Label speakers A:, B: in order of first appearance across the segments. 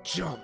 A: Jump.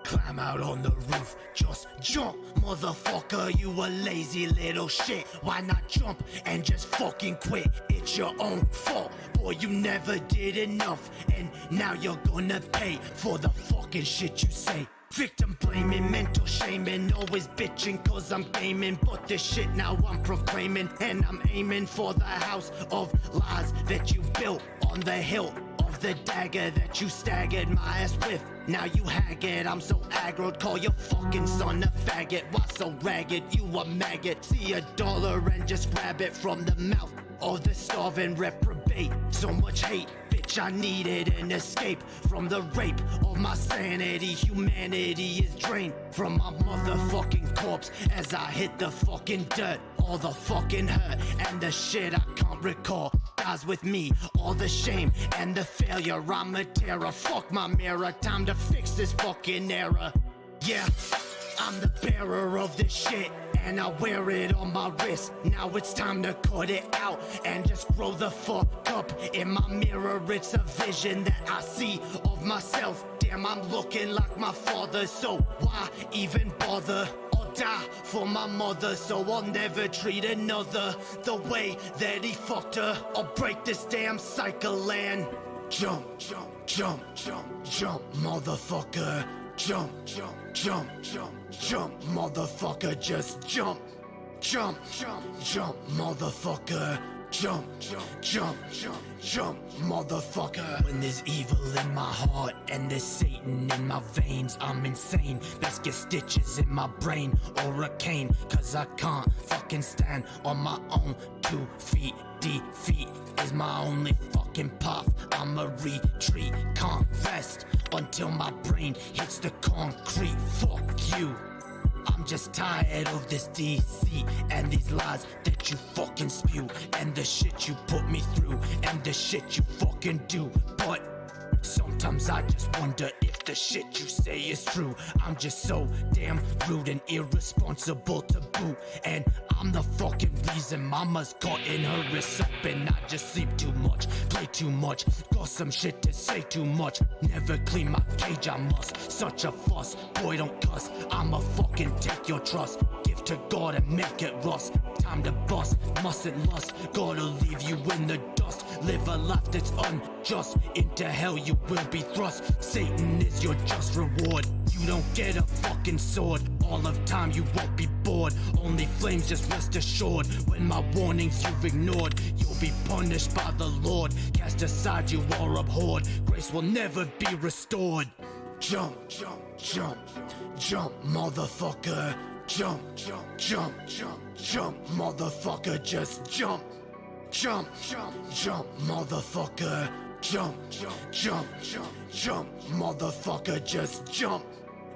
A: Climb out on the roof, just jump, motherfucker, you a lazy little shit. Why not jump and just fucking quit? It's your own fault, boy, you never did enough, and now you're gonna pay for the fucking shit you say. Victim blaming, mental shaming, always bitching cause I'm gaming. But this shit now I'm proclaiming, and I'm aiming for the house of lies that you built on the hill of the dagger that you staggered my ass with. Now you haggard, I'm so aggroed, call your fucking son a faggot. Why so ragged, you a maggot? See $1 and just grab it from the mouth of the starving reprobate. So much hate, bitch, I needed an escape from the rape of my sanity. Humanity is drained from my motherfucking corpse as I hit the fucking dirt. All the fucking hurt and the shit I can't recall dies with me. All the shame and the failure, I'm a terror. Fuck my mirror, time to fix this fucking error. Yeah, I'm the bearer of this shit, and I wear it on my wrist. Now it's time to cut it out and just grow the fuck up. In my mirror, it's a vision that I see of myself. Damn, I'm looking like my father, so why even bother? I'll die for my mother, so I'll never treat another the way that he fucked her. I'll break this damn cycle and jump, jump, jump, jump, jump, motherfucker. Jump, jump, jump, jump, jump, motherfucker, just jump. Jump, jump, jump, motherfucker. Jump, jump, jump, jump, jump, motherfucker. When there's evil in my heart and there's Satan in my veins, I'm insane. Best get stitches in my brain or a cane, cause I can't fucking stand on my own 2 feet. Defeat is my only fucking path. I'ma retreat, can't rest until my brain hits the concrete. Fuck you. I'm just tired of this deceit and these lies that you fucking spew, and the shit you put me through, and the shit you fucking do. But sometimes I just wonder if the shit you say is true. I'm just so damn rude and irresponsible to boot, and I'm the fucking reason mama's cutting her wrists up. And I just sleep too much, play too much, got some shit to say too much. Never clean my cage, I must. Such a fuss, boy don't cuss. I'ma fucking take your trust, give to God and make it rust. Time to bust, mustn't lust, gotta leave you in the dust. Live a life that's unjust, into hell you will be thrust. Satan is your just reward, you don't get a fucking sword. All of time you won't be bored, only flames, just rest assured. When my warnings you've ignored, you'll be punished by the Lord. Cast aside, you are abhorred, grace will never be restored. Jump, jump, jump, jump, motherfucker. Jump, jump, jump, jump, jump, motherfucker, just jump. Jump, jump, jump, motherfucker. Jump, jump, jump, jump, jump, motherfucker, just jump.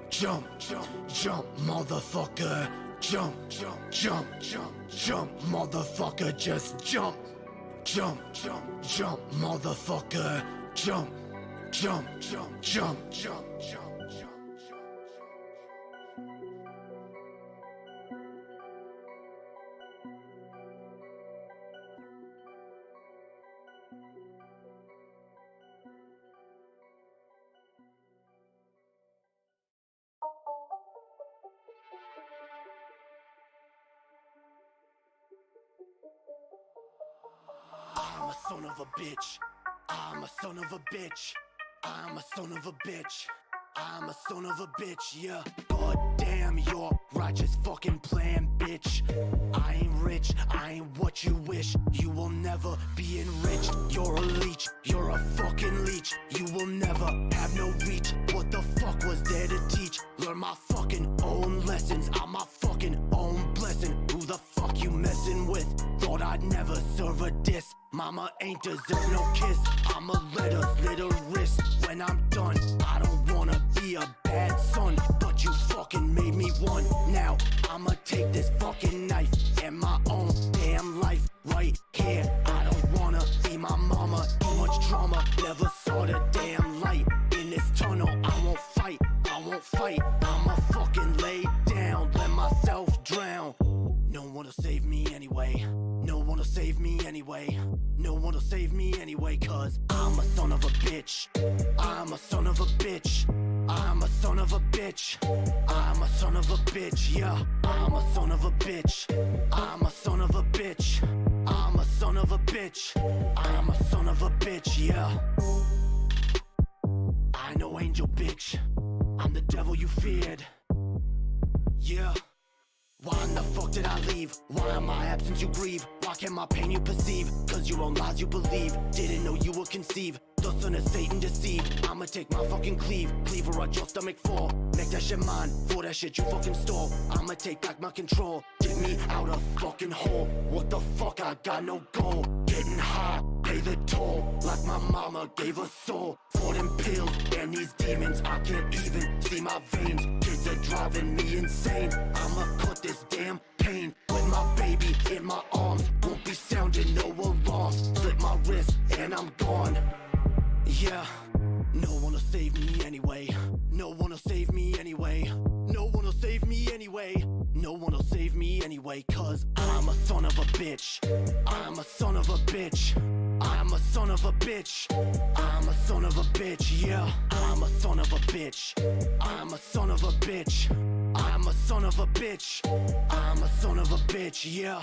A: Jump, jump, jump, motherfucker. Jump, jump, jump, jump, jump, motherfucker, just jump. Jump, jump, jump, motherfucker. Jump, jump, jump, jump, jump, jump. I'm a son of a bitch. I'm a son of a bitch. I'm a son of a bitch. I'm a son of a bitch, yeah. God damn your righteous fucking plan, bitch. I ain't rich, I ain't what you wish. You will never be enriched. You're a leech, you're a fucking leech. You will never have no reach. What the fuck was there to teach? Learn my fucking own lessons. I'm my fucking own blessing. Who the fuck you messing with? Thought I'd never serve a diss. Mama ain't deserve no kiss. I'ma let her slit her wrist when I'm done. I don't wanna be a bad son, but you fucking made me one. Now I'ma take this fucking knife and my own damn life right here. I don't wanna be my mama. Too much drama, never saw the damn light. In this tunnel, I won't fight. I won't fight. I'ma fucking lay down, let myself drown. No one will save me anyway. No one will save me anyway. anyway. No one will save me anyway, cause I'm a son of a bitch. I'm a son of a bitch. I'm a son of a bitch. I'm a son of a bitch, yeah. I'm a son of a bitch. I'm a son of a bitch. I'm a son of a bitch. I'm a son of a bitch, yeah. I know angel bitch. I'm the devil you feared. Yeah. Why in the fuck did I leave? Why in my absence you grieve? Why can't my pain you perceive? Cause your own lies you believe. Didn't know you would conceive. The son of Satan deceived. I'ma take my fucking cleaver at your stomach for. Make that shit mine, for that shit you fucking stole. I'ma take back my control. Dig me out a fucking hole. What the fuck, I got no goal. Getting high, pay the toll. Like my mama gave a soul. For them pills and these demons, I can't even see my veins. Kids are driving me insane. I'ma cut this damn pain. With my baby in my arms. Won't be sounding no alarms. Slip my wrist and I'm gone. Yeah, no one will save me anyway. No one will save me anyway. No one will save me anyway. No one will save me anyway, cause I'm a son of a bitch. I'm a son of a bitch. I'm a son of a bitch. I'm a son of a bitch, yeah. I'm a son of a bitch. I'm a son of a bitch. I'm a son of a bitch. I'm a son of a bitch, yeah.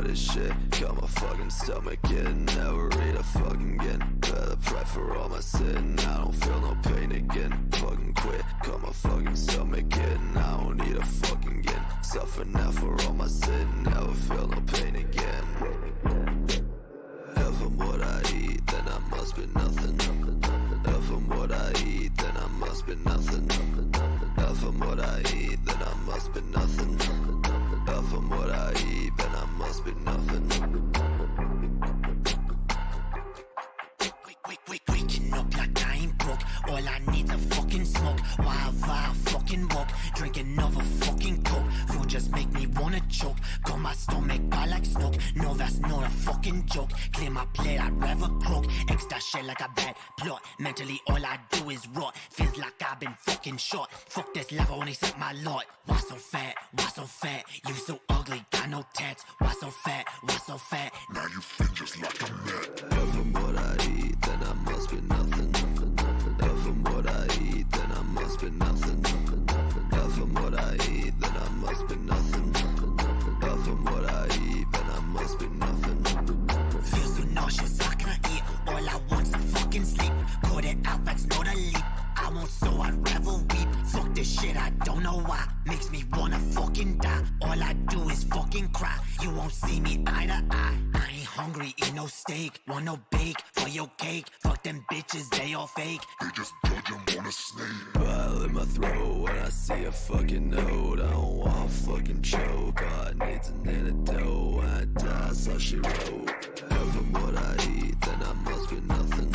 B: This shit got my fucking stomach in. Never eat a fucking again. Better pray for all my sin. I don't feel no pain again. Fucking quit, got my fucking stomach in. I don't need a fucking again. Suffer now for all my sin. Never feel no pain again. If I'm what I eat, then I must be nothing. If I'm what I eat, then I must be nothing. If I'm what I eat, then I must be nothing. If I'm what I eat, then I must be nothing.
A: Waking up like I ain't broke. All I need's a fucking smoke. While I fucking walk, drink another fucking coke. Food just make me wanna choke. Got my stomach by like smoke. No, that's not a fucking joke. Clear my plate, I'd rather croak. Extra shit like a bad plot. Mentally, all I do is rot. Feels like I've been fucking shot. Fuck this level when they set my lot. Why so fat? Why so fat? You so ugly, got no tats. Why so fat? Why so fat?
C: Now you feel just like a net.
B: If I'm what I eat, then I must be nothing. If I'm what I eat, then I must be nothing. If I'm what I eat, then I must be nothing. If I'm what I eat, then I must be nothing.
A: Feel so nauseous, I can't eat. All I want's to fucking sleep. Put it out, that's not a leap. I won't, so I'd rather weep. Fuck this shit, I don't know why. Makes me wanna fucking die. All I do is fucking cry. You won't see me eye to eye. I ain't hungry, eat no steak. Want no bake for your cake. Fuck them bitches, they all fake.
C: They just judge them on a snake.
B: Bile in my throat when I see a fucking note. I don't want to fucking choke. God needs an antidote. When I die, so she wrote. If I'm what I eat, then I must be nothing.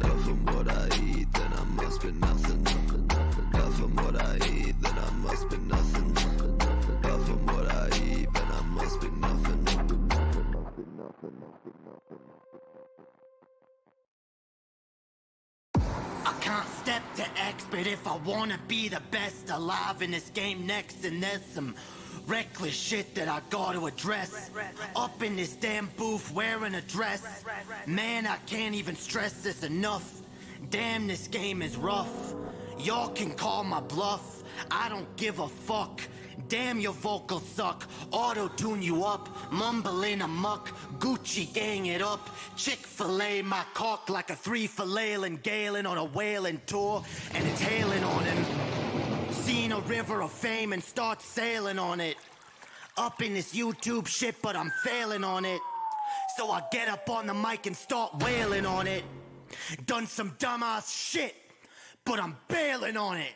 B: If I'm what I eat, then I must be nothing. If I'm what I eat, then I must be nothing. If I'm what I eat, then I must be nothing.
A: I can't step to X, but if I wanna be the best alive in this game next, and there's some reckless shit that I gotta address. Up in this damn booth wearing a dress. Man, I can't even stress this enough. Damn, this game is rough. Y'all can call my bluff. I don't give a fuck. Damn, your vocals suck. Auto-tune you up. Mumbling amuck. Gucci gang it up. Chick-fil-A my cock like a 3 for Leyland Galen on a whaling tour. And it's hailing on him. Seen a river of fame and start sailing on it. Up in this YouTube shit, but I'm failing on it. So I get up on the mic and start wailing on it. Done some dumbass shit, but I'm bailing on it.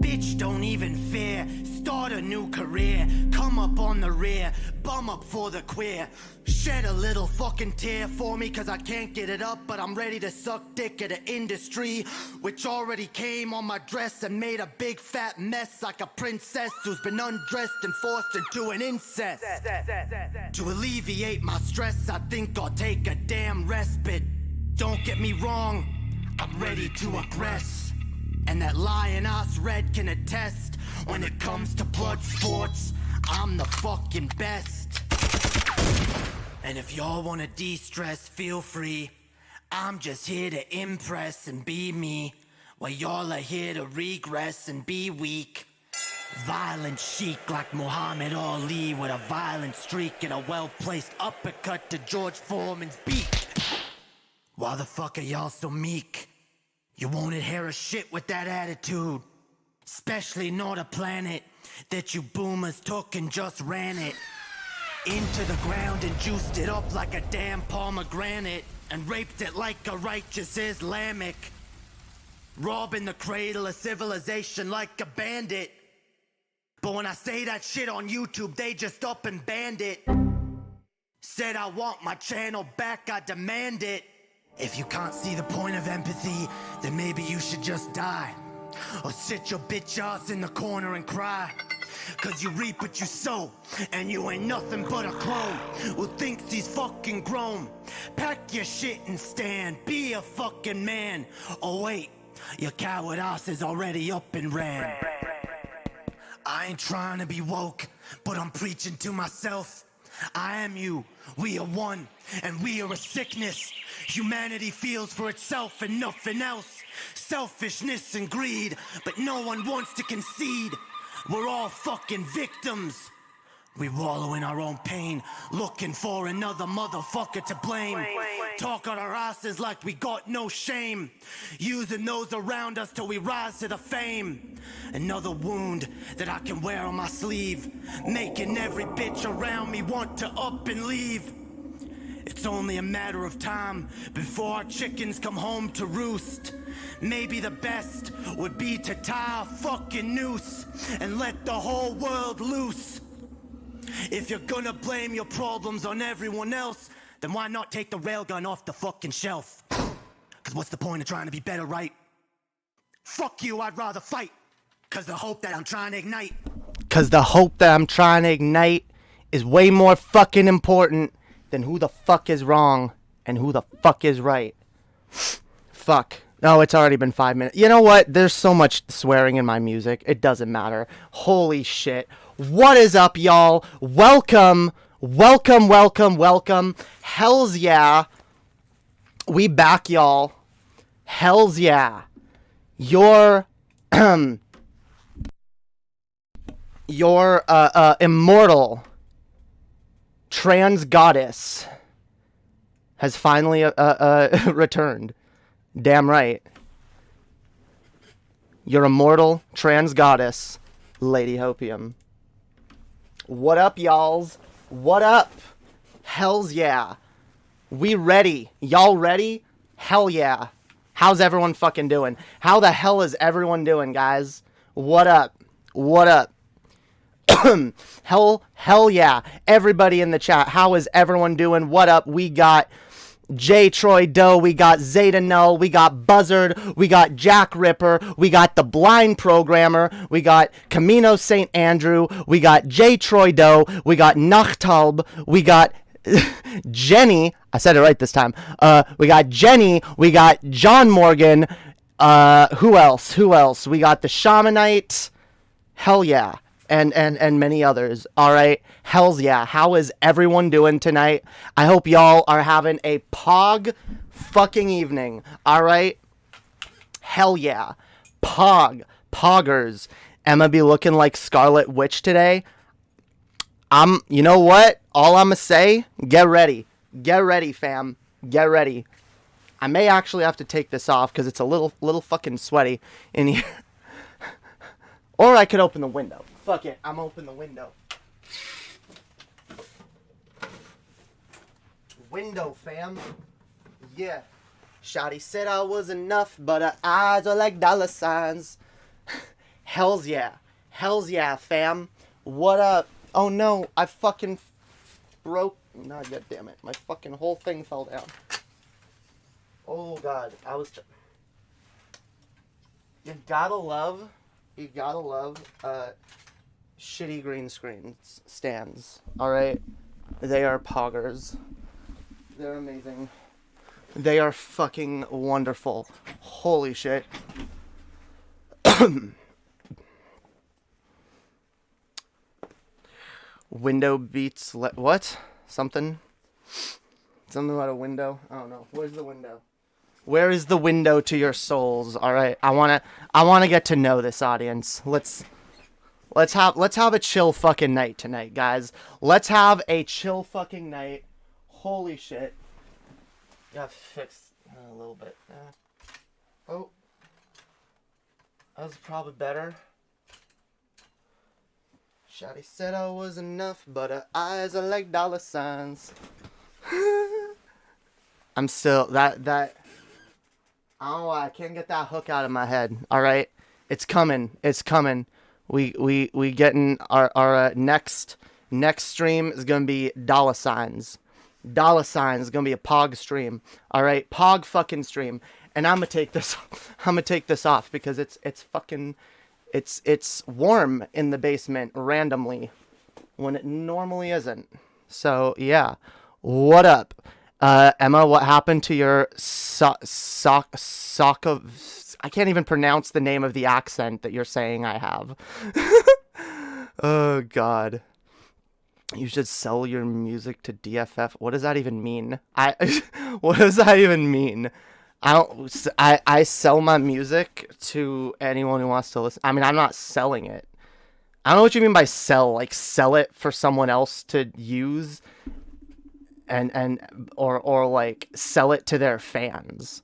A: Bitch, don't even fear. Start Start a new career, come up on the rear, bum up for the queer. Shed a little fucking tear for me, cause I can't get it up, but I'm ready to suck dick at an industry which already came on my dress and made a big fat mess like a princess who's been undressed and forced into an incest. To alleviate my stress, I think I'll take a damn respite. Don't get me wrong, I'm ready to aggress. And that lion ass red can attest, when it comes to blood sports, I'm the fucking best. And if y'all wanna de-stress, feel free. I'm just here to impress and be me, while y'all are here to regress and be weak. Violent chic like Muhammad Ali, with a violent streak and a well-placed uppercut to George Foreman's beak. Why the fuck are y'all so meek? You won't hear a shit with that attitude. Especially not a planet that you boomers took and just ran it into the ground and juiced it up like a damn pomegranate and raped it like a righteous Islamic, robbing the cradle of civilization like a bandit. But when I say that shit on YouTube, they just up and banned it. Said I want my channel back, I demand it. If you can't see the point of empathy, then maybe you should just die. Or sit your bitch ass in the corner and cry. Cause you reap what you sow, and you ain't nothing but a clone who thinks he's fucking grown. Pack your shit and stand, be a fucking man. Oh wait, your coward ass is already up and ran. I ain't trying to be woke, but I'm preaching to myself. I am you, we are one, and we are a sickness. Humanity feels for itself and nothing else. Selfishness and greed, but no one wants to concede. We're all fucking victims. We wallow in our own pain, looking for another motherfucker to blame. Talk on our asses like we got no shame, using those around us till we rise to the fame. Another wound that I can wear on my sleeve, making every bitch around me want to up and leave. It's only a matter of time before our chickens come home to roost. Maybe the best would be to tie a fucking noose and let the whole world loose. If you're gonna blame your problems on everyone else, then why not take the railgun off the fucking shelf? Cause what's the point of trying to be better, right? Fuck you, I'd rather fight. Cause the hope that I'm trying to ignite.
D: Cause the hope that I'm trying to ignite is way more fucking important than who the fuck is wrong and who the fuck is right. Fuck. No, it's already been 5 minutes. You know what? There's so much swearing in my music. It doesn't matter. Holy shit. What is up, y'all? Welcome. Welcome, welcome, welcome. Hells yeah. We back, y'all. Hells yeah. Your immortal trans goddess has finally returned. Damn right. Your immortal trans goddess, Lady Hopium. What up, y'alls? What up? Hells yeah. We ready. Y'all ready? Hell yeah. How's everyone fucking doing? How the hell is everyone doing, guys? What up? What up? Hell yeah. Everybody in the chat, how is everyone doing? What up? We got J. Troy Doe, we got Zeta Null, we got Buzzard, we got Jack Ripper, we got The Blind Programmer, we got Camino St. Andrew, we got J. Troy Doe, we got Nachtalb, we got Jenny, I said it right this time, we got Jenny, we got John Morgan, who else, we got the Shamanite, hell yeah. And many others. All right. Hells yeah. How is everyone doing tonight? I hope y'all are having a pog fucking evening. All right. Hell yeah. Poggers. Emma be looking like Scarlet Witch today. You know what? All I'm gonna say, get ready. Get ready, fam. Get ready. I may actually have to take this off because it's a little fucking sweaty in here. Or I could open the window. Fuck it, I'm open the window. Window, fam. Yeah. Shawty said I was enough, but her eyes are like dollar signs. Hells yeah. Hells yeah, fam. What up? Oh no, I fucking broke. Nah, god damn it. My fucking whole thing fell down. Oh god, you gotta love shitty green screen stands. Alright? They are poggers. They're amazing. They are fucking wonderful. Holy shit. Window beats what? Something about a window? I don't know. Where's the window? Where is the window to your souls? All right. I want to get to know this audience. Let's have a chill fucking night tonight, guys. Let's have a chill fucking night. Holy shit. Got fixed a little bit. Oh. That was probably better. Shawty said I was enough, but her eyes are like dollar signs. I'm still that I don't know why I can't get that hook out of my head. All right, it's coming. We getting our next stream is gonna be dollar signs. Dollar signs is gonna be a pog stream. All right, pog fucking stream. And I'm gonna take this off because it's fucking. It's warm in the basement randomly when it normally isn't. So yeah, what up, Emma? What happened to your sock of? I can't even pronounce the name of the accent that you're saying I have. Oh God, you should sell your music to DFF. What does that even mean? What does that even mean? I sell my music to anyone who wants to listen. I mean, I'm not selling it. I don't know what you mean by sell. Like, sell it for someone else to use or like sell it to their fans.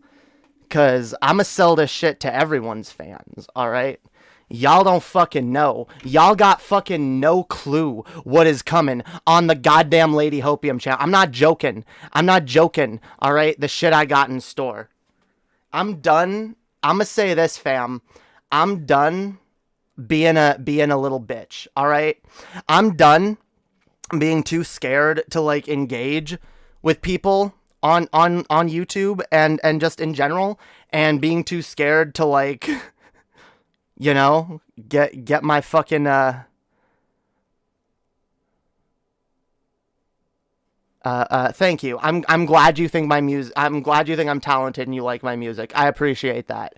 D: Cause I'ma sell this shit to everyone's fans, alright? Y'all don't fucking know. Y'all got fucking no clue what is coming on the goddamn Lady Hopium channel. I'm not joking, alright? The shit I got in store. I'm done. I'ma say this, fam. I'm done being a little bitch, alright? I'm done being too scared to like engage with people on YouTube and just in general, and being too scared to like you know, get my fucking thank you. I'm glad you think my music. I'm glad you think I'm talented and you like my music. I appreciate that.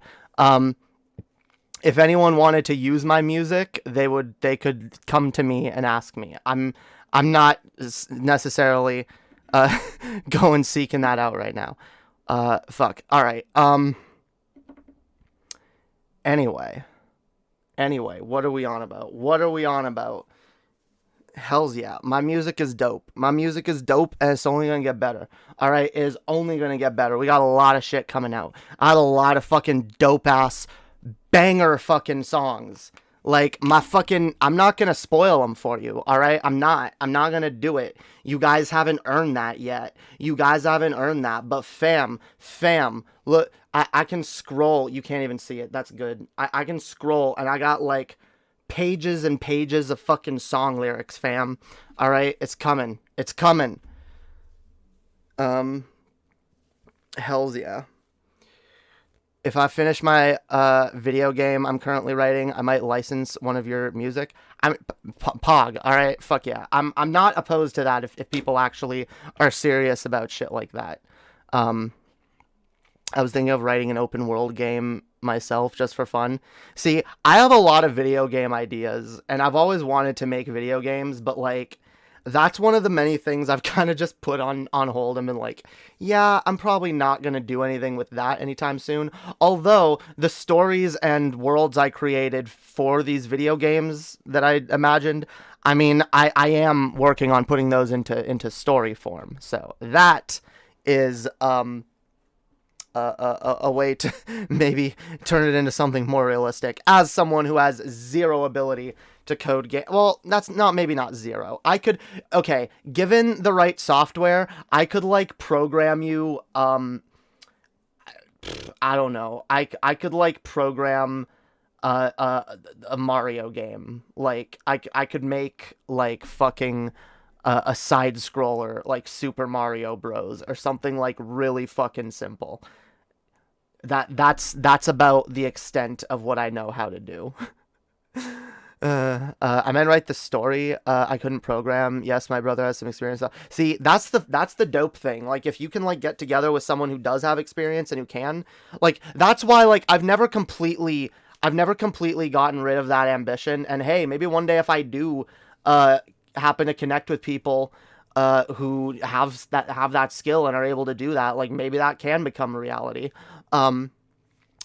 D: If anyone wanted to use my music, they could come to me and ask me. I'm not necessarily going seeking that out right now. Fuck. All right. Anyway, what are we on about? Hells yeah. My music is dope. And it's only gonna get better. Alright, it is only gonna get better. We got a lot of shit coming out. I had a lot of fucking dope ass banger fucking songs. Like, I'm not gonna spoil them for you, alright? I'm not gonna do it. You guys haven't earned that yet. But fam, look, I can scroll. You can't even see it. That's good. I can scroll, and I got, like, pages and pages of fucking song lyrics, fam. Alright? It's coming. Hells yeah. If I finish my video game I'm currently writing, I might license one of your music. Pog, all right, fuck yeah. I'm not opposed to that if people actually are serious about shit like that. I was thinking of writing an open world game myself just for fun. See, I have a lot of video game ideas, and I've always wanted to make video games, but like, that's one of the many things I've kind of just put on hold and been like, yeah, I'm probably not going to do anything with that anytime soon. Although the stories and worlds I created for these video games that I imagined, I mean, I am working on putting those into story form. So that is a way to maybe turn it into something more realistic. As someone who has zero ability to code game, well, that's maybe not zero. Okay, given the right software, I could like program you. I don't know. I could like program a Mario game. Like I could make like fucking a side scroller like Super Mario Bros or something like really fucking simple. That's about the extent of what I know how to do. I meant write the story. I couldn't program. Yes, my brother has some experience. See, that's the dope thing. Like, if you can like get together with someone who does have experience and who can, like, that's why like I've never completely gotten rid of that ambition. And hey, maybe one day if I do happen to connect with people who have that skill and are able to do that, like maybe that can become a reality. But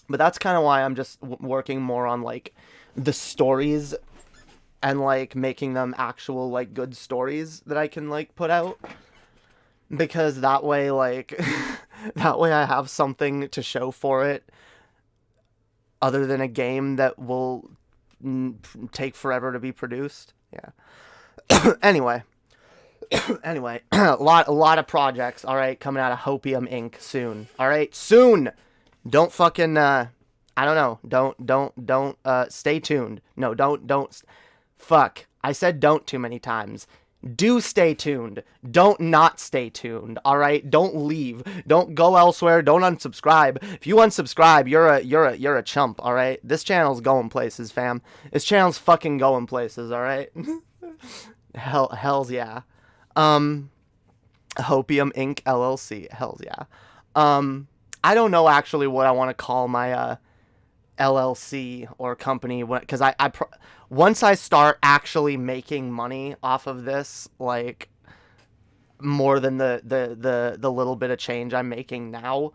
D: that's kind of why I'm just working more on like the stories and like making them actual like good stories that I can like put out, because that way like that way I have something to show for it other than a game that will take forever to be produced. Yeah. Anyway, a lot of projects, all right, coming out of Hopium Inc. soon. All right, soon. Don't fucking I don't know. Don't stay tuned. No, don't fuck. I said don't too many times. Do stay tuned. Don't not stay tuned. All right? Don't leave. Don't go elsewhere. Don't unsubscribe. If you unsubscribe, you're a chump, all right? This channel's going places, fam. This channel's fucking going places, all right? Hells yeah. Hopium Inc. LLC. Hells yeah. I don't know actually what I want to call my LLC or company, because once I start actually making money off of this, like more than the little bit of change I'm making now,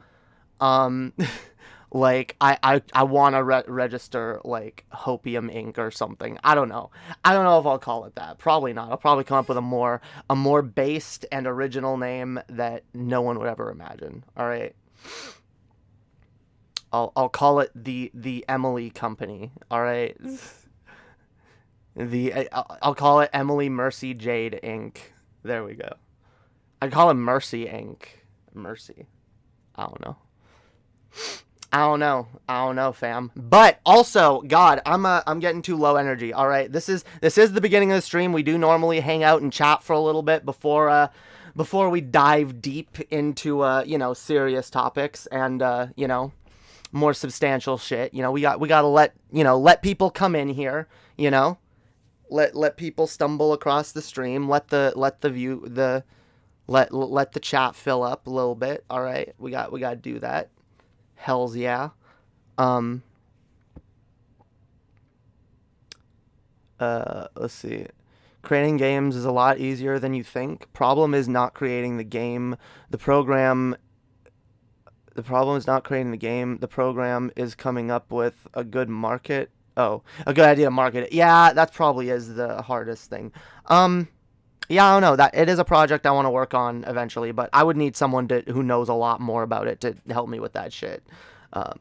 D: like I want to register like Hopium Inc. or something. I don't know if I'll call it that. Probably not. I'll probably come up with a more based and original name that no one would ever imagine. All right. I'll call it the Emily Company. All right. I'll call it Emily Mercy Jade Inc. There we go. I call it Mercy Inc. Mercy. I don't know, fam. But also, God, I'm getting too low energy. All right. This is the beginning of the stream. We do normally hang out and chat for a little bit before we dive deep into serious topics and more substantial shit. We gotta let people come in here, let people stumble across the stream, let the chat fill up a little bit. All right, we gotta do that. Hells yeah. Let's see. Creating games is a lot easier than you think. Problem is not creating the game. The problem is not creating the game. The program is coming up with a good market. Oh, a good idea to market it. Yeah, that probably is the hardest thing. Yeah, I don't know. That it is a project I want to work on eventually, but I would need someone who knows a lot more about it to help me with that shit. But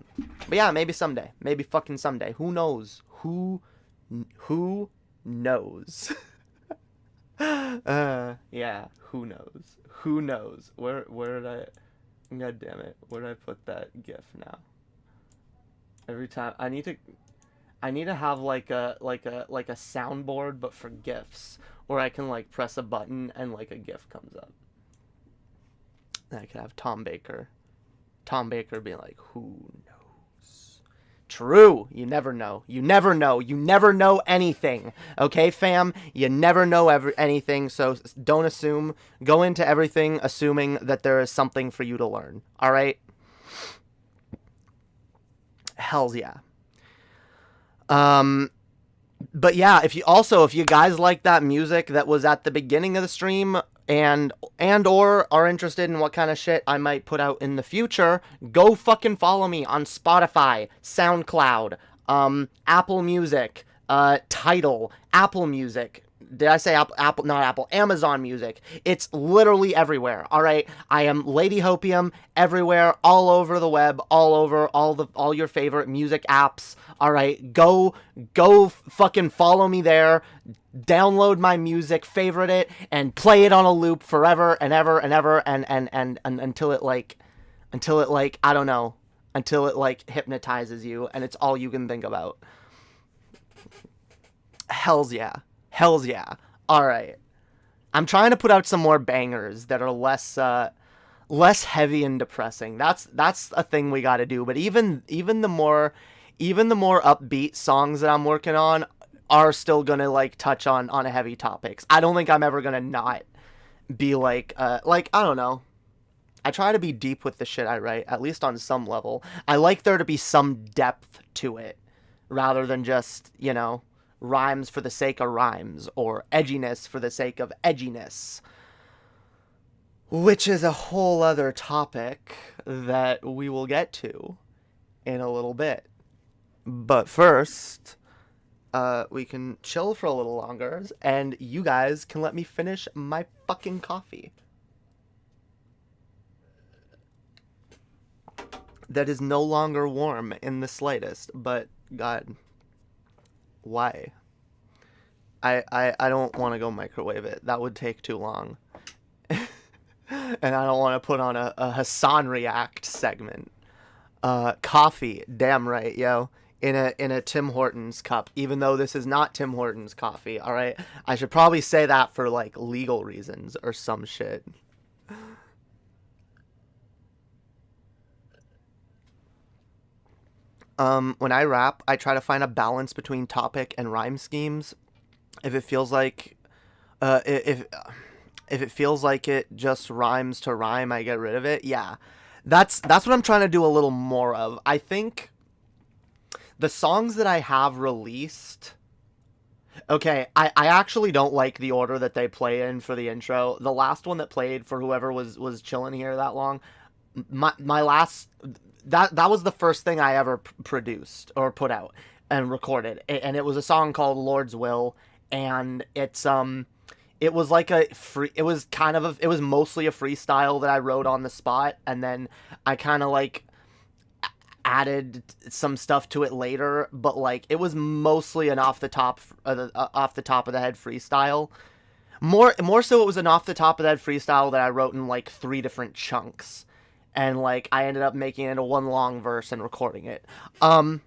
D: yeah, maybe someday. Maybe fucking someday. Who knows? Who knows? Yeah, who knows? Who knows? Where did I... God damn it. Where did I put that GIF now? Every time... I need to have like a soundboard, but for GIFs, where I can like press a button and like a GIF comes up. And I could have Tom Baker being like, who knows? True. You never know. You never know. You never know anything. Okay, fam? You never know anything, so don't assume. Go into everything assuming that there is something for you to learn. All right? Hells yeah. But yeah, if you guys like that music that was at the beginning of the stream and or are interested in what kind of shit I might put out in the future, go fucking follow me on Spotify, SoundCloud, Apple Music, Tidal, Apple Music. Did I say Apple? Not Apple. Amazon Music. It's literally everywhere. All right. I am Lady Hopium everywhere, all over the web, all over all your favorite music apps. All right. Go fucking follow me there. Download my music, favorite it, and play it on a loop forever and ever and ever and until it I don't know, until it like hypnotizes you and it's all you can think about. Hells yeah. Hells yeah. Alright. I'm trying to put out some more bangers that are less heavy and depressing. That's a thing we gotta do. But even the more upbeat songs that I'm working on are still gonna like touch on heavy topics. I don't think I'm ever gonna not be like I don't know. I try to be deep with the shit I write, at least on some level. I like there to be some depth to it, rather than just, you know, rhymes for the sake of rhymes, or edginess for the sake of edginess. Which is a whole other topic that we will get to in a little bit. But first, we can chill for a little longer, and you guys can let me finish my fucking coffee. That is no longer warm in the slightest, but God, why? I don't want to go microwave it. That would take too long. And I don't want to put on a HASSAN React segment. Coffee, damn right, yo. In a Tim Hortons cup, even though this is not Tim Hortons coffee, alright? I should probably say that for, like, legal reasons or some shit. When I rap, I try to find a balance between topic and rhyme schemes. If it feels like, if it feels like it just rhymes to rhyme, I get rid of it. Yeah, that's what I'm trying to do a little more of. I think the songs that I have released. Okay, I actually don't like the order that they play in for the intro. The last one that played for whoever was chilling here that long, my last. That was the first thing I ever produced or put out and recorded, and it was a song called Lord's Will, and it was like it was mostly a freestyle that I wrote on the spot, and then I kind of like added some stuff to it later, but like it was mostly an off the top of the head freestyle. More so, it was an off the top of the head freestyle that I wrote in like 3 different chunks. And, like, I ended up making it into one long verse and recording it. But,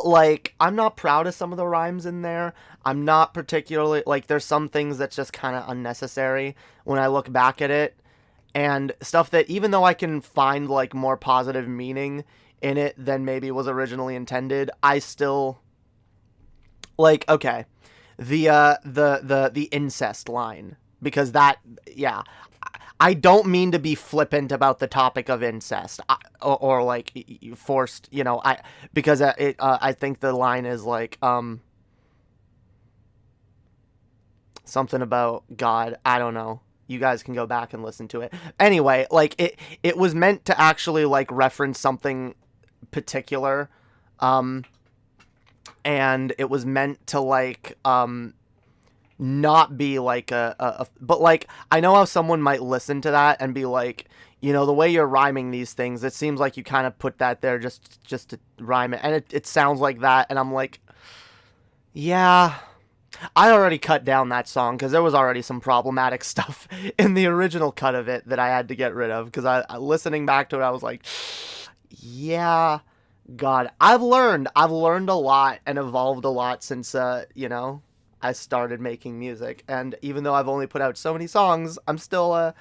D: like, I'm not proud of some of the rhymes in there. I'm not particularly, like, there's some things that's just kind of unnecessary when I look back at it. And stuff that, even though I can find, like, more positive meaning in it than maybe was originally intended, I still, like, okay. The incest line. Because that, yeah. I don't mean to be flippant about the topic of incest or like forced, you know, because I think the line is like something about God. I don't know. You guys can go back and listen to it. Anyway, like it was meant to actually like reference something particular, and it was meant to like not be like but like I know how someone might listen to that and be like, you know, the way you're rhyming these things, it seems like you kind of put that there just to rhyme it, and it sounds like that, and I'm like, yeah, I already cut down that song because there was already some problematic stuff in the original cut of it that I had to get rid of, because I listening back to it, I was like, yeah, God, I've learned a lot and evolved a lot since you know, I started making music, and even though I've only put out so many songs, I'm still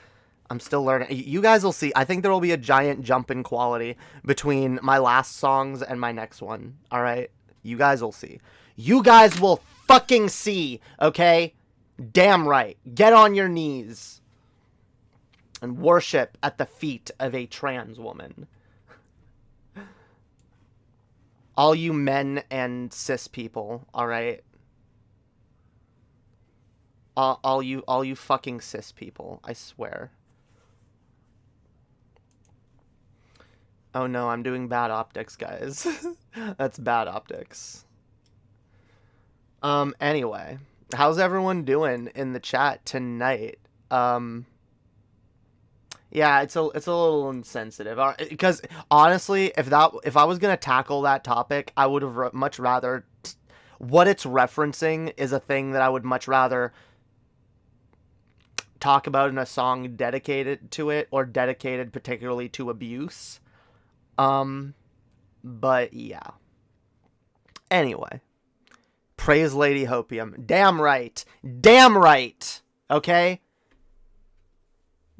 D: learning. You guys will see. I think there will be a giant jump in quality between my last songs and my next one. All right, you guys will see. You guys will fucking see. Okay, damn right. Get on your knees and worship at the feet of a trans woman. All you men and cis people. All right. All you fucking cis people, I swear. Oh no, I'm doing bad optics, guys. That's bad optics. Anyway, how's everyone doing in the chat tonight? Yeah, it's a little insensitive. Because honestly, if I was gonna tackle that topic, I would have much rather. What it's referencing is a thing that I would much rather talk about in a song dedicated to it, or dedicated particularly to abuse. But yeah. Anyway, Praise Lady Hopium. Damn right. Damn right. Okay?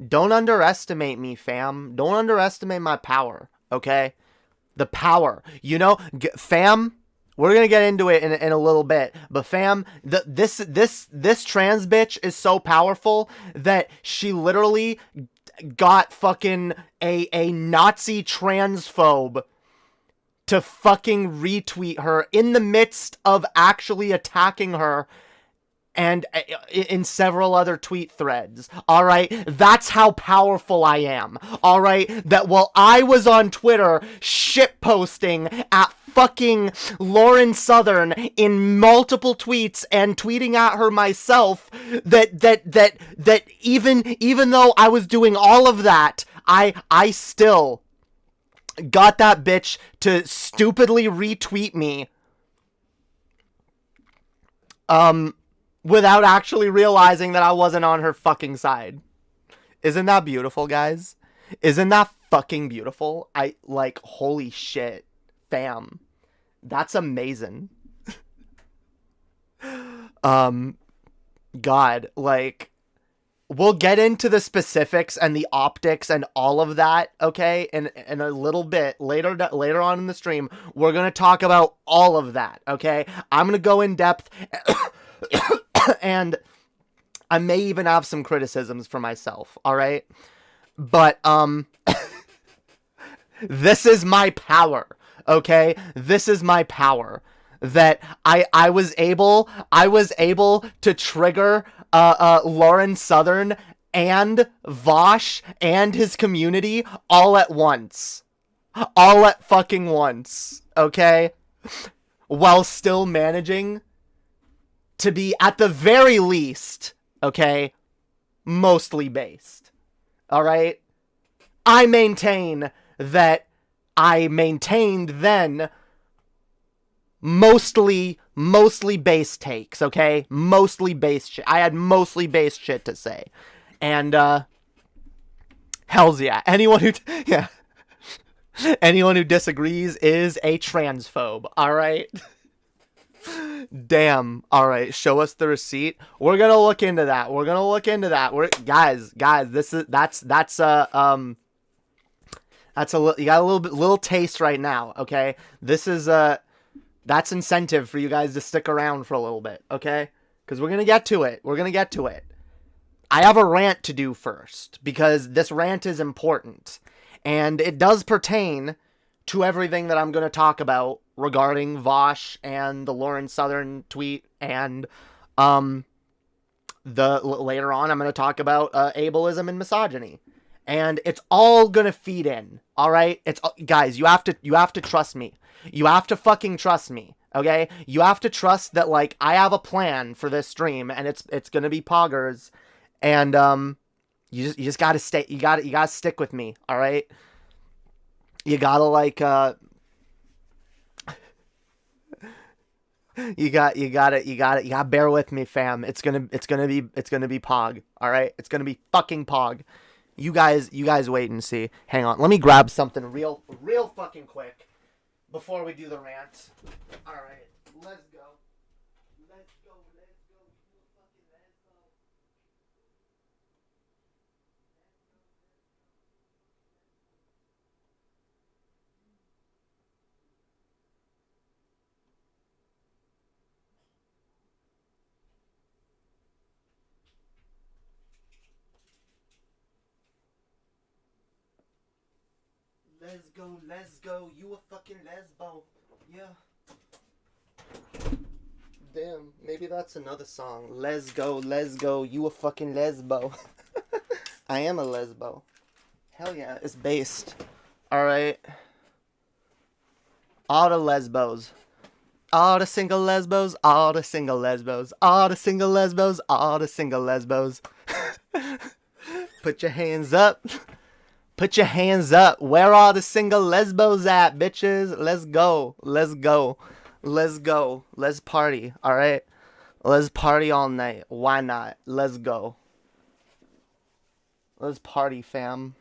D: Don't underestimate me, fam. Don't underestimate my power. Okay? The power. You know, fam, we're going to get into it in a little bit. But fam, this trans bitch is so powerful that she literally got fucking a Nazi transphobe to fucking retweet her in the midst of actually attacking her and in several other tweet threads. All right, that's how powerful I am. All right, that while I was on Twitter shitposting at fucking Lauren Southern in multiple tweets and tweeting at her myself, that even though I was doing all of that, I still got that bitch to stupidly retweet me without actually realizing that I wasn't on her fucking side. Isn't that beautiful, guys? Isn't that fucking beautiful? Holy shit, fam. That's amazing. God, we'll get into the specifics and the optics and all of that, okay? In a little bit later on in the stream, we're gonna talk about all of that, okay? I'm gonna go in depth, and I may even have some criticisms for myself, all right? But this is my power, okay? This is my power. That I was able to trigger Lauren Southern and Vaush and his community all at once. All at fucking once, okay? While still managing to be, at the very least, okay, mostly based. Alright? I maintain that I maintained then mostly base takes, okay? Mostly base shit. I had mostly base shit to say. And, hells yeah. Anyone who disagrees is a transphobe, alright? Damn. Alright, show us the receipt. We're gonna look into that. Guys, that's you got a little taste right now, okay? This is, that's incentive for you guys to stick around for a little bit, okay? Because we're going to get to it. I have a rant to do first, because this rant is important. And it does pertain to everything that I'm going to talk about regarding Vaush and the Lauren Southern tweet. And later on, I'm going to talk about ableism and misogyny. And it's all going to feed in, all right? Guys, you have to trust me. You have to fucking trust me, okay? You have to trust that, I have a plan for this stream, and it's gonna be poggers, and, you just gotta stay, you gotta stick with me, alright? You gotta, you gotta bear with me, fam. It's gonna be pog, alright? It's gonna be fucking pog. You guys wait and see. Hang on, let me grab something real fucking quick before we do the rant. Alright, let's go. Let's go, you a fucking lesbo. Yeah. Damn, maybe that's another song. Let's go, you a fucking lesbo. I am a lesbo. Hell yeah, it's based. Alright. All the lesbos. All the single lesbos, all the single lesbos, all the single lesbos, all the single lesbos. Put your hands up. Put your hands up. Where are the single lesbos at, bitches? Let's go. Let's party, alright? Let's party all night. Why not? Let's go. Let's party, fam.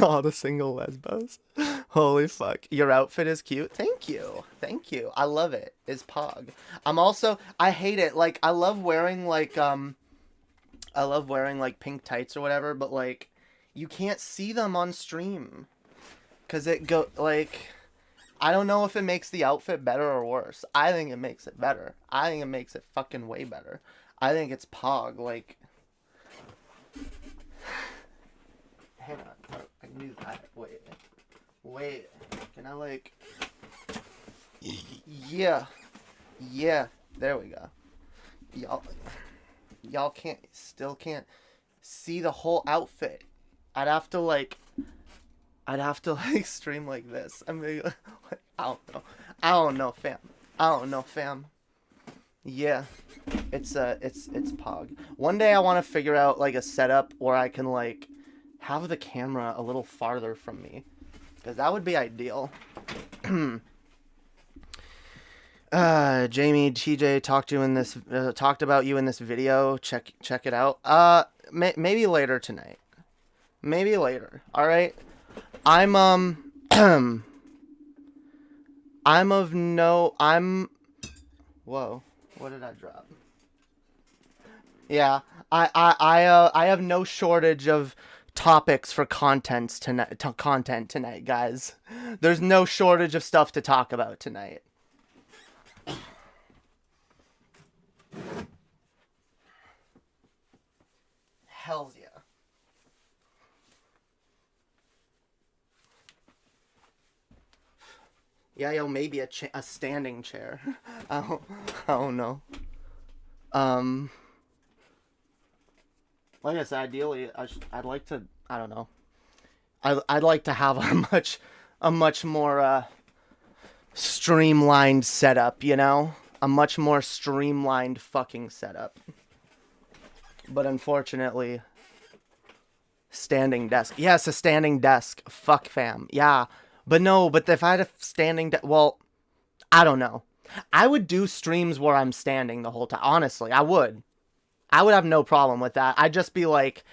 D: All the single lesbos. Holy fuck. Your outfit is cute. Thank you. Thank you. I love it. It's pog. I'm also, I hate it. Like, I love wearing like pink tights or whatever, but like, you can't see them on stream. Cause it like, I don't know if it makes the outfit better or worse. I think it makes it better. I think it makes it fucking way better. I think it's pog, like... Hang on. I can do that. Wait. Can I, like... Yeah. There we go. Y'all still can't see the whole outfit. I'd have to, like, stream like this. I mean, I don't know, fam. Yeah. It's pog. One day I want to figure out, like, a setup where I can, like, have the camera a little farther from me. Because that would be ideal. Jamie, TJ talked about you in this video. Check it out. Maybe later tonight. Maybe later. All right. I'm whoa, what did I drop? Yeah, I have no shortage of topics for content tonight, guys. There's no shortage of stuff to talk about tonight. Hells yeah. Yeah, yo, maybe a standing chair. I don't know. Like I said, ideally, I'd like to. I don't know. I'd like to have a much more streamlined setup. You know, a much more streamlined fucking setup. But unfortunately, standing desk. Yes, a standing desk. Fuck fam. Yeah. But no, but if I had a standing well, I don't know. I would do streams where I'm standing the whole time. Honestly, I would. I would have no problem with that. I'd just be like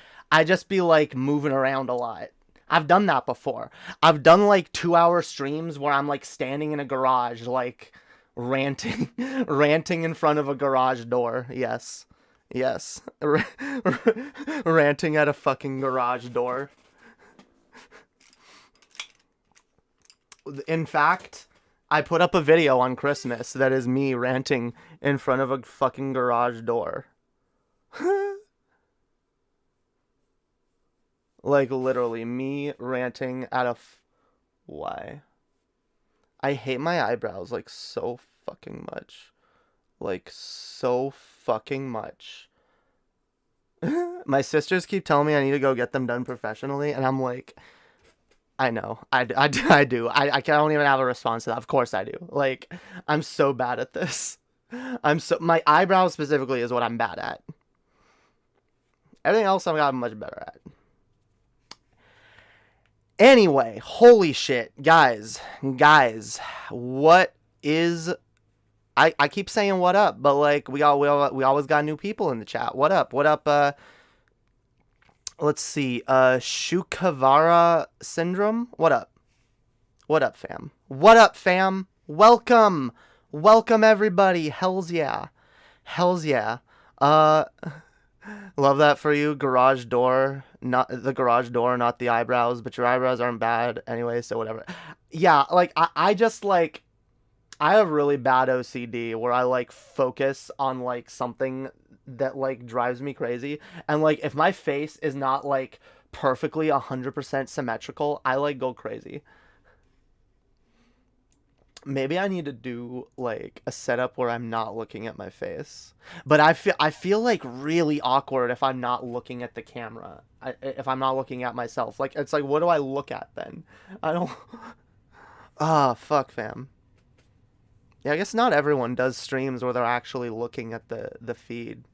D: moving around a lot. I've done that before. I've done like 2-hour streams where I'm like standing in a garage, like ranting in front of a garage door. Yes. Ranting at a fucking garage door. In fact, I put up a video on Christmas that is me ranting in front of a fucking garage door. Like, literally, me ranting at a... Why? I hate my eyebrows, like, so fucking much. Like, so fucking much. My sisters keep telling me I need to go get them done professionally, and I'm like... I know. I do. I don't even have a response to that. Of course I do. Like, I'm so bad at this. My eyebrows specifically is what I'm bad at. Everything else I've gotten much better at. Anyway, holy shit. Guys, what is... I keep saying what up, but like, we always got new people in the chat. What up? Let's see, Shukavara Syndrome? What up? What up, fam? Welcome, everybody. Hells yeah. Love that for you. Garage door, not the garage door, not the eyebrows, but your eyebrows aren't bad anyway, so whatever. Yeah, like, I just, like, I have really bad OCD where I, like, focus on, like, something that, like, drives me crazy. And, like, if my face is not, like, perfectly 100% symmetrical, I, like, go crazy. Maybe I need to do, like, a setup where I'm not looking at my face. But I feel like, really awkward if I'm not looking at the camera. If I'm not looking at myself. Like, it's like, what do I look at then? I don't... Ah, fuck, fam. Yeah, I guess not everyone does streams where they're actually looking at the feed.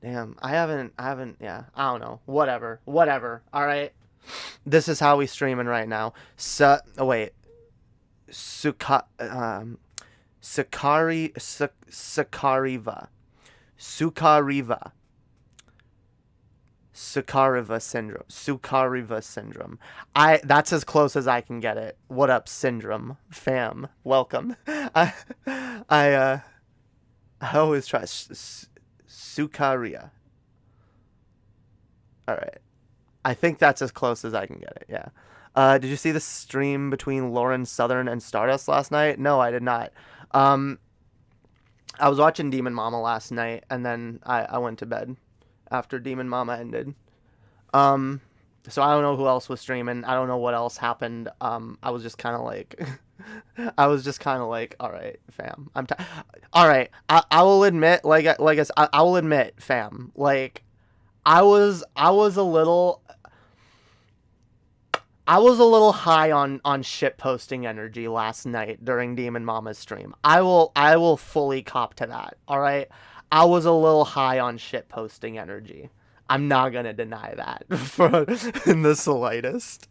D: Damn, I haven't, yeah, I don't know. Whatever, alright? This is how we streaming right now. Sakariva. Sukariva syndrome. That's as close as I can get it. What up, syndrome fam? Welcome. I always try Sukaria. All right. I think that's as close as I can get it. Yeah. Did you see the stream between Lauren Southern and Stardust last night? No, I did not. I was watching Demon Mama last night, and then I went to bed after Demon Mama ended. So I don't know who else was streaming. I don't know what else happened. I was just kind of like, all right, fam. All right. I will admit, I will admit, fam. Like, I was a little high on shit posting energy last night during Demon Mama's stream. I will fully cop to that. All right. I was a little high on shit posting energy. I'm not gonna deny that in the slightest.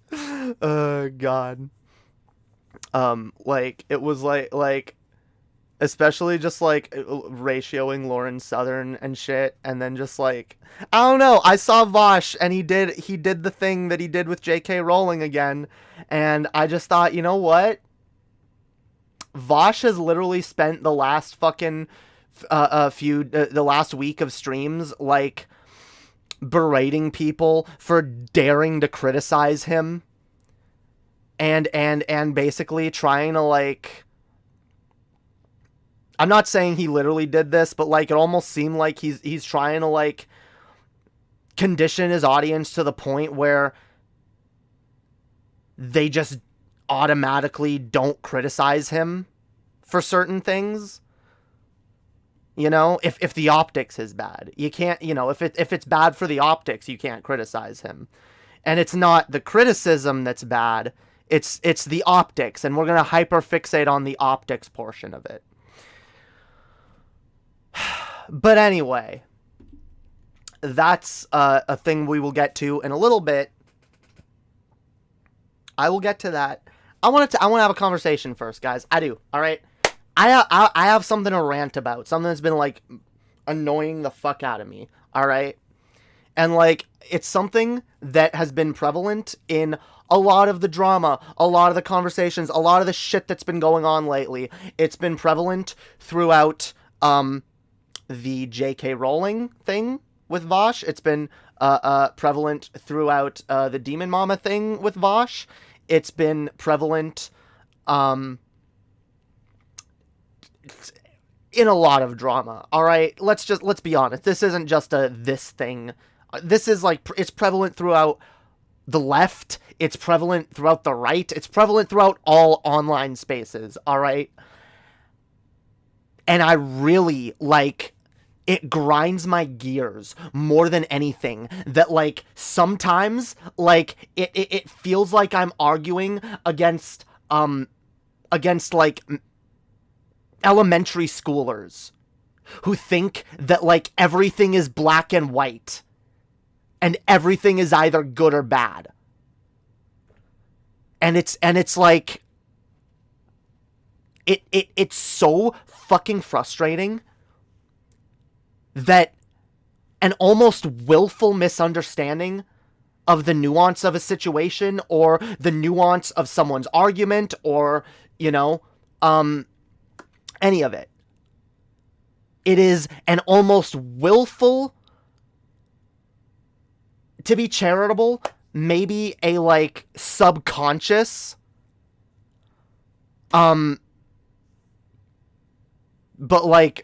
D: God. Like it was like, especially just like ratioing Lauren Southern and shit, and then just like, I don't know. I saw Vaush and he did the thing that he did with J.K. Rowling again, and I just thought, you know what? Vaush has literally spent the last fucking the last week of streams like berating people for daring to criticize him and basically trying to like, I'm not saying he literally did this, but like it almost seemed like he's trying to like condition his audience to the point where they just automatically don't criticize him for certain things. You know, if the optics is bad, you can't, you know, if it's bad for the optics, you can't criticize him. And it's not the criticism that's bad, it's the optics, and we're going to hyperfixate on the optics portion of it. But anyway, that's a thing we will get to in a little bit. I will get to that. I want to have a conversation first, guys. I do. All right. I have something to rant about. Something that's been like annoying the fuck out of me. All right. And like, it's something that has been prevalent in a lot of the drama, a lot of the conversations, a lot of the shit that's been going on lately. It's been prevalent throughout, the J.K. Rowling thing with Vaush. It's been prevalent throughout the Demon Mama thing with Vaush. It's been prevalent in a lot of drama. All right, let's be honest. This isn't just this thing. This is like, it's prevalent throughout the left. It's prevalent throughout the right. It's prevalent throughout all online spaces. All right. And I really like, it grinds my gears more than anything that like sometimes like it feels like I'm arguing against like elementary schoolers who think that like everything is black and white and everything is either good or bad. And it's like it's so fucking frustrating that an almost willful misunderstanding of the nuance of a situation or the nuance of someone's argument or, you know, any of it. It is an almost willful, to be charitable, maybe a like subconscious, but like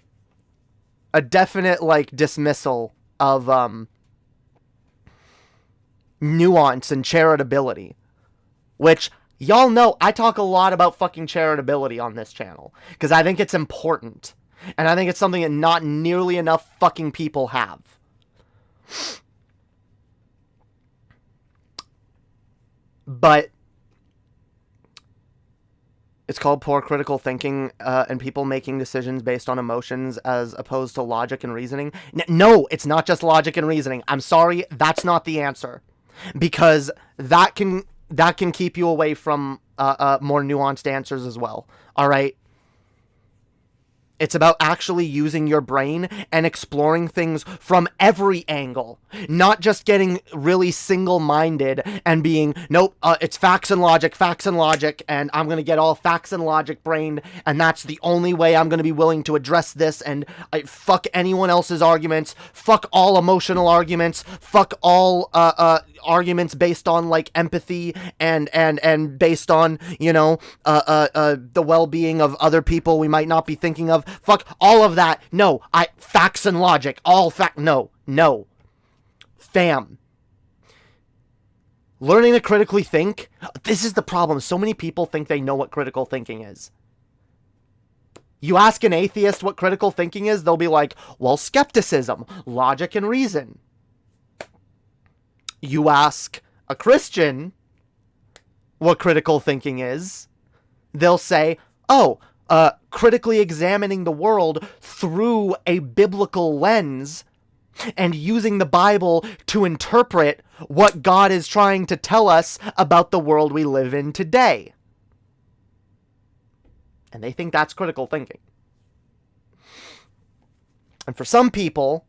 D: a definite like dismissal of nuance and charitability, which y'all know I talk a lot about fucking charitability on this channel because I think it's important and I think it's something that not nearly enough fucking people have. But it's called poor critical thinking and people making decisions based on emotions as opposed to logic and reasoning. No, it's not just logic and reasoning. I'm sorry, that's not the answer. Because that can keep you away from more nuanced answers as well. All right? It's about actually using your brain and exploring things from every angle, not just getting really single-minded and being, nope, it's facts and logic, and I'm going to get all facts and logic brained, and that's the only way I'm going to be willing to address this, and fuck anyone else's arguments, fuck all emotional arguments, fuck all arguments based on, like, empathy and based on, you know, the well-being of other people we might not be thinking of. Fuck all of that. No, facts and logic, no. Fam. Learning to critically think, this is the problem. So many people think they know what critical thinking is. You ask an atheist what critical thinking is, they'll be like, well, skepticism, logic and reason. You ask a Christian what critical thinking is, they'll say, oh, critically examining the world through a biblical lens and using the Bible to interpret what God is trying to tell us about the world we live in today. And they think that's critical thinking. And for some people,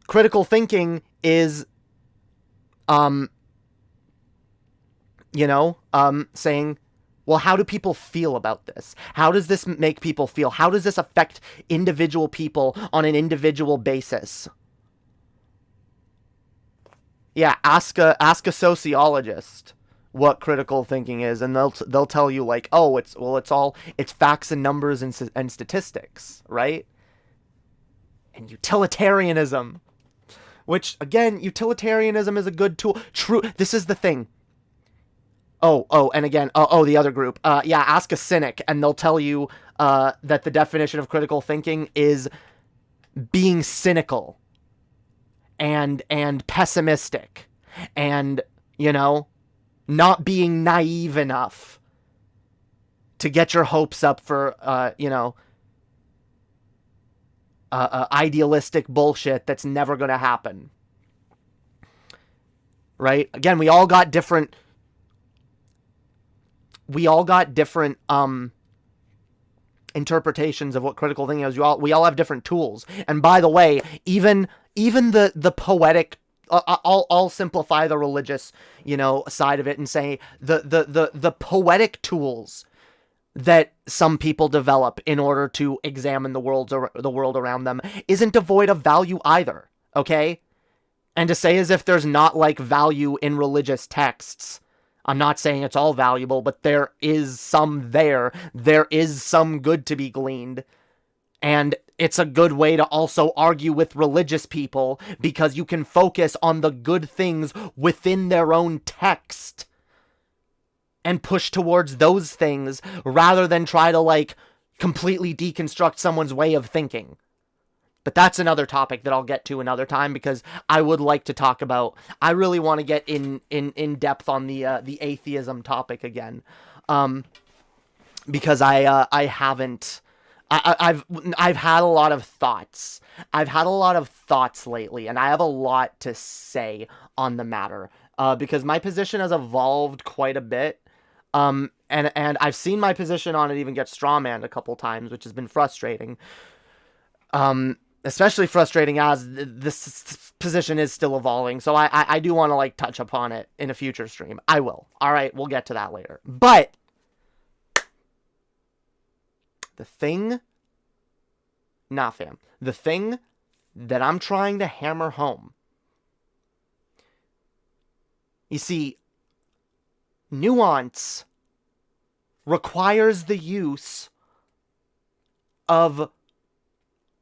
D: critical thinking is, saying, well, how do people feel about this? How does this make people feel? How does this affect individual people on an individual basis? Yeah, ask a sociologist what critical thinking is, and they'll tell you, like, oh, it's facts and numbers and statistics, right? And utilitarianism, which, again, utilitarianism is a good tool. True, this is the thing. And again, the other group. Ask a cynic, and they'll tell you that the definition of critical thinking is being cynical and pessimistic and, not being naive enough to get your hopes up for, idealistic bullshit that's never going to happen. Right? Again, we all got different interpretations of what critical thinking is. We all have different tools. And by the way, even the poetic, I'll simplify the religious, side of it and say the poetic tools that some people develop in order to examine the world around them isn't devoid of value either, okay? And to say as if there's not, like, value in religious texts, I'm not saying it's all valuable, but there is some there. There is some good to be gleaned. And it's a good way to also argue with religious people, because you can focus on the good things within their own text and push towards those things rather than try to, like, completely deconstruct someone's way of thinking. But that's another topic that I'll get to another time, because I would like to talk about, I really want to get in depth on the atheism topic again. Because I've had a lot of thoughts. I've had a lot of thoughts lately, and I have a lot to say on the matter. Because my position has evolved quite a bit. And I've seen my position on it even get strawmanned a couple times, which has been frustrating. Especially frustrating as this position is still evolving. So I do want to, like, touch upon it in a future stream. I will. All right, we'll get to that later. But the thing that I'm trying to hammer home, you see, nuance requires the use of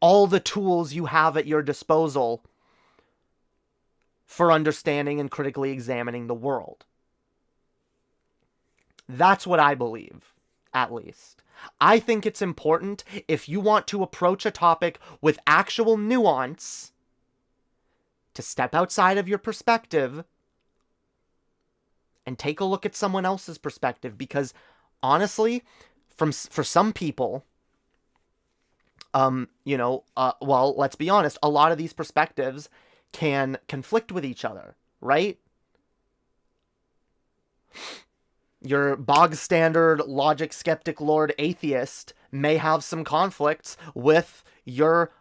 D: all the tools you have at your disposal for understanding and critically examining the world. That's what I believe, at least. I think it's important, if you want to approach a topic with actual nuance, to step outside of your perspective and take a look at someone else's perspective, because honestly, for some people, well, let's be honest, a lot of these perspectives can conflict with each other, right? your bog standard logic skeptic lord atheist may have some conflicts with your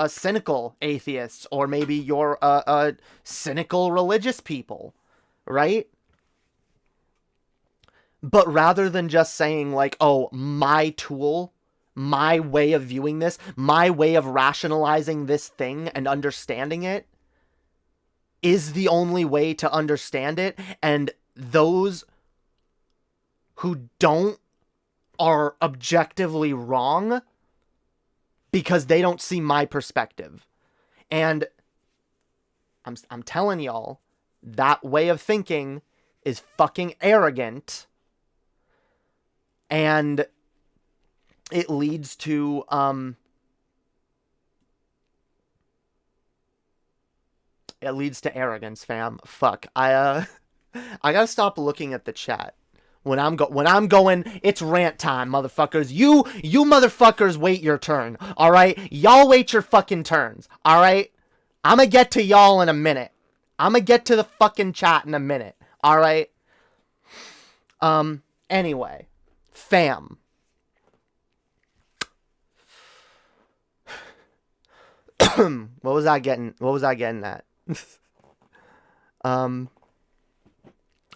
D: cynical atheists, or maybe your cynical religious people, right? But rather than just saying like, oh, my tool, my way of viewing this, my way of rationalizing this thing and understanding it is the only way to understand it, and those who don't are objectively wrong because they don't see my perspective. And I'm telling y'all, that way of thinking is fucking arrogant, and it leads to arrogance, fam. Fuck. I gotta stop looking at the chat. When I'm going, it's rant time, motherfuckers. You motherfuckers wait your turn, alright? Y'all wait your fucking turns, alright? I'ma get to y'all in a minute. I'ma get to the fucking chat in a minute, alright? Anyway. Fam. What was I getting at?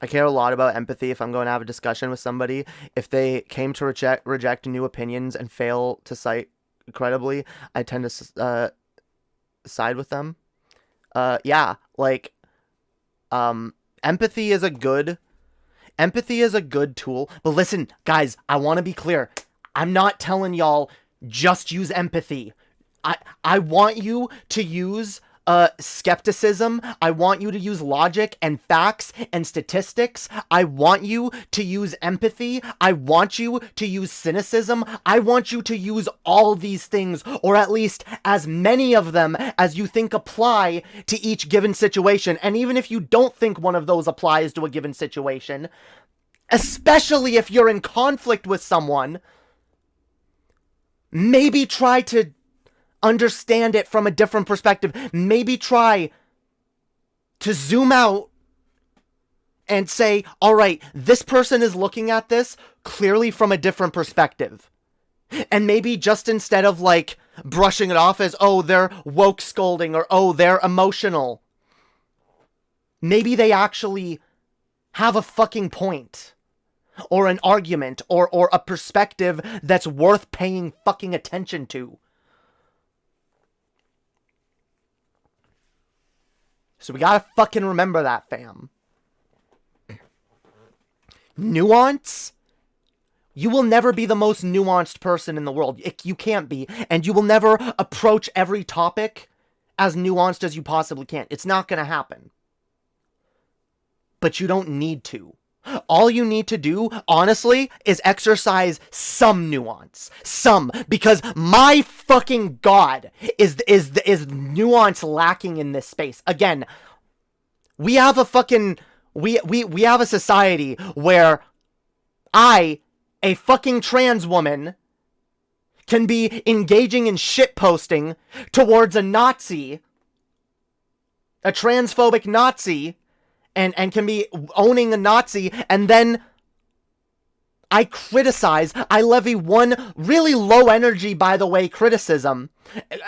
D: I care a lot about empathy if I'm going to have a discussion with somebody. If they came to reject new opinions and fail to cite credibly, I tend to side with them. Yeah, like, empathy is a good tool. But listen, guys, I want to be clear. I'm not telling y'all just use empathy. I want you to use skepticism. I want you to use logic and facts and statistics. I want you to use empathy. I want you to use cynicism. I want you to use all these things, or at least as many of them as you think apply to each given situation. And even if you don't think one of those applies to a given situation, especially if you're in conflict with someone, maybe try to understand it from a different perspective. Maybe try to zoom out and say, all right, this person is looking at this clearly from a different perspective. And maybe just instead of like brushing it off as, oh, they're woke scolding, or oh, they're emotional, maybe they actually have a fucking point, or an argument, or a perspective that's worth paying fucking attention to. So we gotta fucking remember that, fam. Nuance? You will never be the most nuanced person in the world. You can't be. And you will never approach every topic as nuanced as you possibly can. It's not gonna happen. But you don't need to. All you need to do, honestly, is exercise some nuance. Some. Because my fucking God, is nuance lacking in this space. Again, we have a fucking... We have a society where I, a fucking trans woman, can be engaging in shitposting towards a Nazi, a transphobic Nazi, and can be owning a Nazi, and then I criticize, I levy one really low energy, by the way, criticism.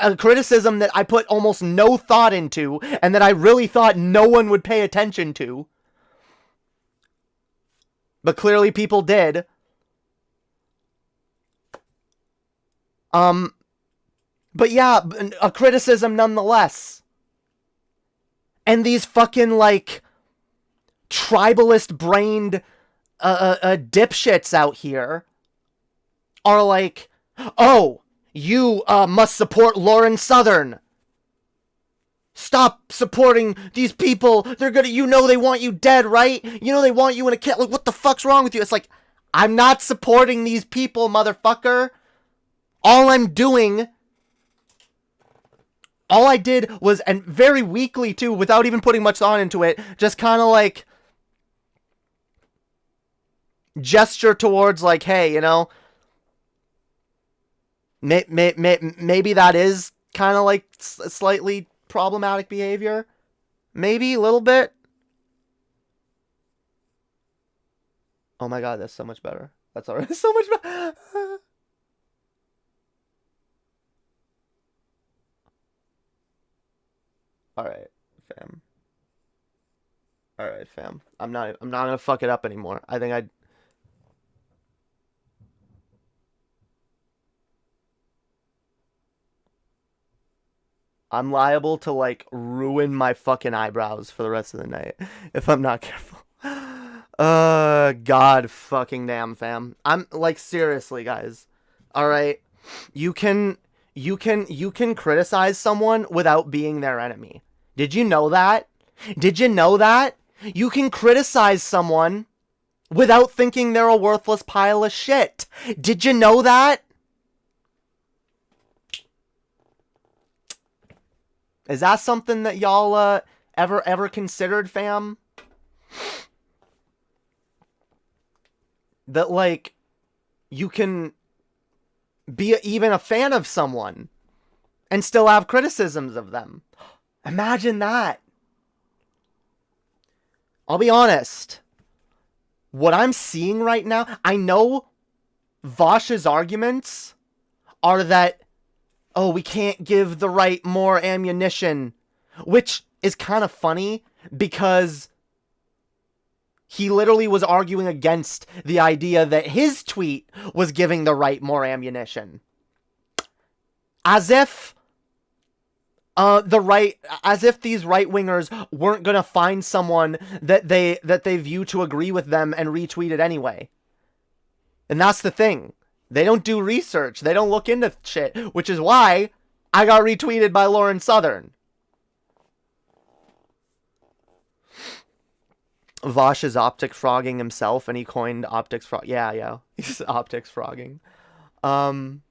D: A criticism that I put almost no thought into, and that I really thought no one would pay attention to. But clearly people did. But yeah, a criticism nonetheless. And these fucking, like, tribalist-brained dipshits out here are like, oh, you must support Lauren Southern. Stop supporting these people. They're gonna, you know, they want you dead, right? You know they want you in a kit. Like, what the fuck's wrong with you? It's like, I'm not supporting these people, motherfucker. All I'm doing, all I did was, and very weakly too, without even putting much thought into it, just kind of like gesture towards like, hey, you know, maybe that is kind of like slightly problematic behavior. Maybe a little bit. Oh my god, that's so much better. That's already so much better. Alright, fam. Alright, fam. I'm not gonna fuck it up anymore. I think I'm liable to, like, ruin my fucking eyebrows for the rest of the night if I'm not careful. God fucking damn, fam. I'm, like, seriously, guys. Alright? You can criticize someone without being their enemy. Did you know that? Did you know that? You can criticize someone without thinking they're a worthless pile of shit. Did you know that? Is that something that y'all ever considered, fam? That, like, you can be even a fan of someone and still have criticisms of them. Imagine that. I'll be honest. What I'm seeing right now, I know Vaush's arguments are that, oh, we can't give the right more ammunition, which is kind of funny because he literally was arguing against the idea that his tweet was giving the right more ammunition. As if these right-wingers weren't gonna find someone that they view to agree with them and retweet it anyway. And that's the thing. They don't do research. They don't look into shit, which is why I got retweeted by Lauren Southern. Vaush is optic frogging himself, and he coined optics frog. Yeah. He's optics frogging. Fam.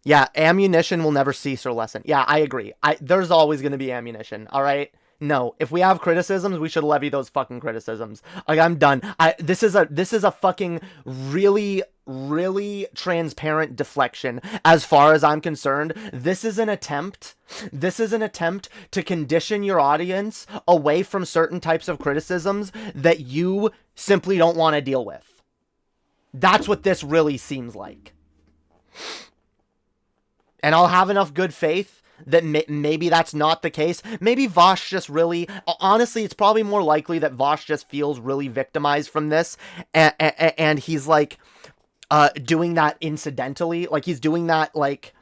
D: Yeah, ammunition will never cease or lessen. Yeah, I agree. There's always going to be ammunition, alright? No, if we have criticisms, we should levy those fucking criticisms. Like, I'm done. This is a fucking really, really transparent deflection. As far as I'm concerned, this is an attempt to condition your audience away from certain types of criticisms that you simply don't want to deal with. That's what this really seems like. And I'll have enough good faith that maybe that's not the case. Maybe Vaush just really... Honestly, it's probably more likely that Vaush just feels really victimized from this. And he's, like, doing that incidentally. Like, he's doing that, like,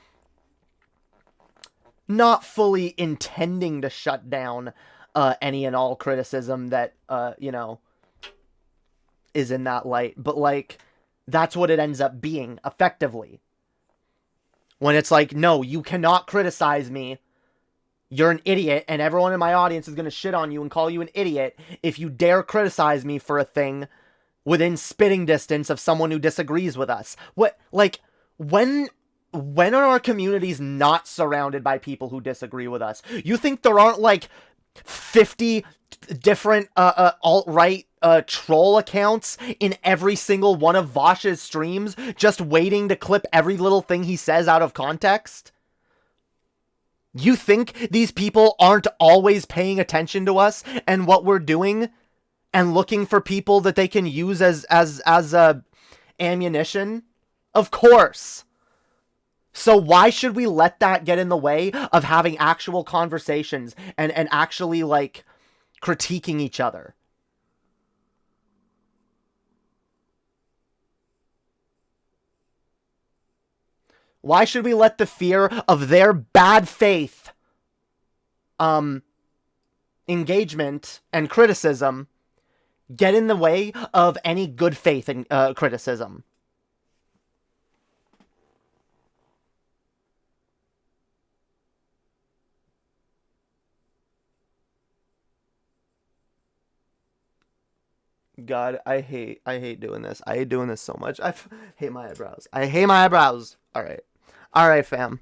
D: not fully intending to shut down any and all criticism that, you know, is in that light. But, like, that's what it ends up being, effectively. When it's like, no, you cannot criticize me. You're an idiot, and everyone in my audience is going to shit on you and call you an idiot if you dare criticize me for a thing within spitting distance of someone who disagrees with us. What, like, when are our communities not surrounded by people who disagree with us? You think there aren't, like, 50 different alt-right troll accounts in every single one of Vaush's streams just waiting to clip every little thing he says out of context? You think these people aren't always paying attention to us and what we're doing and looking for people that they can use as ammunition? Of course. So why should we let that get in the way of having actual conversations and actually, like, critiquing each other? Why should we let the fear of their bad faith engagement and criticism get in the way of any good faith and criticism? God, I hate doing this. I hate doing this so much. I hate my eyebrows. I hate my eyebrows. Alright. Alright, fam.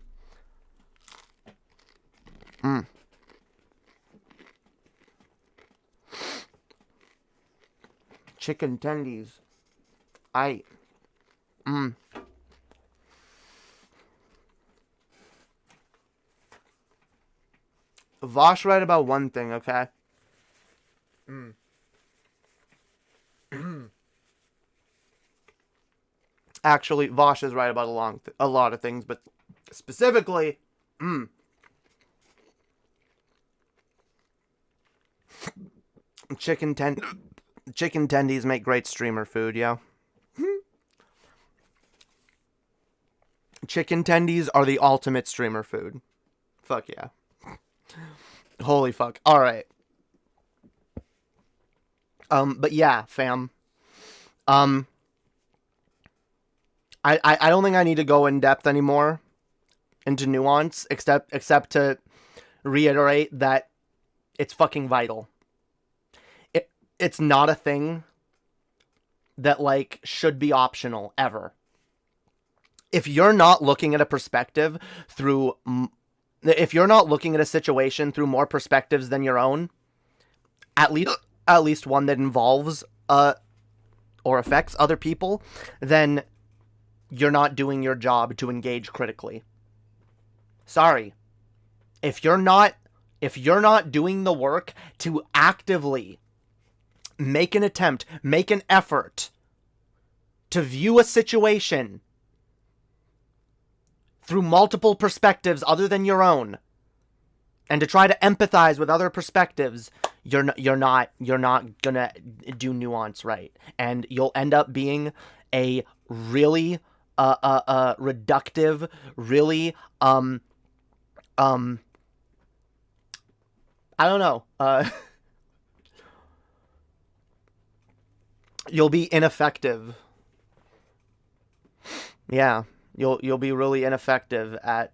D: Chicken tendies. Vaush right about one thing, okay? Actually, Vaush is right about a lot of things, but specifically, chicken tendies make great streamer food, yeah. Chicken tendies are the ultimate streamer food. Fuck yeah. Holy fuck. All right. But yeah, fam. I don't think I need to go in depth anymore into Nuance, except to reiterate that it's fucking vital. It's not a thing that, like, should be optional, ever. If you're not looking at a perspective through... If you're not looking at a situation through more perspectives than your own, at least one that involves, or affects other people, then you're not doing your job to engage critically. Sorry. If you're not doing the work to actively make an attempt, make an effort to view a situation through multiple perspectives other than your own, and to try to empathize with other perspectives, you're not gonna do Nuance right, and you'll end up being a really reductive, really I don't know, you'll be ineffective. Yeah, you'll be really ineffective at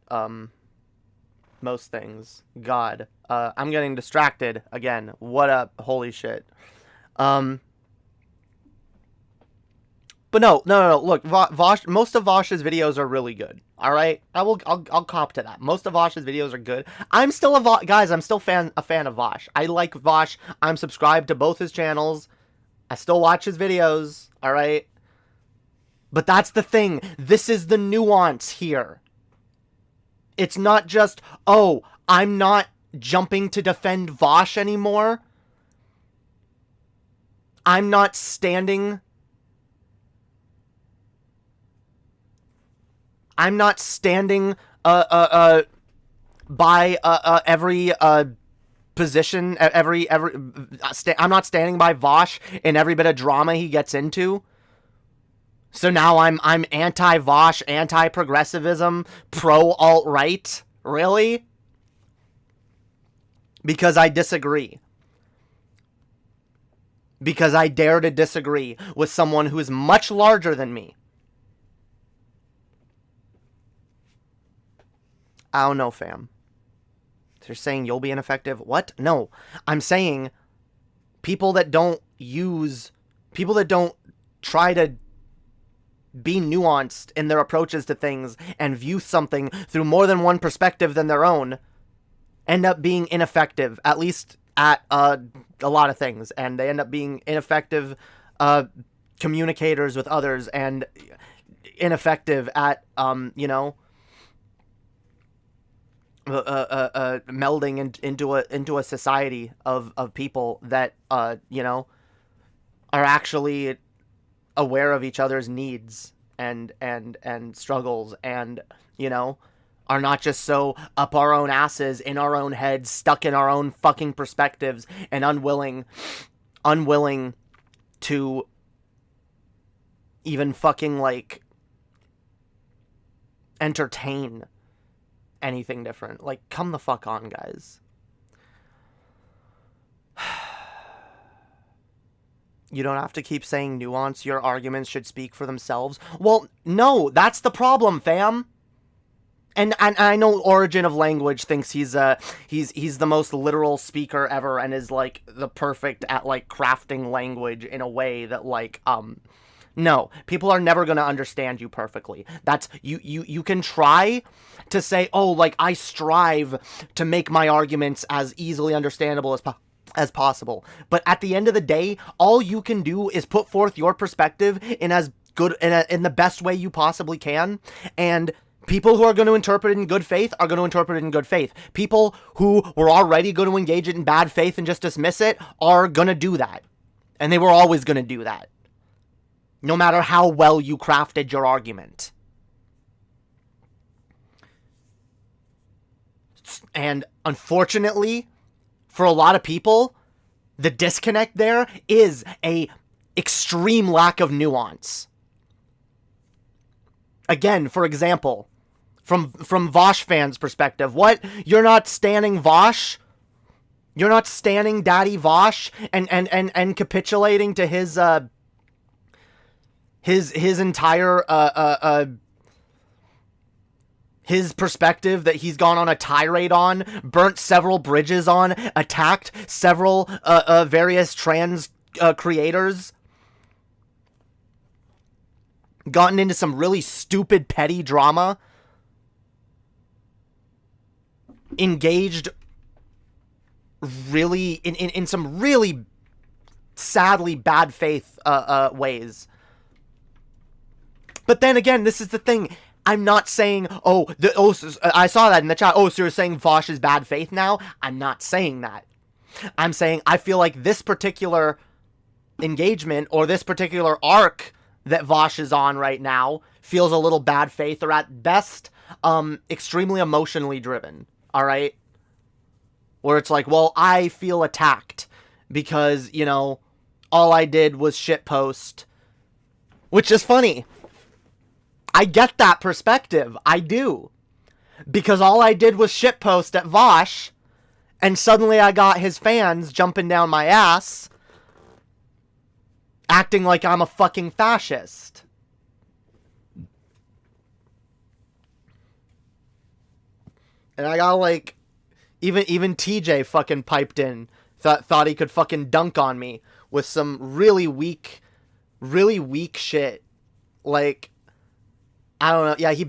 D: most things. God, I'm getting distracted again. What up? Holy shit. But no. Look, Vaush, most of Vaush's videos are really good. All right, I'll cop to that. Most of Vaush's videos are good. I'm still I'm still a fan of Vaush. I like Vaush. I'm subscribed to both his channels. I still watch his videos. All right. But that's the thing. This is the nuance here. It's not just, oh, I'm not jumping to defend Vaush anymore. I'm not standing by every position, I'm not standing by Vaush in every bit of drama he gets into. So now I'm anti-Vaush, anti-progressivism, pro-alt-right? Really? Because I disagree. Because I dare to disagree with someone who is much larger than me. I don't know, fam. You're saying you'll be ineffective? What? No. I'm saying people that don't try to be nuanced in their approaches to things and view something through more than one perspective than their own end up being ineffective, at least at a lot of things, and they end up being ineffective communicators with others, and ineffective at melding into a society of people that are actually aware of each other's needs and struggles, and are not just so up our own asses, in our own heads, stuck in our own fucking perspectives, and unwilling to even fucking, like, entertain anything different. Like, come the fuck on, guys. You don't have to keep saying nuance. Your arguments should speak for themselves. Well, no, that's the problem, fam. And I know Origin of Language thinks he's the most literal speaker ever, and is, like, the perfect at, like, crafting language in a way that, like, no, people are never going to understand you perfectly. That's, you can try to say, oh, like, I strive to make my arguments as easily understandable as possible. But at the end of the day, all you can do is put forth your perspective in as good, in the best way you possibly can. And people who are going to interpret it in good faith are going to interpret it in good faith. People who were already going to engage it in bad faith and just dismiss it are going to do that. And they were always going to do that. No matter how well you crafted your argument. And unfortunately, for a lot of people, the disconnect there is a extreme lack of nuance. Again, for example, from Vaush fans' perspective, what? You're not standing Vaush? You're not standing Daddy Vaush and capitulating to his entire his perspective that he's gone on a tirade on, burnt several bridges on, attacked several various trans creators, gotten into some really stupid petty drama, engaged really in some really sadly bad faith ways. But then again, this is the thing. I'm not saying, I saw that in the chat. Oh, so you're saying Vaush is bad faith now? I'm not saying that. I'm saying I feel like this particular engagement or this particular arc that Vaush is on right now feels a little bad faith, or at best, extremely emotionally driven. All right? Where it's like, well, I feel attacked because, you know, all I did was shitpost. Which is funny. I get that perspective. I do. Because all I did was shitpost at Vaush, and suddenly I got his fans jumping down my ass, acting like I'm a fucking fascist. And I got like, even TJ fucking piped in, thought he could fucking dunk on me with some really weak shit. Like, I don't know. Yeah, he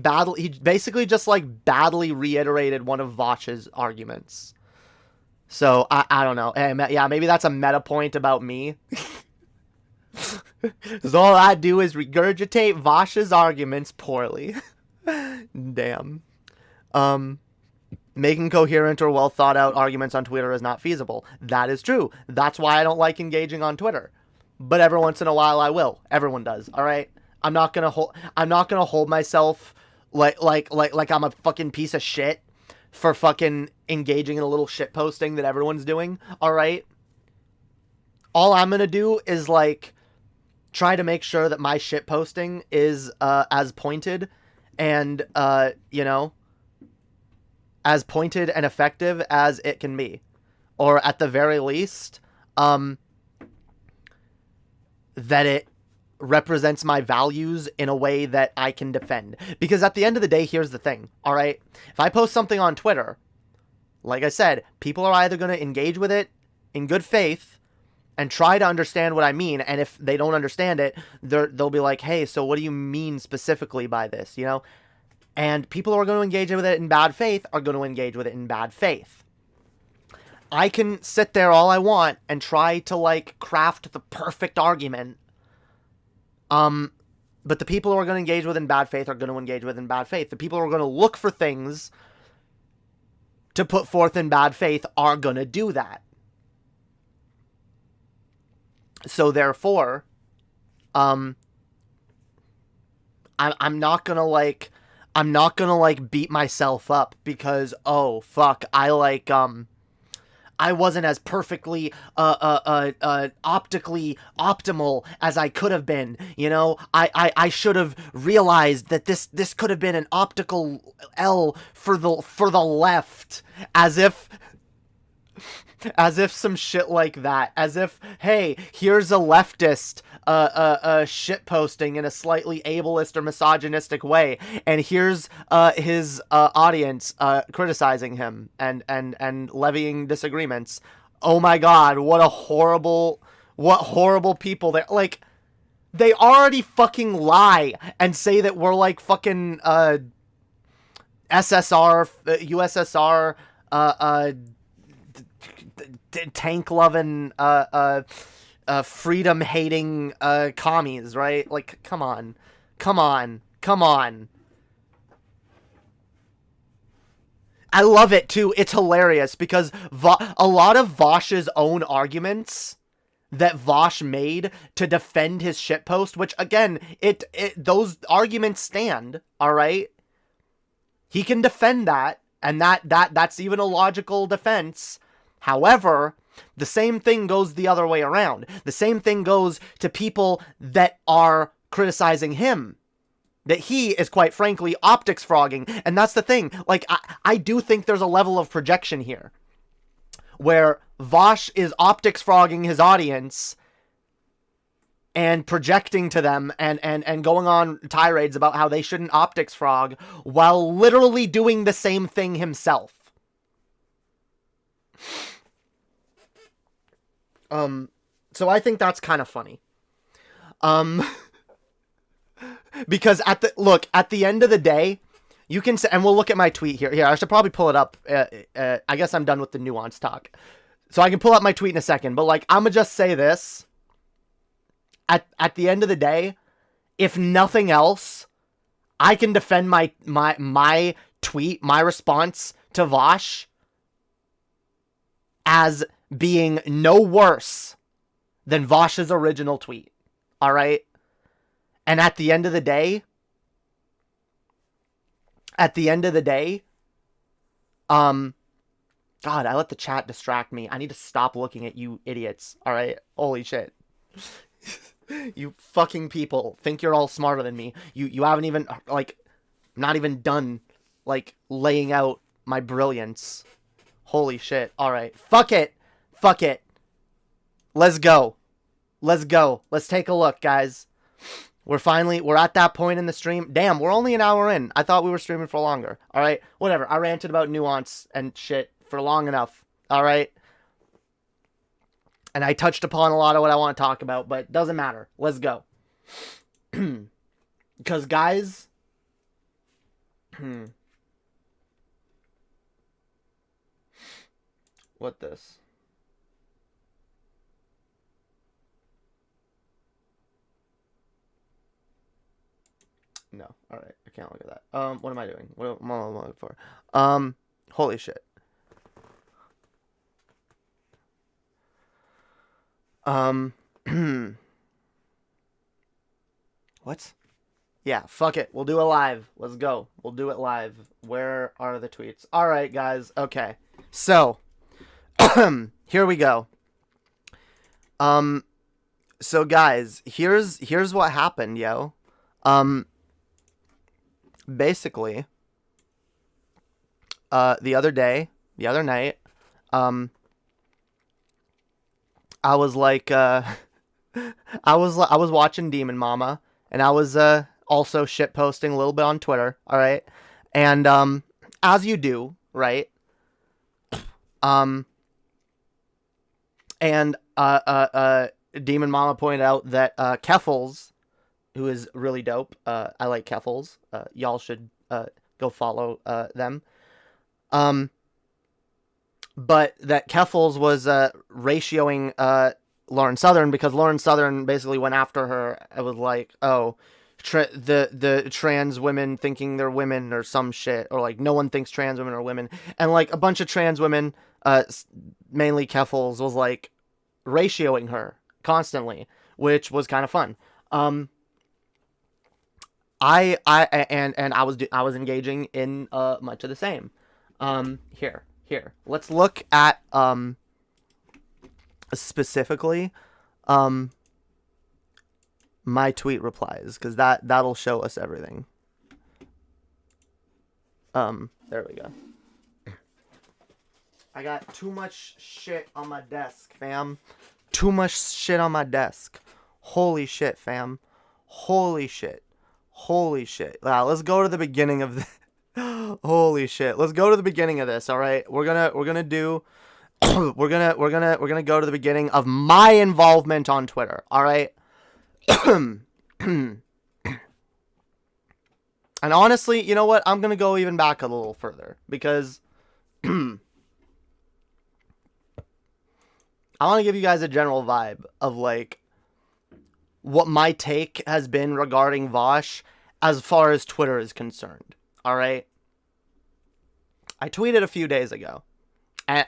D: basically just like badly reiterated one of Vaush's arguments. So I don't know. Hey, yeah, maybe that's a meta point about me. Because all I do is regurgitate Vaush's arguments poorly. Damn. Making coherent or well thought out arguments on Twitter is not feasible. That is true. That's why I don't like engaging on Twitter. But every once in a while I will. Everyone does. All right. I'm not gonna hold myself like I'm a fucking piece of shit for fucking engaging in a little shit posting that everyone's doing. All right. All I'm gonna do is like try to make sure that my shit posting is as pointed and you know, as pointed and effective as it can be, or at the very least, that it represents my values in a way that I can defend. Because at the end of the day, here's the thing, all right? If I post something on Twitter, like I said, people are either going to engage with it in good faith and try to understand what I mean, and if they don't understand it, they'll be like, hey, so what do you mean specifically by this, you know? And people who are going to engage with it in bad faith are going to engage with it in bad faith. I can sit there all I want and try to, like, craft the perfect argument. But the people who are going to engage with in bad faith are going to engage with in bad faith. The people who are going to look for things to put forth in bad faith are going to do that. So therefore, I'm not going to like beat myself up because, oh fuck, I wasn't as perfectly optically optimal as I could have been. You know, I should have realized that this could have been an optical L for the left, as if some shit like that. As if, hey, here's a leftist shit posting in a slightly ableist or misogynistic way, and here's his audience criticizing him and levying disagreements. Oh my god, what horrible people they're like. They already fucking lie and say that we're like fucking SSR, USSR, tank-loving, freedom-hating commies, right? Like, come on. I love it, too. It's hilarious, because a lot of Vaush's own arguments that Vaush made to defend his shitpost, which again, those arguments stand, all right? He can defend that, and that's even a logical defense. However, the same thing goes the other way around. The same thing goes to people that are criticizing him. That he is, quite frankly, optics frogging. And that's the thing. Like, I do think there's a level of projection here, where Vaush is optics frogging his audience and projecting to them and going on tirades about how they shouldn't optics frog while literally doing the same thing himself. So I think that's kind of funny. Because at the end of the day, you can say, and we'll look at my tweet here. Here, I should probably pull it up. I guess I'm done with the nuance talk. So I can pull up my tweet in a second, but like, I'm gonna just say this. At the end of the day, if nothing else, I can defend my tweet, my response to Vaush as being no worse than Vaush's original tweet. All right? And at the end of the day, God, I let the chat distract me. I need to stop looking at you idiots. All right? Holy shit. You fucking people think you're all smarter than me. You haven't even, like, not even done, like, laying out my brilliance. Holy shit. All right. Fuck it. Fuck it. Let's go. Let's go. Let's take a look, guys. We're at that point in the stream. Damn, we're only an hour in. I thought we were streaming for longer. All right. Whatever. I ranted about nuance and shit for long enough. All right. And I touched upon a lot of what I want to talk about, but it doesn't matter. Let's go. Because, guys, what this? No. All right. I can't look at that. What am I doing? What am I looking for? Holy shit. What? Yeah, fuck it. We'll do it live. Let's go. We'll do it live. Where are the tweets? All right, guys. Okay. So, here we go. So guys, here's what happened, yo. Basically, the other night, I was like, I was watching Demon Mama, and I was, also shitposting a little bit on Twitter, alright? And, as you do, right? And, Demon Mama pointed out that, Keffels, who is really dope, I like Keffels, y'all should, go follow, them, but that Keffels was, ratioing, Lauren Southern, because Lauren Southern basically went after her. It was like, oh, the trans women thinking they're women or some shit, or like no one thinks trans women are women, and like a bunch of trans women, mainly Keffels, was like ratioing her constantly, which was kind of fun. I was engaging in much of the same. Here. Let's look at specifically my tweet replies, because that'll show us everything. There we go. I got too much shit on my desk, fam. Too much shit on my desk. Holy shit, fam. Holy shit. Wow, let's go to the beginning of this. Holy shit. Let's go to the beginning of this, all right? We're gonna do we're gonna go to the beginning of my involvement on Twitter, all right? And honestly, you know what? I'm gonna go even back a little further, because I want to give you guys a general vibe of like what my take has been regarding Vaush as far as Twitter is concerned. All right. I tweeted a few days ago, and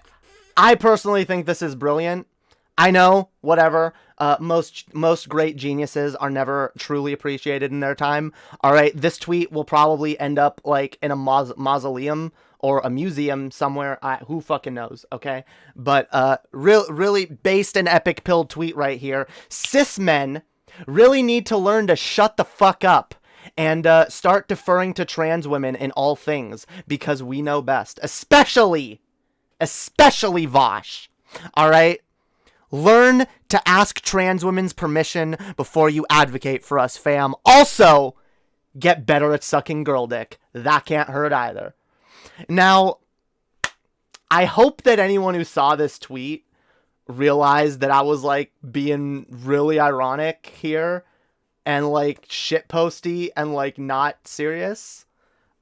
D: I personally think this is brilliant. I know, whatever. Most great geniuses are never truly appreciated in their time. All right, this tweet will probably end up like in a mausoleum or a museum somewhere. Who fucking knows, okay? But really based and epic pilled tweet right here. Cis men really need to learn to shut the fuck up and start deferring to trans women in all things because we know best. Especially Vaush. All right? Learn to ask trans women's permission before you advocate for us, fam. Also, get better at sucking girl dick. That can't hurt either. Now, I hope that anyone who saw this tweet realized that I was, like, being really ironic here and, like, shitposty and, like, not serious.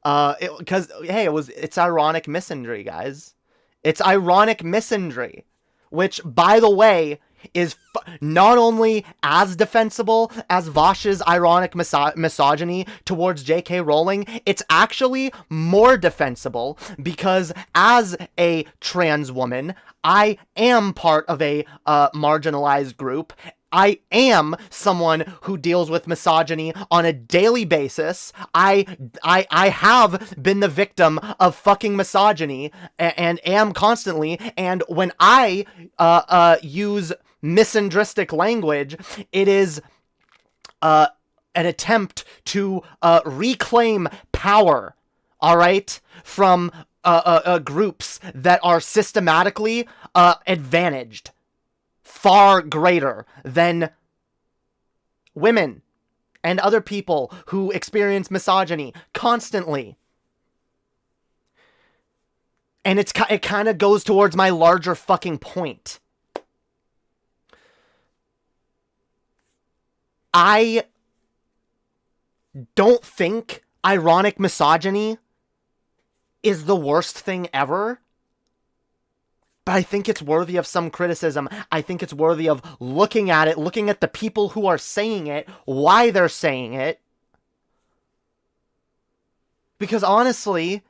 D: Because, hey, it's ironic misandry, guys. It's ironic misandry. Which, by the way, is not only as defensible as Vaush's ironic misogyny towards J.K. Rowling, it's actually more defensible because as a trans woman, I am part of a marginalized group. I am someone who deals with misogyny on a daily basis. I have been the victim of fucking misogyny and am constantly. And when I use misandristic language, it is an attempt to reclaim power, all right, from groups that are systematically advantaged. Far greater than women and other people who experience misogyny constantly. And it kind of goes towards my larger fucking point. I don't think ironic misogyny is the worst thing ever. But I think it's worthy of some criticism. I think it's worthy of looking at it, looking at the people who are saying it, why they're saying it. Because honestly,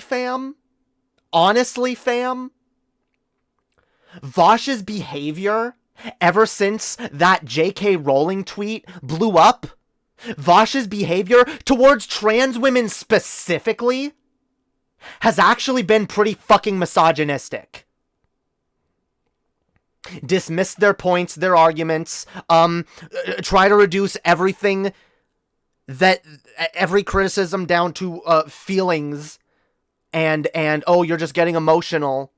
D: fam, Vaush's behavior ever since that J.K. Rowling tweet blew up, Vaush's behavior towards trans women specifically has actually been pretty fucking misogynistic. Dismiss their points, their arguments, try to reduce every criticism down to feelings and oh, you're just getting emotional.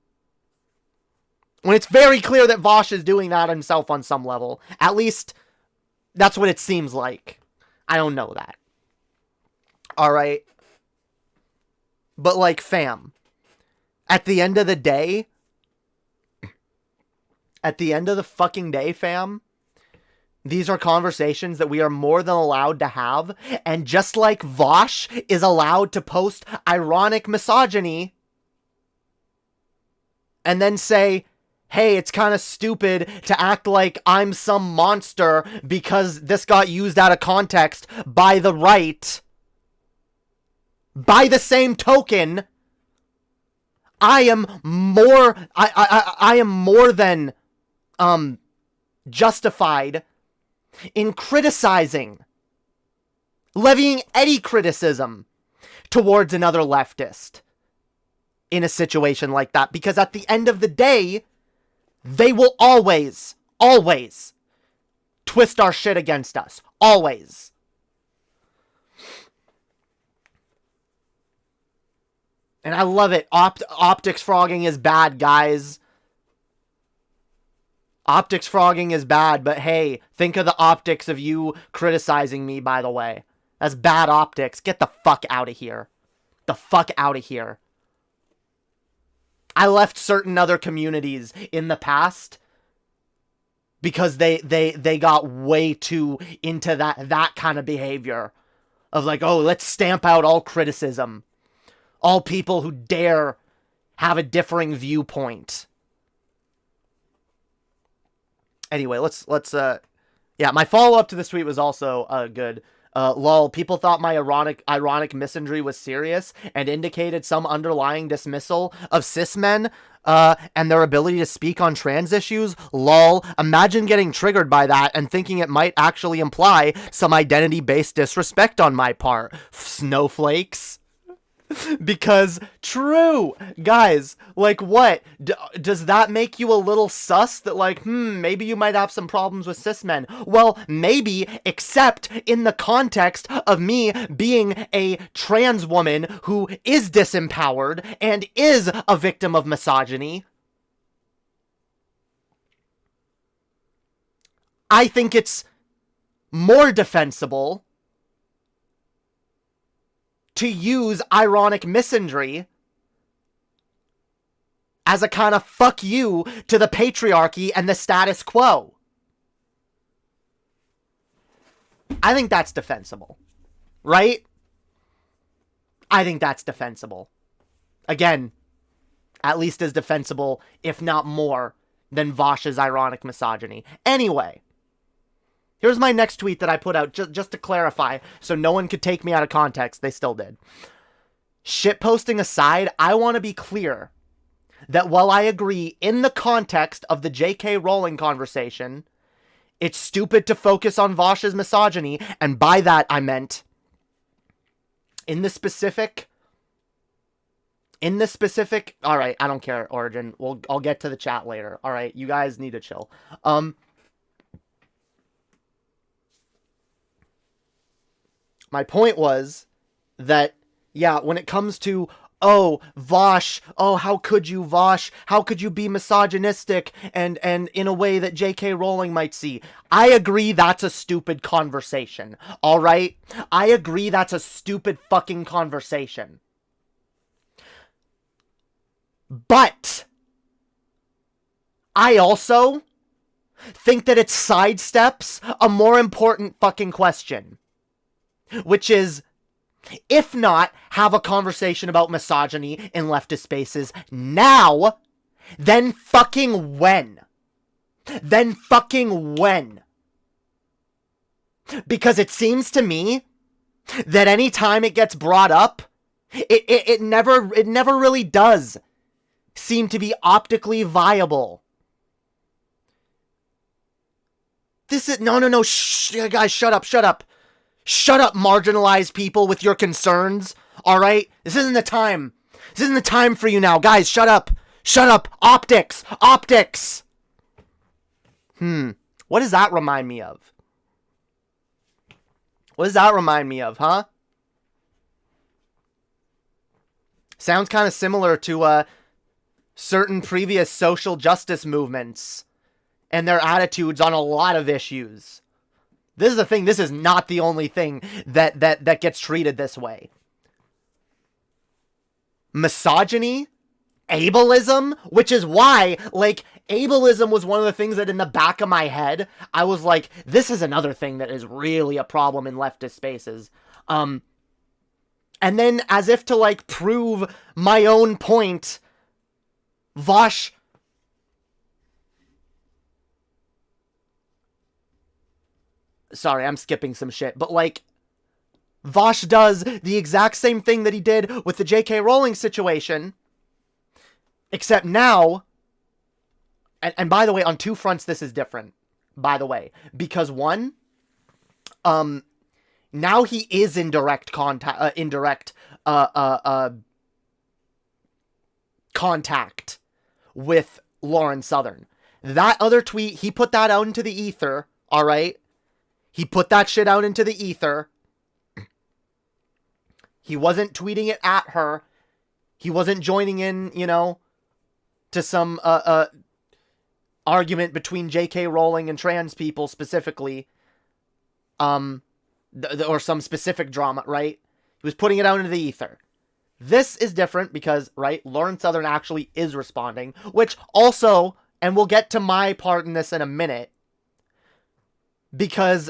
D: When it's very clear that Vaush is doing that himself on some level. At least, that's what it seems like. I don't know that. Alright. But, like, fam, at the end of the day, at the end of the fucking day, fam, these are conversations that we are more than allowed to have. And just like Vaush is allowed to post ironic misogyny and then say, hey, it's kind of stupid to act like I'm some monster because this got used out of context by the right. By the same token, I am more than justified in criticizing, levying any criticism towards another leftist in a situation like that, because at the end of the day, they will always twist our shit against us. Always. And I love it. Optics frogging is bad, guys. Optics frogging is bad, but hey, think of the optics of you criticizing me, by the way. That's bad optics. Get the fuck out of here. The fuck out of here. I left certain other communities in the past because they got way too into that kind of behavior. Of like, oh, let's stamp out all criticism. All people who dare have a differing viewpoint. Anyway, let's yeah, my follow-up to this tweet was also good. Lol, people thought my ironic misandry was serious and indicated some underlying dismissal of cis men and their ability to speak on trans issues. Lol, imagine getting triggered by that and thinking it might actually imply some identity-based disrespect on my part. Snowflakes. Because, true, guys, like, what? Does that make you a little sus that, like, maybe you might have some problems with cis men? Well, maybe, except in the context of me being a trans woman who is disempowered and is a victim of misogyny. I think it's more defensible to use ironic misandry as a kind of fuck you to the patriarchy and the status quo. I think that's defensible, right? I think that's defensible. Again, at least as defensible, if not more, than Vaush's ironic misogyny. Anyway, here's my next tweet that I put out just to clarify so no one could take me out of context. They still did. Shitposting aside, I want to be clear that while I agree in the context of the J.K. Rowling conversation, it's stupid to focus on Vaush's misogyny, and by that I meant in the specific, alright, I don't care, Origin. I'll get to the chat later. Alright, you guys need to chill. My point was that, yeah, when it comes to, oh, Vaush, oh, how could you, Vaush? How could you be misogynistic and in a way that J.K. Rowling might see? I agree that's a stupid conversation, all right? I agree that's a stupid fucking conversation. But I also think that it sidesteps a more important fucking question. Which is, if not, have a conversation about misogyny in leftist spaces now, then fucking when? Then fucking when? Because it seems to me that any time it gets brought up, it never really does seem to be optically viable. This is, no, shh, guys, shut up. Shut up, marginalized people with your concerns, alright? This isn't the time. This isn't the time for you now. Guys, shut up. Shut up. Optics. What does that remind me of? What does that remind me of, huh? Sounds kind of similar to, certain previous social justice movements and their attitudes on a lot of issues. This is the thing, this is not the only thing that gets treated this way. Misogyny, ableism, which is why, like, ableism was one of the things that in the back of my head, I was like, this is another thing that is really a problem in leftist spaces. And then, as if to, like, prove my own point, Vaush... Sorry, I'm skipping some shit, but, like, Vaush does the exact same thing that he did with the J.K. Rowling situation, except now, and by the way, on two fronts this is different, by the way, because one, now he is in direct contact with Lauren Southern. That other tweet, he put that out into the ether, alright? He put that shit out into the ether. He wasn't tweeting it at her. He wasn't joining in, you know, to some argument between J.K. Rowling and trans people specifically. Or some specific drama, right? He was putting it out into the ether. This is different because, right, Lauren Southern actually is responding, which also, and we'll get to my part in this in a minute, because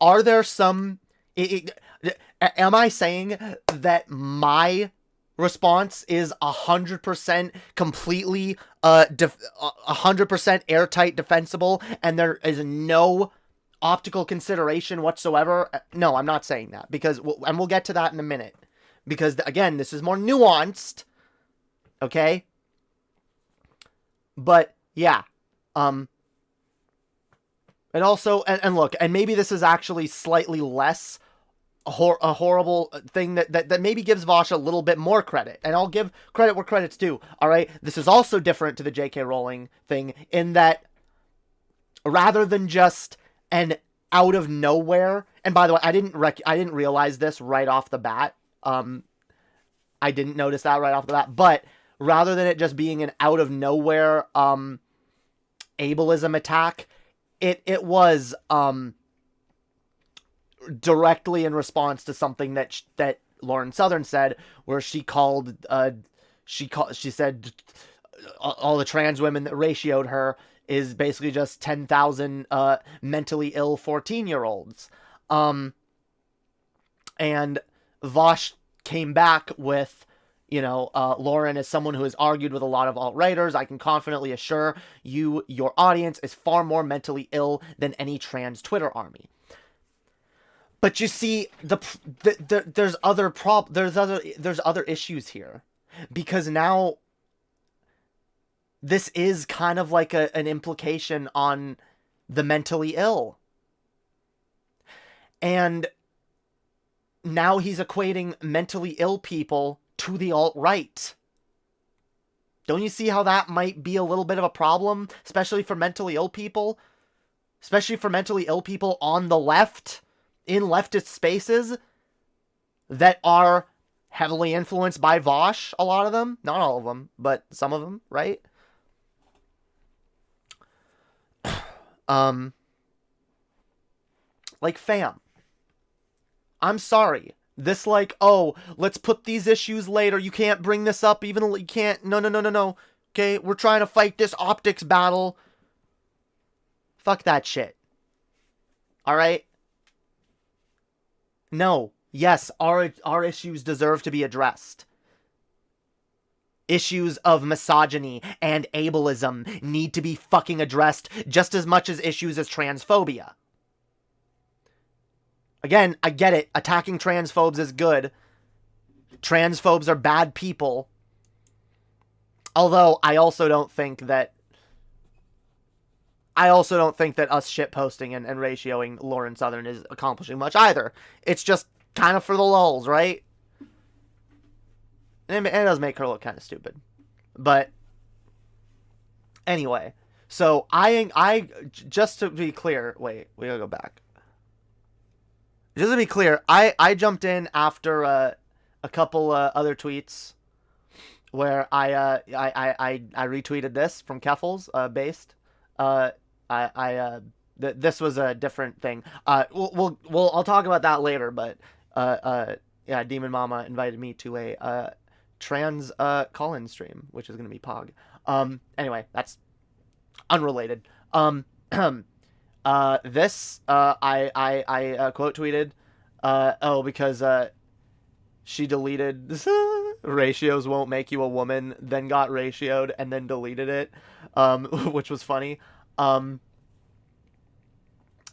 D: are there some... am I saying that my response is 100% completely 100% airtight defensible and there is no optical consideration whatsoever. No, I'm not saying that, because, and we'll get to that in a minute, because again, this is more nuanced, okay? But yeah, and also, and look, and maybe this is actually slightly less a horrible thing that maybe gives Vaush a little bit more credit, and I'll give credit where credit's due. All right, this is also different to the J.K. Rowling thing in that rather than just an out of nowhere, and by the way, I didn't realize this right off the bat. I didn't notice that right off the bat, but rather than it just being an out of nowhere ableism attack, it was directly in response to something that Lauren Southern said, where she said all the trans women that ratioed her is basically just 10,000 mentally ill 14-year-olds. And Vaush came back with, Lauren, as someone who has argued with a lot of alt-righters, I can confidently assure you, your audience is far more mentally ill than any trans Twitter army. But you see, there's other issues here, because now this is kind of like an implication on the mentally ill, and now he's equating mentally ill people to the alt-right. Don't you see how that might be a little bit of a problem, especially for mentally ill people? Especially for mentally ill people on the left, in leftist spaces, that are heavily influenced by Vaush, a lot of them. Not all of them, but some of them, right? Like, fam, I'm sorry. This, like, oh, let's put these issues later. You can't bring this up, even though you can't. No. Okay, we're trying to fight this optics battle. Fuck that shit. Alright? No. Yes, our issues deserve to be addressed. Issues of misogyny and ableism need to be fucking addressed just as much as issues as transphobia. Again, I get it. Attacking transphobes is good. Transphobes are bad people. Although, I also don't think that us shitposting and ratioing Lauren Southern is accomplishing much either. It's just kind of for the lulz, right? And it does make her look kind of stupid. But anyway, so I just to be clear, wait, we gotta go back. Just to be clear, I jumped in after a couple other tweets where I retweeted this from Keffels based. This was a different thing. I'll talk about that later. But yeah, Demon Mama invited me to a trans call-in stream, which is gonna be Pog. Anyway, that's unrelated. This I quote tweeted. Because she deleted ratios won't make you a woman, then got ratioed and then deleted it, which was funny.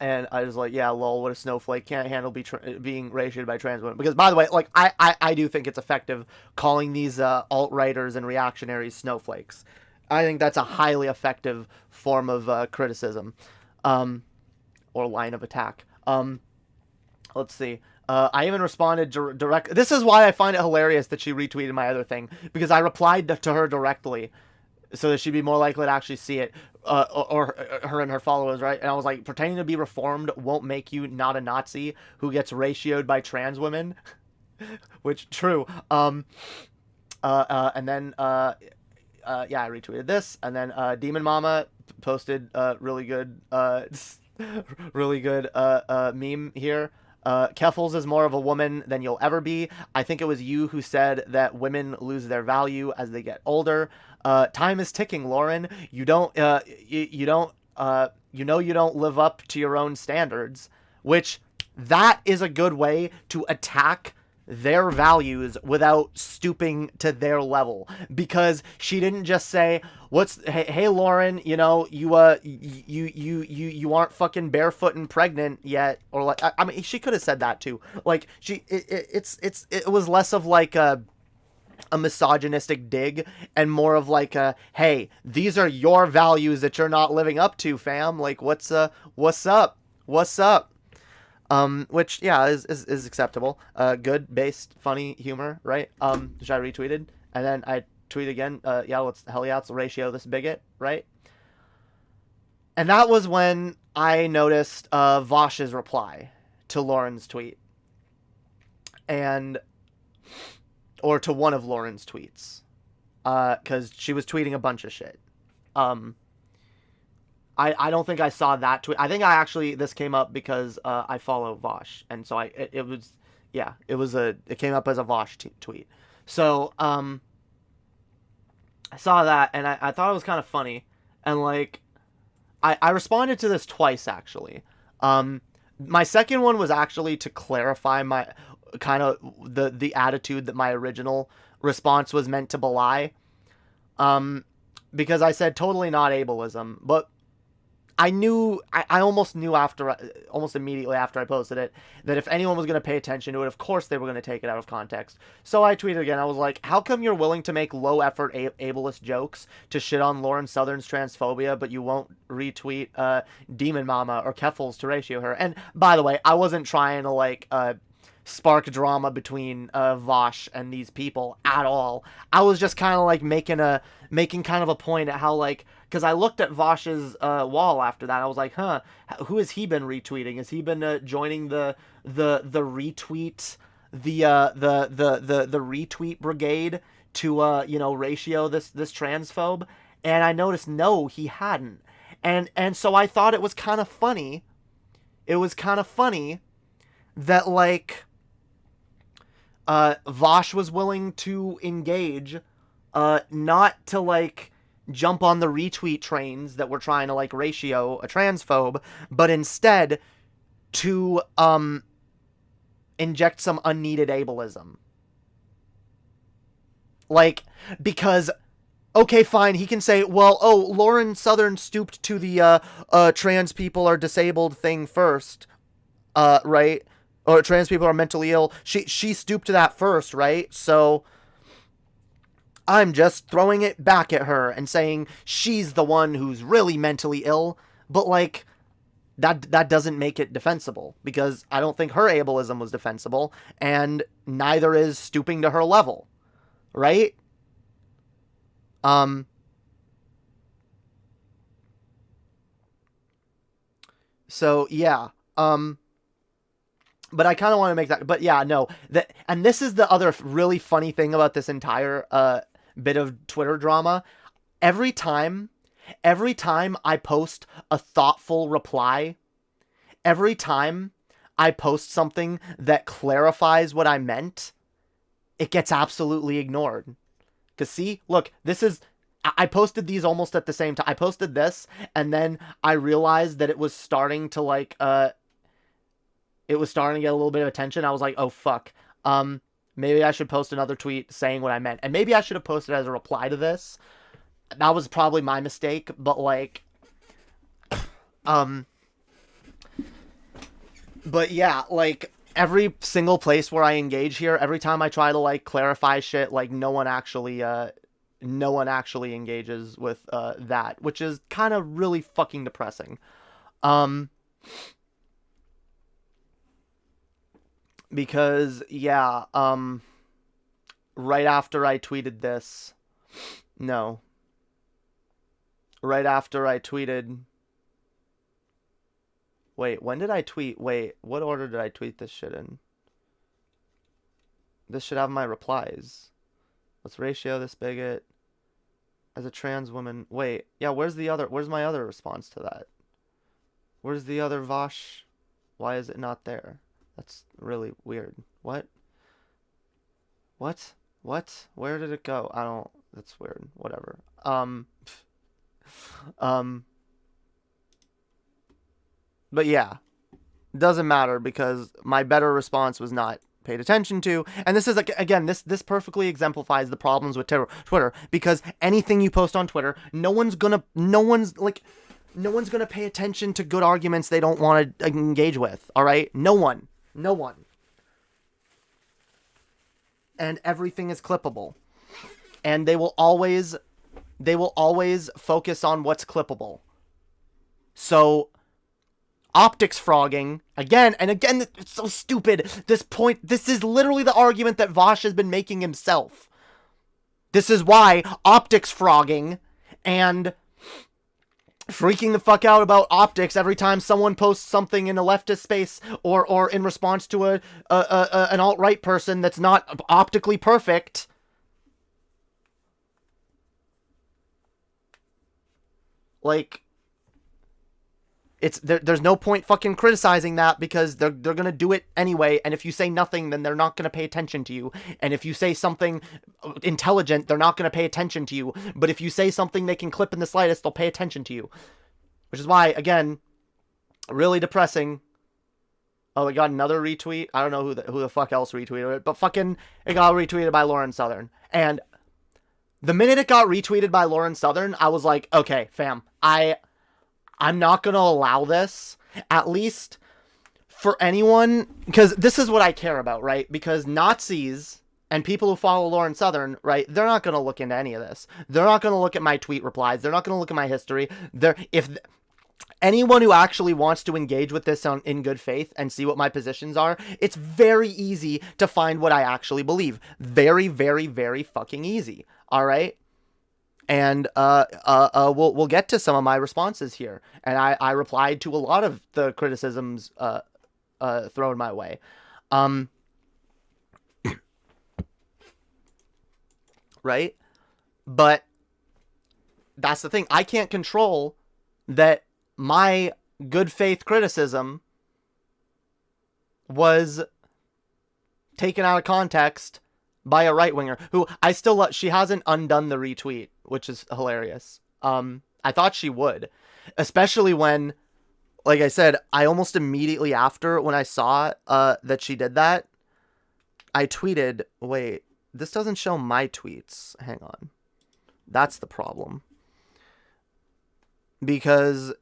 D: And I was like, yeah, lol, what a snowflake, can't handle being ratioed by trans women. Because, by the way, like, I do think it's effective calling these alt-righters and reactionaries snowflakes. I think that's a highly effective form of criticism, or line of attack. Let's see. I even responded direct. This is why I find it hilarious that she retweeted my other thing, because I replied to her directly, so that she'd be more likely to actually see it, or her and her followers, right? And I was like, pretending to be reformed won't make you not a Nazi who gets ratioed by trans women, which true. And then yeah, I retweeted this, and then Demon Mama posted really good meme here. Keffels is more of a woman than you'll ever be. I think it was you who said that women lose their value as they get older. Time is ticking, Lauren. You don't live up to your own standards, which that is a good way to attack their values without stooping to their level, because she didn't just say, hey Lauren, you know, you aren't fucking barefoot and pregnant yet, or like, I mean, she could have said that too. Like, it was less of like a misogynistic dig and more of like a, hey, these are your values that you're not living up to, fam. Like, what's up? Which, yeah, is acceptable. Good, based, funny humor, right? Which I retweeted. And then I tweet again, yeah, let's, hell yeah, it's the ratio, this bigot, right? And that was when I noticed Vaush's reply to Lauren's tweet. Or to one of Lauren's tweets. Because she was tweeting a bunch of shit. I don't think I saw that tweet. I think this came up because I follow Vaush, and so it came up as a Vaush tweet. So I saw that, and I thought it was kind of funny, and like I responded to this twice actually. My second one was actually to clarify my kind of the attitude that my original response was meant to belie, because I said totally not ableism, but I almost knew almost immediately after I posted it, that if anyone was going to pay attention to it, of course they were going to take it out of context. So I tweeted again. I was like, how come you're willing to make low-effort ableist jokes to shit on Lauren Southern's transphobia, but you won't retweet Demon Mama or Keffels to ratio her? And by the way, I wasn't trying to, like, spark drama between Vaush and these people at all. I was just kind of, like, making kind of a point at how, like, because I looked at Vaush's wall after that. I was like, huh, who has he been retweeting? Has he been joining the retweet the retweet brigade to ratio this transphobe? And I noticed no, he hadn't. And so I thought it was kind of funny. It was kind of funny that, like, Vaush was willing to engage, not to, like, jump on the retweet trains that were trying to, like, ratio a transphobe, but instead to inject some unneeded ableism. Like, because, okay, fine, he can say, well, oh, Lauren Southern stooped to the trans people are disabled thing first, right? Or trans people are mentally ill. She stooped to that first, right? So I'm just throwing it back at her and saying she's the one who's really mentally ill. But, like, that doesn't make it defensible, because I don't think her ableism was defensible, and neither is stooping to her level, right? So yeah. But I kind of want to make that, but yeah, no, and this is the other really funny thing about this entire bit of Twitter drama. Every time I post a thoughtful reply, every time I post something that clarifies what I meant, it gets absolutely ignored. Because see, look, I posted these almost at the same time. I posted this, and then I realized that it was starting to, like, it was starting to get a little bit of attention. I was like, oh, fuck. Maybe I should post another tweet saying what I meant. And maybe I should have posted as a reply to this. That was probably my mistake. But, like, but yeah, like, every single place where I engage here, every time I try to, like, clarify shit, like, no one actually engages with that, which is kind of really fucking depressing. Because, yeah, right after I tweeted this, no, right after I tweeted, wait, when did I tweet, wait, what order did I tweet this shit in? This should have my replies. Let's ratio this bigot as a trans woman. Wait, yeah, where's my other response to that? Where's the other Vaush? Why is it not there? That's really weird. What? Where did it go? That's weird. Whatever. But yeah, doesn't matter, because my better response was not paid attention to. And this is, again, this perfectly exemplifies the problems with Twitter, because anything you post on Twitter, no one's gonna pay attention to good arguments they don't want to engage with, all right? No one. And everything is clippable. And they will always focus on what's clippable. So, optics frogging, again, it's so stupid. This is literally the argument that Vaush has been making himself. This is why optics frogging and freaking the fuck out about optics every time someone posts something in a leftist space or in response to an alt-right person that's not optically perfect. Like, there's no point fucking criticizing that, because they're gonna do it anyway, and if you say nothing, then they're not gonna pay attention to you. And if you say something intelligent, they're not gonna pay attention to you. But if you say something they can clip in the slightest, they'll pay attention to you. Which is why, again, really depressing. Oh, it got another retweet. I don't know who the fuck else retweeted it, but fucking it got retweeted by Lauren Southern. And the minute it got retweeted by Lauren Southern, I was like, okay, fam, I'm not going to allow this, at least for anyone, because this is what I care about, right? Because Nazis and people who follow Lauren Southern, right, they're not going to look into any of this. They're not going to look at my tweet replies. They're not going to look at my history. Anyone who actually wants to engage with this in good faith and see what my positions are, it's very easy to find what I actually believe. Very, very, very fucking easy. All right? And we'll get to some of my responses here. And I replied to a lot of the criticisms thrown my way. Right? But that's the thing. I can't control that my good faith criticism was taken out of context by a right-winger who I still love. She hasn't undone the retweet, which is hilarious. I thought she would, especially when, like I said, I almost immediately after when I saw that she did that, I tweeted, wait, this doesn't show my tweets. Hang on. That's the problem. Because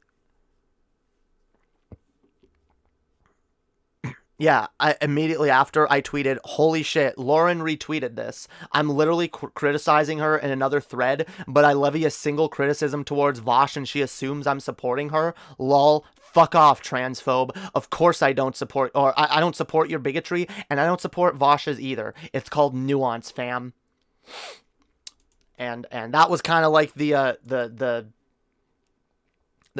D: yeah, immediately after I tweeted, holy shit, Lauren retweeted this. I'm literally criticizing her in another thread, but I levy a single criticism towards Vaush and she assumes I'm supporting her. Lol, fuck off, transphobe. Of course I don't support, or I don't support your bigotry, and I don't support Vaush's either. It's called Nuance, fam. And that was kind of like the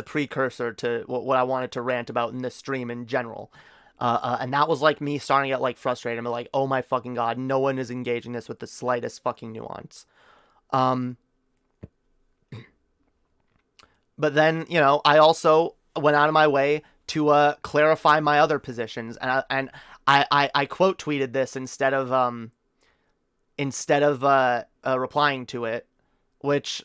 D: precursor to what I wanted to rant about in this stream in general. And that was like me starting to get like frustrated. I'm like, oh my fucking god, no one is engaging this with the slightest fucking nuance. But then, you know, I also went out of my way to clarify my other positions, and I quote tweeted this instead of replying to it, which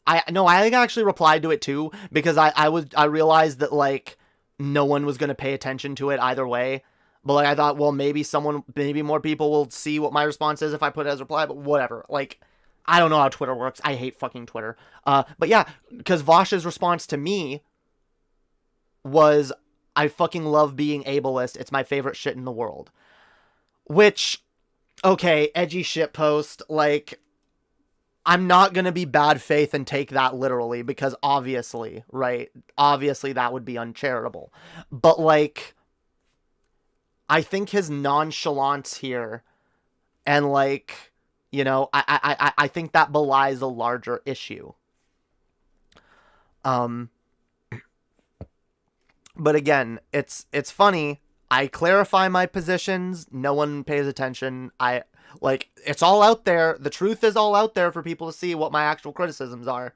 D: I think I actually replied to it too, because I realized that like no one was going to pay attention to it either way. But like I thought, well, maybe more people will see what my response is if I put it as reply, but whatever. Like, I don't know how Twitter works. I hate fucking Twitter. But yeah, because Vaush's response to me was, I fucking love being ableist. It's my favorite shit in the world. Which, okay, edgy shitpost, like, I'm not going to be bad faith and take that literally, because obviously, right? Obviously that would be uncharitable. But like, I think his nonchalance here, and like, you know, I think that belies a larger issue. But again, it's funny. I clarify my positions. No one pays attention. Like, it's all out there. The truth is all out there for people to see what my actual criticisms are.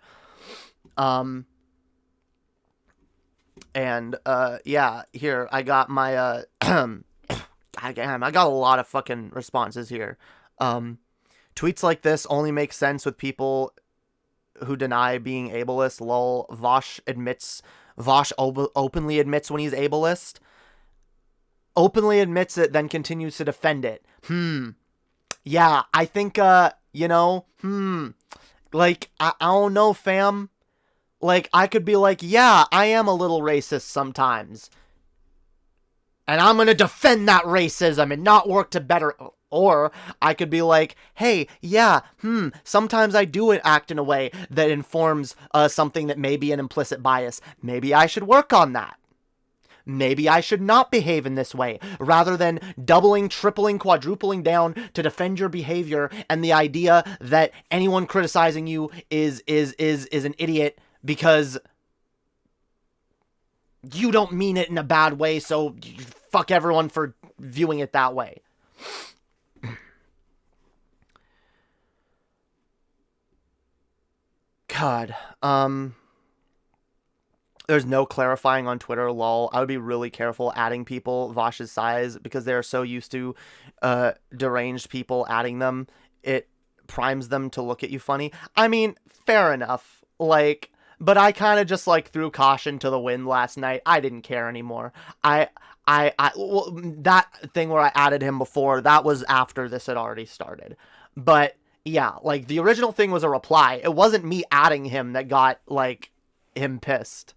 D: Yeah, here, I got my, God damn, I got a lot of fucking responses here. Tweets like this only make sense with people who deny being ableist. Lol, Vaush openly admits when he's ableist. openly admits it, then continues to defend it. Yeah, I think, you know, like, I don't know, fam. Like, I could be like, yeah, I am a little racist sometimes. And I'm gonna defend that racism and not work to better. Or I could be like, hey, yeah, sometimes I do act in a way that informs something that may be an implicit bias. Maybe I should work on that. Maybe I should not behave in this way, rather than doubling, tripling, quadrupling down to defend your behavior and the idea that anyone criticizing you is an idiot because you don't mean it in a bad way, so fuck everyone for viewing it that way. God, there's no clarifying on Twitter, lol. I would be really careful adding people Vaush's size because they're so used to deranged people adding them. It primes them to look at you funny. I mean, fair enough. Like, but I kind of just like threw caution to the wind last night. I didn't care anymore. Well, that thing where I added him before, that was after this had already started. But yeah, like the original thing was a reply. It wasn't me adding him that got like him pissed.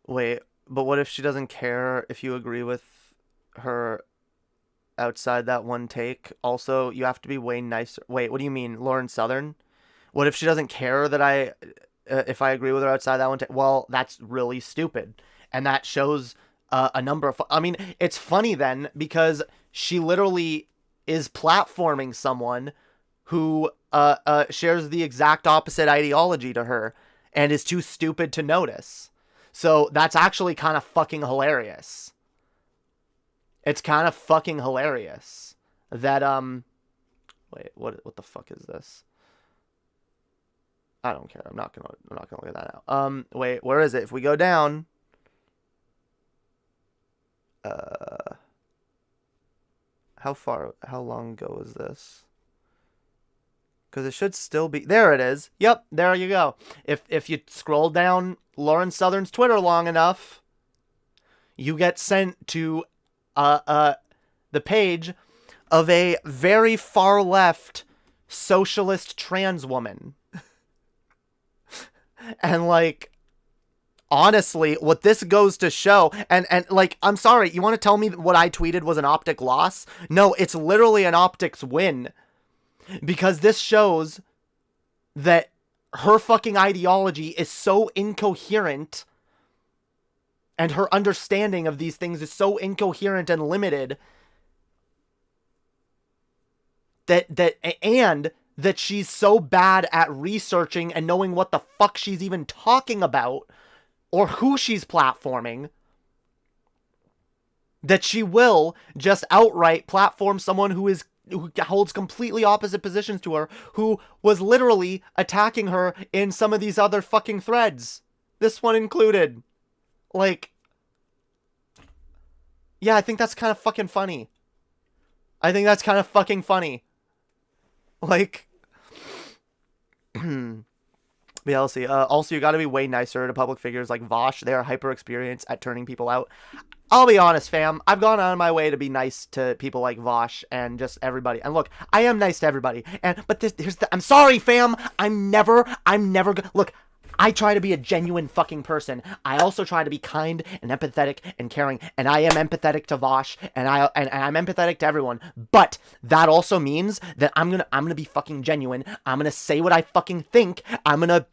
D: Wait, but what if she doesn't care if you agree with her outside that one take? Also, you have to be way nicer. Wait, what do you mean, Lauren Southern? What if she doesn't care that if I agree with her outside that one take? Well, that's really stupid. And that shows a number of... I mean, it's funny then, because she literally is platforming someone who shares the exact opposite ideology to her and is too stupid to notice. So that's actually kind of fucking hilarious. It's kind of fucking hilarious that, wait, what the fuck is this? I don't care. I'm not gonna look at that now. Wait, where is it? If we go down, how long ago was this? Because it should still be, there it is. Yep, there you go. If you scroll down Lauren Southern's Twitter long enough, you get sent to the page of a very far left socialist trans woman. And like, honestly, what this goes to show, and like, I'm sorry, you want to tell me what I tweeted was an optic loss? No, it's literally an optics win. Because this shows that her fucking ideology is so incoherent, and her understanding of these things is so incoherent and limited, that she's so bad at researching and knowing what the fuck she's even talking about, or who she's platforming, that she will just outright platform someone who holds completely opposite positions to her, who was literally attacking her in some of these other fucking threads. This one included. Like, yeah, I think that's kind of fucking funny. I think that's kind of fucking funny. Like, yeah, let's see. Also, you gotta be way nicer to public figures like Vaush. They are hyper experienced at turning people out. I'll be honest, fam. I've gone out of my way to be nice to people like Vaush and just everybody. And look, I am nice to everybody. But I'm sorry, fam. I'm never look, I try to be a genuine fucking person. I also try to be kind and empathetic and caring. And I am empathetic to Vaush, and I'm empathetic to everyone. But that also means that I'm gonna be fucking genuine. I'm gonna say what I fucking think. I'm gonna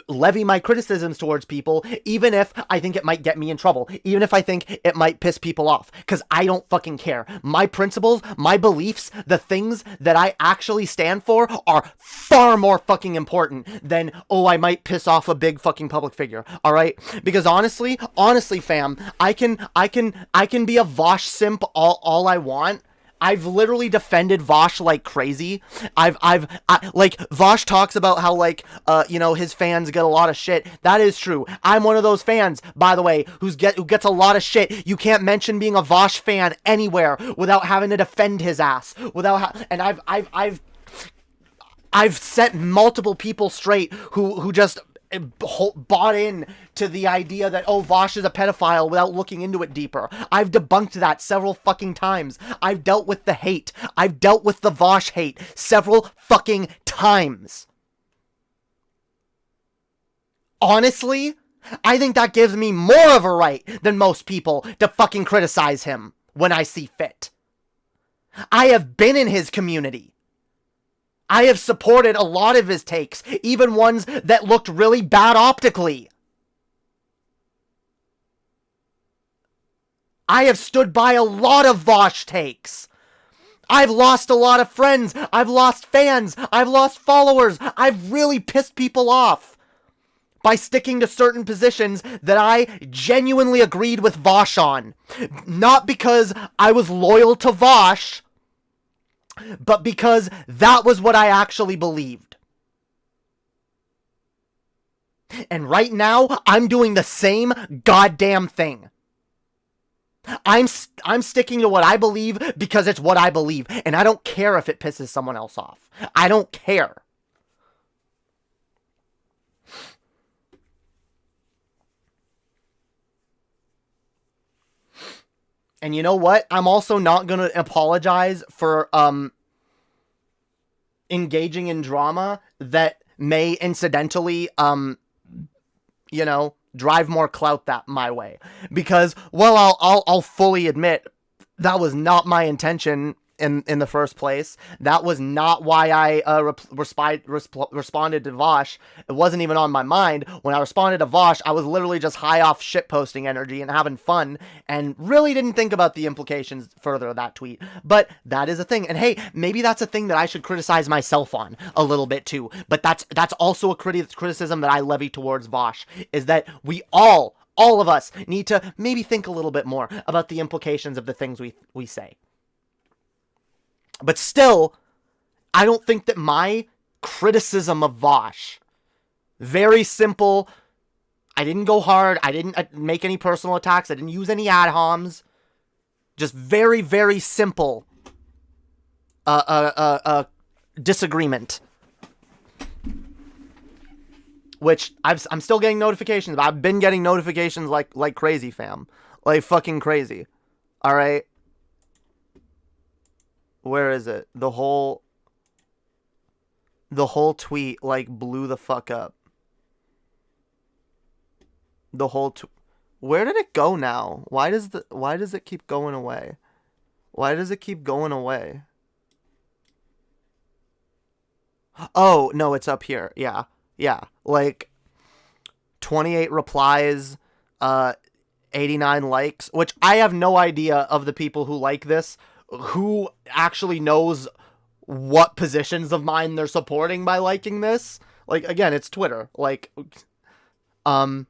D: levy my criticisms towards people, even if I think it might get me in trouble, even if I think it might piss people off, because I don't fucking care. My principles, my beliefs, the things that I actually stand for are far more fucking important than, oh, I might piss off a big fucking public figure, alright? Because honestly, fam, I can be a Vaush simp all I want, I've literally defended Vaush like crazy. Like, Vaush talks about how, like, you know, his fans get a lot of shit. That is true. I'm one of those fans, by the way, who gets a lot of shit. You can't mention being a Vaush fan anywhere without having to defend his ass. And I've set multiple people straight who just bought in to the idea that, oh, Vaush is a pedophile without looking into it deeper. I've debunked that several fucking times. I've dealt with the hate. I've dealt with the Vaush hate several fucking times. Honestly, I think that gives me more of a right than most people to fucking criticize him when I see fit. I have been in his community. I have supported a lot of his takes, even ones that looked really bad optically. I have stood by a lot of Vaush takes. I've lost a lot of friends. I've lost fans. I've lost followers. I've really pissed people off by sticking to certain positions that I genuinely agreed with Vaush on. Not because I was loyal to Vaush, but because that was what I actually believed. And right now, I'm doing the same goddamn thing. I'm sticking to what I believe because it's what I believe, and I don't care if it pisses someone else off. I don't care. And you know what? I'm also not going to apologize for engaging in drama that may incidentally you know, drive more clout that my way. Because, well, I'll fully admit that was not my intention in the first place. That was not why I responded to Vaush. It wasn't even on my mind. When I responded to Vaush, I was literally just high off shitposting energy and having fun, and really didn't think about the implications further of that tweet. But that is a thing. And hey, maybe that's a thing that I should criticize myself on a little bit too. But that's also a criticism that I levy towards Vaush, is that we all of us need to maybe think a little bit more about the implications of the things we say. But still, I don't think that my criticism of Vaush, very simple, I didn't go hard, I didn't make any personal attacks, I didn't use any ad homs, just very, very simple disagreement. Which, I'm still getting notifications, but I've been getting notifications like crazy, fam. Like fucking crazy. Alright? Where is it? The whole tweet, like, blew the fuck up. The whole where did it go now? Why does it keep going away? Why does it keep going away? Oh, no, it's up here. Yeah. Yeah. Like, 28 replies, 89 likes, which I have no idea of the people who like this, who actually knows what positions of mine they're supporting by liking this. Like, again, it's Twitter. Like, but,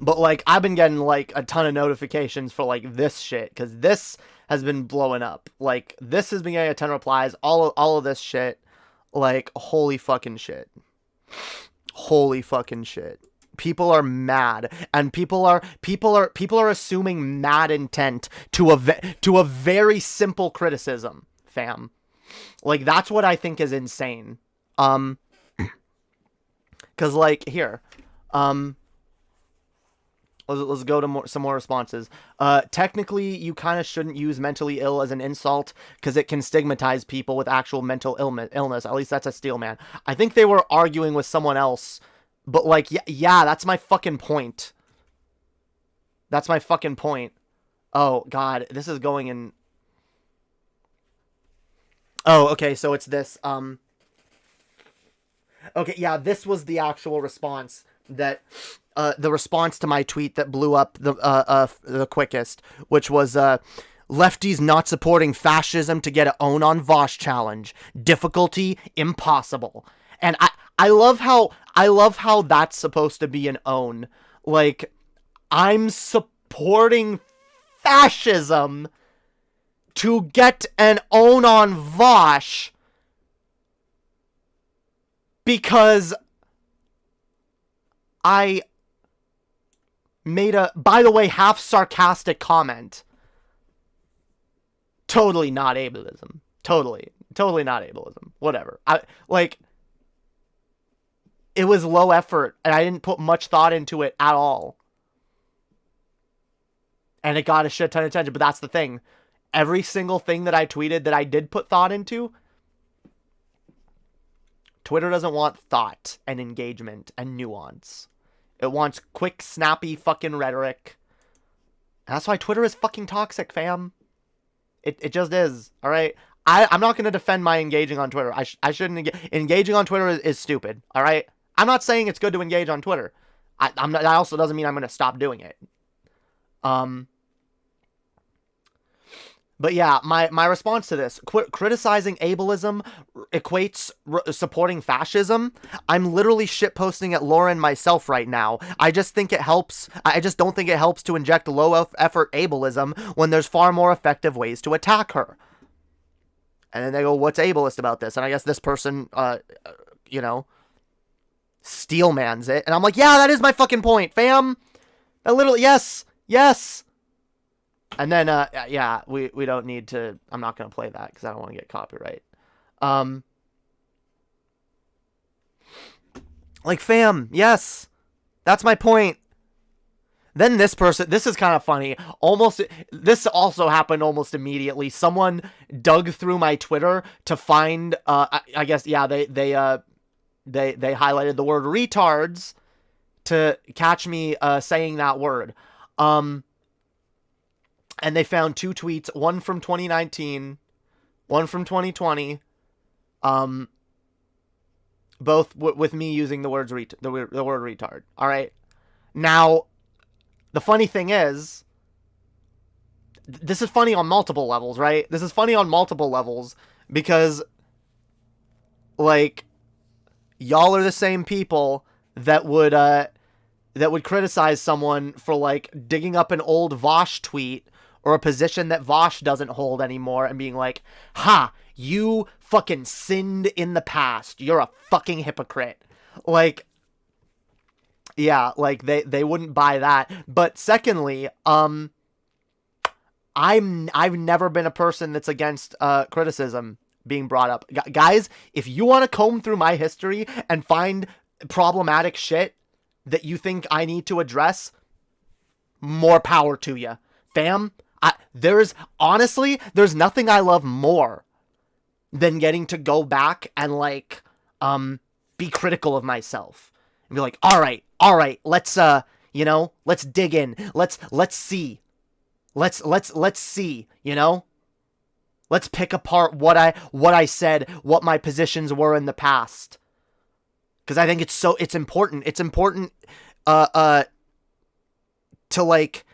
D: like, I've been getting, like, a ton of notifications for, like, this shit, because this has been blowing up. Like, this has been getting a ton of replies, all of this shit. Like, holy fucking shit. Holy fucking shit. People are mad, and people are assuming mad intent to a very simple criticism, fam. Like, that's what I think is insane. Cause, like, here, let's go to some more responses. Technically, you kind of shouldn't use mentally ill as an insult, because it can stigmatize people with actual mental illness. At least that's a Steelman. I think they were arguing with someone else. But, like, yeah, that's my fucking point. That's my fucking point. Oh, God, this is going in... Oh, okay, so it's this, Okay, yeah, this was the actual response that... the response to my tweet that blew up the quickest, which was, lefties not supporting fascism to get an own on Vaush challenge. Difficulty, impossible. And I love how that's supposed to be an own. Like, I'm supporting fascism to get an own on Vaush because I made a, by the way, half sarcastic comment. Totally not ableism. Totally not ableism. Whatever. It was low effort, and I didn't put much thought into it at all. And it got a shit ton of attention, but that's the thing. Every single thing that I tweeted that I did put thought into, Twitter doesn't want thought and engagement and nuance. It wants quick, snappy fucking rhetoric. And that's why Twitter is fucking toxic, fam. It just is, alright? I'm not going to defend my engaging on Twitter. I shouldn't engaging on Twitter is stupid, alright? I'm not saying it's good to engage on Twitter. That also doesn't mean I'm going to stop doing it. But yeah, my response to this, criticizing ableism equates supporting fascism. I'm literally shitposting at Lauren myself right now. I just think it helps. I just don't think it helps to inject low effort ableism when there's far more effective ways to attack her. And then they go, what's ableist about this? And I guess this person, you know, steelmans it. And I'm like, yeah, that is my fucking point, fam. That literally, yes. And then, yeah, we don't need to, I'm not going to play that because I don't want to get copyright. Like, fam, yes, that's my point. Then this person, this is kind of funny. This also happened almost immediately. Someone dug through my Twitter to find, I guess, yeah, they highlighted the word retards to catch me saying that word. And they found two tweets, one from 2019, one from 2020, both with me using the word retard. All right. Now, the funny thing is, this is funny on multiple levels, right? This is funny on multiple levels because, like, y'all are the same people that would criticize someone for, like, digging up an old Vaush tweet or a position that Vaush doesn't hold anymore and being like, ha, you fucking sinned in the past. You're a fucking hypocrite. Like, yeah, like, they wouldn't buy that. But secondly, I've never been a person that's against criticism being brought up. Guys, if you want to comb through my history and find problematic shit that you think I need to address, more power to you. Fam, there's nothing I love more than getting to go back and, like, be critical of myself. And be like, all right, let's, you know, let's dig in. Let's see. Let's see, you know? Let's pick apart what I said, what my positions were in the past. Because I think it's important. It's important, to, like,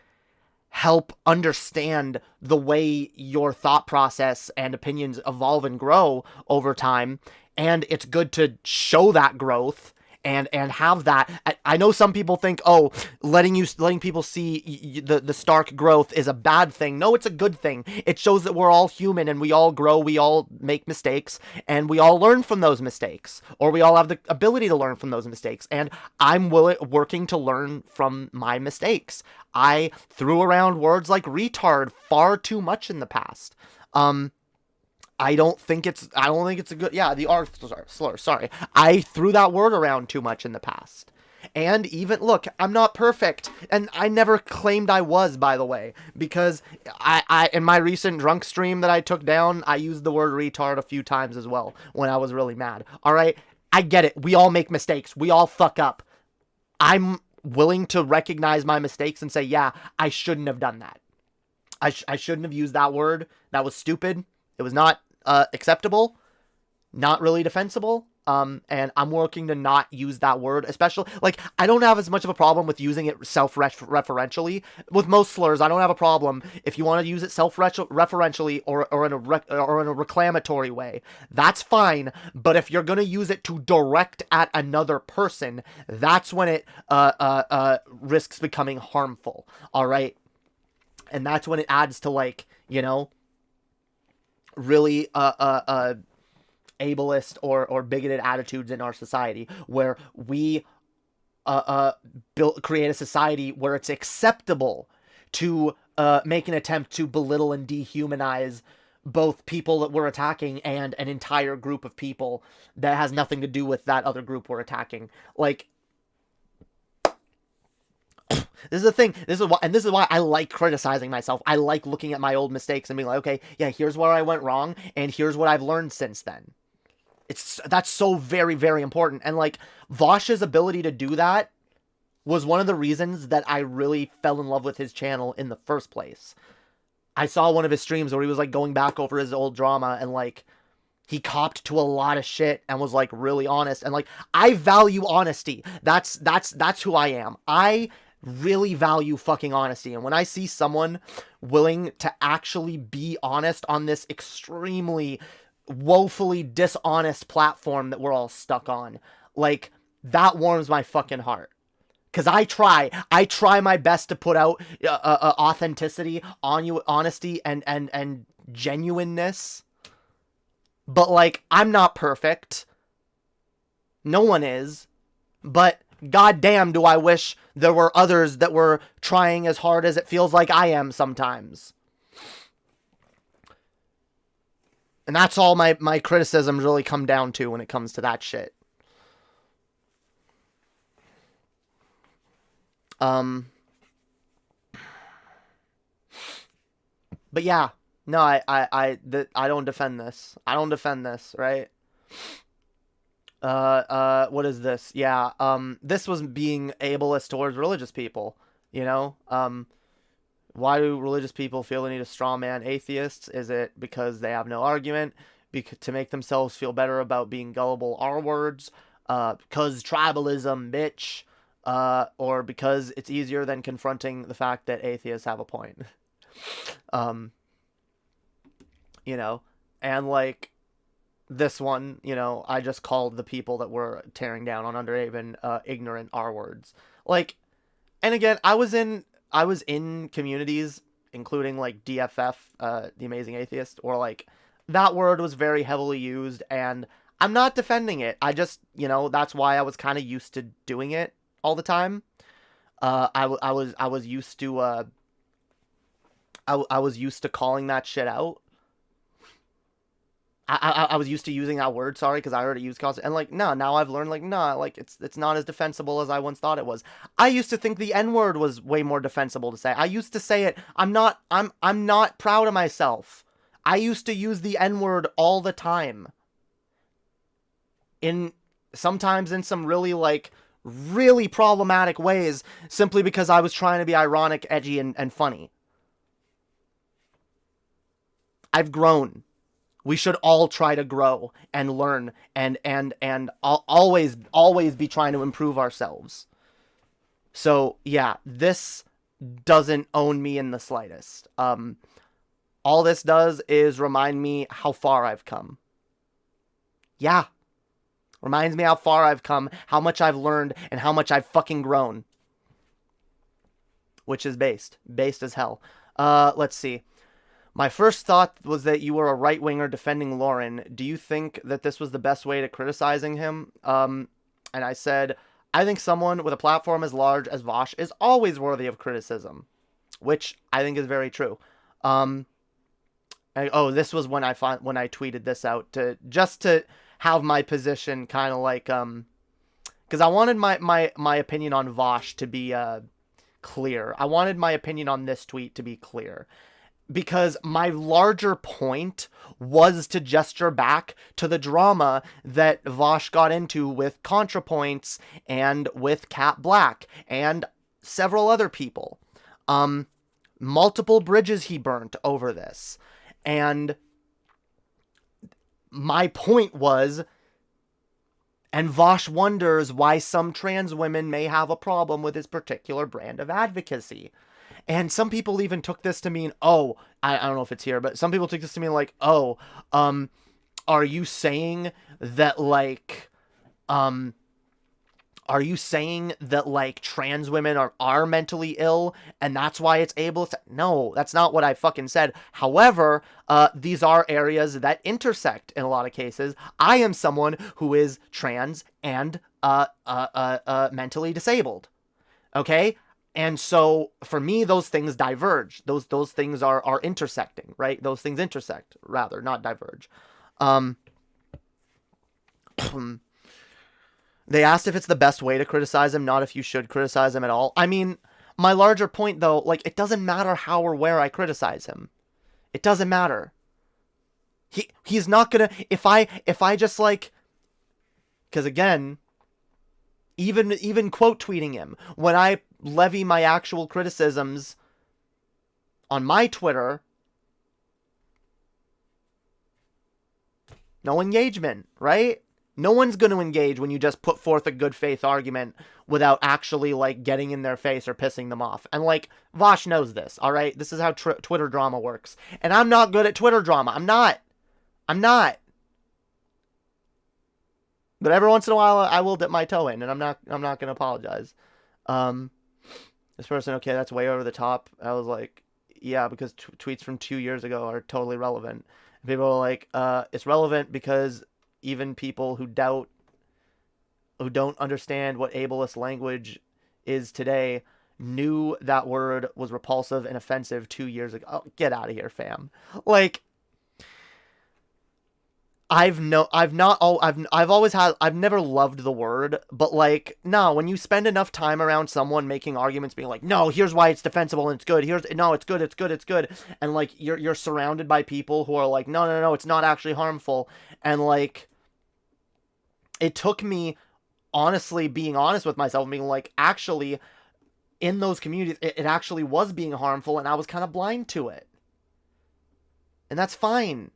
D: help understand the way your thought process and opinions evolve and grow over time. And it's good to show that growth and have that. I know some people think, oh, letting people see the stark growth is a bad thing. No, it's a good thing. It shows that we're all human and we all grow, we all make mistakes, and we all learn from those mistakes, or we all have the ability to learn from those mistakes. And I'm working to learn from my mistakes. I threw around words like retard far too much in the past. I don't think it's a good, yeah, the R slur, sorry. I threw that word around too much in the past. And even, look, I'm not perfect, and I never claimed I was, by the way, because I in my recent drunk stream that I took down, I used the word retard a few times as well when I was really mad. All right, I get it. We all make mistakes. We all fuck up. I'm willing to recognize my mistakes and say, yeah, I shouldn't have done that. I shouldn't have used that word. That was stupid. It was not acceptable, not really defensible, and I'm working to not use that word, especially, like, I don't have as much of a problem with using it self-referentially. With most slurs, I don't have a problem if you want to use it self-referentially or in a reclamatory way. That's fine, but if you're going to use it to direct at another person, that's when it risks becoming harmful, all right? And that's when it adds to, like, you know, really ableist or bigoted attitudes in our society, where we create a society where it's acceptable to make an attempt to belittle and dehumanize both people that we're attacking and an entire group of people that has nothing to do with that other group we're attacking. Like, this is the thing. This is why I like criticizing myself. I like looking at my old mistakes and being like, okay, yeah, here's where I went wrong, and here's what I've learned since then. That's so very, very important. And like, Vaush's ability to do that was one of the reasons that I really fell in love with his channel in the first place. I saw one of his streams where he was like going back over his old drama, and like, he copped to a lot of shit and was like really honest. And like, I value honesty. That's who I am. I really value fucking honesty. And when I see someone willing to actually be honest on this extremely woefully dishonest platform that we're all stuck on, like, that warms my fucking heart. Because I try my best to put out authenticity, honesty, and genuineness. But like, I'm not perfect. No one is. But goddamn, do I wish there were others that were trying as hard as it feels like I am sometimes. And that's all my criticisms really come down to when it comes to that shit. But yeah, no, I don't defend this. I don't defend this, right? What is this? Yeah, this was being ableist towards religious people, you know? Why do religious people feel the need to strawman atheists? Is it because they have no argument? To make themselves feel better about being gullible R-words? Because tribalism, bitch? Or because it's easier than confronting the fact that atheists have a point? You know? And like, this one, you know, I just called the people that were tearing down on Underhaven ignorant R-words. Like, and again, I was in communities, including like DFF, The Amazing Atheist, or like, that word was very heavily used, and I'm not defending it. I just, you know, that's why I was kind of used to doing it all the time. I was used to I was used to calling that shit out. I was used to using that word, sorry, because I already used constant, and like, no, now I've learned, like, no, like, it's not as defensible as I once thought it was. I used to think the N-word was way more defensible to say. I used to say it. I'm not proud of myself. I used to use the N-word all the time. Sometimes in some really, like, really problematic ways, simply because I was trying to be ironic, edgy, and funny. I've grown. We should all try to grow and learn and always be trying to improve ourselves. So yeah, this doesn't own me in the slightest. All this does is remind me how far I've come. Yeah. Reminds me how far I've come, how much I've learned, and how much I've fucking grown. Which is based. Based as hell. Let's see. My first thought was that you were a right-winger defending Lauren. Do you think that this was the best way to criticizing him? And I said, I think someone with a platform as large as Vaush is always worthy of criticism. Which I think is very true. This was when I tweeted this out, just to have my position kind of like, because I wanted my opinion on Vaush to be clear. I wanted my opinion on this tweet to be clear. Because my larger point was to gesture back to the drama that Vaush got into with ContraPoints and with Cat Black and several other people. Multiple bridges he burnt over this. And my point was, and Vaush wonders why some trans women may have a problem with his particular brand of advocacy. And some people even took this to mean, I don't know if it's here, but some people took this to mean like, are you saying that like, are you saying that, like, trans women are mentally ill and that's why it's ableist? No, that's not what I fucking said. However, these are areas that intersect in a lot of cases. I am someone who is trans and mentally disabled. Okay? And so for me, those things diverge. Those things are intersecting, right? Those things intersect, rather, not diverge. They asked if it's the best way to criticize him, not if you should criticize him at all. I mean, my larger point, though, like, it doesn't matter how or where I criticize him. It doesn't matter. He's not gonna... If I just, like... Because, again, even quote tweeting him, when I levy my actual criticisms on my Twitter, no engagement, right? No one's going to engage when you just put forth a good faith argument without actually, like, getting in their face or pissing them off. And, like, Vaush knows this, all right? This is how Twitter drama works. And I'm not good at Twitter drama. I'm not. But every once in a while, I will dip my toe in, and I'm not going to apologize. This person, okay, that's way over the top. I was like, yeah, because tweets from 2 years ago are totally relevant. And people are like, it's relevant because even people who don't understand what ableist language is today knew that word was repulsive and offensive 2 years ago. Oh, get out of here, fam. Like, I've never loved the word, but, like, no, when you spend enough time around someone making arguments being like, no, here's why it's defensible and it's good. It's good. And, like, you're surrounded by people who are like, no, it's not actually harmful. And, like, it took me honestly being honest with myself and being like, actually, in those communities, it actually was being harmful and I was kind of blind to it. And that's fine.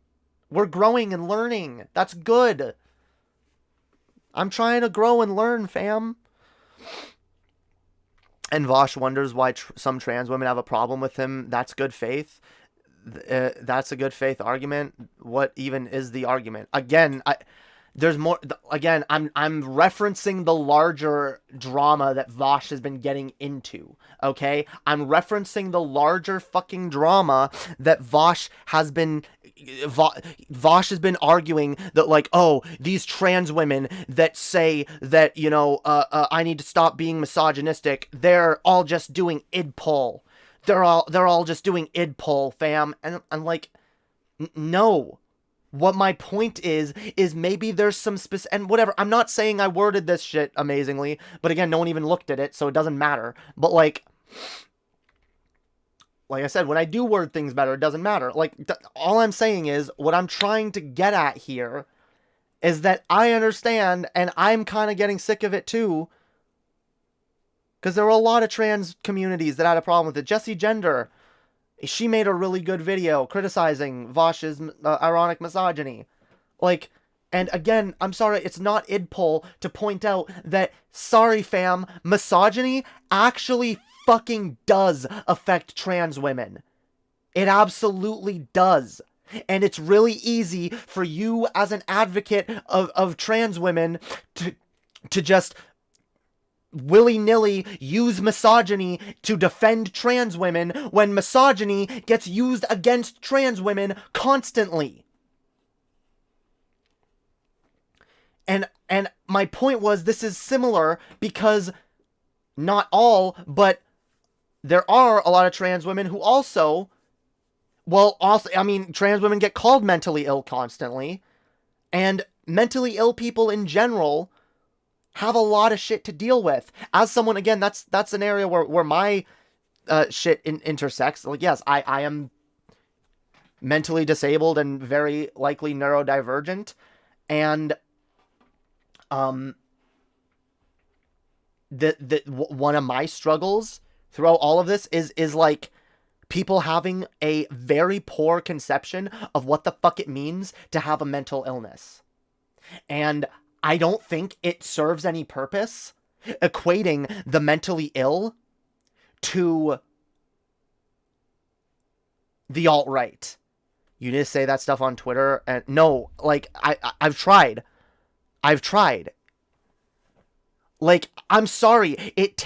D: We're growing and learning. That's good. I'm trying to grow and learn, fam. And Vaush wonders why some trans women have a problem with him. That's good faith. That's a good faith argument. What even is the argument? Again, there's more. Again, I'm referencing the larger drama that Vaush has been getting into. Okay, I'm referencing the larger fucking drama that Vaush has been arguing that, like, oh, these trans women that say that, you know, I need to stop being misogynistic, they're all just doing id pull. They're all just doing id pull, fam. And I'm like, no. What my point is maybe there's some and whatever. I'm not saying I worded this shit amazingly, but again, no one even looked at it, so it doesn't matter. But, like I said, when I do word things better, it doesn't matter. Like, all I'm saying is, what I'm trying to get at here is that I understand, and I'm kind of getting sick of it too, because there were a lot of trans communities that had a problem with it. Jessie Gender, she made a really good video criticizing Vaush's ironic misogyny. Like, and again, I'm sorry, it's not idpol to point out that, sorry fam, misogyny actually fucking does affect trans women. It absolutely does. And it's really easy for you as an advocate of trans women to just willy-nilly use misogyny to defend trans women when misogyny gets used against trans women constantly. And my point was, this is similar because not all, but there are a lot of trans women who also, trans women get called mentally ill constantly, and mentally ill people in general have a lot of shit to deal with. As someone, again, that's an area where my shit intersects. Like, yes, I am mentally disabled and very likely neurodivergent, and one of my struggles throughout all of this is like people having a very poor conception of what the fuck it means to have a mental illness. And I don't think it serves any purpose equating the mentally ill to the alt-right. You need to say that stuff on Twitter, and no, like, I've tried. Like, I'm sorry, it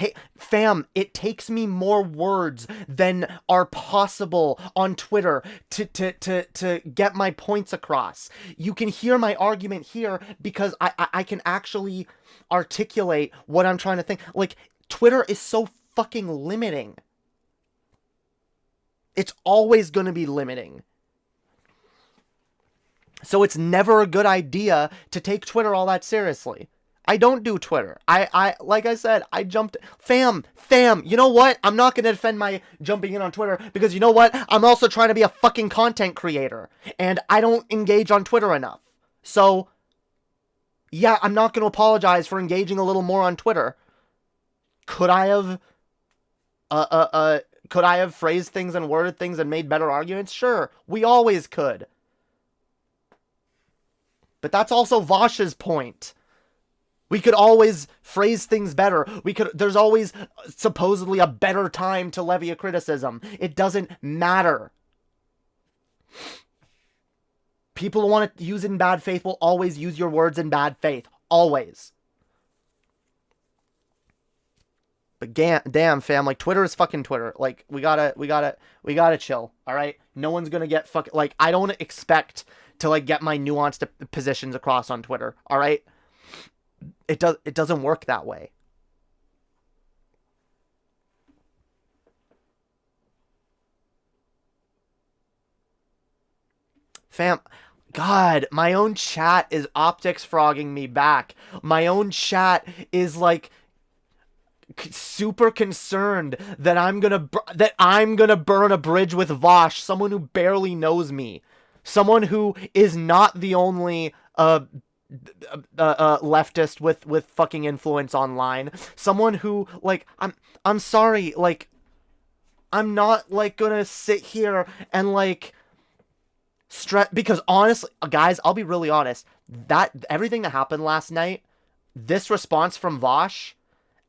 D: takes me more words than are possible on Twitter to get my points across. You can hear my argument here because I can actually articulate what I'm trying to think. Like, Twitter is so fucking limiting. It's always going to be limiting. So it's never a good idea to take Twitter all that seriously. I don't do Twitter. I like I said, I jumped... Fam, you know what? I'm not going to defend my jumping in on Twitter because you know what? I'm also trying to be a fucking content creator. And I don't engage on Twitter enough. So, yeah, I'm not going to apologize for engaging a little more on Twitter. Could I have phrased things and worded things and made better arguments? Sure, we always could. But that's also Vaush's point. We could always phrase things better. There's always supposedly a better time to levy a criticism. It doesn't matter. People who want to use it in bad faith will always use your words in bad faith. Always. But damn, fam, like, Twitter is fucking Twitter. Like, we gotta chill, alright? No one's gonna get fucking, like, I don't expect to, like, get my nuanced positions across on Twitter, alright? It doesn't work that way. Fam, God, my own chat is optics frogging me back. My own chat is, like, super concerned that I'm gonna burn a bridge with Vaush, someone who barely knows me, someone who is not the only leftist with fucking influence online, someone who, like, I'm sorry, like, I'm not, like, gonna sit here and, like, stress, because honestly, guys, I'll be really honest, that everything that happened last night, this response from Vaush,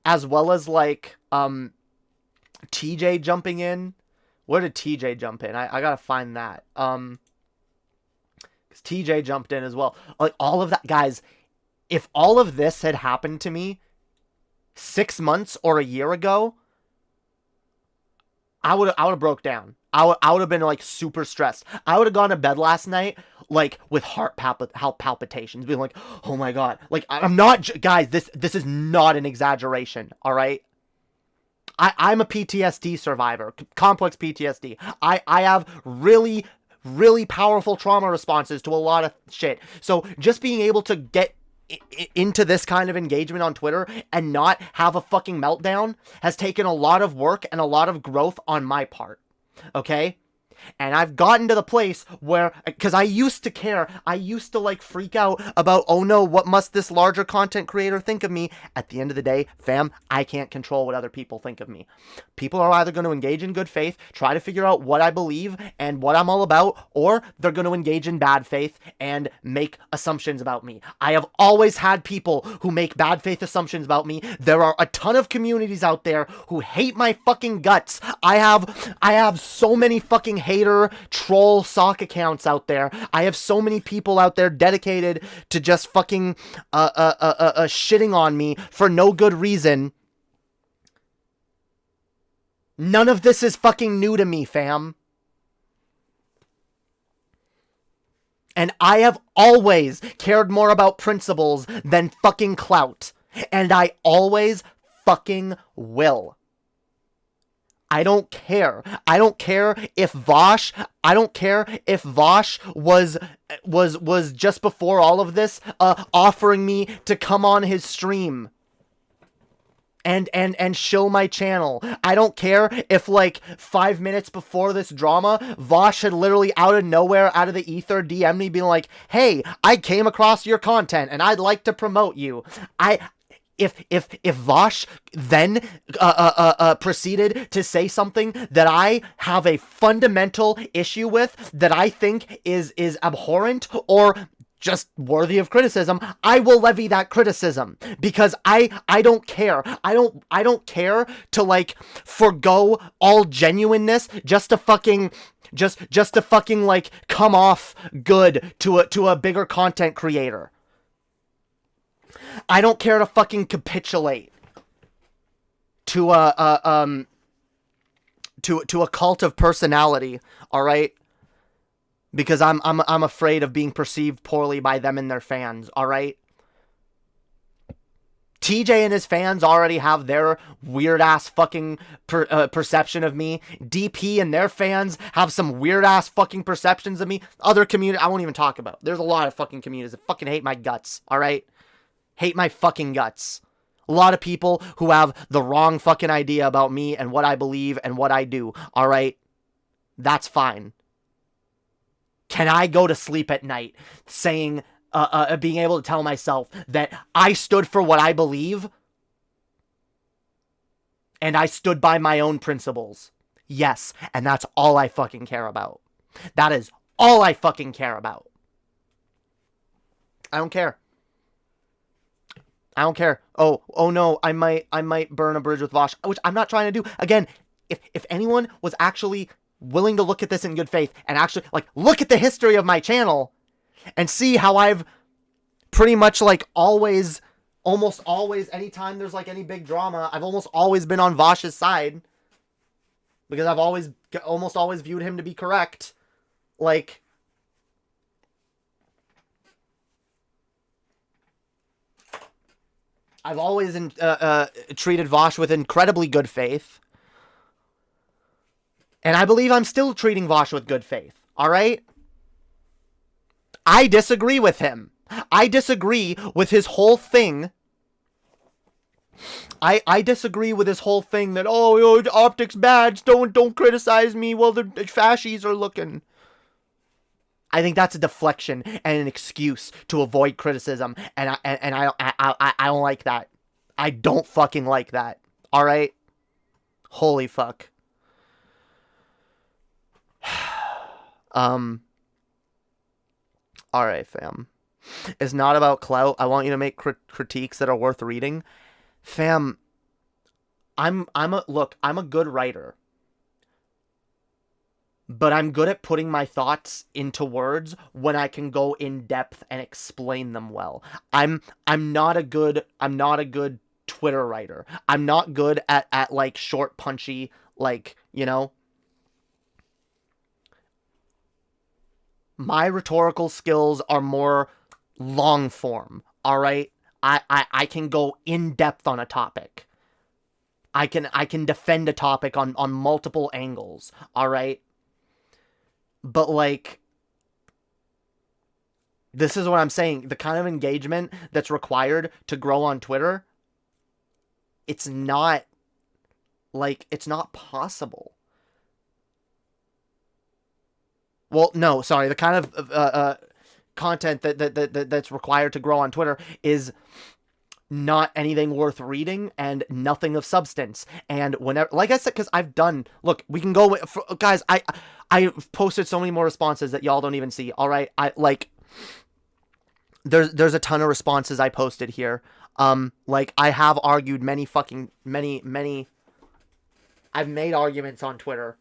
D: as well as, like, TJ jumping in. Where did TJ jump in? I gotta find that. Because TJ jumped in as well. Like, all of that, guys, if all of this had happened to me 6 months or a year ago, I would have broke down. I would have been, like, super stressed. I would have gone to bed last night, like, with heart palpitations, being like, oh my God. Like, I'm not, guys, this is not an exaggeration, all right? I'm a PTSD survivor, complex PTSD. I have really, really powerful trauma responses to a lot of shit. So just being able to get into this kind of engagement on Twitter and not have a fucking meltdown has taken a lot of work and a lot of growth on my part. Okay? And I've gotten to the place where, because I used to care, I used to, like, freak out about, oh no, what must this larger content creator think of me? At the end of the day, fam, I can't control what other people think of me. People are either going to engage in good faith, try to figure out what I believe and what I'm all about, or they're going to engage in bad faith and make assumptions about me. I have always had people who make bad faith assumptions about me. There are a ton of communities out there who hate my fucking guts. I have so many fucking hater troll sock accounts out there. I have so many people out there dedicated to just fucking shitting on me for no good reason. None of this is fucking new to me, fam. And I have always cared more about principles than fucking clout. And I always fucking will. I don't care. I don't care if Vaush was just before all of this offering me to come on his stream and shill my channel. I don't care if, like, 5 minutes before this drama, Vaush had literally out of nowhere, out of the ether, DM me being like, hey, I came across your content and I'd like to promote you. If Vaush then proceeded to say something that I have a fundamental issue with, that I think is abhorrent or just worthy of criticism, I will levy that criticism, because I don't care. I don't care to, like, forgo all genuineness just to fucking like come off good to a bigger content creator. I don't care to fucking capitulate to a cult of personality, all right? Because I'm afraid of being perceived poorly by them and their fans, all right? TJ and his fans already have their weird-ass fucking perception of me. DP and their fans have some weird-ass fucking perceptions of me. Other community, I won't even talk about. There's a lot of fucking communities that fucking hate my guts, alright? Hate my fucking guts. A lot of people who have the wrong fucking idea about me and what I believe and what I do, alright? That's fine. Can I go to sleep at night saying... being able to tell myself that I stood for what I believe and I stood by my own principles? Yes, and that's all I fucking care about. That is all I fucking care about. I don't care. I don't care. Oh no, I might burn a bridge with Vaush, which I'm not trying to do. Again, if anyone was actually willing to look at this in good faith and actually, like, look at the history of my channel and see how I've pretty much, like, always, almost always, anytime there's, like, any big drama, I've almost always been on Vaush's side. Because I've almost always viewed him to be correct. Like, I've always treated Vaush with incredibly good faith. And I believe I'm still treating Vaush with good faith. Alright? I disagree with him. I disagree with his whole thing. I disagree with his whole thing that, oh, optics bad, don't criticize me while the fascies are looking. I think that's a deflection and an excuse to avoid criticism, and I don't like that. I don't fucking like that. All right? Holy fuck. Alright, fam. It's not about clout. I want you to make critiques that are worth reading. Fam, I'm a good writer. But I'm good at putting my thoughts into words when I can go in depth and explain them well. I'm not a good Twitter writer. I'm not good at like short, punchy, like, you know. My rhetorical skills are more long form, alright? I can go in depth on a topic. I can defend a topic on multiple angles, alright? But, like, this is what I'm saying. The kind of engagement that's required to grow on Twitter, it's not possible. Well, no, sorry. The kind of content that's required to grow on Twitter is not anything worth reading and nothing of substance. And whenever, like I said, because I've done, look, we can go, guys, I've posted so many more responses that y'all don't even see. All right, there's a ton of responses I posted here. Like, I have argued many, I've made arguments on Twitter.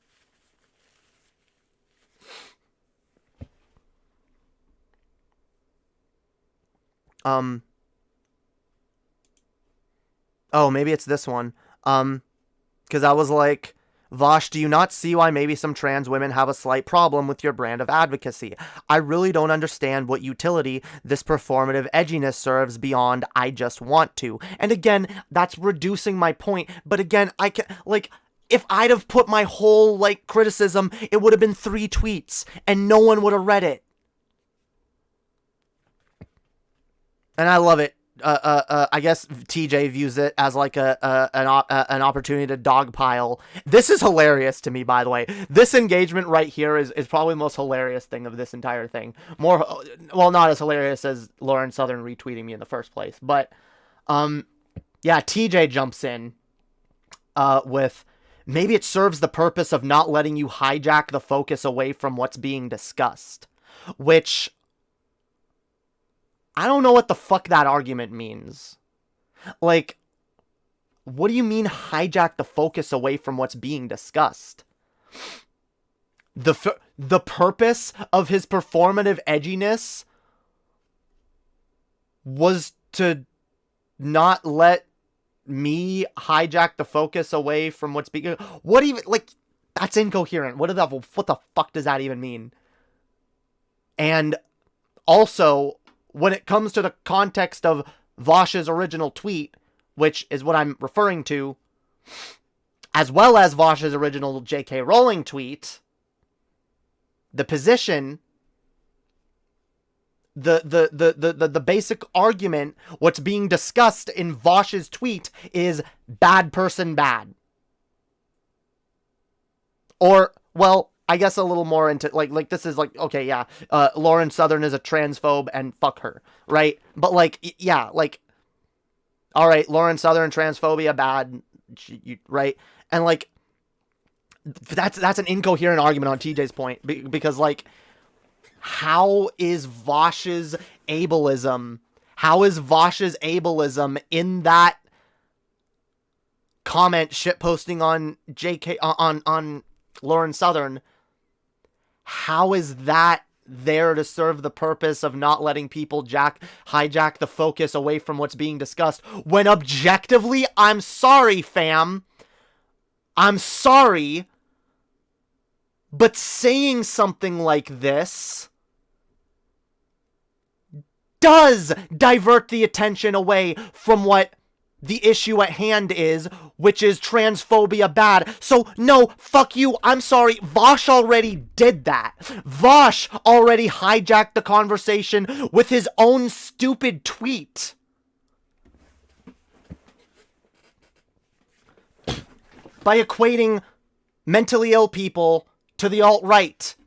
D: Oh, maybe it's this one. Because I was like, Vaush, do you not see why maybe some trans women have a slight problem with your brand of advocacy? I really don't understand what utility this performative edginess serves beyond I just want to. And again, that's reducing my point. But again, I can, like, if I'd have put my whole, like, criticism, it would have been 3 tweets, and no one would have read it. And I love it. I guess TJ views it as like an opportunity to dogpile. This is hilarious to me, by the way. This engagement right here is probably the most hilarious thing of this entire thing. More, well, not as hilarious as Lauren Southern retweeting me in the first place, but yeah, TJ jumps in with, maybe it serves the purpose of not letting you hijack the focus away from what's being discussed, which I don't know what the fuck that argument means. Like, what do you mean hijack the focus away from what's being discussed? The purpose of his performative edginess was to not let me hijack the focus away from what's being... What even... Like, that's incoherent. What the fuck does that even mean? And also, when it comes to the context of Vaush's original tweet, which is what I'm referring to, as well as Vaush's original J.K. Rowling tweet, the position, the basic argument, what's being discussed in Vaush's tweet is bad person bad. Or, well, I guess a little more into, like this is like, okay, yeah, Lauren Southern is a transphobe and fuck her, right? But, like, yeah, like, all right, Lauren Southern, transphobia, bad, right? And, like, that's an incoherent argument on TJ's point, because, like, how is Vaush's ableism in that comment shitposting on JK, on Lauren Southern, how is that there to serve the purpose of not letting people hijack the focus away from what's being discussed, when objectively, I'm sorry, fam, I'm sorry, but saying something like this does divert the attention away from what the issue at hand is, which is transphobia bad. So, no, fuck you, I'm sorry, Vaush already did that. Vaush already hijacked the conversation with his own stupid tweet. By equating mentally ill people to the alt-right.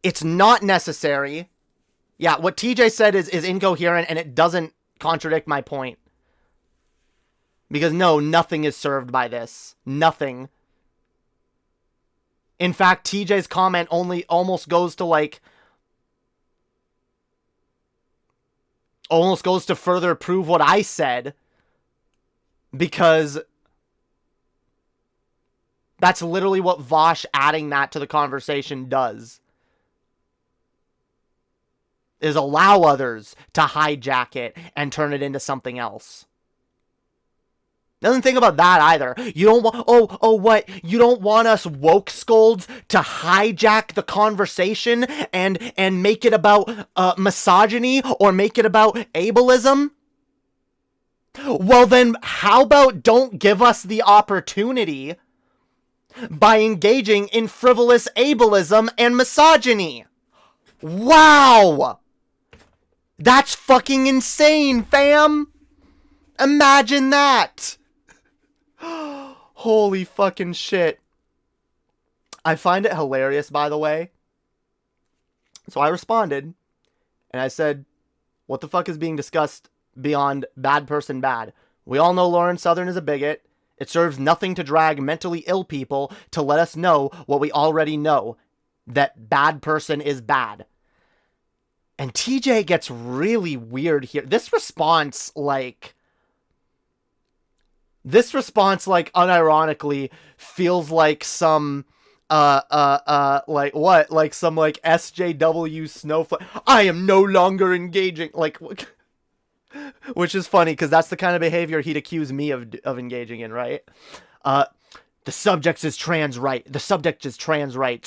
D: It's not necessary. Yeah, what TJ said is incoherent, and it doesn't contradict my point. Because no, nothing is served by this. Nothing. In fact, TJ's comment almost goes to, like, almost goes to further prove what I said. Because that's literally what Vaush adding that to the conversation does. Is allow others to hijack it and turn it into something else. Doesn't think about that either. You don't want, what? You don't want us woke scolds to hijack the conversation and make it about misogyny or make it about ableism? Well then, how about don't give us the opportunity by engaging in frivolous ableism and misogyny? Wow! That's fucking insane, fam! Imagine that! Holy fucking shit. I find it hilarious, by the way. So I responded, and I said, what the fuck is being discussed beyond bad person bad? We all know Lauren Southern is a bigot. It serves nothing to drag mentally ill people to let us know what we already know, that bad person is bad. And TJ gets really weird here. This response, like, unironically feels like some, like what? Like some, like, SJW snowflake. I am no longer engaging, like, which is funny, because that's the kind of behavior he'd accuse me of engaging in, right? The subject is trans rights,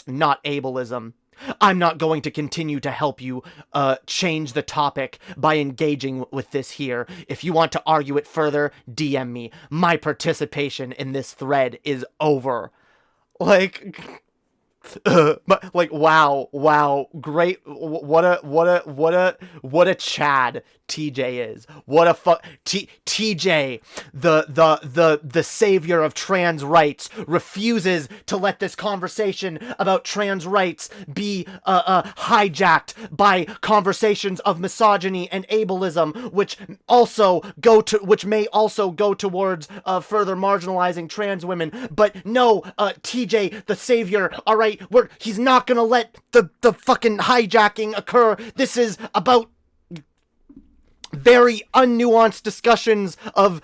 D: not ableism. I'm not going to continue to help you change the topic by engaging with this here. If you want to argue it further, DM me. My participation in this thread is over. Like, like, wow, great, what a Chad TJ is. What a TJ, the savior of trans rights, refuses to let this conversation about trans rights be hijacked by conversations of misogyny and ableism, which may also go towards further marginalizing trans women. But no, TJ, the savior, all right, he's not gonna let the fucking hijacking occur. This is about very unnuanced discussions of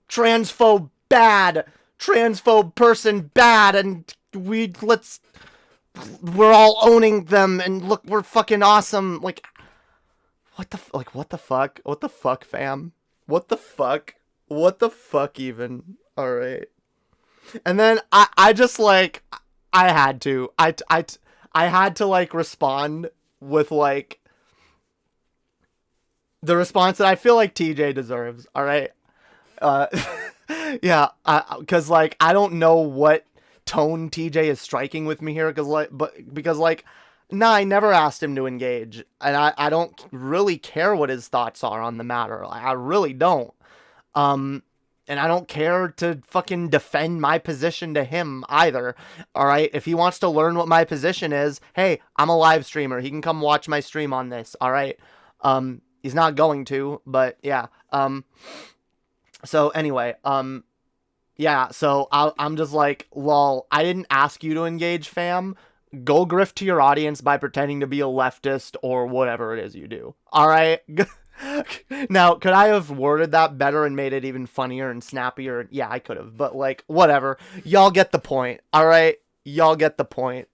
D: transphobe bad, transphobe person bad, and we're all owning them, and look, we're fucking awesome. Like, what the fuck, fam? What the fuck even? All right. And then I just like, I had to like respond with like the response that I feel like TJ deserves. All right. Yeah. Cause like, I don't know what tone TJ is striking with me here. Because nah, I never asked him to engage. And I don't really care what his thoughts are on the matter. I really don't. And I don't care to fucking defend my position to him either. All right. If he wants to learn what my position is, hey, I'm a live streamer. He can come watch my stream on this. All right. He's not going to, but yeah. So anyway, yeah. So I'm just like, lol, I didn't ask you to engage, fam. Go grift to your audience by pretending to be a leftist or whatever it is you do. All right. Now, could I have worded that better and made it even funnier and snappier? Yeah, I could have, but like, whatever. Y'all get the point, all right? Y'all get the point.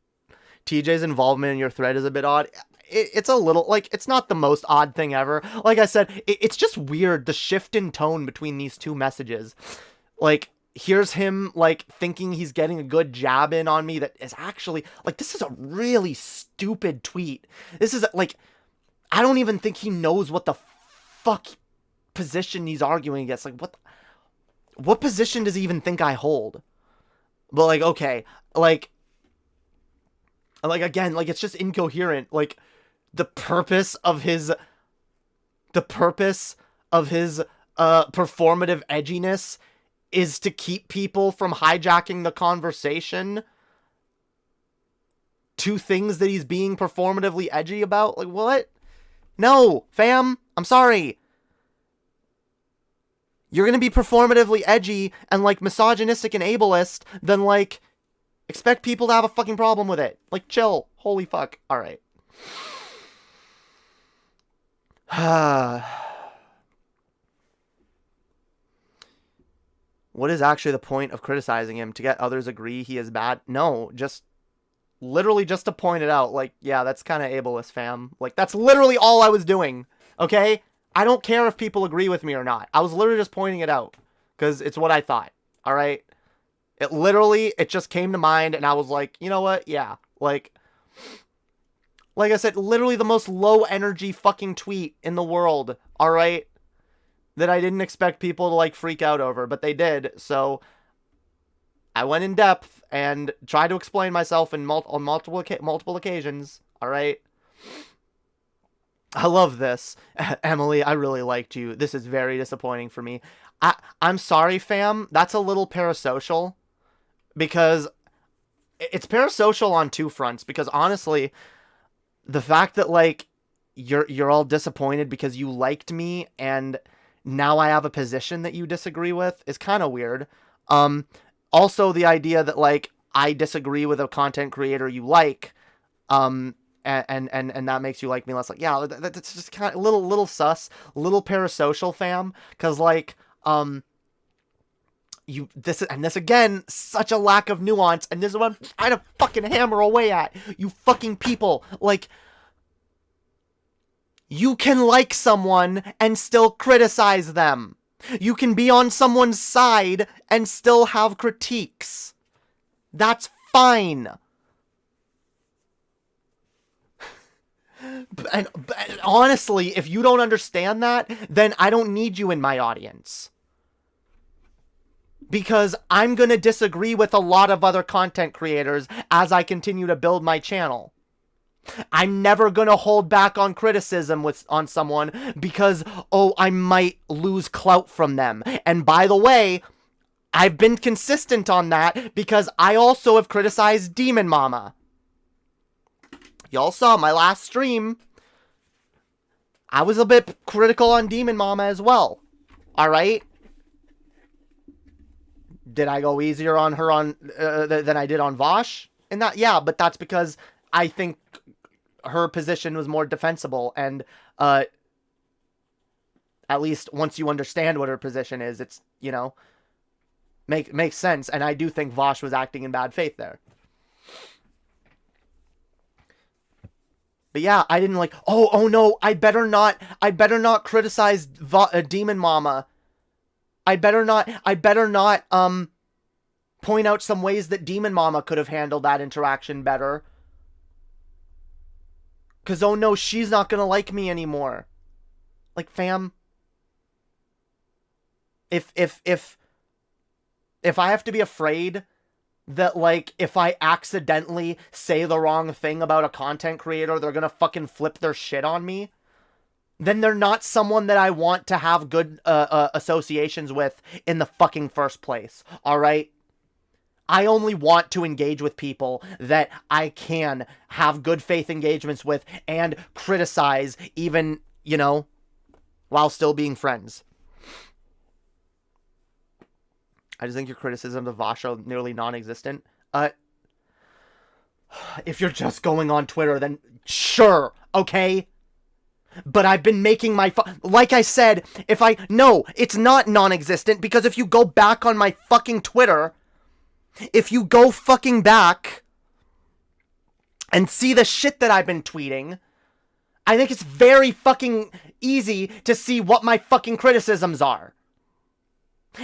D: TJ's involvement in your thread is a bit odd. It's a little, like, it's not the most odd thing ever. Like I said, it's just weird, the shift in tone between these two messages. Like, here's him, like, thinking he's getting a good jab in on me that is actually, like, this is a really stupid tweet. This is, like, I don't even think he knows what the fuck position he's arguing against. Like, what position does he even think I hold? But like, okay, like again, like, it's just incoherent. Like, the purpose of his performative edginess is to keep people from hijacking the conversation to things that he's being performatively edgy about. Like, what? No, fam, I'm sorry. You're gonna be performatively edgy and, like, misogynistic and ableist, then, like, expect people to have a fucking problem with it. Like, chill. Holy fuck. Alright. What is actually the point of criticizing him? To get others agree he is bad? No, just... literally just to point it out, like, yeah, that's kind of ableist, fam. Like, that's literally all I was doing, okay? I don't care if people agree with me or not. I was literally just pointing it out, because it's what I thought, all right? It just came to mind, and I was like, you know what? Yeah, like I said, literally the most low-energy fucking tweet in the world, all right? That I didn't expect people to, like, freak out over, but they did, so... I went in depth and tried to explain myself on multiple occasions. All right. I love this. Emily, I really liked you. This is very disappointing for me. I'm sorry, fam. That's a little parasocial. Because it's parasocial on two fronts. Because honestly, the fact that, like, you're all disappointed because you liked me and now I have a position that you disagree with is kind of weird. Also, the idea that, like, I disagree with a content creator you like, and that makes you like me less. Like, yeah, that's just kind of little sus, little parasocial, fam. Because, like, this again, such a lack of nuance, and this is what I'm trying to fucking hammer away at. You fucking people, like, you can like someone and still criticize them. You can be on someone's side and still have critiques. That's fine. And honestly, if you don't understand that, then I don't need you in my audience. Because I'm going to disagree with a lot of other content creators as I continue to build my channel. I'm never going to hold back on criticism on someone because, oh, I might lose clout from them. And by the way, I've been consistent on that because I also have criticized Demon Mama. Y'all saw my last stream. I was a bit critical on Demon Mama as well. Alright? Did I go easier on her than I did on Vaush? And that, yeah, but that's because I think her position was more defensible, and at least once you understand what her position is, it's, you know, makes sense. And I do think Vaush was acting in bad faith there. But yeah, I didn't like, oh no, I better not criticize Demon Mama. I better not, point out some ways that Demon Mama could have handled that interaction better. Cause oh no, she's not gonna like me anymore. Like, fam, if I have to be afraid that, like, if I accidentally say the wrong thing about a content creator, they're gonna fucking flip their shit on me, then they're not someone that I want to have good associations with in the fucking first place, alright? I only want to engage with people that I can have good faith engagements with and criticize, even, you know, while still being friends. I just think your criticism of Vaush are nearly non-existent. If you're just going on Twitter, then sure, okay? But I've been making my like I said, no, it's not non-existent, because if you go back on my fucking Twitter, if you go fucking back and see the shit that I've been tweeting, I think it's very fucking easy to see what my fucking criticisms are.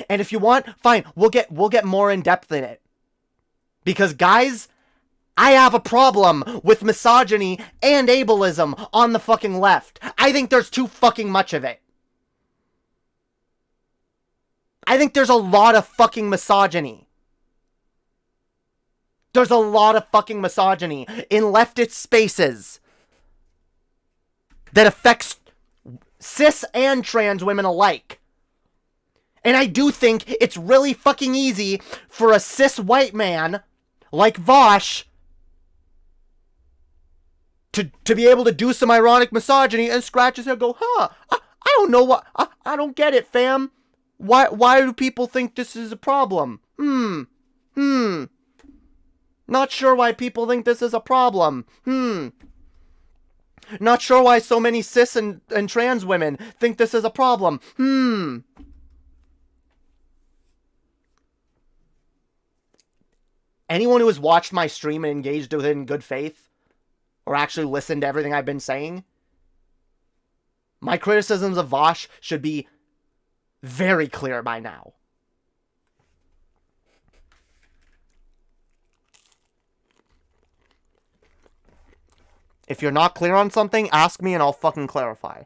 D: And if you want, fine, we'll get more in depth in it. Because guys, I have a problem with misogyny and ableism on the fucking left. I think there's too fucking much of it. I think there's a lot of fucking misogyny. There's a lot of fucking misogyny in leftist spaces that affects cis and trans women alike. And I do think it's really fucking easy for a cis white man like Vaush to be able to do some ironic misogyny and scratch his head and go, I don't know what, I don't get it, fam. Why do people think this is a problem? Not sure why people think this is a problem. Not sure why so many cis and trans women think this is a problem. Anyone who has watched my stream and engaged with it in good faith, or actually listened to everything I've been saying, my criticisms of Vaush should be very clear by now. If you're not clear on something, ask me and I'll fucking clarify.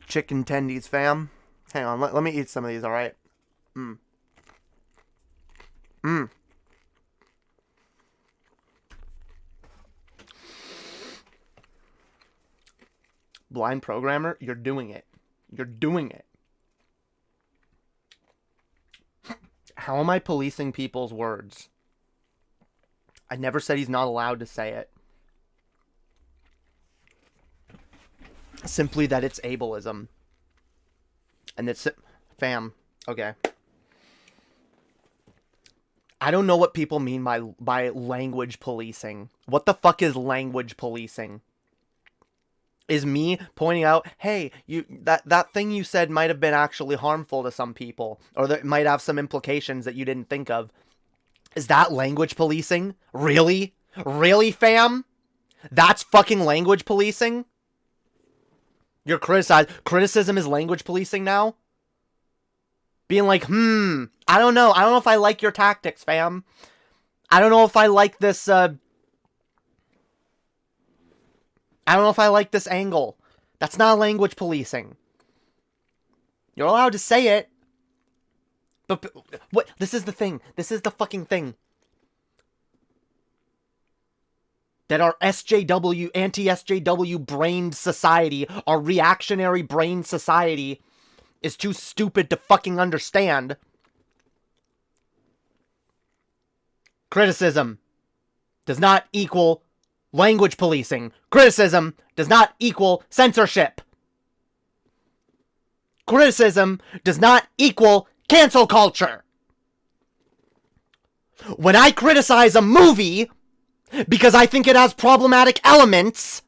D: Chicken tendies, fam. Hang on, let me eat some of these, alright? Blind programmer, you're doing it. You're doing it. How am I policing people's words? I never said he's not allowed to say it. Simply that it's ableism. And it's... Fam. Okay. I don't know what people mean by language policing. What the fuck is language policing? Is me pointing out, hey, that thing you said might have been actually harmful to some people, or that might have some implications that you didn't think of. Is that language policing? Really? Really, fam? That's fucking language policing? You're criticism is language policing now? Being like, I don't know if I like your tactics, fam. I don't know if I like this, I don't know if I like this angle. That's not language policing. You're allowed to say it. But what? This is the thing. This is the fucking thing. That our SJW, anti-SJW brained society, our reactionary brain society, is too stupid to fucking understand. Criticism does not equal language policing. Criticism does not equal censorship. Criticism does not equal cancel culture. When I criticize a movie because I think it has problematic elements,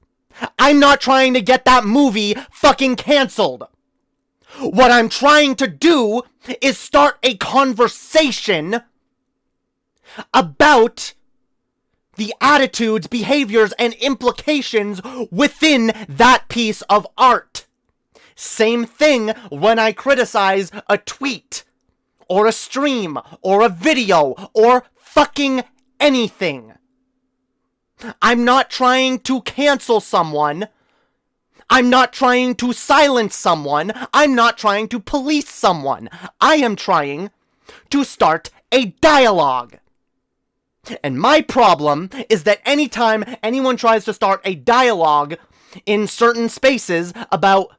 D: I'm not trying to get that movie fucking canceled. What I'm trying to do is start a conversation about the attitudes, behaviors, and implications within that piece of art. Same thing when I criticize a tweet, or a stream, or a video, or fucking anything. I'm not trying to cancel someone. I'm not trying to silence someone. I'm not trying to police someone. I am trying to start a dialogue. And my problem is that anytime anyone tries to start a dialogue in certain spaces about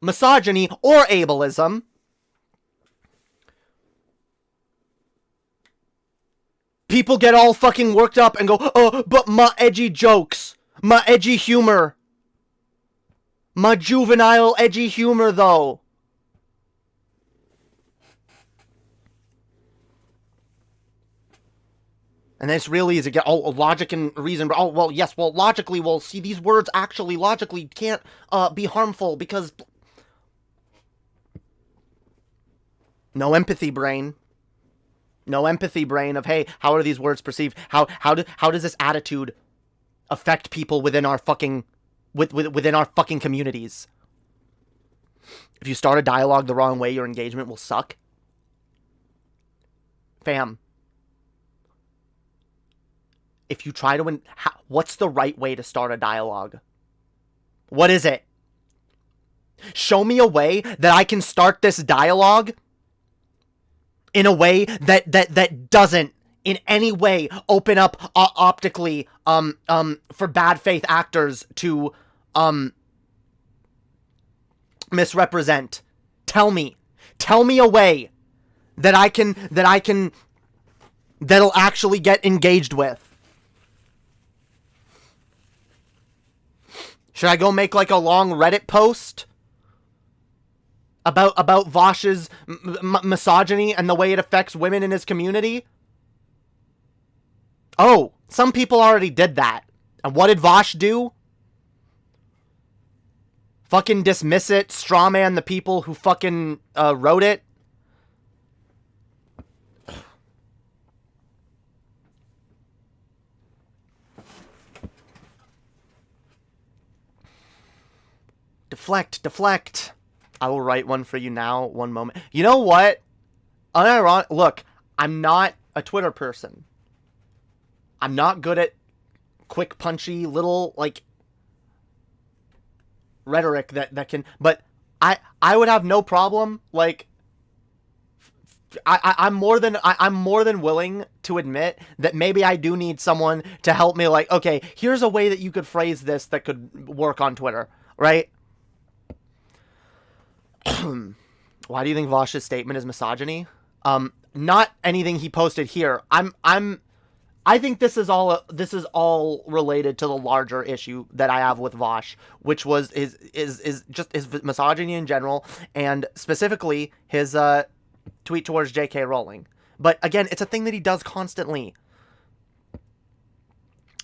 D: misogyny or ableism, people get all fucking worked up and go, oh, but my edgy jokes, my edgy humor, my juvenile edgy humor though. And then it's really easy to get, oh, logic and reason, oh, well, yes, well, logically, well, see, these words actually logically can't be harmful because... No empathy, brain. No empathy, brain, of, hey, how are these words perceived? How does this attitude affect people within our fucking... within our fucking communities? If you start a dialogue the wrong way, your engagement will suck. Fam. If you try to... what's the right way to start a dialogue? What is it? Show me a way that I can start this dialogue in a way that doesn't in any way open up optically for bad faith actors to misrepresent. Tell me a way that'll actually get engaged with. Should I go make like a long Reddit post about Vaush's misogyny and the way it affects women in his community? Oh, some people already did that. And what did Vaush do? Fucking dismiss it, strawman the people who fucking wrote it. Deflect. I will write one for you now. One moment. You know what? Unironic. Look, I'm not a Twitter person. I'm not good at quick, punchy, little, like, rhetoric that can... But I would have no problem, like... I'm more than willing to admit that maybe I do need someone to help me, like, okay, here's a way that you could phrase this that could work on Twitter, right? Why do you think Vaush's statement is misogyny? Not anything he posted here. I think this is all related to the larger issue that I have with Vaush, which was is just his misogyny in general, and specifically his tweet towards J.K. Rowling. But again, it's a thing that he does constantly.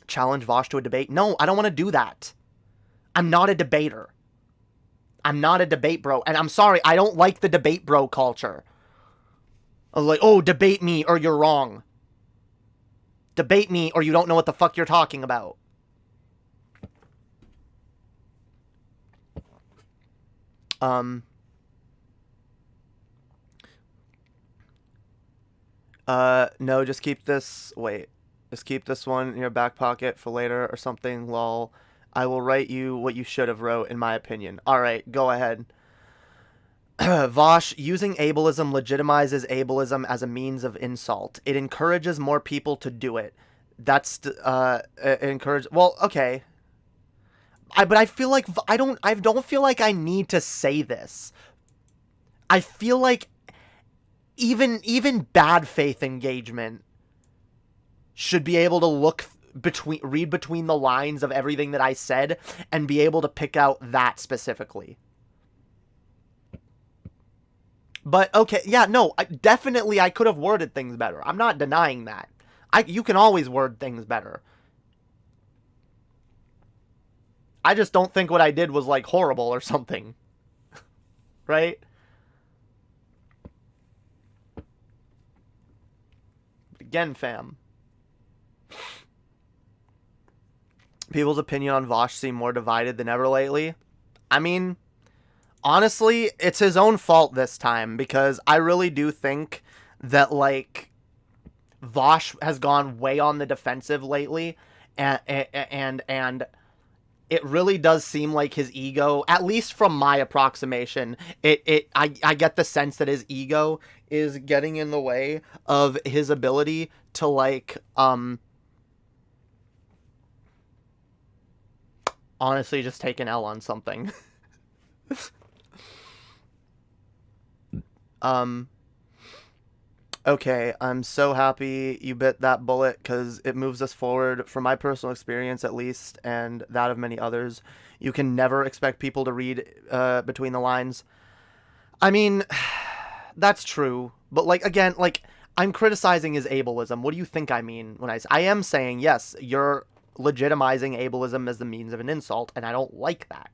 D: Challenge Vaush to a debate? No, I don't want to do that. I'm not a debater. I'm not a debate bro. And I'm sorry, I don't like the debate bro culture. I was like, oh, debate me or you're wrong. Debate me or you don't know what the fuck you're talking about. No, just keep this, wait. Just keep this one in your back pocket for later or something, lol. I will write you what you should have wrote, in my opinion. Alright, go ahead. Vaush, using ableism legitimizes ableism as a means of insult. It encourages more people to do it. That's, well, okay. But I feel like, I don't feel like I need to say this. I feel like even bad faith engagement should be able to read between the lines of everything that I said and be able to pick out that specifically. But okay, yeah, no, definitely I could have worded things better. I'm not denying that. You can always word things better. I just don't think what I did was like horrible or something. right? Again, fam. People's opinion on Vaush seem more divided than ever lately. I mean, honestly, it's his own fault this time, because I really do think that, like, Vaush has gone way on the defensive lately, and it really does seem like his ego, at least from my approximation, I get the sense that his ego is getting in the way of his ability to, like, honestly just take an L on something. Okay, I'm so happy you bit that bullet, because it moves us forward, from my personal experience at least, and that of many others. You can never expect people to read between the lines. I mean, that's true, but, like, again, like, I'm criticizing his ableism. What do you think I mean when I am saying, yes, you're legitimizing ableism as the means of an insult, and I don't like that.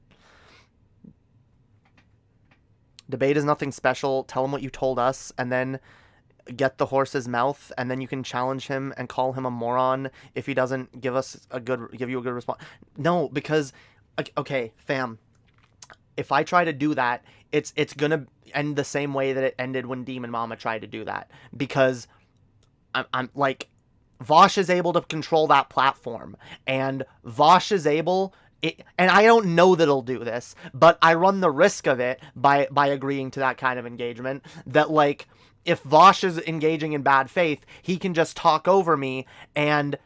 D: Debate is nothing special. Tell him what you told us, and then get the horse's mouth, and then you can challenge him and call him a moron if he doesn't give you a good response. No, because, okay, fam, if I try to do that, it's gonna end the same way that it ended when Demon Mama tried to do that, because I'm like, Vaush is able to control that platform, and Vaush is able, and I don't know that he'll do this, but I run the risk of it by agreeing to that kind of engagement, that, like, if Vaush is engaging in bad faith, he can just talk over me and,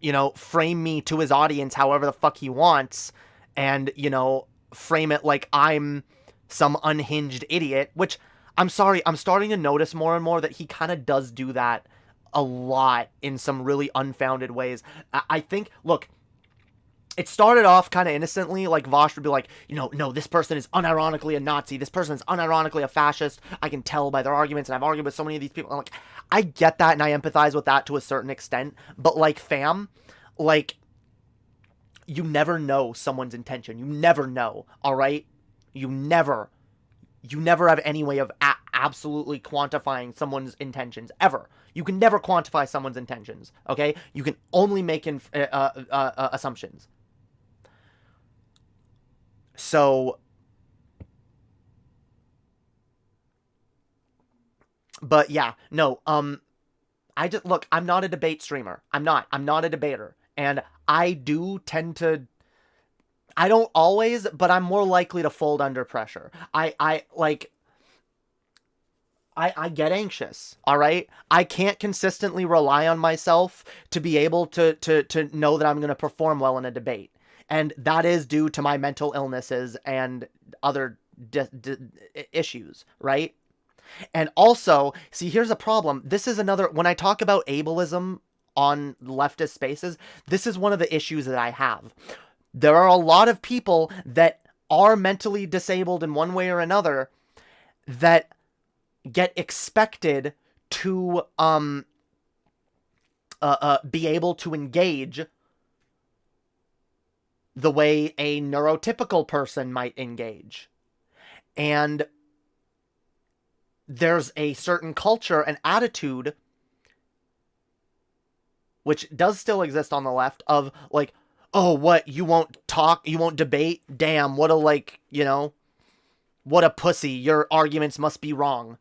D: you know, frame me to his audience however the fuck he wants, and, you know, frame it like I'm some unhinged idiot, which, I'm sorry, I'm starting to notice more and more that he kind of does do that a lot in some really unfounded ways. I think, look, it started off kind of innocently, like Vaush would be like, you know, no, this person is unironically a Nazi, this person is unironically a fascist, I can tell by their arguments, and I've argued with so many of these people. I'm like, I get that, and I empathize with that to a certain extent, but, like, fam, like, you never know someone's intention. You never know, alright? You never have any way of absolutely quantifying someone's intentions, ever. You can never quantify someone's intentions, okay? You can only make assumptions. So, but yeah, no, look, I'm not a debate streamer. I'm not a debater. And I do tend to, I don't always, but I'm more likely to fold under pressure. I get anxious, all right? I can't consistently rely on myself to be able to know that I'm going to perform well in a debate. And that is due to my mental illnesses and other issues, right? And also, see, here's a problem. This is another, when I talk about ableism on leftist spaces, this is one of the issues that I have. There are a lot of people that are mentally disabled in one way or another that get expected to be able to engage the way a neurotypical person might engage. And there's a certain culture and attitude, which does still exist on the left, of like, oh, what, you won't talk, you won't debate? Damn, what a, like, you know, what a pussy, your arguments must be wrong.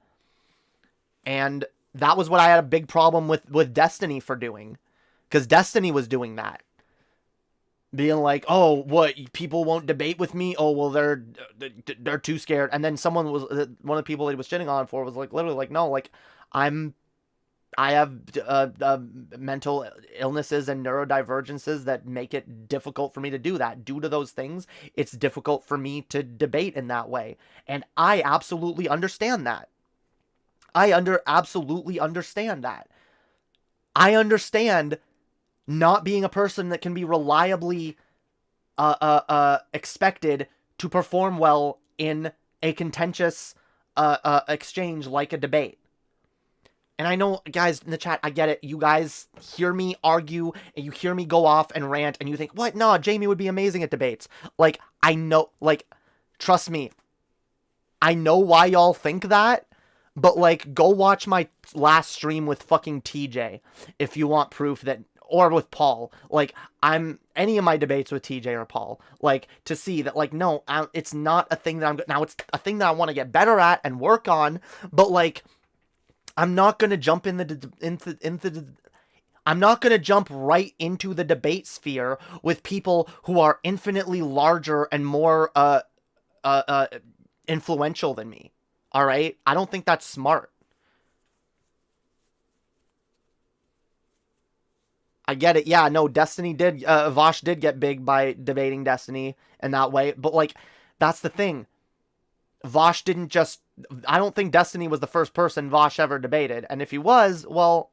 D: And that was what I had a big problem with Destiny for doing. Because Destiny was doing that. Being like, oh, what, people won't debate with me? Oh, well, they're too scared. And then someone was, one of the people that he was shitting on for was like, literally like, no, like, I have mental illnesses and neurodivergences that make it difficult for me to do that. Due to those things, it's difficult for me to debate in that way. And I absolutely understand that. I absolutely understand that. I understand not being a person that can be reliably expected to perform well in a contentious exchange like a debate. And I know, guys, in the chat, I get it. You guys hear me argue, and you hear me go off and rant, and you think, what? No, Jamie would be amazing at debates. Like, I know, like, trust me, I know why y'all think that, but, like, go watch my last stream with fucking TJ if you want proof that, or with Paul. Like, any of my debates with TJ or Paul, like, to see that, like, no, it's not a thing that now it's a thing that I want to get better at and work on, but, like, I'm not going to jump I'm not going to jump right into the debate sphere with people who are infinitely larger and more, influential than me. All right? I don't think that's smart. I get it. Yeah, no, Vaush did get big by debating Destiny in that way. But, like, that's the thing. Vaush didn't just... I don't think Destiny was the first person Vaush ever debated. And if he was, well...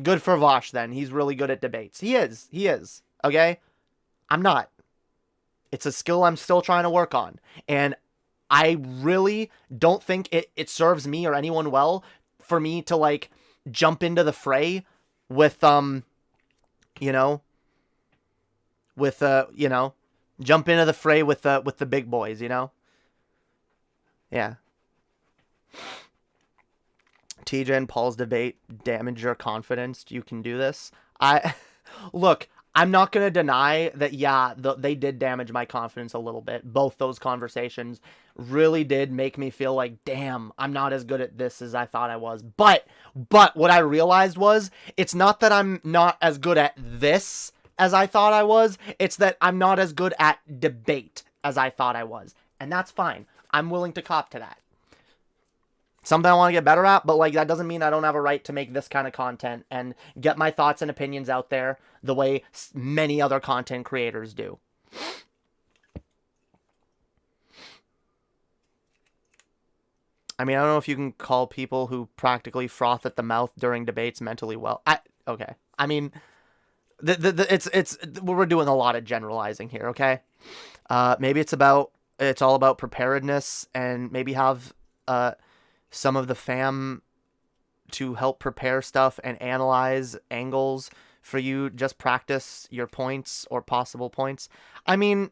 D: good for Vaush then. He's really good at debates. He is. Okay? I'm not. It's a skill I'm still trying to work on. And I really don't think it serves me or anyone well for me to, like, jump into the fray with, jump into the fray with the big boys, you know? Yeah. TJ and Paul's debate damage your confidence. You can do this. Look, I'm not going to deny that, yeah, they did damage my confidence a little bit. Both those conversations really did make me feel like, damn, I'm not as good at this as I thought I was. But what I realized was, it's not that I'm not as good at this as I thought I was. It's that I'm not as good at debate as I thought I was. And that's fine. I'm willing to cop to that. Something I want to get better at, but, like, that doesn't mean I don't have a right to make this kind of content and get my thoughts and opinions out there the way many other content creators do. I mean, I don't know if you can call people who practically froth at the mouth during debates mentally well. Okay. I mean, we're doing a lot of generalizing here, okay? Maybe it's all about preparedness, and maybe have some of the fam to help prepare stuff and analyze angles for you. Just practice your points or possible points. I mean,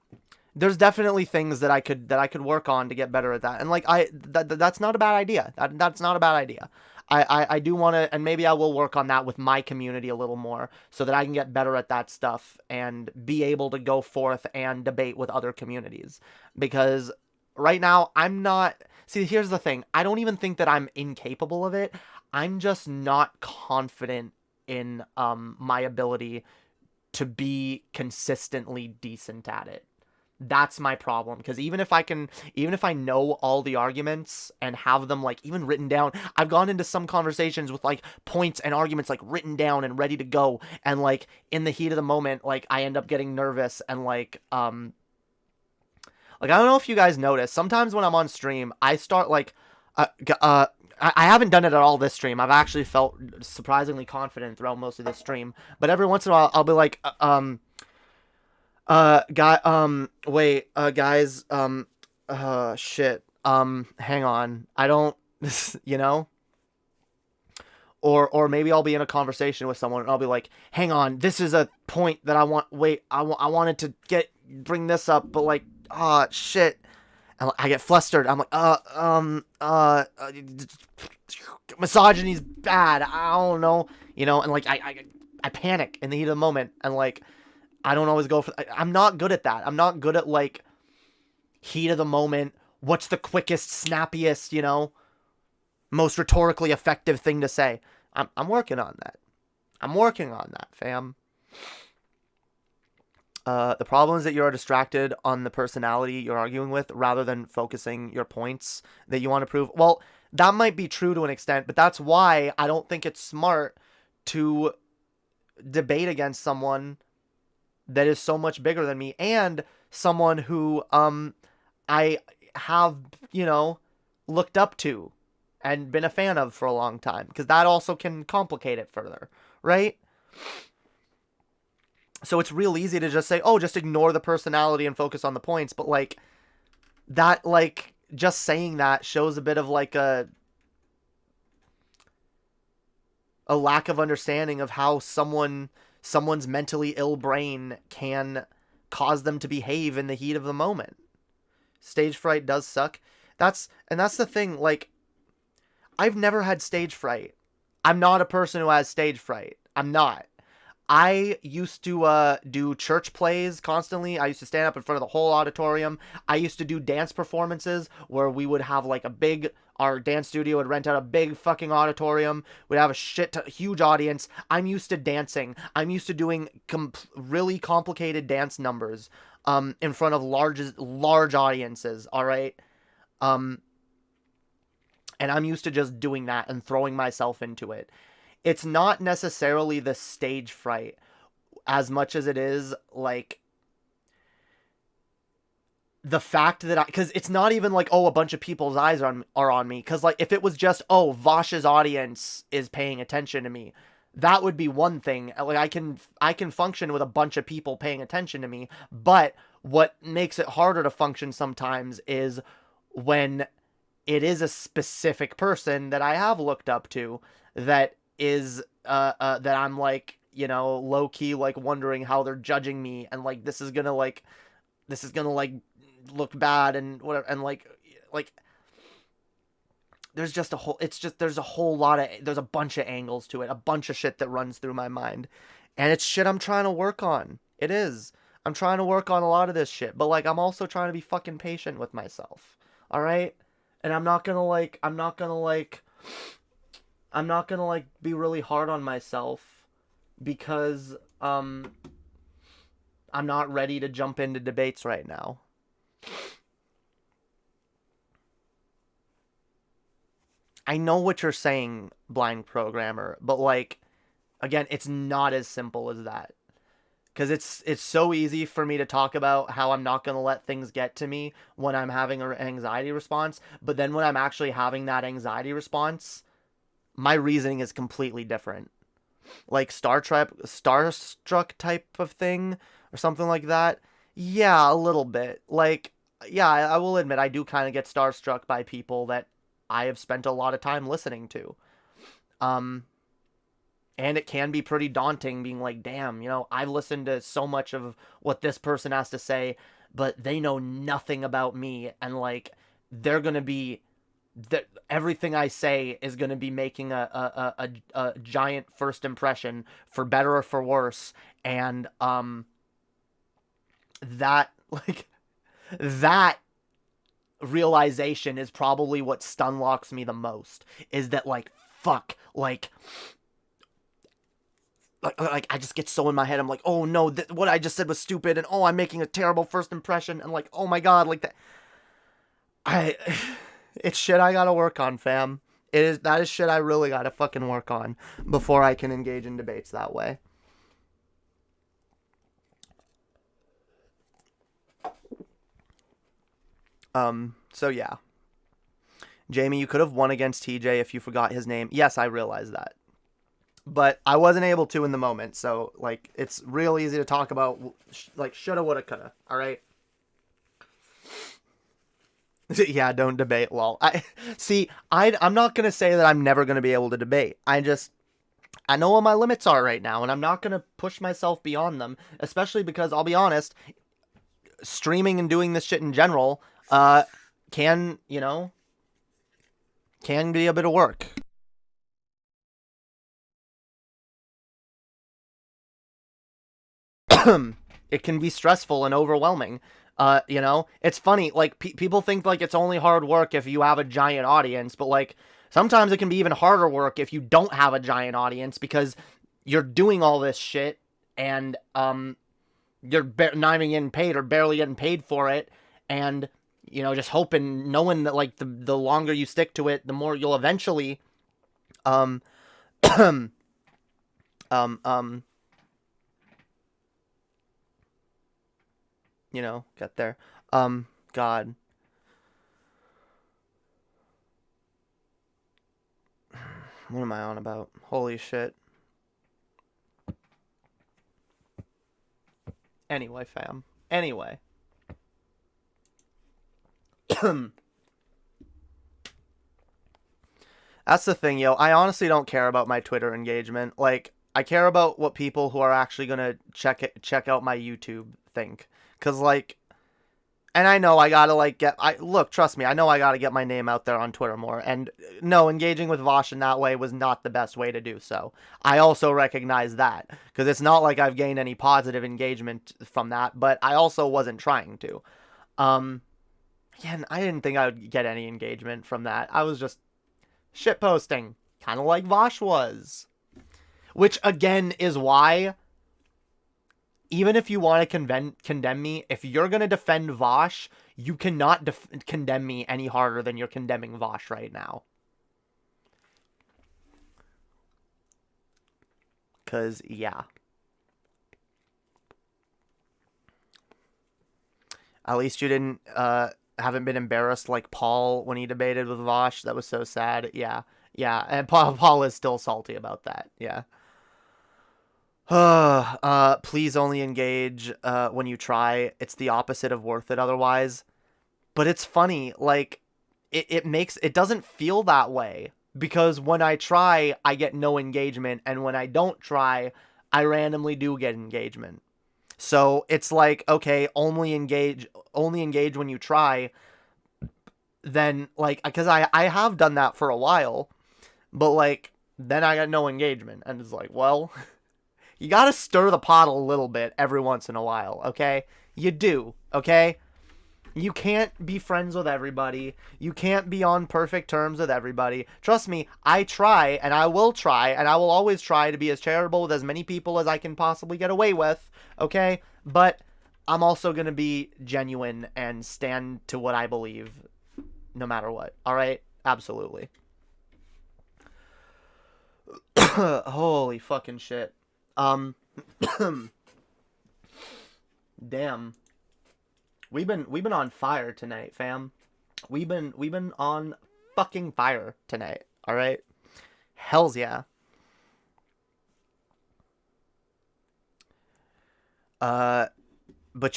D: there's definitely things that I could work on to get better at that. And, like, that's not a bad idea. That's not a bad idea. I do want to, and maybe I will work on that with my community a little more so that I can get better at that stuff and be able to go forth and debate with other communities. Because right now, I'm not... See, here's the thing. I don't even think that I'm incapable of it. I'm just not confident in my ability to be consistently decent at it. That's my problem. Because even if I know all the arguments and have them, like, even written down, I've gone into some conversations with, like, points and arguments, like, written down and ready to go. And, like, in the heat of the moment, like, I end up getting nervous and, like, I don't know if you guys notice, sometimes when I'm on stream, I start, like, I haven't done it at all this stream. I've actually felt surprisingly confident throughout most of this stream. But every once in a while, I'll be like, guys, shit, hang on. I don't, you know? Or maybe I'll be in a conversation with someone and I'll be like, hang on, this is a point that I wanted to bring this up, but, like, shit. And I get flustered. I'm like, misogyny's bad. I don't know, you know, and, like, I panic in the heat of the moment, and, like, I don't always go for... I'm not good at that. I'm not good at, like, heat of the moment. What's the quickest, snappiest, you know, most rhetorically effective thing to say? I'm working on that. I'm working on that, fam. The problem is that you're distracted on the personality you're arguing with rather than focusing your points that you want to prove. Well, that might be true to an extent, but that's why I don't think it's smart to debate against someone that is so much bigger than me and someone who I have, you know, looked up to and been a fan of for a long time, because that also can complicate it further, right? So it's real easy to just say, oh, just ignore the personality and focus on the points. But, like, that, like, just saying that shows a bit of, like, a lack of understanding of how someone's mentally ill brain can cause them to behave in the heat of the moment. Stage fright does suck. That's the thing, like, I've never had stage fright. I'm not a person who has stage fright. I'm not. I used to do church plays constantly. I used to stand up in front of the whole auditorium. I used to do dance performances where we would have like our dance studio would rent out a big fucking auditorium. We'd have a huge audience. I'm used to dancing. I'm used to doing really complicated dance numbers in front of large audiences, all right? And I'm used to just doing that and throwing myself into it. It's not necessarily the stage fright as much as it is, like, the fact that because it's not even like, oh, a bunch of people's eyes are on me. Because, like, if it was just, oh, Vaush's audience is paying attention to me, that would be one thing. Like, I can function with a bunch of people paying attention to me. But what makes it harder to function sometimes is when it is a specific person that I have looked up to that is that I'm like, you know, low key like wondering how they're judging me, and like this is gonna like look bad and whatever, and like there's just a whole there's a bunch of angles to it, a bunch of shit that runs through my mind, and it's shit I'm trying to work on. It is. I'm trying to work on a lot of this shit, but like I'm also trying to be fucking patient with myself. All right? And I'm not gonna be really hard on myself because I'm not ready to jump into debates right now. I know what you're saying, blind programmer, but like, again, it's not as simple as that. Because it's so easy for me to talk about how I'm not going to let things get to me when I'm having an anxiety response. But then when I'm actually having that anxiety response, my reasoning is completely different. Like starstruck type of thing or something like that. Yeah, a little bit. Like, yeah, I will admit I do kind of get starstruck by people that I have spent a lot of time listening to. And it can be pretty daunting being like, damn, you know, I've listened to so much of what this person has to say, but they know nothing about me. And like, they're going to be, everything I say is going to be making a giant first impression for better or for worse. And, that realization is probably what stunlocks me the most, is that like, fuck, like I just get so in my head. I'm like, oh no, what I just said was stupid, and oh, I'm making a terrible first impression, and like, oh my god, like that. It's shit I gotta work on, fam. That is shit I really gotta fucking work on before I can engage in debates that way. So yeah. Jamie, you could have won against TJ if you forgot his name. Yes, I realize that. But I wasn't able to in the moment, so, like, it's real easy to talk about, like, shoulda, woulda, coulda, alright? Yeah, don't debate, lol. I'm not gonna say that I'm never gonna be able to debate. I know what my limits are right now, and I'm not gonna push myself beyond them, especially because, I'll be honest, streaming and doing this shit in general, can be a bit of work. It can be stressful and overwhelming. It's funny, like, people think, like, it's only hard work if you have a giant audience, but, like, sometimes it can be even harder work if you don't have a giant audience, because you're doing all this shit, and, you're not even getting paid, or barely getting paid for it, and, you know, just hoping, knowing that, like, the longer you stick to it, the more you'll eventually, you know, get there. God. What am I on about? Holy shit. Anyway, fam. Anyway. That's the thing, yo. I honestly don't care about my Twitter engagement. Like, I care about what people who are actually gonna check out my YouTube think. Because, like, And I know I gotta, like, look, trust me, I know I gotta get my name out there on Twitter more. And no, engaging with Vaush in that way was not the best way to do so. I also recognize that, because it's not like I've gained any positive engagement from that, but I also wasn't trying to. Again, I didn't think I would get any engagement from that. I was just shitposting, kind of like Vaush was. Which, again, is why, even if you want to condemn me, if you're going to defend Vaush, you cannot condemn me any harder than you're condemning Vaush right now. Because, yeah. At least you didn't, haven't been embarrassed like Paul when he debated with Vaush. That was so sad. Yeah. Yeah. And Paul is still salty about that. Yeah. Please only engage when you try. It's the opposite of worth it otherwise. But it's funny, like, it doesn't feel that way. Because when I try, I get no engagement. And when I don't try, I randomly do get engagement. So it's like, okay, only engage when you try. Then, like, because I have done that for a while. But, like, then I got no engagement. And it's like, well... You gotta stir the pot a little bit every once in a while, okay? You do, okay? You can't be friends with everybody. You can't be on perfect terms with everybody. Trust me, I try, and I will always try to be as charitable with as many people as I can possibly get away with, okay? But I'm also gonna be genuine and stand to what I believe, no matter what, alright? Absolutely. Holy fucking shit. Damn. We've been on fire tonight, fam. We've been on fucking fire tonight. All right. Hells yeah. But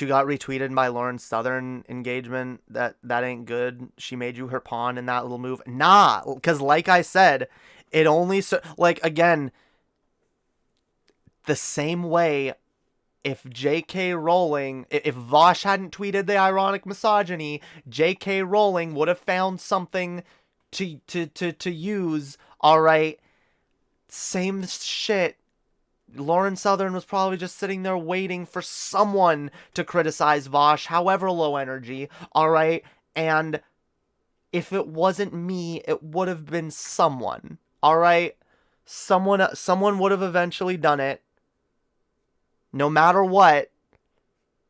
D: you got retweeted by Lauren Southern engagement. That ain't good. She made you her pawn in that little move. Nah, because like I said, it only like again. The same way, if J.K. Rowling, if Vaush hadn't tweeted the ironic misogyny, J.K. Rowling would have found something to use, alright? Same shit. Lauren Southern was probably just sitting there waiting for someone to criticize Vaush, however low energy, alright? And if it wasn't me, it would have been someone, alright? Someone would have eventually done it. No matter what,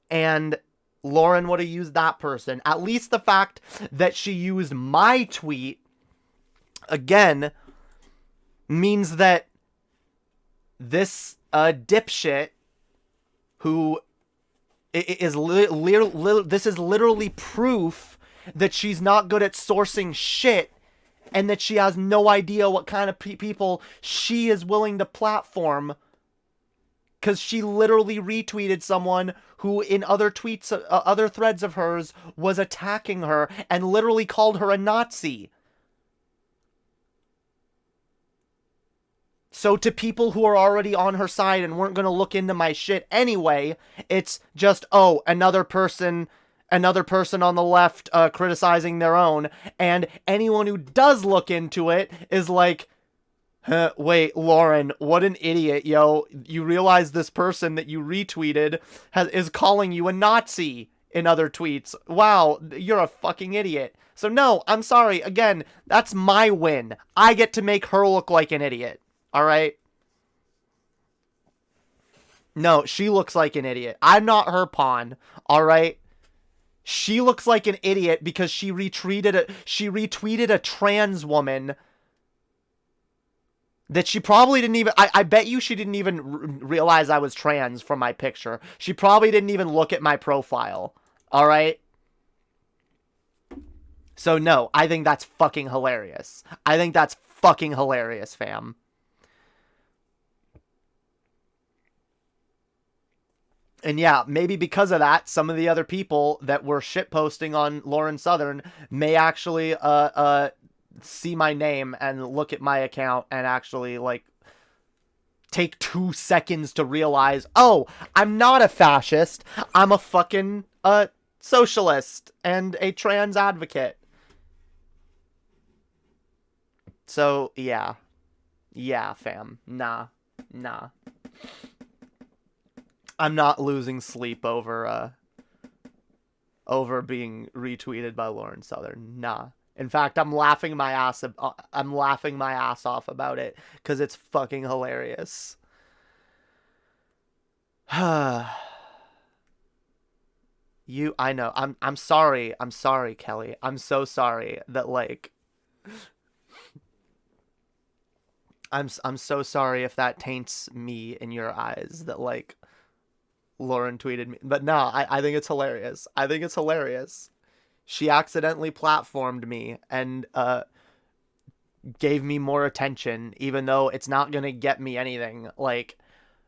D: and Lauren would have used that person. At least the fact that she used my tweet, again, means that this dipshit, who is this is literally proof that she's not good at sourcing shit, and that she has no idea what kind of people she is willing to platform. Because she literally retweeted someone who in other tweets, other threads of hers, was attacking her and literally called her a Nazi. So to people who are already on her side and weren't going to look into my shit anyway, it's just, oh, another person on the left criticizing their own. And anyone who does look into it is like... Wait, Lauren, what an idiot, yo. You realize this person that you retweeted is calling you a Nazi in other tweets. Wow, you're a fucking idiot. So no, I'm sorry. Again, that's my win. I get to make her look like an idiot. Alright? No, she looks like an idiot. I'm not her pawn. Alright? She looks like an idiot because she retweeted a trans woman that she probably didn't even... I bet you she didn't even realize I was trans from my picture. She probably didn't even look at my profile. Alright? So no, I think that's fucking hilarious. I think that's fucking hilarious, fam. And yeah, maybe because of that, some of the other people that were shitposting on Lauren Southern may actually see my name and look at my account and actually, like, take 2 seconds to realize, oh, I'm not a fascist. I'm a fucking socialist and a trans advocate. So, yeah. Yeah, fam. Nah. I'm not losing sleep over being retweeted by Lauren Southern. Nah. In fact, I'm laughing my ass off about it cuz it's fucking hilarious. I know. I'm sorry. I'm sorry, Kelly. I'm so sorry that like I'm so sorry if that taints me in your eyes that like Lauren tweeted me. But no, I think it's hilarious. I think it's hilarious. She accidentally platformed me and gave me more attention even though it's not going to get me anything. Like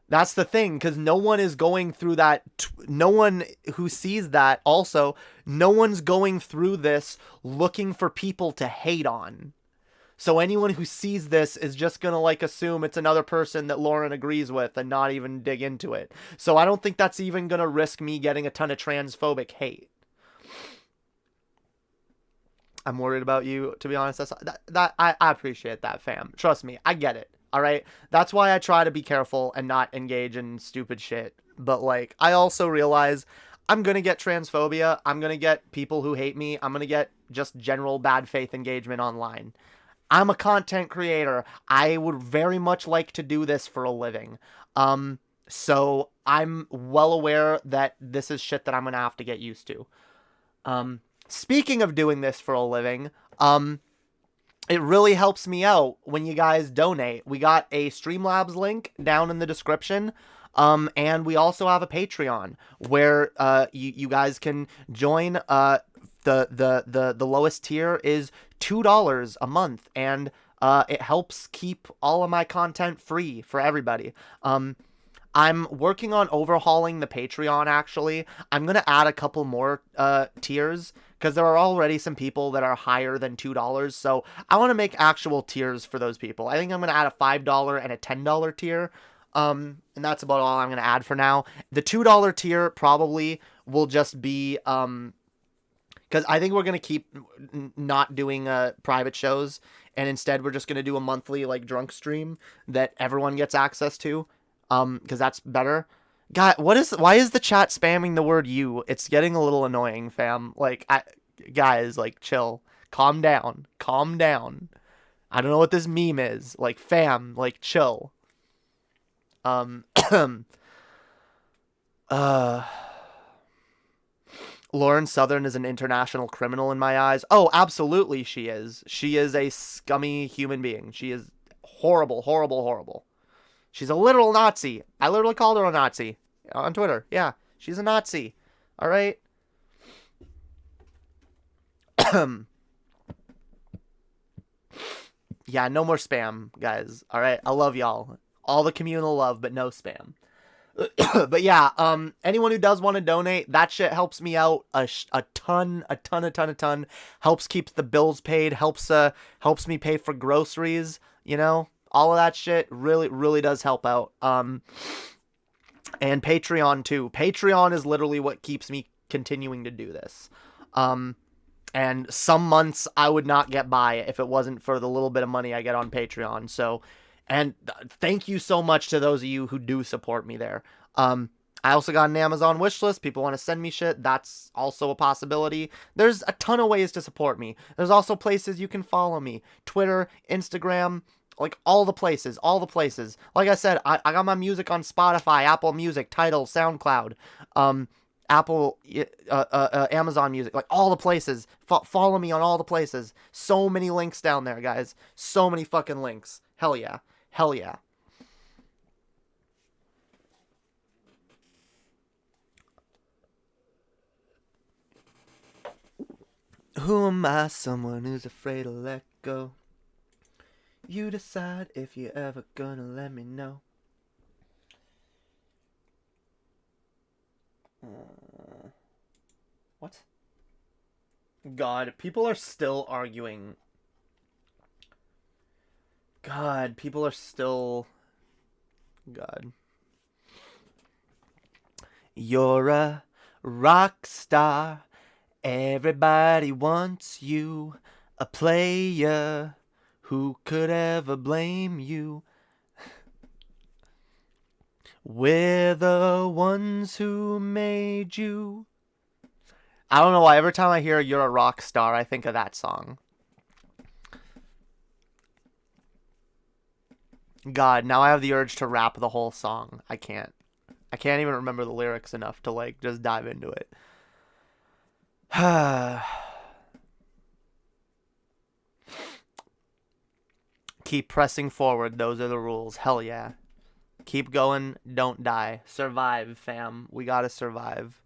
D: that's the thing, because no one is going through that. No one who sees that also, no one's going through this looking for people to hate on. So anyone who sees this is just going to like assume it's another person that Lauren agrees with and not even dig into it. So I don't think that's even going to risk me getting a ton of transphobic hate. I'm worried about you, to be honest. I appreciate that, fam. Trust me, I get it. All right. That's why I try to be careful and not engage in stupid shit. But like, I also realize I'm going to get transphobia. I'm going to get people who hate me. I'm going to get just general bad faith engagement online. I'm a content creator. I would very much like to do this for a living. So I'm well aware that this is shit that I'm going to have to get used to. Speaking of doing this for a living, it really helps me out when you guys donate. We got a Streamlabs link down in the description. And we also have a Patreon where you guys can join. The lowest tier is $2 a month, and it helps keep all of my content free for everybody. I'm working on overhauling the Patreon, actually. I'm going to add a couple more tiers, because there are already some people that are higher than $2, so I want to make actual tiers for those people. I think I'm going to add a $5 and a $10 tier, and that's about all I'm going to add for now. The $2 tier probably will just be, because I think we're going to keep not doing private shows, and instead we're just going to do a monthly, like, drunk stream that everyone gets access to, because that's better. God, why is the chat spamming the word you? It's getting a little annoying, fam. Like, guys, like, chill. Calm down. Calm down. I don't know what this meme is. Like, fam, like, chill. Lauren Southern is an international criminal in my eyes. Oh, absolutely she is. She is a scummy human being. She is horrible, horrible, horrible. She's a literal Nazi. I literally called her a Nazi on Twitter. Yeah, she's a Nazi. All right. Yeah, no more spam, guys. All right. I love y'all. All the communal love, but no spam. But yeah, anyone who does want to donate, that shit helps me out a ton. Helps keep the bills paid, helps me pay for groceries, you know? All of that shit really does help out. And Patreon too. Patreon is literally what keeps me continuing to do this. And some months I would not get by if it wasn't for the little bit of money I get on Patreon. So, and thank you so much to those of you who do support me there. I also got an Amazon wish list. People want to send me shit. That's also a possibility. There's a ton of ways to support me. There's also places you can follow me. Twitter, Instagram, like all the places. Like I said, I got my music on Spotify, Apple Music, Tidal, SoundCloud, Apple, Amazon Music, like all the places. Follow me on all the places. So many links down there, guys. So many fucking links. Hell yeah. Hell yeah. Who am I? Someone who's afraid to let go. You decide if you're ever gonna let me know. What? God, people are still arguing. God, people are still... God. You're a rock star. Everybody wants you, a player. Who could ever blame you? We're the ones who made you. I don't know why. Every time I hear "You're a Rock Star," I think of that song. God, now I have the urge to rap the whole song. I can't even remember the lyrics enough to, like, just dive into it. Keep pressing forward. Those are the rules. Hell yeah. Keep going. Don't die. Survive, fam. We gotta survive.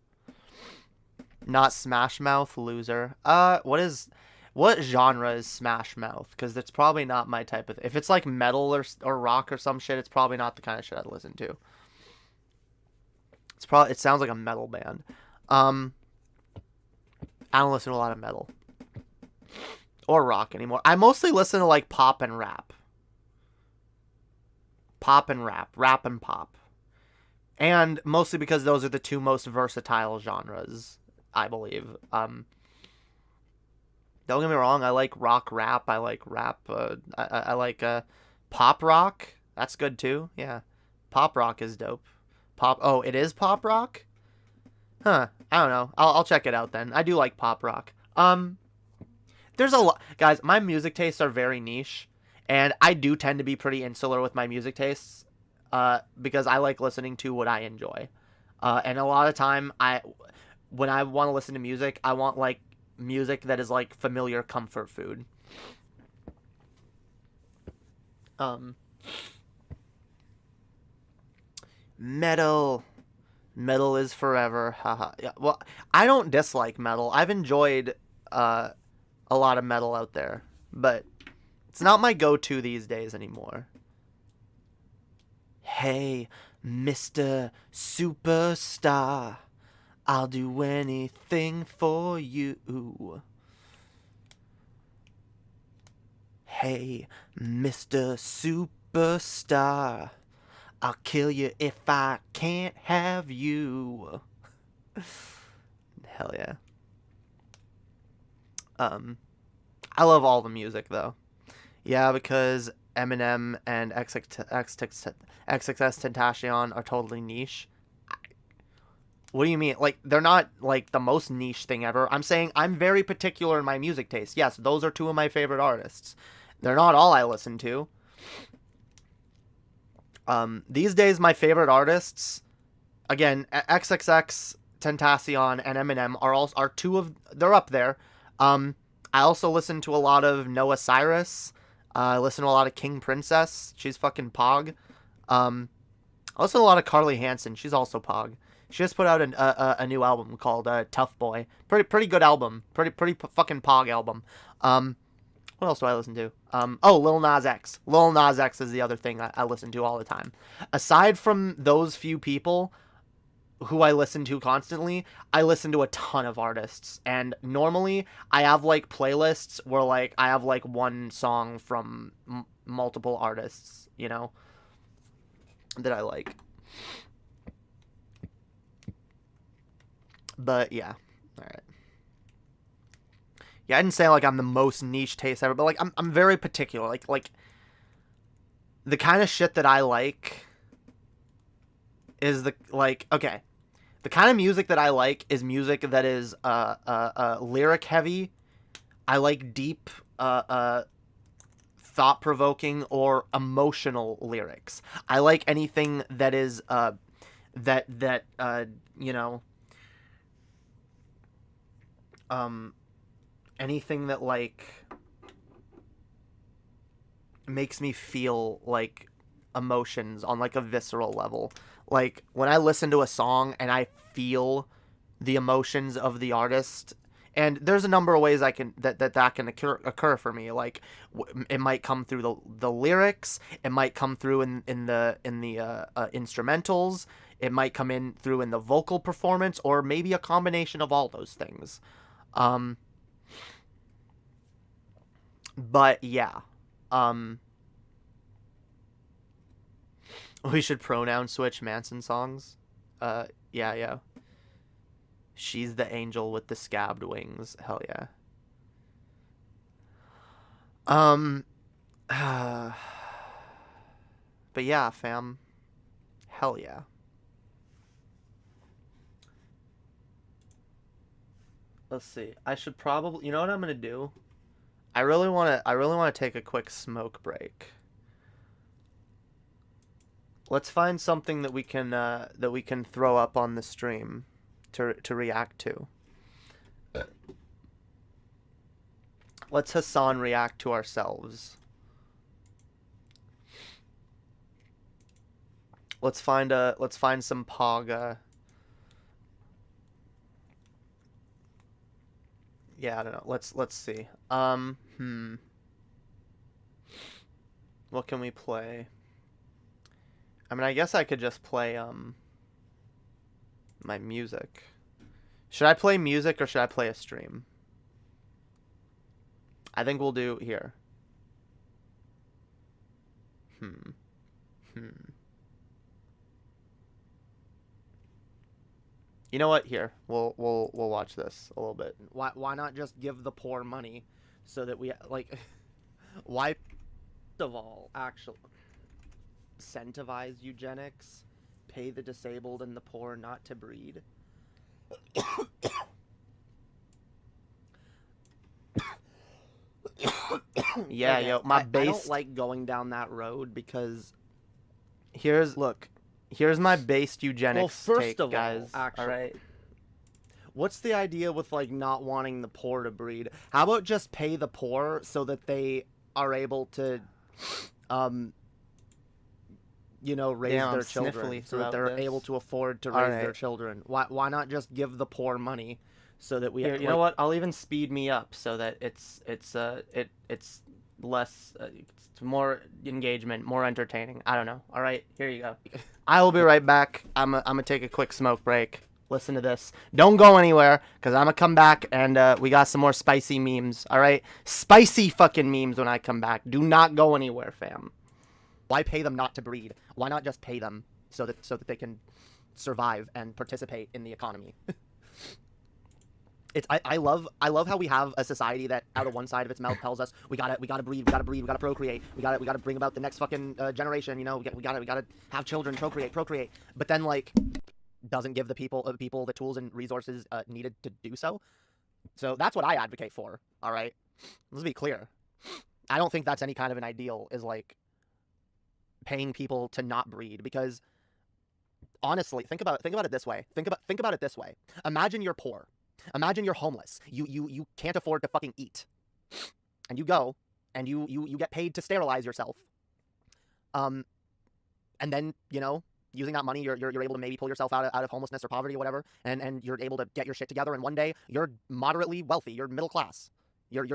D: Not Smash Mouth, loser. What genre is Smash Mouth? Because it's probably not my type of... If it's like metal or rock or some shit, it's probably not the kind of shit I'd listen to. It sounds like a metal band. I don't listen to a lot of metal. Or rock anymore. I mostly listen to, like, pop and rap. Pop and rap. Rap and pop. And mostly because those are the two most versatile genres, I believe. Don't get me wrong, I like rock rap. I like rap. I like pop rock. That's good too. Yeah. Pop rock is dope. Oh, it is pop rock? Huh. I don't know. I'll check it out then. I do like pop rock. There's a lot, guys. My music tastes are very niche, and I do tend to be pretty insular with my music tastes, because I like listening to what I enjoy, and a lot of time when I want to listen to music, I want, like, music that is, like, familiar comfort food. Metal is forever. Haha. Yeah, well, I don't dislike metal. I've enjoyed a lot of metal out there, but it's not my go-to these days anymore. Hey, Mr. Superstar, I'll do anything for you. Hey, Mr. Superstar, I'll kill you if I can't have you. Hell yeah. I love all the music, though. Yeah, because Eminem and XXXTentacion are totally niche. What do you mean? Like, they're not, like, the most niche thing ever. I'm saying I'm very particular in my music taste. Yes, those are two of my favorite artists. They're not all I listen to. These days, my favorite artists, again, XXXTentacion and Eminem are two of... They're up there. I also listen to a lot of Noah Cyrus. I listen to a lot of King Princess. She's fucking pog. I listen to a lot of Carly Hansen. She's also pog. She just put out a new album called Tough Boy. Pretty good album. Pretty fucking pog album. What else do I listen to? Lil Nas X. Lil Nas X is the other thing I listen to all the time. Aside from those few people who I listen to constantly, I listen to a ton of artists. And normally, I have, like, playlists where, like, I have, like, one song from multiple artists, you know, that I like. But, yeah. Alright. Yeah, I didn't say, like, I'm the most niche taste ever, but, like, I'm very particular. Like, the kind of shit that I like is okay. The kind of music that I like is music that is, lyric heavy. I like deep, thought-provoking or emotional lyrics. I like anything that is, you know, anything that, like, makes me feel, like, emotions on, like, a visceral level. Like, when I listen to a song and I feel the emotions of the artist, and there's a number of ways that can occur for me. Like, it might come through the lyrics, it might come through in the instrumentals, it might come in through in the vocal performance, or maybe a combination of all those things. But yeah, we should pronoun switch Manson songs. Yeah. She's the angel with the scabbed wings. Hell yeah. But yeah, fam. Hell yeah. Let's see. I should probably, you know what I'm gonna do? I really wanna take a quick smoke break. Let's find something that we can throw up on the stream to react to. Let's HASSAN react to ourselves. Let's find some Pog. Yeah, I don't know. Let's see. What can we play? I mean, I guess I could just play my music. Should I play music or should I play a stream? I think we'll do here. You know what? Here, we'll watch this a little bit. Why not just give the poor money so that we like why of all actually incentivize eugenics, pay the disabled and the poor not to breed. Yeah, okay. Yo, my base. I don't like going down that road because here's my based eugenics take, guys. Actually, all right. What's the idea with like not wanting the poor to breed? How about just pay the poor so that they are able to, you know, raise their children, so that they're able to afford to raise their children? Why not just give the poor money so that we? Here, you know what? I'll even speed me up so that it's less, it's more engagement, more entertaining. I don't know. All right, here you go. I will be right back. I'm gonna take a quick smoke break. Listen to this. Don't go anywhere, because I'm gonna come back and we got some more spicy memes. All right, spicy fucking memes when I come back. Do not go anywhere, fam. Why pay them not to breed? Why not just pay them so that they can survive and participate in the economy? I love how we have a society that out of one side of its mouth tells us we gotta breed, we gotta procreate, we gotta bring about the next fucking generation. You know, we gotta have children, procreate. But then like doesn't give the people the tools and resources needed to do so. So that's what I advocate for. All right, let's be clear. I don't think that's any kind of an ideal, is like paying people to not breed, because honestly, think about it this way. Think about it this way. Imagine you're poor. Imagine you're homeless. You can't afford to fucking eat. And you go and you get paid to sterilize yourself. And then, you know, using that money, you're able to maybe pull yourself out of homelessness or poverty or whatever, and you're able to get your shit together, and one day you're moderately wealthy, you're middle class. You're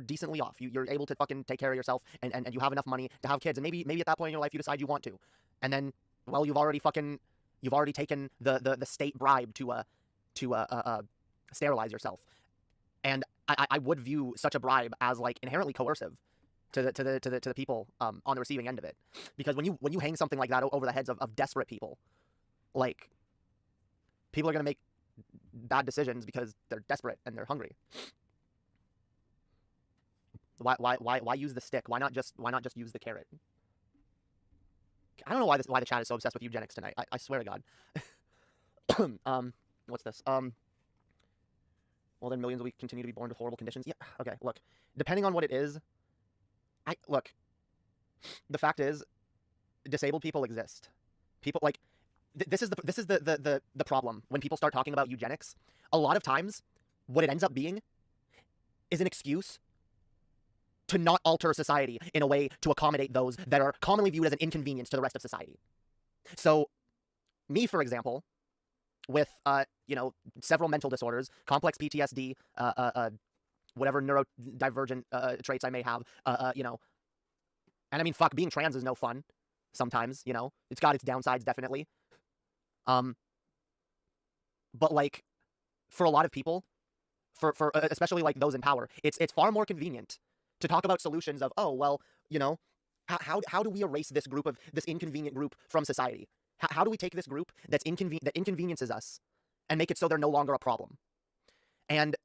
D: decently off. You're able to fucking take care of yourself, and you have enough money to have kids, and maybe at that point in your life you decide you want to. And then, well, you've already taken the state bribe to sterilize yourself. And I would view such a bribe as like inherently coercive to the people on the receiving end of it, because when you hang something like that over the heads of desperate people, like, people are gonna make bad decisions because they're desperate and they're hungry. Why use the stick? Why not just use the carrot? I don't know why the chat is so obsessed with eugenics tonight. I swear to God. What's this? Well, then millions will continue to be born with horrible conditions. Yeah, okay, look. Depending on what it is, look. The fact is, disabled people exist. People, like, this is the problem. When people start talking about eugenics, a lot of times, what it ends up being is an excuse to not alter society in a way to accommodate those that are commonly viewed as an inconvenience to the rest of society. So, me, for example, with, you know, several mental disorders, complex PTSD, whatever neurodivergent traits I may have, you know, and I mean, fuck, being trans is no fun sometimes, you know, it's got its downsides, definitely. But, like, for a lot of people, for especially, like, those in power, it's far more convenient to talk about solutions of, oh, well, you know, how do we erase this inconvenient group from society? How do we take this group that inconveniences us, and make it so they're no longer a problem. And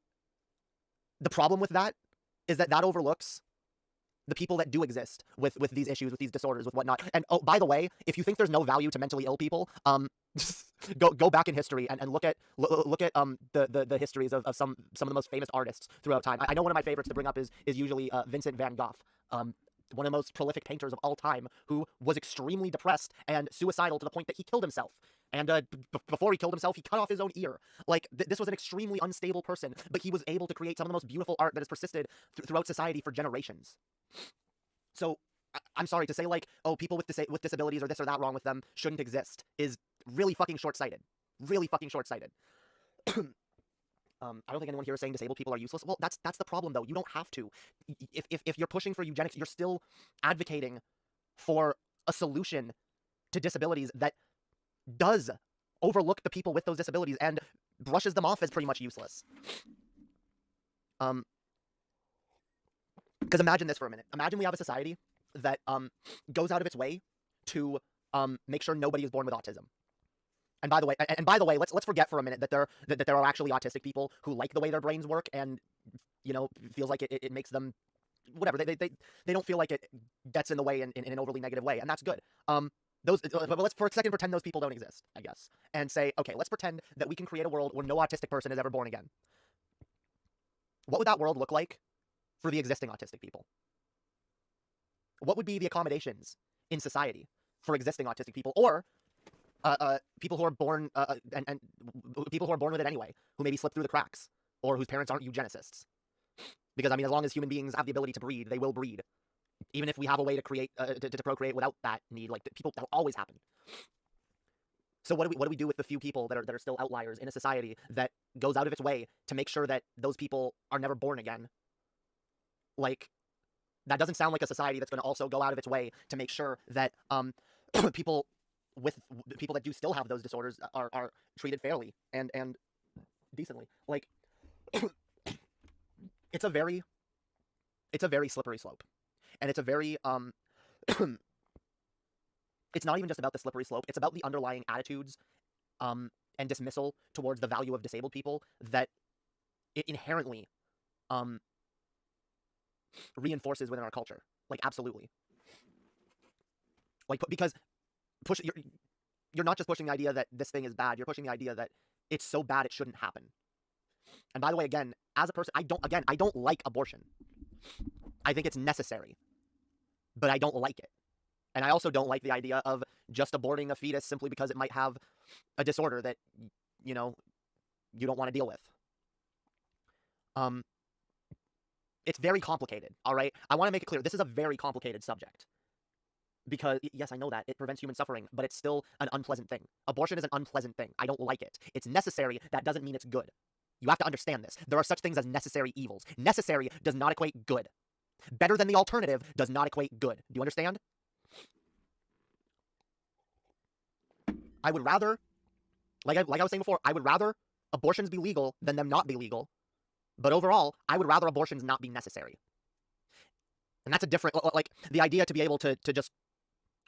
D: the problem with that is that that overlooks the people that do exist with these issues, with these disorders, with whatnot. And oh, by the way, if you think there's no value to mentally ill people, go back in history and look at the histories of some of the most famous artists throughout time. I know one of my favorites to bring up is usually Vincent van Gogh. One of the most prolific painters of all time, who was extremely depressed and suicidal to the point that he killed himself. And before he killed himself, he cut off his own ear. Like, this was an extremely unstable person, but he was able to create some of the most beautiful art that has persisted throughout society for generations. So, I'm sorry to say, like, oh, people with disabilities or this or that wrong with them shouldn't exist is really fucking short-sighted. Really fucking short-sighted. I don't think anyone here is saying disabled people are useless. Well, that's the problem, though. You don't have to. If you're pushing for eugenics, you're still advocating for a solution to disabilities that does overlook the people with those disabilities and brushes them off as pretty much useless. Because imagine this for a minute. Imagine we have a society that goes out of its way to make sure nobody is born with autism. And by the way, let's forget for a minute that there are actually autistic people who like the way their brains work and, you know, feels like it makes them whatever. They don't feel like it gets in the way in an overly negative way, and that's good. But let's for a second pretend those people don't exist, I guess, and say, okay, let's pretend that we can create a world where no autistic person is ever born again. What would that world look like for the existing autistic people? What would be the accommodations in society for existing autistic people, or people who are born and people who are born with it anyway, who maybe slip through the cracks, or whose parents aren't eugenicists? Because I mean, as long as human beings have the ability to breed, they will breed. Even if we have a way to create to procreate without that need, like people, that'll always happen. So what do we do with the few people that are still outliers in a society that goes out of its way to make sure that those people are never born again? Like, that doesn't sound like a society that's going to also go out of its way to make sure that people that do still have those disorders are treated fairly and decently. Like, it's a very slippery slope, and it's a very it's not even just about the slippery slope. It's about the underlying attitudes and dismissal towards the value of disabled people that it inherently reinforces within our culture. Like, absolutely. Like, because you're not just pushing the idea that this thing is bad, you're pushing the idea that it's so bad it shouldn't happen. And by the way, again, as a person, I don't like abortion. I think it's necessary, but I don't like it. And I also don't like the idea of just aborting a fetus simply because it might have a disorder that, you know, you don't want to deal with. It's very complicated, all right? I want to make it clear, this is a very complicated subject. Because, yes, I know that. It prevents human suffering, but it's still an unpleasant thing. Abortion is an unpleasant thing. I don't like it. It's necessary. That doesn't mean it's good. You have to understand this. There are such things as necessary evils. Necessary does not equate good. Better than the alternative does not equate good. Do you understand? I would rather, like I was saying before, I would rather abortions be legal than them not be legal. But overall, I would rather abortions not be necessary. And that's a different, like, the idea to be able to just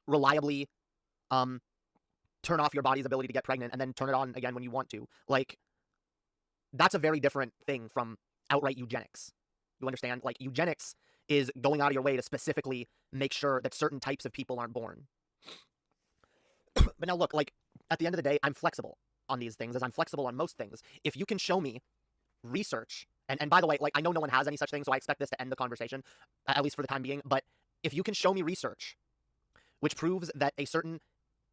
D: reliably turn off your body's ability to get pregnant and then turn it on again when you want to. Like, that's a very different thing from outright eugenics. You understand? Like, eugenics is going out of your way to specifically make sure that certain types of people aren't born. But now look, like, at the end of the day, I'm flexible on these things, as I'm flexible on most things. If you can show me research, and by the way, like, I know no one has any such thing, so I expect this to end the conversation, at least for the time being, but if you can show me research which proves that a certain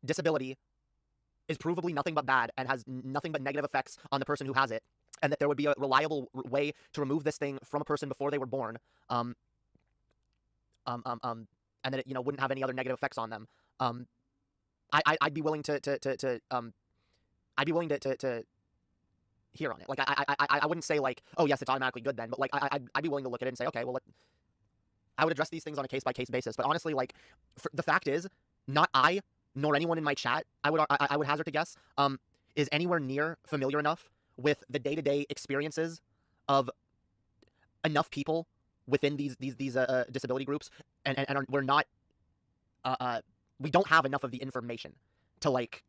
D: disability is provably nothing but bad and has nothing but negative effects on the person who has it, and that there would be a reliable way to remove this thing from a person before they were born, and that it, you know, wouldn't have any other negative effects on them, I'd be willing to hear on it. Like, I wouldn't say, like, oh yes, it's automatically good then, but, like, I'd be willing to look at it and say, okay, well, I would address these things on a case-by-case basis. But honestly, like, the fact is, not I, nor anyone in my chat, I would hazard to guess, is anywhere near familiar enough with the day-to-day experiences of enough people within these disability groups, and we're not, we don't have enough of the information to, like,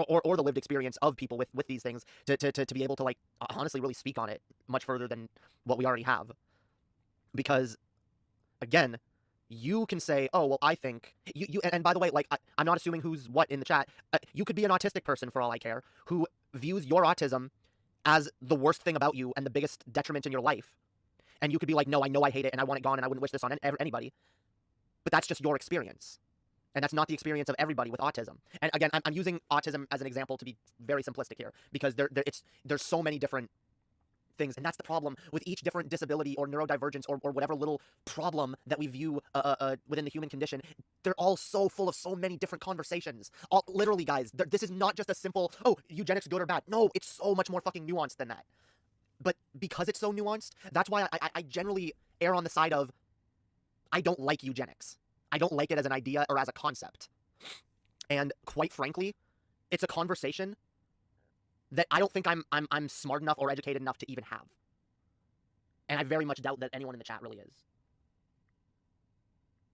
D: or the lived experience of people with these things to be able to, like, honestly really speak on it much further than what we already have. Because, again, you can say, oh, well, I think, and by the way, like, I'm not assuming who's what in the chat. You could be an autistic person, for all I care, who views your autism as the worst thing about you and the biggest detriment in your life. And you could be like, no, I know I hate it, and I want it gone, and I wouldn't wish this on anybody. But that's just your experience. And that's not the experience of everybody with autism. And again, I'm using autism as an example to be very simplistic here, because there's so many different things, and that's the problem with each different disability or neurodivergence or whatever little problem that we view within the human condition. They're all so full of so many different conversations. Literally, guys, this is not just a simple, oh, eugenics good or bad. No, it's so much more fucking nuanced than that. But because it's so nuanced, that's why I generally err on the side of, I don't like eugenics. I don't like it as an idea or as a concept. And quite frankly, it's a conversation that I don't think I'm smart enough or educated enough to even have. And I very much doubt that anyone in the chat really is.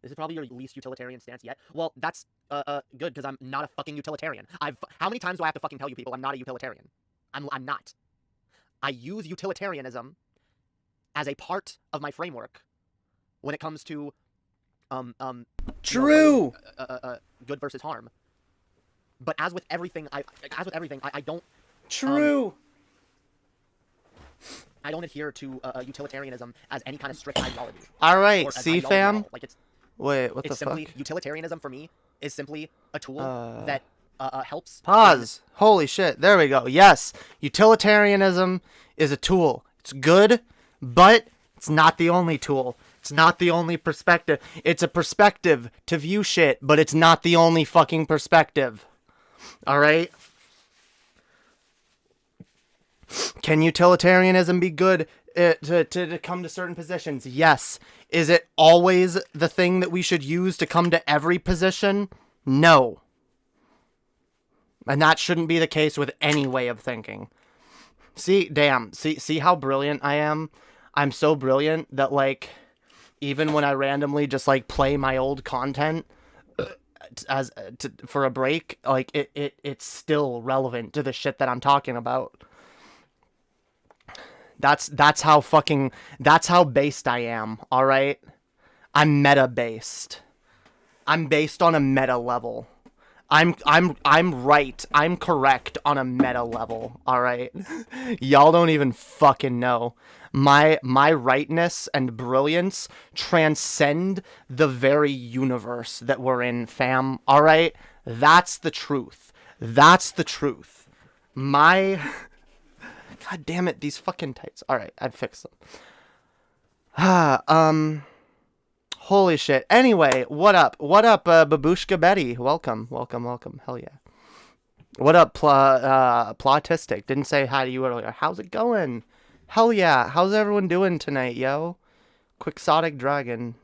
D: This is probably your least utilitarian stance yet. Well, that's good, because I'm not a fucking utilitarian. How many times do I have to fucking tell you people I'm not a utilitarian? I'm not. I use utilitarianism as a part of my framework when it comes to
E: True.
D: Good versus harm. But as with everything, I don't.
E: True.
D: I don't adhere to utilitarianism as any kind of strict ideology.
E: All right,
D: or as
E: see,
D: ideology at
E: fam.
D: all. Like,
E: Wait, what the
D: it's simply,
E: fuck?
D: utilitarianism for me is simply a tool that helps.
E: Pause. Holy shit. There we go. Yes. Utilitarianism is a tool. It's good, but it's not the only tool. It's not the only perspective. It's a perspective to view shit, but it's not the only fucking perspective. Alright? Can utilitarianism be good to come to certain positions? Yes. Is it always the thing that we should use to come to every position? No. And that shouldn't be the case with any way of thinking. See, damn. See how brilliant I am? I'm so brilliant that, like, even when I randomly just, like, play my old content for a break, like, it's still relevant to the shit that I'm talking about. That's how based I am, alright? I'm meta-based. I'm based on a meta level. I'm right. I'm correct on a meta level, alright? Y'all don't even fucking know. My rightness and brilliance transcend the very universe that we're in, fam, alright? That's the truth. That's the truth. God damn it, these fucking tights. Alright, I fixed them. Holy shit. Anyway, what up? What up, Babushka Betty? Welcome. Hell yeah. What up, Plautistic? Didn't say hi to you earlier. How's it going? Hell yeah. How's everyone doing tonight, yo? Quixotic Dragon.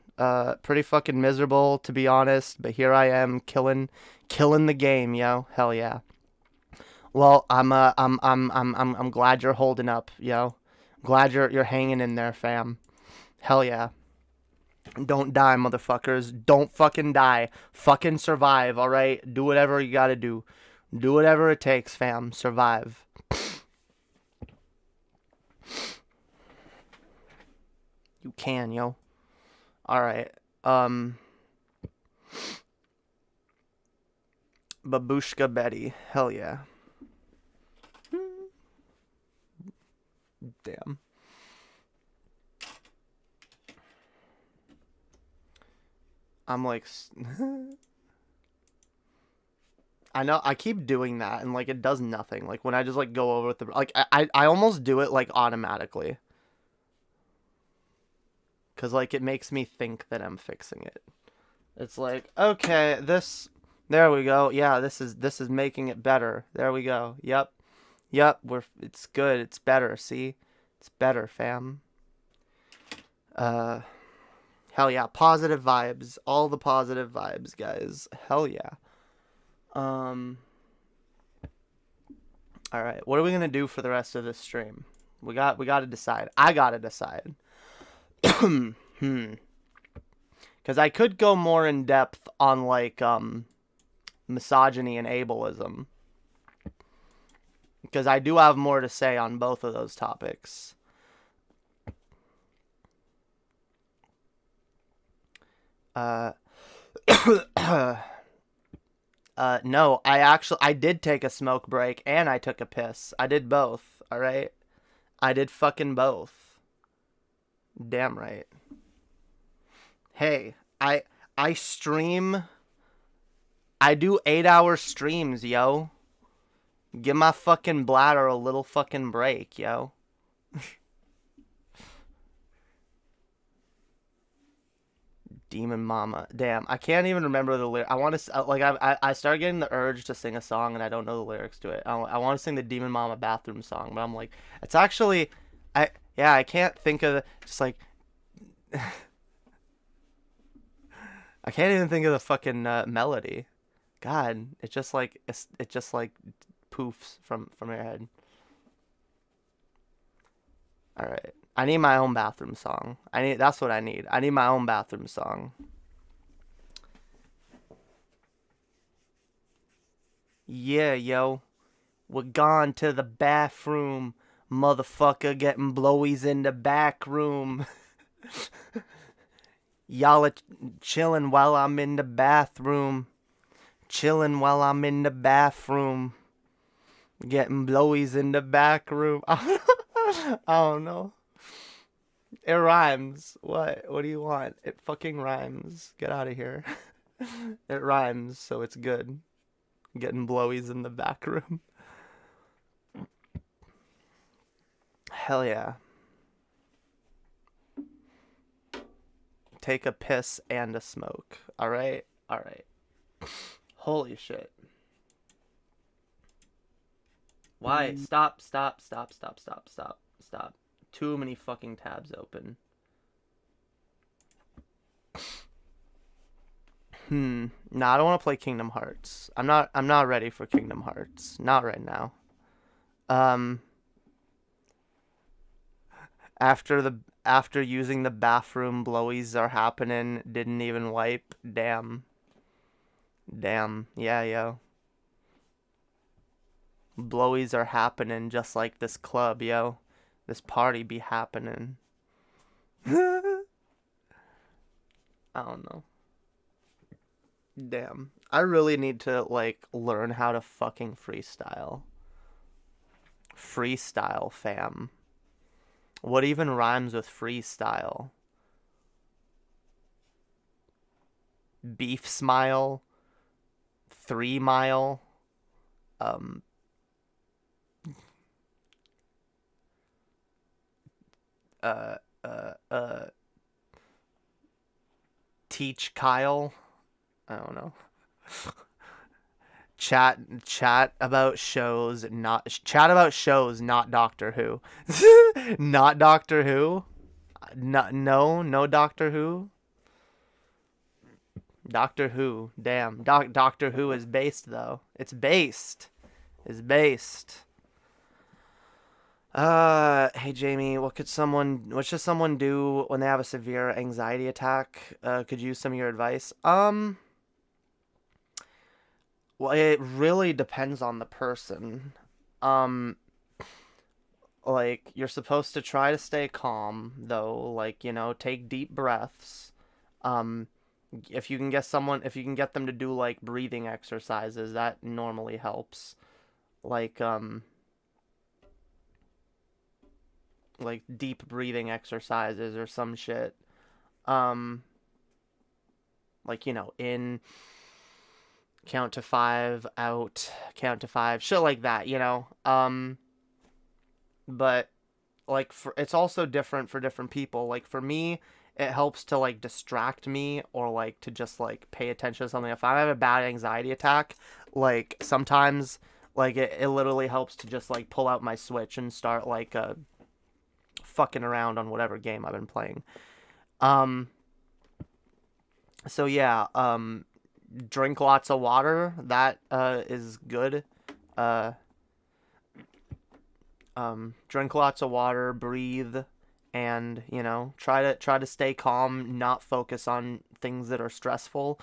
E: Pretty fucking miserable, to be honest, but here I am killing the game, yo. Hell yeah. Well, I'm glad you're holding up, yo. Glad you're hanging in there, fam. Hell yeah. Don't die, motherfuckers. Don't fucking die. Fucking survive, alright? Do whatever you gotta do. Do whatever it takes, fam. Survive. You can, yo. Alright. Babushka Betty. Hell yeah. Damn. I'm like, I know, I keep doing that, and, like, it does nothing. Like, when I just, like, go over with the, like, I almost do it, like, automatically. Because, like, it makes me think that I'm fixing it. It's like, okay, there we go. Yeah, this is making it better. There we go. Yep, it's good. It's better, see? It's better, fam. Hell yeah, positive vibes. All the positive vibes, guys. Hell yeah. Alright, what are we gonna do for the rest of this stream? We gotta decide. I gotta decide. Because I could go more in depth on, like, misogyny and ableism. because I do have more to say on both of those topics. No, I did take a smoke break and I took a piss. I did both, alright? I did fucking both. Damn right. Hey, I stream. I do 8-hour streams, yo. Give my fucking bladder a little fucking break, yo. Demon Mama. Damn, I can't even remember the lyrics. I want to, like, I started getting the urge to sing a song, and I don't know the lyrics to it. I want to sing the Demon Mama bathroom song, but I'm like, it's actually, I can't think of just like, I can't even think of the fucking melody. God, it just like poofs from your head. All right. I need my own bathroom song. That's what I need. I need my own bathroom song. Yeah, yo. We're gone to the bathroom. Motherfucker getting blowies in the back room. Y'all are chilling while I'm in the bathroom. Chilling while I'm in the bathroom. Getting blowies in the back room. I don't know. It rhymes. What? What do you want? It fucking rhymes. Get out of here. It rhymes, so it's good. Getting blowies in the back room. Hell yeah. Take a piss and a smoke. Alright? Alright. Holy shit. Why? Stop. Too many fucking tabs open. No, I don't want to play Kingdom Hearts. I'm not ready for Kingdom Hearts. Not right now. After using the bathroom, blowies are happening. Didn't even wipe. Damn. Yeah, yo. Blowies are happening just like this club, yo. This party be happening. I don't know. Damn. I really need to, like, learn how to fucking freestyle. Freestyle, fam. What even rhymes with freestyle? Beef smile. 3 mile. Teach Kyle. I don't know. Chat about shows, not Doctor Who. Not Doctor Who. No Doctor Who. Doctor Who. Damn. Doctor Who is based though. It's based. Hey Jamie, what should someone do when they have a severe anxiety attack? Could you use some of your advice? Well, it really depends on the person. Like, you're supposed to try to stay calm, though, like, you know, take deep breaths. If you can get them to do, like, breathing exercises, that normally helps. Like deep breathing exercises or some shit. Like, you know, in, count to 5, out, count to 5, shit like that, you know. But, like, it's also different for different people. Like, for me, it helps to, like, distract me or, like, to just, like, pay attention to something. If I have a bad anxiety attack, like, sometimes, like, it literally helps to just, like, pull out my Switch and start, like, fucking around on whatever game I've been playing. So, yeah, drink lots of water. That is good. Drink lots of water, breathe, and, you know, try to stay calm, not focus on things that are stressful.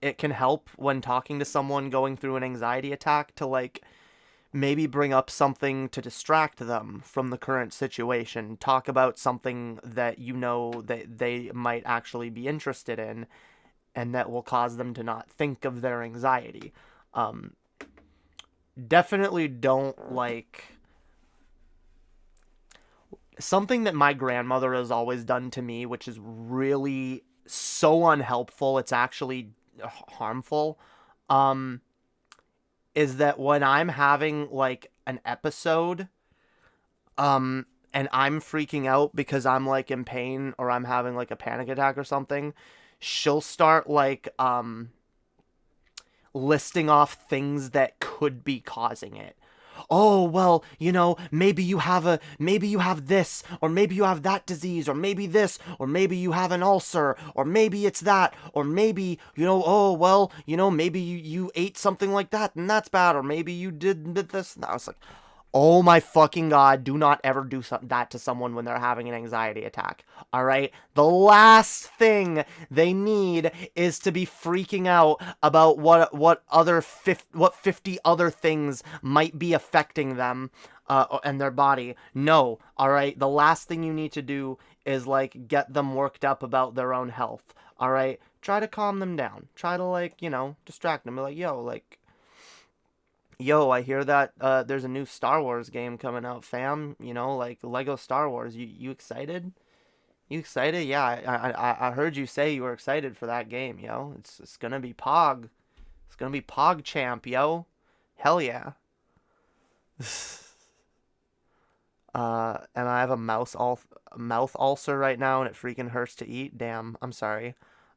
E: It can help when talking to someone going through an anxiety attack to, like, maybe bring up something to distract them from the current situation. Talk about something that you know that they might actually be interested in and that will cause them to not think of their anxiety. Definitely don't, like... Something that my grandmother has always done to me, which is really so unhelpful, it's actually harmful, is that when I'm having, like, an episode, and I'm freaking out because I'm, like, in pain or I'm having, like, a panic attack or something, she'll start, like, listing off things that could be causing it. Oh, well, you know, maybe you have this, or maybe you have that disease, or maybe this, or maybe you have an ulcer, or maybe it's that, or maybe, you know, oh, well, you know, maybe you ate something like that, and that's bad, or maybe you did this, and I was like, oh my fucking God, do not ever do that to someone when they're having an anxiety attack, alright? The last thing they need is to be freaking out about what 50 other things might be affecting them and their body. No, alright? The last thing you need to do is, like, get them worked up about their own health, alright? Try to calm them down. Try to, like, you know, distract them. Be like, yo, I hear that there's a new Star Wars game coming out, fam. You know, like Lego Star Wars. You excited? You excited? Yeah, I heard you say you were excited for that game, yo. It's gonna be Pog. It's gonna be Pog Champ, yo. Hell yeah. And I have a mouth ulcer right now, and it freaking hurts to eat. Damn, I'm sorry.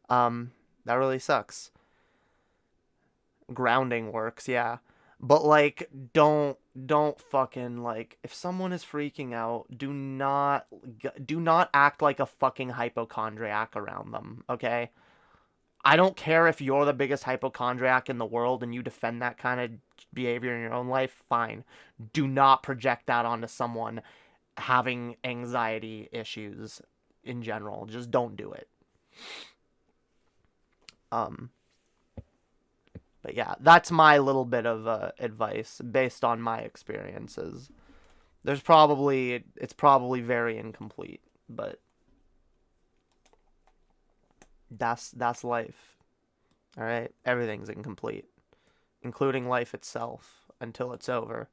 E: That really sucks. Grounding works, yeah. But, like, don't fucking, like, if someone is freaking out, do not act like a fucking hypochondriac around them, okay? I don't care if you're the biggest hypochondriac in the world and you defend that kind of behavior in your own life, fine. Do not project that onto someone having anxiety issues in general. Just don't do it. But yeah, that's my little bit of advice based on my experiences. It's probably very incomplete, but that's life. All right, everything's incomplete, including life itself until it's over.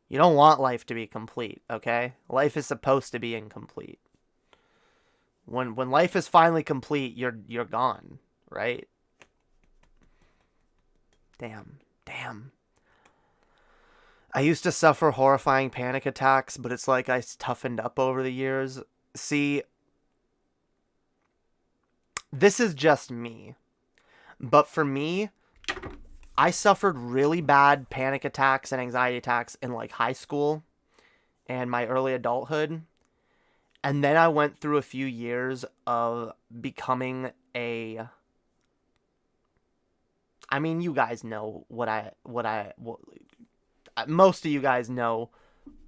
E: You don't want life to be complete, okay? Life is supposed to be incomplete. When life is finally complete, you're gone, right? Damn. I used to suffer horrifying panic attacks, but it's like I toughened up over the years. See, this is just me. But for me, I suffered really bad panic attacks and anxiety attacks in, like, high school and my early adulthood. And then I went through a few years of becoming I mean, you guys know most of you guys know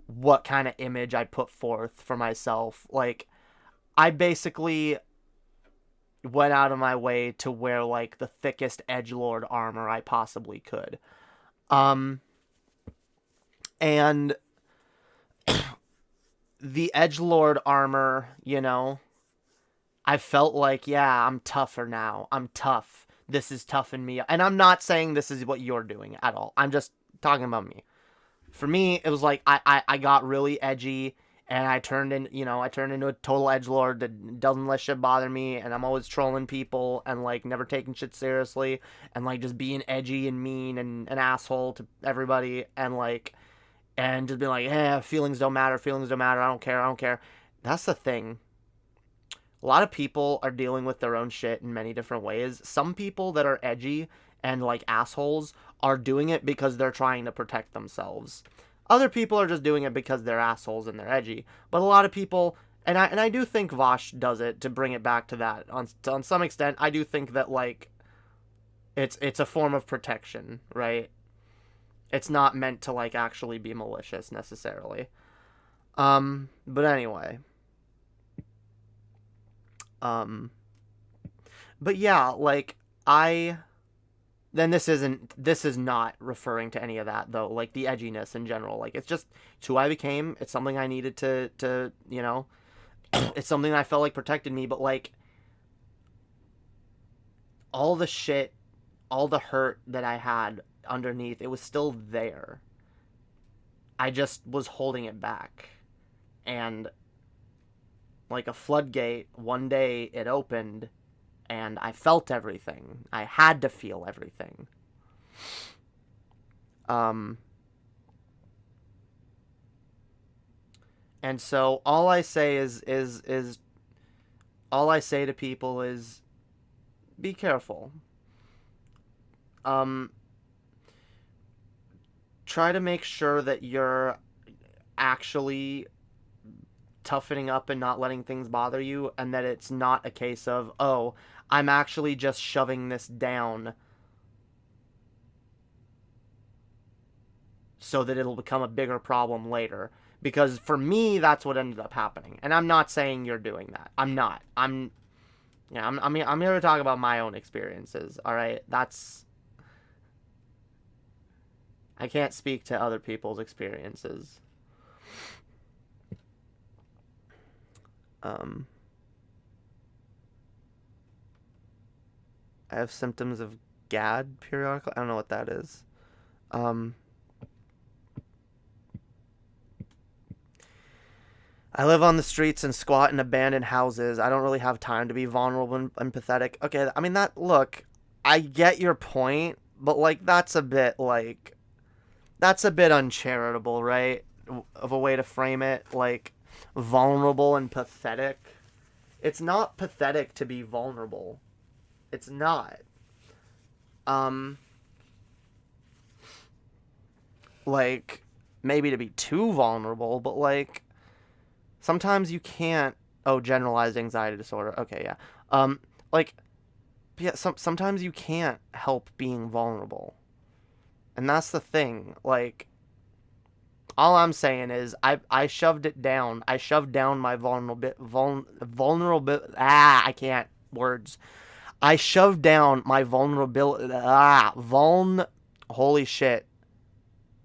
E: what kind of image I put forth for myself. Like, I basically went out of my way to wear, like, the thickest edgelord armor I possibly could. And the edgelord armor, you know, I felt like, yeah, I'm tougher now. I'm tough. This is toughing me. And I'm not saying this is what you're doing at all. I'm just talking about me. For me, it was like I got really edgy, and I turned into a total edgelord that doesn't let shit bother me, and I'm always trolling people and, like, never taking shit seriously, and, like, just being edgy and mean and an asshole to everybody, and, like, and just being like, yeah, feelings don't matter, I don't care. That's the thing. A lot of people are dealing with their own shit in many different ways. Some people that are edgy and, like, assholes are doing it because they're trying to protect themselves. Other people are just doing it because they're assholes and they're edgy. But a lot of people, and I do think Vaush does it, to bring it back to that. On some extent, I do think that, like, it's a form of protection, right? It's not meant to, like, actually be malicious necessarily. But anyway. But yeah, like, I then this is not referring to any of that, though. Like, the edginess in general. Like, it's just, it's who I became. It's something I needed to you know, it's something I felt like protected me. But, like, all the shit, all the hurt that I had underneath, it was still there. I just was holding it back. And like a floodgate, one day it opened, and I felt everything. I had to feel everything. And so all I say is all I say to people is be careful. Try to make sure that you're actually toughening up and not letting things bother you, and that it's not a case of, oh, I'm actually just shoving this down so that it'll become a bigger problem later. Because for me, that's what ended up happening. And I'm not saying you're doing that. I'm not. I'm here to talk about my own experiences, all right? I can't speak to other people's experiences. I have symptoms of GAD periodically. I don't know what that is. I live on the streets and squat in abandoned houses. I don't really have time to be vulnerable and empathetic. Okay, I mean, look, I get your point, but, like, that's a bit uncharitable, right? Of a way to frame it, like, vulnerable and pathetic. It's not pathetic to be vulnerable. It's not. Like, maybe to be too vulnerable, but, like, sometimes you can't. Oh, generalized anxiety disorder. Okay, yeah. Like, yeah, sometimes you can't help being vulnerable. And that's the thing. Like, all I'm saying is I shoved it down. I shoved down my vulnerable. I can't words. I shoved down my vulnerability. Holy shit.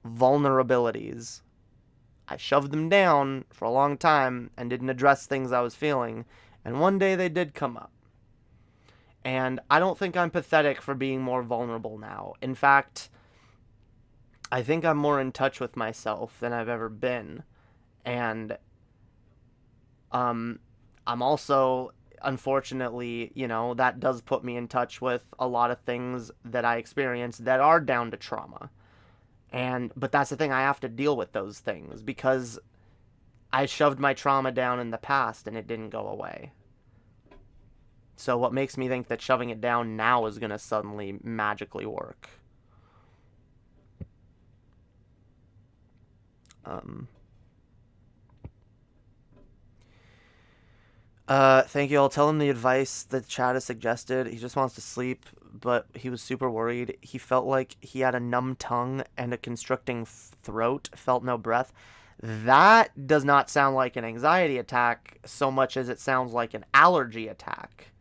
E: Vulnerabilities. I shoved them down for a long time and didn't address things I was feeling. And one day they did come up. And I don't think I'm pathetic for being more vulnerable now. In fact, I think I'm more in touch with myself than I've ever been. And I'm also, unfortunately, you know, that does put me in touch with a lot of things that I experience that are down to trauma. But that's the thing, I have to deal with those things because I shoved my trauma down in the past and it didn't go away. So what makes me think that shoving it down now is going to suddenly magically work? Thank you. I'll tell him the advice that Chad has suggested. He just wants to sleep, but he was super worried. He felt like he had a numb tongue and a constricting throat, felt no breath. That does not sound like an anxiety attack so much as it sounds like an allergy attack.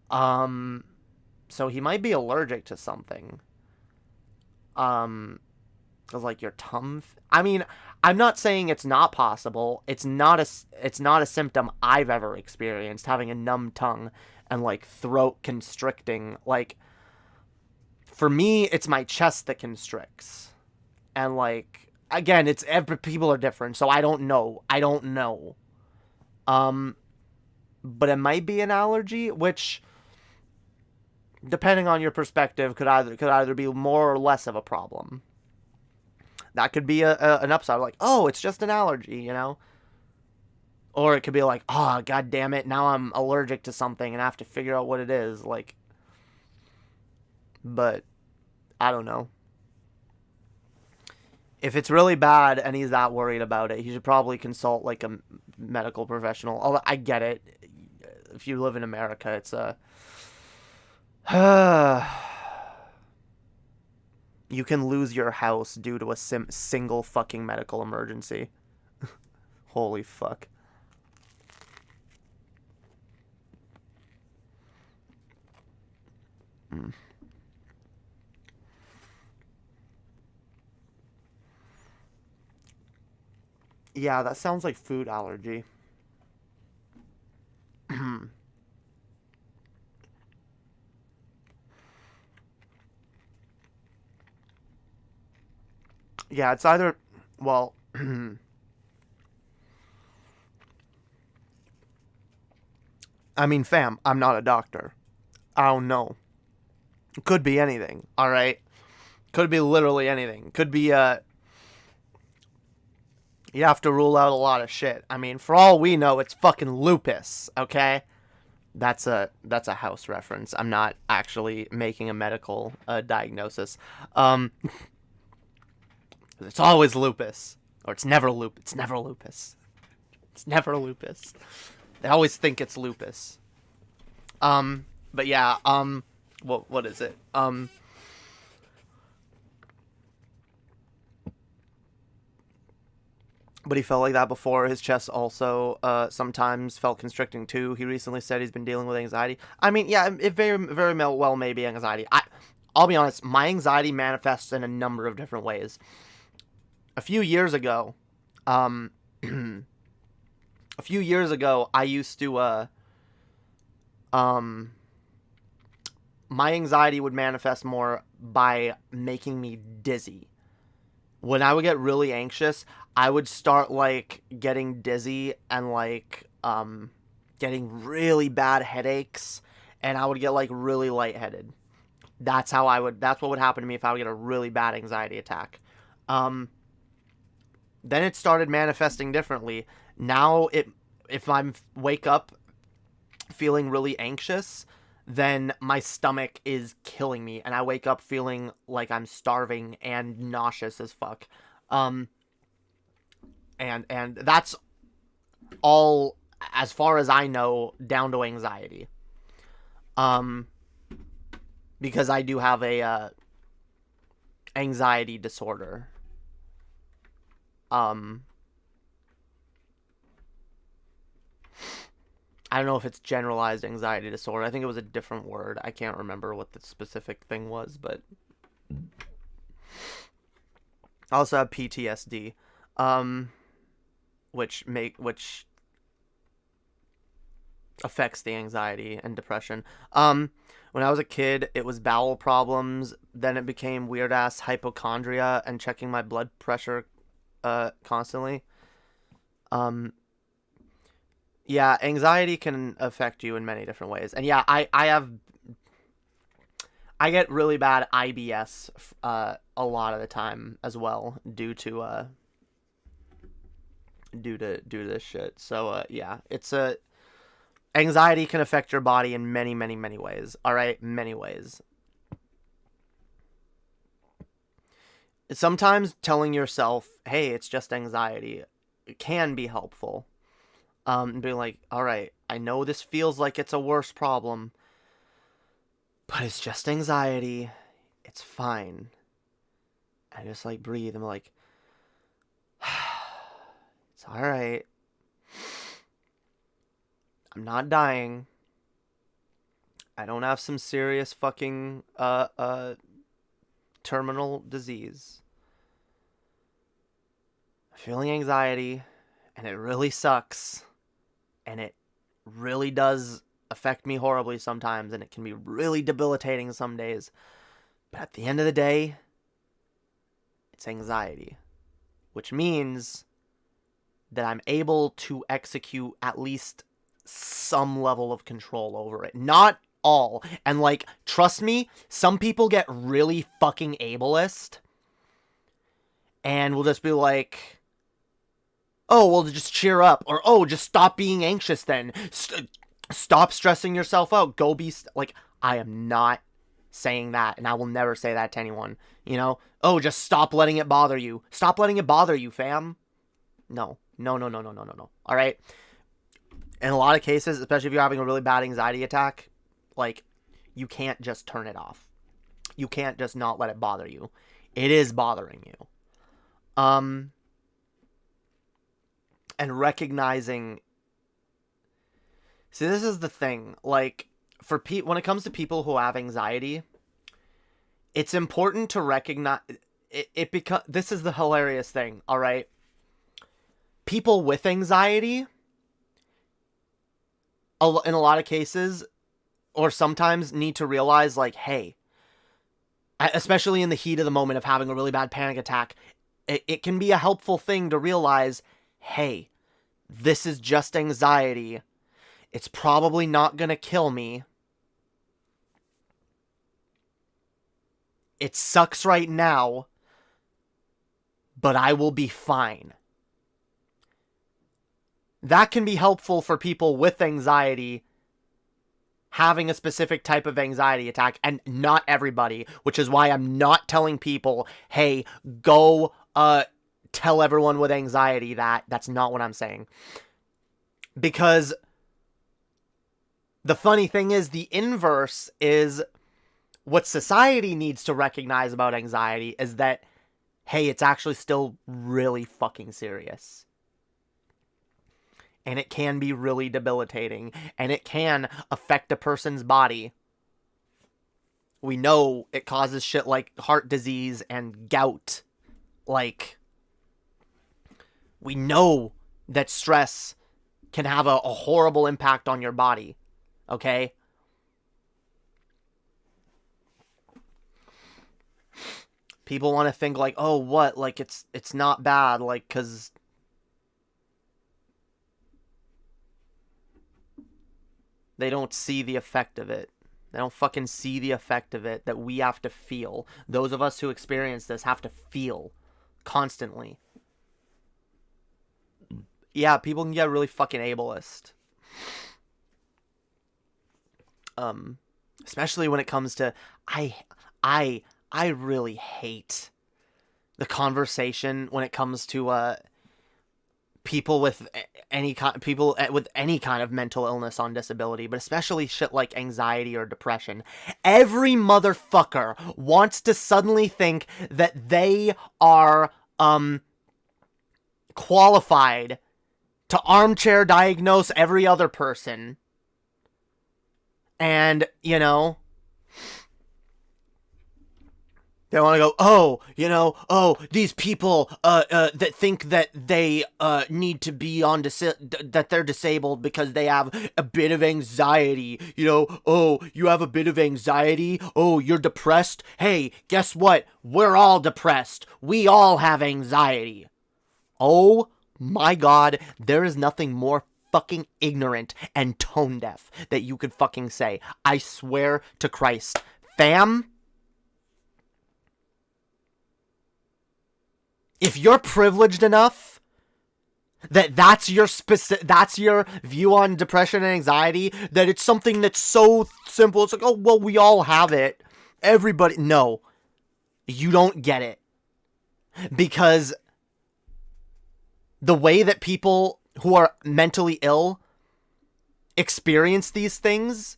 E: So he might be allergic to something. Cause like your tongue. I mean, I'm not saying it's not possible. It's not a symptom I've ever experienced, having a numb tongue and like throat constricting. Like, for me, it's my chest that constricts, and like, again, people are different, so I don't know. But it might be an allergy, which, depending on your perspective, could either be more or less of a problem. That could be an upside, like, oh, it's just an allergy, you know? Or it could be like, oh, god damn it, now I'm allergic to something and I have to figure out what it is, like. But, I don't know. If it's really bad and he's that worried about it, he should probably consult, like, a medical professional. Although, I get it. If you live in America, it's a... You can lose your house due to a single fucking medical emergency. Holy fuck. Yeah, that sounds like food allergy. Yeah, it's either, well, I mean, fam, I'm not a doctor. I don't know. Could be anything, alright? Could be literally anything. Could be, you have to rule out a lot of shit. I mean, for all we know, it's fucking lupus, okay? That's a house reference. I'm not actually making a medical diagnosis. It's always lupus. Or it's never lupus. It's never lupus. It's never lupus. They always think it's lupus. But yeah, what is it? But he felt like that before. His chest also sometimes felt constricting too. He recently said he's been dealing with anxiety. I mean, yeah, it very, very well may be anxiety. I'll be honest, my anxiety manifests in a number of different ways. A few years ago, I used to, my anxiety would manifest more by making me dizzy. When I would get really anxious, I would start, like, getting dizzy and, like, getting really bad headaches, and I would get, like, really lightheaded. That's what would happen to me if I would get a really bad anxiety attack. Then it started manifesting differently. Now, if I wake up feeling really anxious, then my stomach is killing me, and I wake up feeling like I'm starving and nauseous as fuck. And that's all, as far as I know, down to anxiety. Because I do have a anxiety disorder. I don't know if it's generalized anxiety disorder. I think it was a different word. I can't remember what the specific thing was, but I also have PTSD, which affects the anxiety and depression. When I was a kid, it was bowel problems. Then it became weird ass hypochondria and checking my blood pressure constantly. Yeah, anxiety can affect you in many different ways. And yeah, I get really bad IBS a lot of the time as well due to this shit. So yeah, it's anxiety can affect your body in many, many, many ways. All right, many ways. Sometimes telling yourself, "Hey, it's just anxiety," can be helpful. Being like, all right, I know this feels like it's a worse problem, but it's just anxiety. It's fine. I just like breathe. I'm like, it's all right. I'm not dying. I don't have some serious fucking terminal disease. I'm feeling anxiety, and it really sucks. And it really does affect me horribly sometimes, and it can be really debilitating some days. But at the end of the day, it's anxiety, which means that I'm able to execute at least some level of control over it. Not all. And, like, trust me, some people get really fucking ableist and will just be like, oh, well, just cheer up. Or, oh, just stop being anxious then. Stop stressing yourself out. Go be... Like, I am not saying that, and I will never say that to anyone. You know? Oh, just stop letting it bother you. Stop letting it bother you, fam. No. No. All right? In a lot of cases, especially if you're having a really bad anxiety attack, like, you can't just turn it off. You can't just not let it bother you. It is bothering you. And recognizing... See, this is the thing. Like, when it comes to people who have anxiety, it's important to recognize... This is the hilarious thing, all right? people with anxiety, in a lot of cases, or sometimes need to realize, like, hey, especially in the heat of the moment of having a really bad panic attack, it can be a helpful thing to realize, hey, this is just anxiety. It's probably not gonna kill me. It sucks right now, but I will be fine. That can be helpful for people with anxiety having a specific type of anxiety attack, and not everybody, which is why I'm not telling people, hey, go tell everyone with anxiety that. That's not what I'm saying. Because the funny thing is, the inverse is what society needs to recognize about anxiety is that, hey, it's actually still really fucking serious. And it can be really debilitating. And it can affect a person's body. We know it causes shit like heart disease and gout. Like, we know that stress can have a horrible impact on your body. Okay? People want to think like, oh, what? Like, it's not bad. Like, because they don't see the effect of it. They don't fucking see the effect of it that we have to feel. Those of us who experience this have to feel constantly. Yeah, people can get really fucking ableist. Especially when it comes to, I really hate the conversation when it comes to people with any kind of mental illness on disability, but especially shit like anxiety or depression. Every motherfucker wants to suddenly think that they are qualified to armchair diagnose every other person. And, you know, they want to go, oh, these people that think that they need to be on that they're disabled because they have a bit of anxiety. You know, oh, you have a bit of anxiety? Oh, you're depressed? Hey, guess what? We're all depressed. We all have anxiety. Oh my God, there is nothing more fucking ignorant and tone deaf that you could fucking say. I swear to Christ. Fam, if you're privileged enough that's your view on depression and anxiety, that it's something that's so simple, it's like, oh, well, we all have it. Everybody, no. You don't get it. Because the way that people who are mentally ill experience these things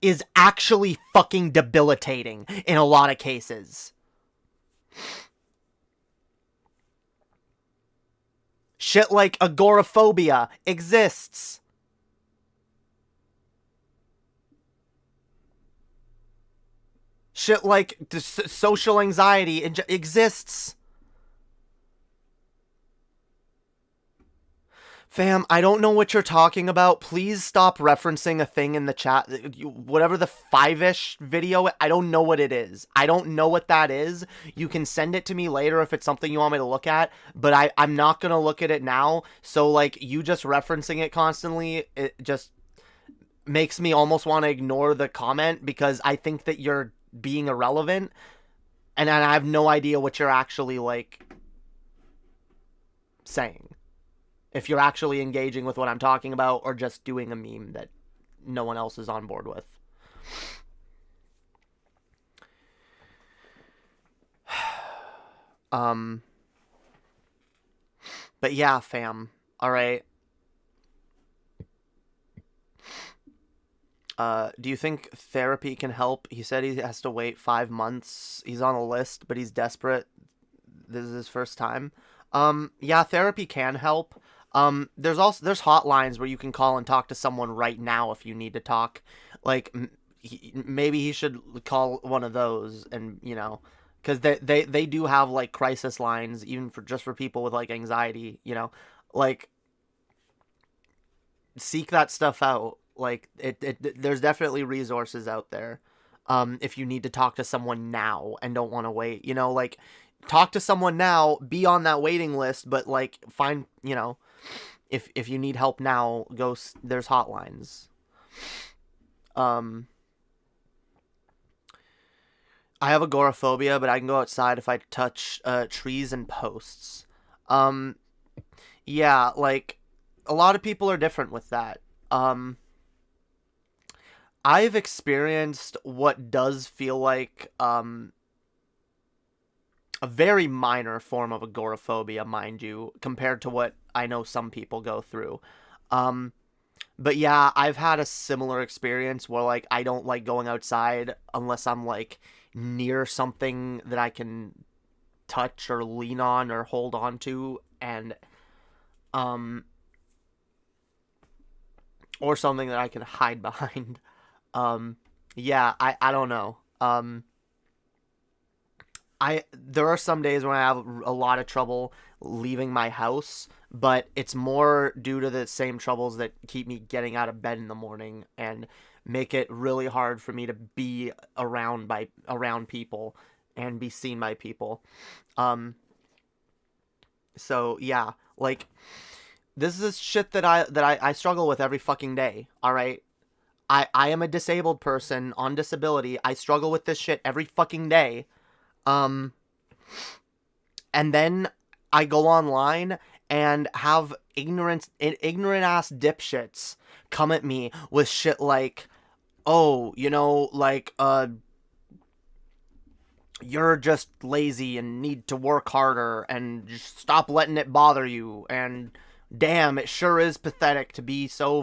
E: is actually fucking debilitating in a lot of cases. Shit like agoraphobia exists. Shit like social anxiety exists. Fam, I don't know what you're talking about. Please stop referencing a thing in the chat. Whatever the 5-ish video, I don't know what it is. I don't know what that is. You can send it to me later if it's something you want me to look at, but I'm not going to look at it now. So, like, you just referencing it constantly, it just makes me almost want to ignore the comment because I think that you're being irrelevant, and I have no idea what you're actually, like, saying. If you're actually engaging with what I'm talking about or just doing a meme that no one else is on board with. But yeah, fam. All right. Do you think therapy can help? He said he has to wait 5 months. He's on a list, but he's desperate. This is his first time. Yeah, therapy can help. There's hotlines where you can call and talk to someone right now if you need to talk. Like, maybe he should call one of those and, you know, because they do have like crisis lines, even for people with like anxiety, you know, like seek that stuff out. Like there's definitely resources out there. If you need to talk to someone now and don't want to wait, you know, like talk to someone now, be on that waiting list, but like find, you know, if you need help now, there's hotlines. I have agoraphobia, but I can go outside if I touch trees and posts. Yeah, like a lot of people are different with that. I've experienced what does feel like a very minor form of agoraphobia, mind you, compared to what I know some people go through. But yeah, I've had a similar experience where like I don't like going outside unless I'm like near something that I can touch or lean on or hold on to, and or something that I can hide behind. Yeah, I don't know. There are some days when I have a lot of trouble leaving my house, but it's more due to the same troubles that keep me getting out of bed in the morning and make it really hard for me to be around people and be seen by people. So yeah, like this is shit that I struggle with every fucking day. All right. I am a disabled person on disability. I struggle with this shit every fucking day. And then I go online and have ignorant ass dipshits come at me with shit like, oh, you know, like, you're just lazy and need to work harder and just stop letting it bother you, and damn, it sure is pathetic to be so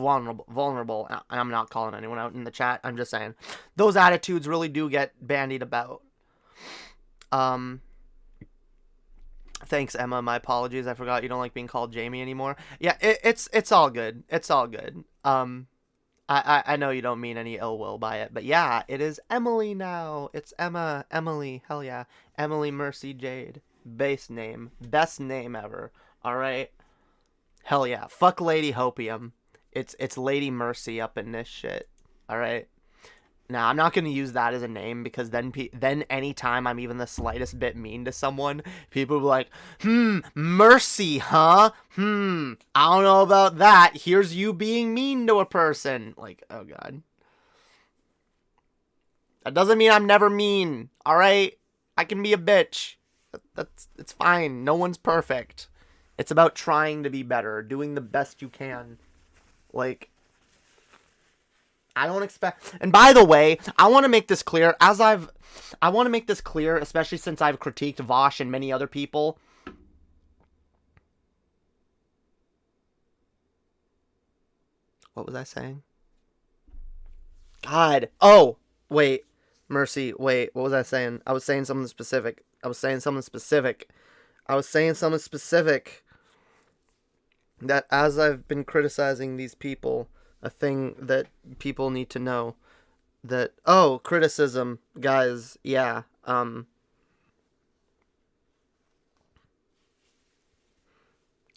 E: vulnerable. I'm not calling anyone out in the chat. I'm just saying those attitudes really do get bandied about. Thanks, Emma. My apologies. I forgot you don't like being called Jamie anymore. Yeah, it's all good. It's all good. I know you don't mean any ill will by it, but yeah, it is Emily now. It's Emma, Emily. Hell yeah, Emily Mercy Jade. Base name, best name ever. All right. Hell yeah. Fuck Lady Hopium. It's Lady Mercy up in this shit. All right. Now, I'm not going to use that as a name because then anytime I'm even the slightest bit mean to someone, people will be like, Mercy, huh? I don't know about that. Here's you being mean to a person. Like, oh God. That doesn't mean I'm never mean, all right? I can be a bitch. It's fine. No one's perfect. It's about trying to be better, doing the best you can. Like, I don't expect... And by the way, I want to make this clear, especially since I've critiqued Vaush and many other people. What was I saying? God. Oh, wait. Mercy, wait. What was I saying? I was saying something specific. That as I've been criticizing these people, a thing that people need to know, that, oh, criticism, guys, yeah,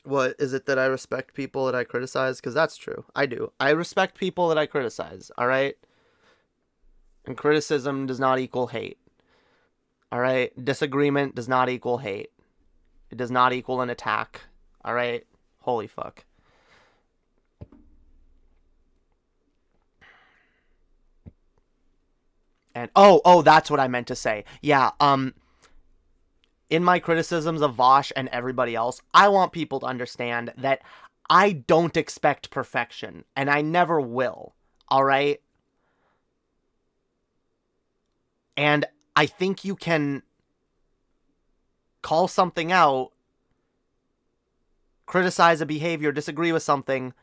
E: what, is it that I respect people that I criticize? Because that's true, I do. I respect people that I criticize, alright? And criticism does not equal hate, alright? Disagreement does not equal hate. It does not equal an attack, alright? Holy fuck. And oh, that's what I meant to say. Yeah, in my criticisms of Vaush and everybody else, I want people to understand that I don't expect perfection, and I never will, alright? And I think you can call something out, criticize a behavior, disagree with something,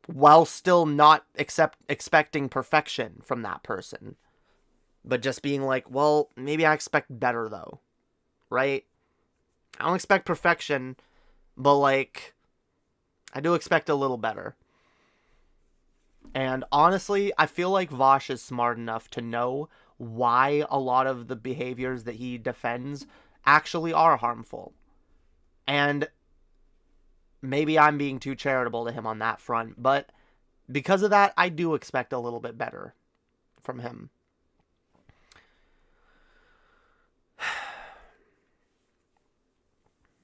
E: while still not expecting perfection from that person. But just being like, well, maybe I expect better, though. Right? I don't expect perfection, but, like, I do expect a little better. And honestly, I feel like Vaush is smart enough to know why a lot of the behaviors that he defends actually are harmful. And maybe I'm being too charitable to him on that front, but because of that, I do expect a little bit better from him.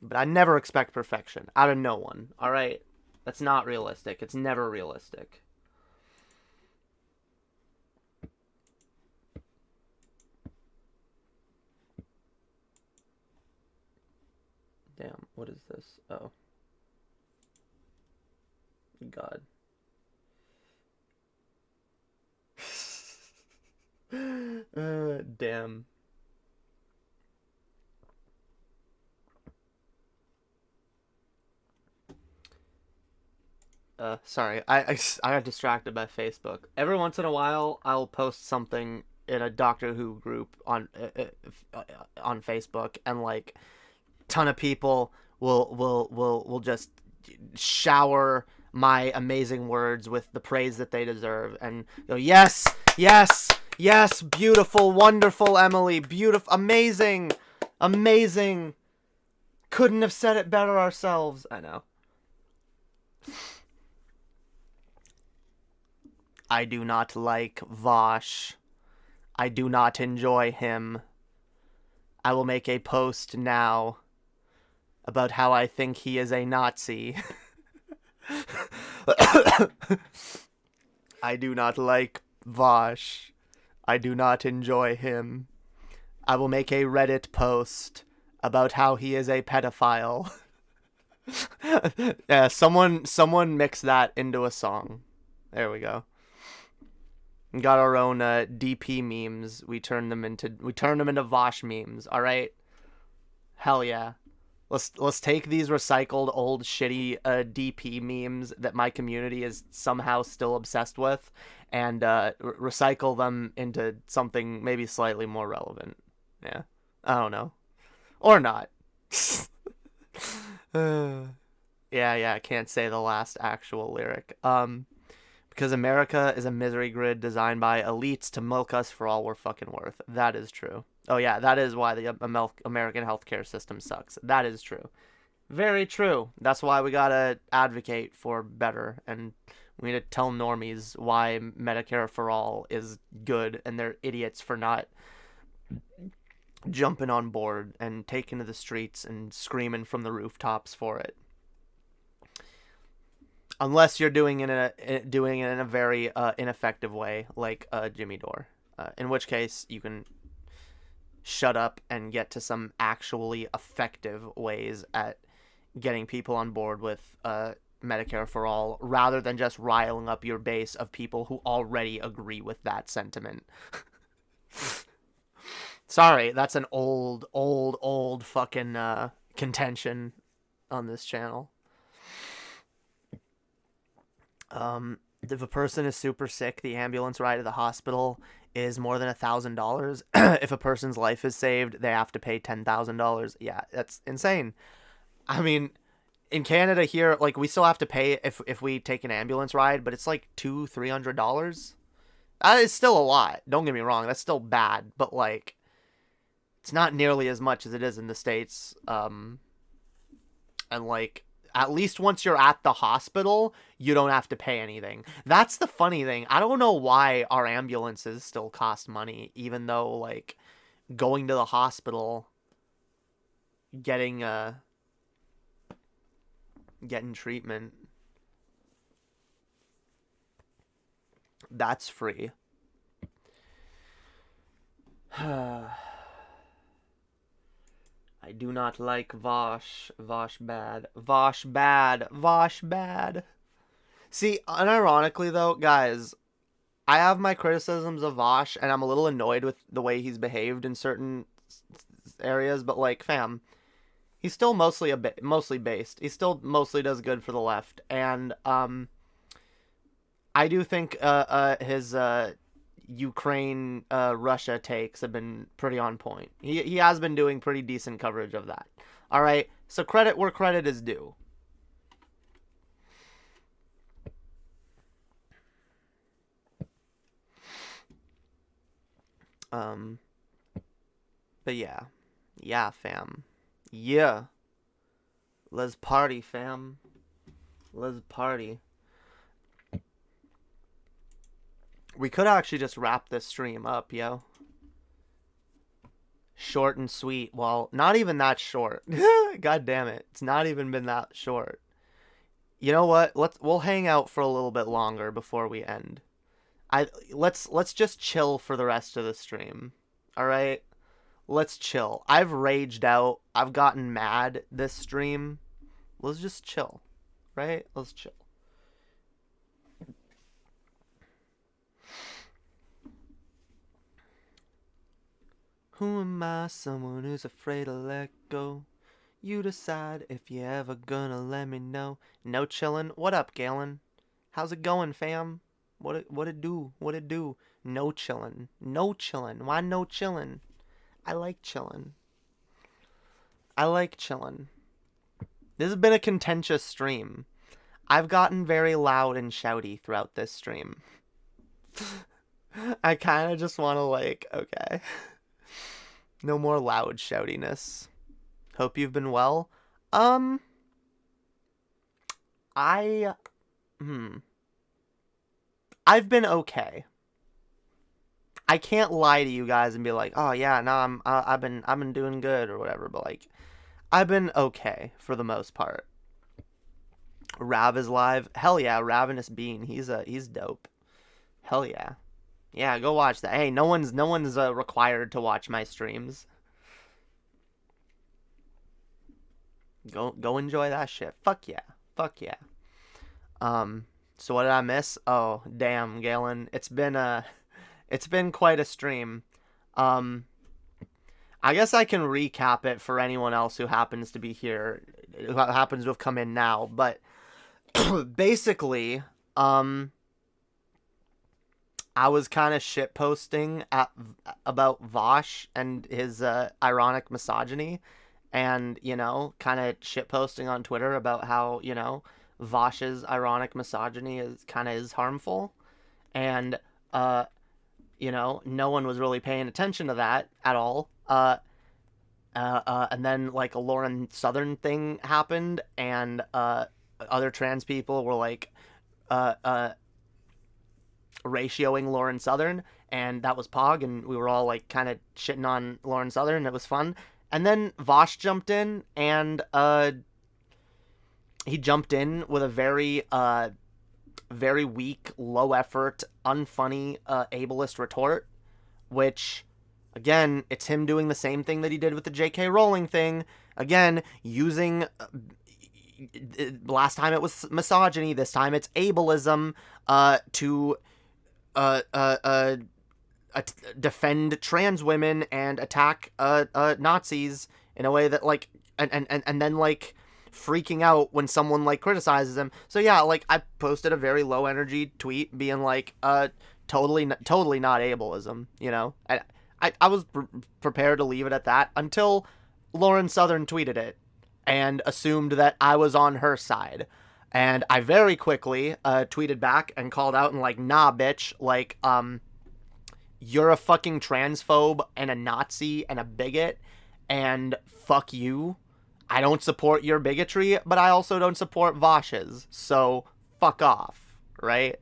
E: But I never expect perfection out of no one, alright? That's not realistic. It's never realistic. Damn, what is this? Oh. God. Damn. Sorry, I got distracted by Facebook. Every once in a while, I'll post something in a Doctor Who group on Facebook, and like, ton of people will just shower my amazing words with the praise that they deserve, and go, yes, yes, yes, beautiful, wonderful, Emily, beautiful, amazing, amazing. Couldn't have said it better ourselves. I know. I do not like Vaush. I do not enjoy him. I will make a post now about how I think he is a Nazi. I do not like Vaush. I do not enjoy him. I will make a Reddit post about how he is a pedophile. Yeah, someone mix that into a song. There we go. We got our own DP memes. We turn them into Vaush memes. All right. Hell yeah. Let's take these recycled old shitty DP memes that my community is somehow still obsessed with, and recycle them into something maybe slightly more relevant. Yeah. I don't know. Or not. Yeah, I can't say the last actual lyric. Because America is a misery grid designed by elites to milk us for all we're fucking worth. That is true. Oh yeah, that is why the American healthcare system sucks. That is true. Very true. That's why we gotta advocate for better, and we need to tell normies why Medicare for all is good, and they're idiots for not jumping on board and taking to the streets and screaming from the rooftops for it. Unless you're doing it in a very ineffective way, like Jimmy Dore, in which case you can shut up and get to some actually effective ways at getting people on board with Medicare for all, rather than just riling up your base of people who already agree with that sentiment. Sorry, that's an old fucking contention on this channel. If a person is super sick, the ambulance ride to the hospital is more than $1,000. If a person's life is saved, they have to pay $10,000. Yeah, that's insane. I mean, in Canada here, like, we still have to pay if we take an ambulance ride, but it's like $200-$300. That is still a lot. Don't get me wrong, that's still bad, but like, it's not nearly as much as it is in the States. And like, at least once you're at the hospital, you don't have to pay anything. That's the funny thing. I don't know why our ambulances still cost money, even though, like, going to the hospital, getting treatment, that's free. I do not like Vaush. Vaush bad. Vaush bad. Vaush bad. See, unironically though, guys, I have my criticisms of Vaush, and I'm a little annoyed with the way he's behaved in certain areas, but like, fam, he's still mostly based. He still mostly does good for the left, and I do think his Ukraine Russia takes have been pretty on point. He has been doing pretty decent coverage of that. All right, so credit where credit is due. But yeah. Yeah, fam. Yeah. Let's party, fam. Let's party. We could actually just wrap this stream up, yo. Short and sweet. Well, not even that short. God damn it. It's not even been that short. You know what? We'll hang out for a little bit longer before we end. Let's just chill for the rest of the stream. All right? Let's chill. I've raged out. I've gotten mad this stream. Let's just chill. Right? Let's chill. Who am I? Someone who's afraid to let go. You decide if you ever gonna let me know. No chillin'. What up, Galen? How's it going, fam? What it do? What it do? No chillin'. No chillin'. Why no chillin'? I like chillin'. I like chillin'. This has been a contentious stream. I've gotten very loud and shouty throughout this stream. I kind of just want to okay. No more loud shoutiness. Hope you've been well. I've been okay. I can't lie to you guys and be like, oh yeah, no, I've been doing good or whatever, but I've been okay for the most part. Rav is live. Hell yeah, Ravenous Bean. He's dope. Hell yeah. Yeah, go watch that. Hey, no one's required to watch my streams. Go enjoy that shit. Fuck yeah. Fuck yeah. So what did I miss? Oh, damn, Galen. It's been quite a stream. I guess I can recap it for anyone else who happens to be here, who happens to have come in now, but basically, I was kind of shitposting about Vaush and his ironic misogyny, and, kind of shitposting on Twitter about how, Vaush's ironic misogyny is harmful, and, no one was really paying attention to that at all. And then, a Lauren Southern thing happened, and other trans people were, ratioing Lauren Southern, and that was Pog, and we were all, kind of shitting on Lauren Southern, and it was fun. And then Vaush jumped in, and he jumped in with a very weak, low-effort, unfunny, ableist retort, which, again, it's him doing the same thing that he did with the J.K. Rowling thing, again, using... last time it was misogyny, this time it's ableism, to defend trans women and attack Nazis in a way that and then freaking out when someone criticizes him. So yeah, I posted a very low energy tweet being totally not ableism, I was prepared to leave it at that until Lauren Southern tweeted it and assumed that I was on her side. And I very quickly tweeted back and called out and nah, bitch, you're a fucking transphobe and a Nazi and a bigot, and fuck you. I don't support your bigotry, but I also don't support Vaush's, so fuck off, right?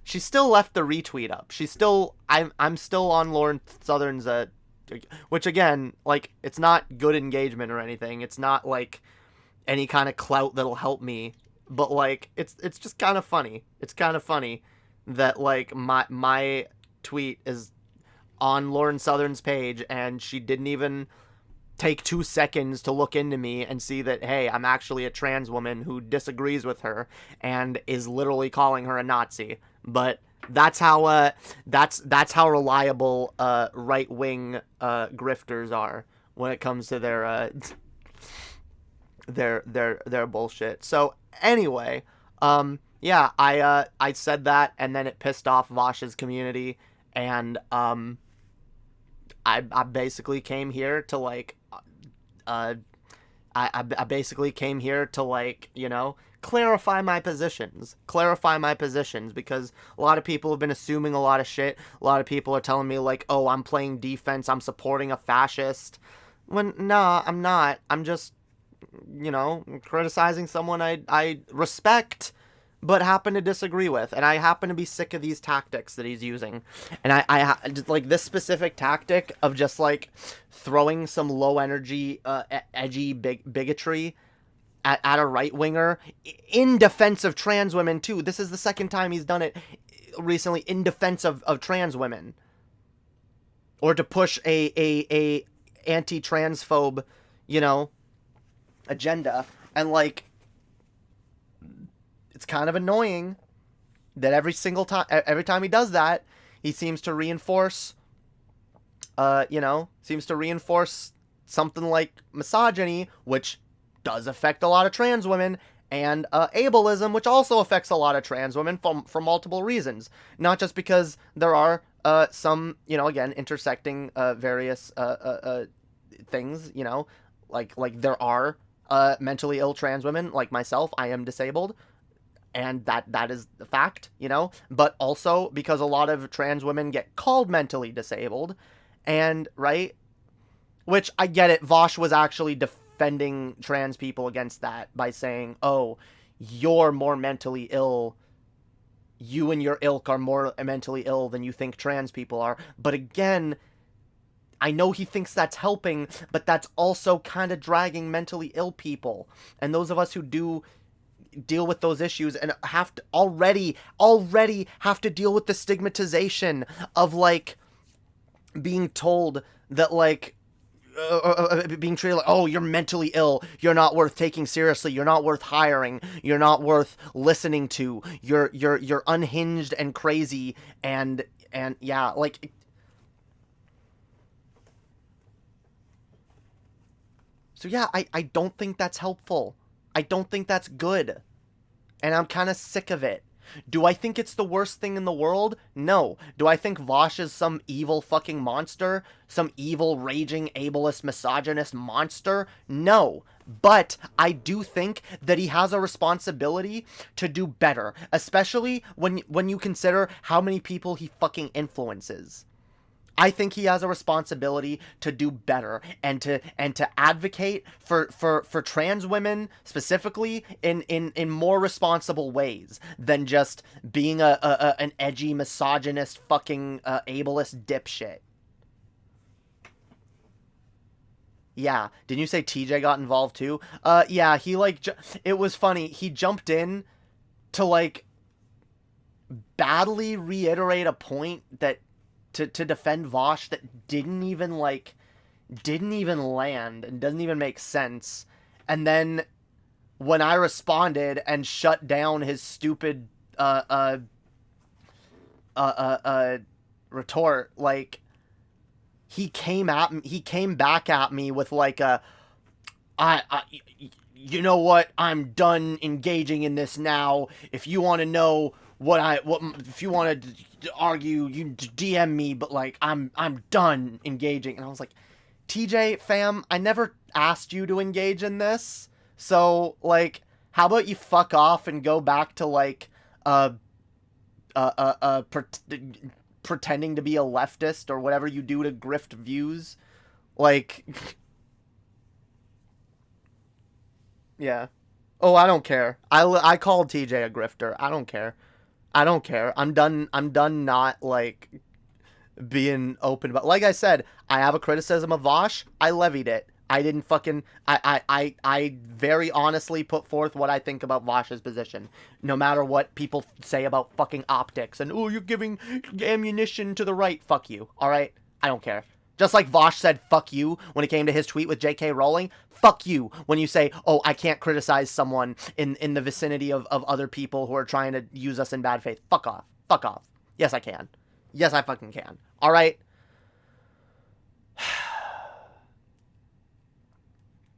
E: She still left the retweet up. I'm still on Lauren Southern's, which again, it's not good engagement or anything. It's not any kind of clout that'll help me, but it's just kind of funny. It's kind of funny that my tweet is on Lauren Southern's page, and she didn't even take 2 seconds to look into me and see that, hey, I'm actually a trans woman who disagrees with her and is literally calling her a Nazi. But that's how that's how reliable right-wing grifters are when it comes to their bullshit. So anyway, yeah, I said that, and then it pissed off Vaush's community, and I basically came here to I basically came here to clarify my positions. Clarify my positions, because a lot of people have been assuming a lot of shit. A lot of people are telling me, like, oh, I'm playing defense, I'm supporting a fascist. When, nah, I'm not. I'm just, you know, criticizing someone I respect, but happen to disagree with. And I happen to be sick of these tactics that he's using. And I just, like, this specific tactic of just, like, throwing some low-energy, edgy bigotry at a right-winger in defense of trans women, too. This is the second time he's done it recently in defense of trans women. Or to push a anti-transphobe, you know, agenda. And, like, it's kind of annoying that every time he does that, he seems to reinforce, something like misogyny, which does affect a lot of trans women, and ableism, which also affects a lot of trans women for multiple reasons. Not just because there are some, you know, again, intersecting various things, you know, like there are mentally ill trans women, like myself. I am disabled. And that is the fact, you know, but also because a lot of trans women get called mentally disabled, and, right, which I get it, Vaush was actually defending trans people against that by saying, oh, you're more mentally ill, you and your ilk are more mentally ill than you think trans people are. But again, I know he thinks that's helping, but that's also kind of dragging mentally ill people, and those of us who do deal with those issues and have to already have to deal with the stigmatization of, like, being told that, like, being treated like, oh, you're mentally ill, you're not worth taking seriously, you're not worth hiring, you're not worth listening to, you're unhinged and crazy, and yeah, like, so yeah, I don't think that's helpful. I don't think that's good. And I'm kind of sick of it. Do I think it's the worst thing in the world? No. Do I think Vaush is some evil fucking monster? Some evil, raging, ableist, misogynist monster? No. But I do think that he has a responsibility to do better. Especially when you consider how many people he fucking influences. I think he has a responsibility to do better and to advocate for trans women specifically in more responsible ways than just being an edgy misogynist fucking ableist dipshit. Yeah, didn't you say TJ got involved too? Yeah, he like it was funny. He jumped in to like badly reiterate a point that to defend Vaush that didn't even land and doesn't even make sense. And then when I responded and shut down his stupid retort, like he came back at me with like you know what, I'm done engaging in this now. If you want to know if you want to argue, you DM me, but like I'm done engaging. And I was like, TJ fam, I never asked you to engage in this, so like how about you fuck off and go back to like pretending to be a leftist or whatever you do to grift views, like yeah. Oh, I don't care. I called TJ a grifter. I don't care. I'm done not, like, being open about... Like I said, I have a criticism of Vaush. I levied it. I didn't fucking... I very honestly put forth what I think about Vaush's position. No matter what people say about fucking optics and, oh, you're giving ammunition to the right. Fuck you. Alright? I don't care. Just like Vaush said fuck you when it came to his tweet with J.K. Rowling, fuck you when you say, oh, I can't criticize someone in the vicinity of other people who are trying to use us in bad faith. Fuck off. Fuck off. Yes, I can. Yes, I fucking can. Alright?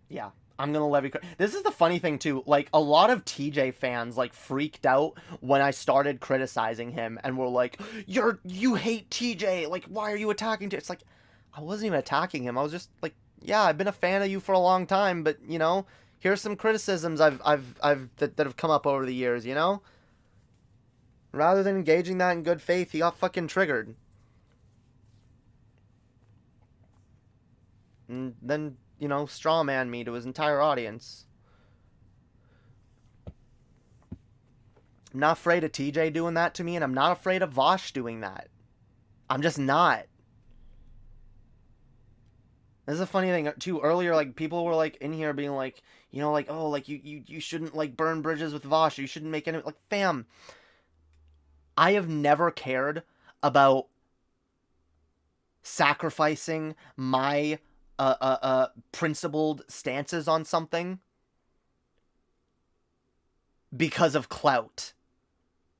E: Yeah, I'm gonna levy... This is the funny thing, too. Like, a lot of TJ fans, like, freaked out when I started criticizing him and were like, you hate TJ. Like, why are you attacking TJ? It's like... I wasn't even attacking him. I was just like, yeah, I've been a fan of you for a long time, but, you know, Here's some criticisms that have come up over the years, you know? Rather than engaging that in good faith, he got fucking triggered. And then, you know, strawman me to his entire audience. I'm not afraid of TJ doing that to me, and I'm not afraid of Vaush doing that. I'm just not. This is a funny thing, too. Earlier, like, people were, like, in here being like, you know, like, oh, like, you shouldn't, like, burn bridges with Vaush. You shouldn't make any... Like, fam, I have never cared about sacrificing my principled stances on something because of clout.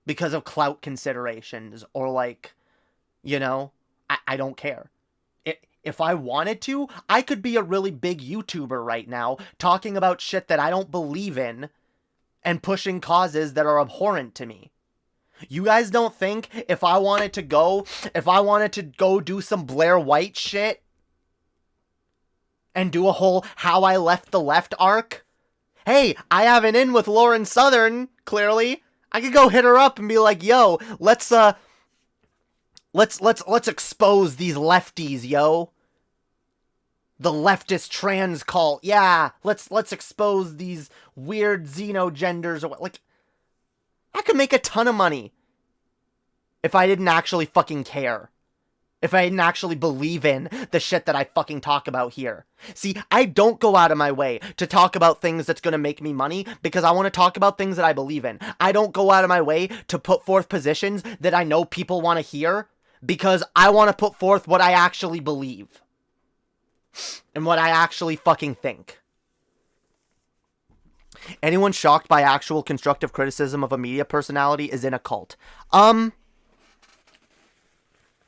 E: Because of clout considerations, or, like, you know, I don't care. If I wanted to, I could be a really big YouTuber right now, talking about shit that I don't believe in, and pushing causes that are abhorrent to me. You guys don't think if I wanted to go do some Blair White shit, and do a whole How I Left the Left arc? Hey, I have an in with Lauren Southern, clearly. I could go hit her up and be like, yo, let's expose these lefties, yo. The leftist trans cult. Yeah, let's expose these weird xenogenders, or what. Like, I could make a ton of money if I didn't actually fucking care. If I didn't actually believe in the shit that I fucking talk about here. See, I don't go out of my way to talk about things that's gonna make me money because I want to talk about things that I believe in. I don't go out of my way to put forth positions that I know people want to hear because I want to put forth what I actually believe. And what I actually fucking think. Anyone shocked by actual constructive criticism of a media personality is in a cult.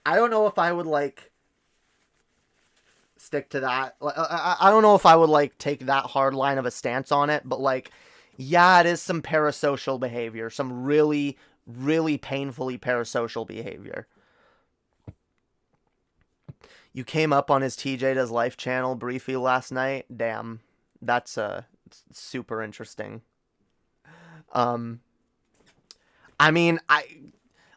E: I don't know if I would, like, stick to that. I don't know if I would, like, take that hard line of a stance on it, but, like, yeah, it is some parasocial behavior. Some really, really painfully parasocial behavior. You came up on his TJ Does Life channel briefly last night. Damn, that's super interesting. I mean,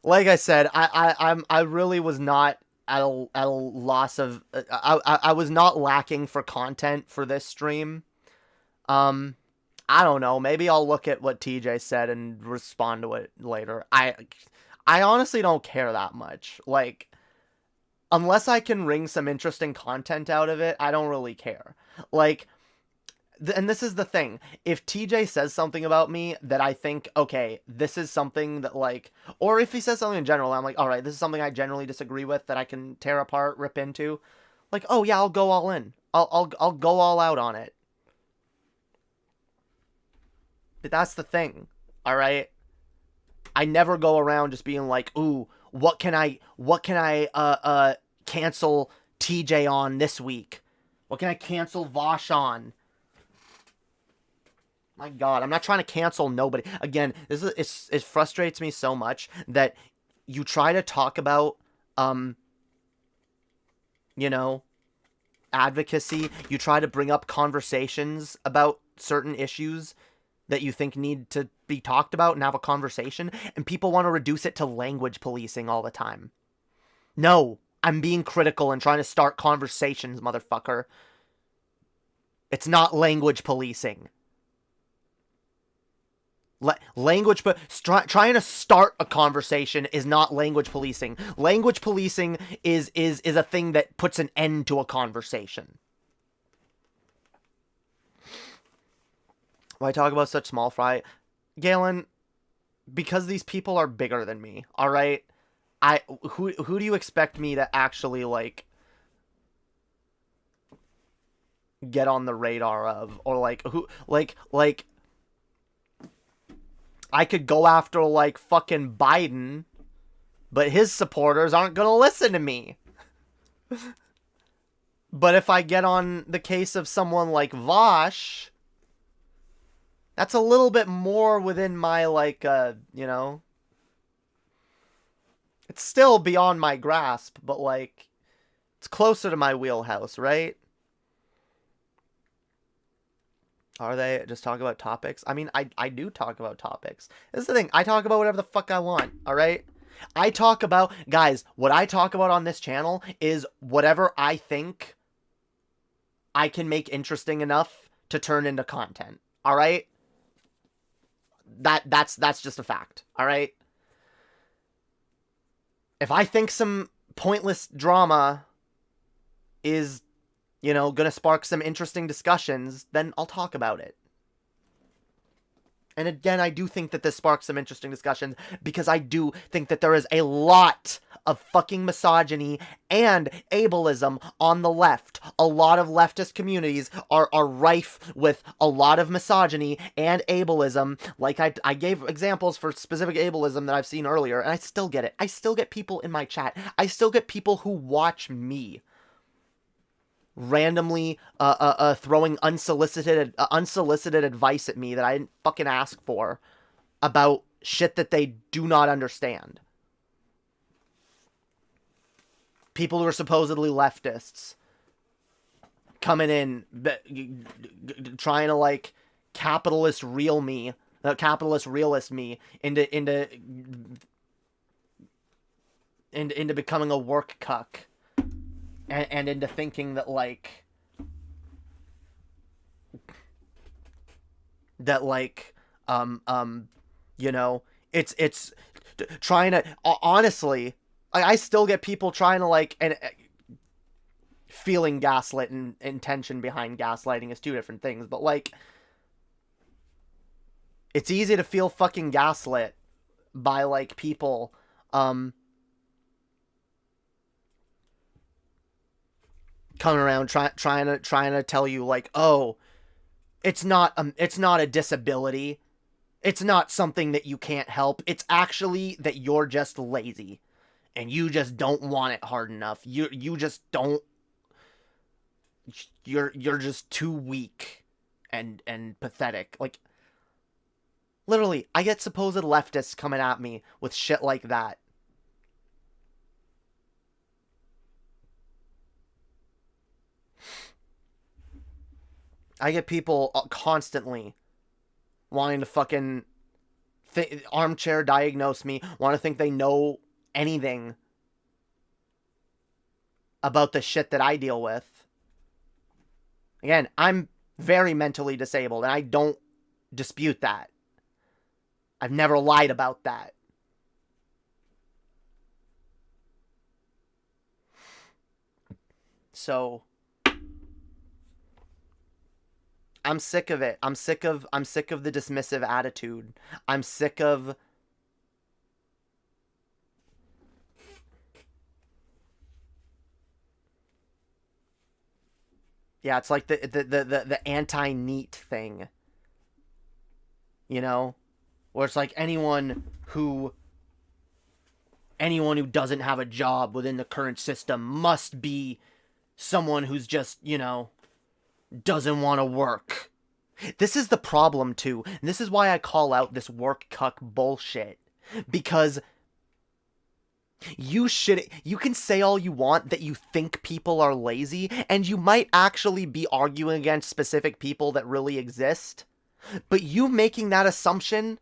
E: like I said, I really was not at a loss of... I was not lacking for content for this stream. I don't know. Maybe I'll look at what TJ said and respond to it later. I honestly don't care that much. Like, unless I can wring some interesting content out of it, I don't really care. Like... And this is the thing. If TJ says something about me that I think, okay, this is something that, like... Or if he says something in general, I'm like, alright, this is something I generally disagree with that I can tear apart, rip into. Like, oh yeah, I'll go all in. I'll go all out on it. But that's the thing, alright? I never go around just being like, ooh, what can I cancel TJ on this week? What can I cancel Vaush on? My God, I'm not trying to cancel nobody. Again, it frustrates me so much that you try to talk about, you know, advocacy. You try to bring up conversations about certain issues that you think need to be talked about and have a conversation, and people want to reduce it to language policing all the time. No, I'm being critical and trying to start conversations, motherfucker. It's not language policing. Trying to start a conversation is not language policing. Language policing is a thing that puts an end to a conversation. Why talk about such small fry? Galen, because these people are bigger than me, alright? Who do you expect me to actually, like, get on the radar of? Or, like, who, like... I could go after, like, fucking Biden, but his supporters aren't gonna listen to me. But if I get on the case of someone like Vaush, that's a little bit more within my, like, you know... It's still beyond my grasp, but, like, it's closer to my wheelhouse, right? Are they? Just talk about topics? I mean, I do talk about topics. This is the thing. I talk about whatever the fuck I want, all right? I talk about, guys, what I talk about on this channel is whatever I think I can make interesting enough to turn into content, all right? That's just a fact, all right? If I think some pointless drama is, you know, gonna spark some interesting discussions, then I'll talk about it. And again, I do think that this sparks some interesting discussions because I do think that there is a lot of fucking misogyny and ableism on the left. A lot of leftist communities are rife with a lot of misogyny and ableism. Like I gave examples for specific ableism that I've seen earlier, and I still get it. I still get people in my chat. I still get people who watch me randomly throwing unsolicited advice at me that I didn't fucking ask for about shit that they do not understand. People who are supposedly leftists coming in trying to like capitalist realist me into becoming a work cuck. And into thinking that, like, you know, it's trying to, honestly, I still get people trying to, like, and feeling gaslit and intention behind gaslighting is two different things, but, like, it's easy to feel fucking gaslit by, like, people, coming around trying to tell you like, oh, it's not a disability, it's not something that you can't help, it's actually that you're just lazy and you just don't want it hard enough, you just don't, you're just too weak and pathetic. Like, literally, I get supposed leftists coming at me with shit like that. I get people constantly wanting to fucking armchair diagnose me, want to think they know anything about the shit that I deal with. Again, I'm very mentally disabled, and I don't dispute that. I've never lied about that. So I'm sick of it. I'm sick of the dismissive attitude. I'm sick of yeah, it's like the anti-NEET thing. You know? Where it's like anyone who doesn't have a job within the current system must be someone who's just, you know, doesn't want to work. This is the problem too. And this is why I call out this work cuck bullshit. Because you can say all you want that you think people are lazy, and you might actually be arguing against specific people that really exist. But you making that assumption,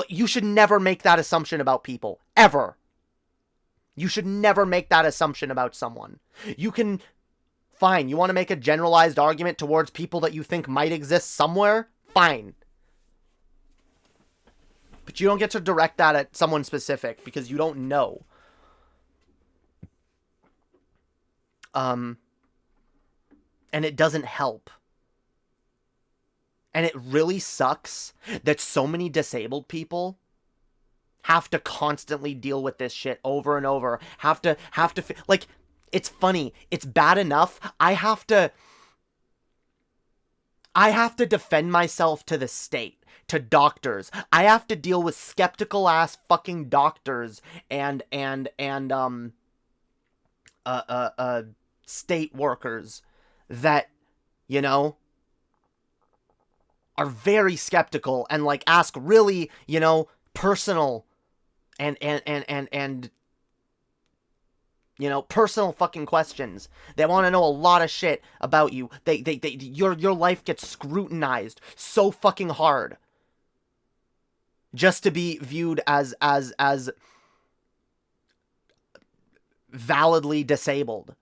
E: you should never make that assumption about people. Ever. You should never make that assumption about someone. You can... Fine, you want to make a generalized argument towards people that you think might exist somewhere? Fine. But you don't get to direct that at someone specific, because you don't know. And it doesn't help. And it really sucks that so many disabled people have to constantly deal with this shit over and over. Like, it's funny. It's bad enough. I have to defend myself to the state, to doctors. I have to deal with skeptical ass fucking doctors and state workers that, you know, are very skeptical and like ask really, you know, personal and
D: You know, personal fucking questions. They want to know a lot of shit about you. Your life gets scrutinized so fucking hard. Just to be viewed as validly disabled.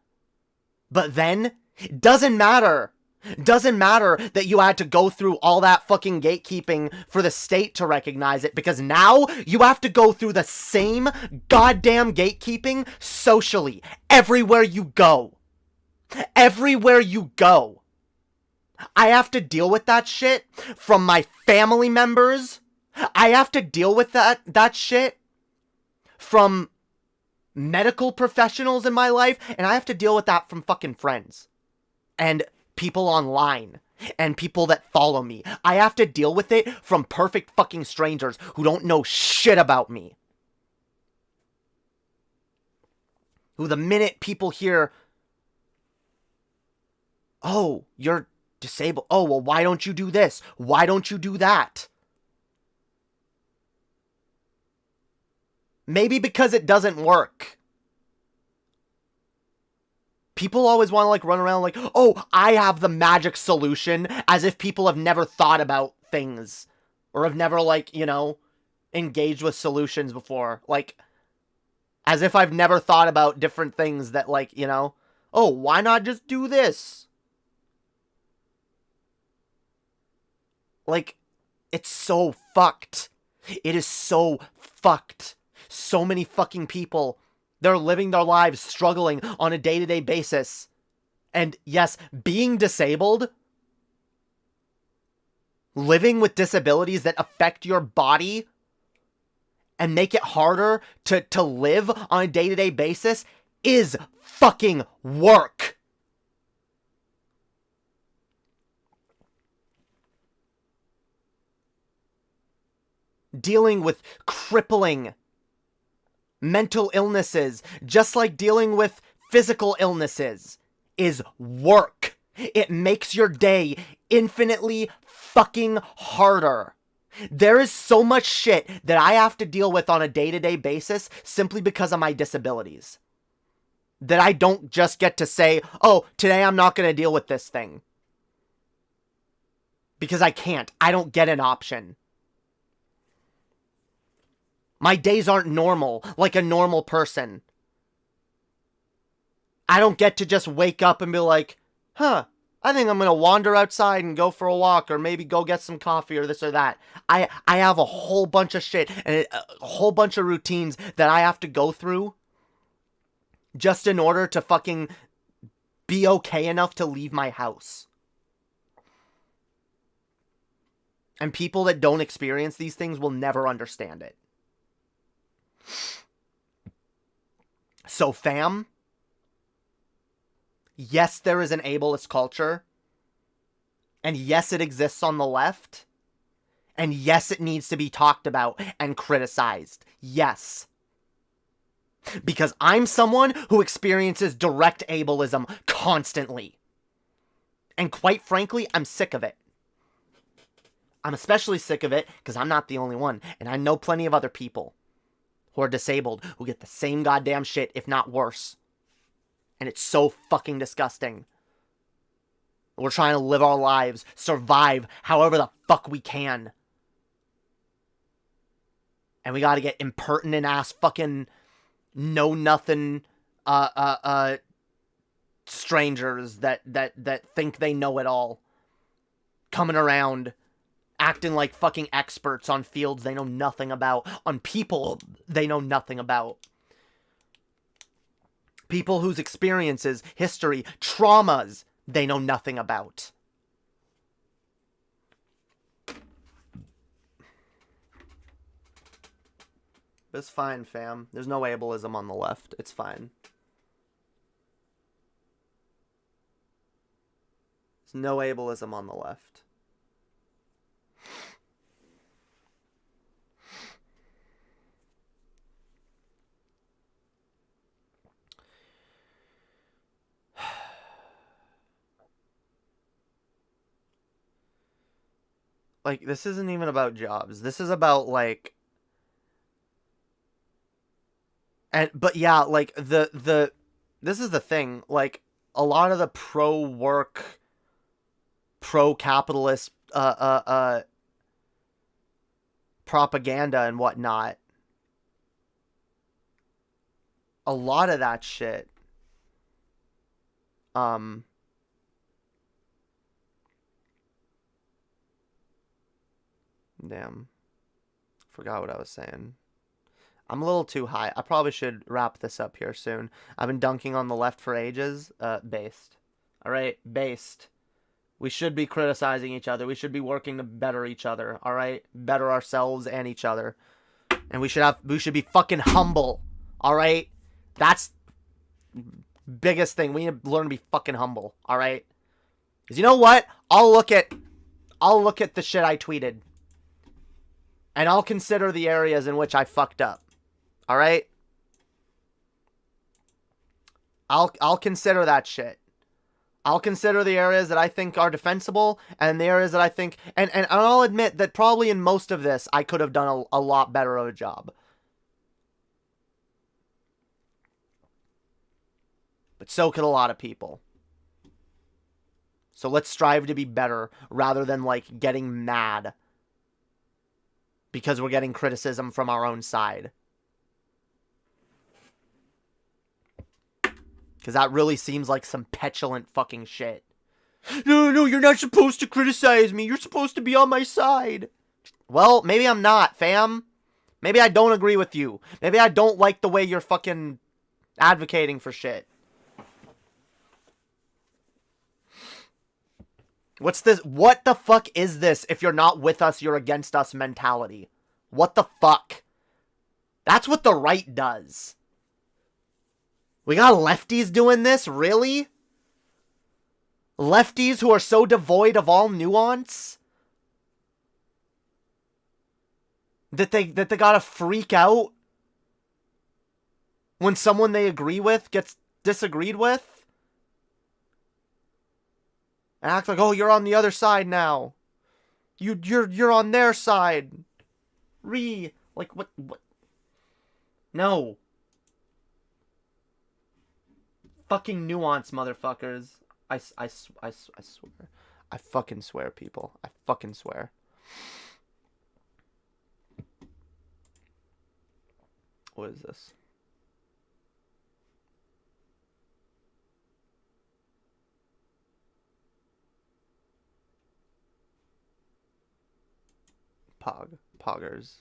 D: But then, it doesn't matter. Doesn't matter that you had to go through all that fucking gatekeeping for the state to recognize it, because now you have to go through the same goddamn gatekeeping socially everywhere you go. Everywhere you go. I have to deal with that shit from my family members. I have to deal with that shit from medical professionals in my life, and I have to deal with that from fucking friends. And people online and people that follow me. I have to deal with it from perfect fucking strangers who don't know shit about me. Who the minute people hear, oh, you're disabled. Oh, well, why don't you do this? Why don't you do that? Maybe because it doesn't work. People always want to like run around like, oh, I have the magic solution, as if people have never thought about things or have never like, you know, engaged with solutions before. Like, as if I've never thought about different things that like, you know, oh, why not just do this? Like, it's so fucked. It is so fucked. So many fucking people, they're living their lives struggling on a day-to-day basis. And yes, being disabled, living with disabilities that affect your body and make it harder to live on a day-to-day basis is fucking work. Dealing with crippling mental illnesses, just like dealing with physical illnesses, is work. It makes your day infinitely fucking harder. There is so much shit that I have to deal with on a day-to-day basis simply because of my disabilities. That I don't just get to say, oh, today I'm not going to deal with this thing. Because I can't. I don't get an option. My days aren't normal, like a normal person. I don't get to just wake up and be like, huh, I think I'm gonna wander outside and go for a walk, or maybe go get some coffee or this or that. I have a whole bunch of shit and a whole bunch of routines that I have to go through just in order to fucking be okay enough to leave my house. And people that don't experience these things will never understand it. So fam, yes, there is an ableist culture, and yes, it exists on the left, and yes, it needs to be talked about and criticized. Yes. Because I'm someone who experiences direct ableism constantly. And quite frankly, I'm sick of it. I'm especially sick of it because I'm not the only one, and I know plenty of other people who are disabled, who get the same goddamn shit, if not worse. And it's so fucking disgusting. We're trying to live our lives, survive however the fuck we can. And we gotta get impertinent ass fucking know-nothing strangers that think they know it all coming around, acting like fucking experts on fields they know nothing about, on people they know nothing about. People whose experiences, history, traumas they know nothing about. It's fine, fam. There's no ableism on the left. It's fine. There's no ableism on the left. Like, this isn't even about jobs. This is about, like... but yeah, like, the
E: this is the thing, like, a lot of the pro-work, pro-capitalist, propaganda and whatnot, a lot of that shit, damn, forgot what I was saying. I'm a little too high. I probably should wrap this up here soon. I've been dunking on the left for ages. Based. Alright? Based. We should be criticizing each other. We should be working to better each other. Alright? Better ourselves and each other. And we should be fucking humble. Alright? That's biggest thing. We need to learn to be fucking humble. Alright? Because you know what? I'll look at the shit I tweeted. And I'll consider the areas in which I fucked up. Alright? I'll consider that shit. I'll consider the areas that I think are defensible, and the areas that I think... And I'll admit that probably in most of this, I could have done a lot better of a job. But so could a lot of people. So let's strive to be better, rather than, like, getting mad because we're getting criticism from our own side. Because that really seems like some petulant fucking shit. No, you're not supposed to criticize me. You're supposed to be on my side. Well, maybe I'm not, fam. Maybe I don't agree with you. Maybe I don't like the way you're fucking advocating for shit. What's this? What the fuck is this? If you're not with us, you're against us mentality. What the fuck? That's what the right does. We got lefties doing this? Really? Lefties who are so devoid of all nuance? That they gotta freak out when someone they agree with gets disagreed with? And act like, oh, you're on the other side now. You're on their side. Like, what? No. Fucking nuance, motherfuckers. I swear. I fucking swear, people. I fucking swear. What is this? Poggers.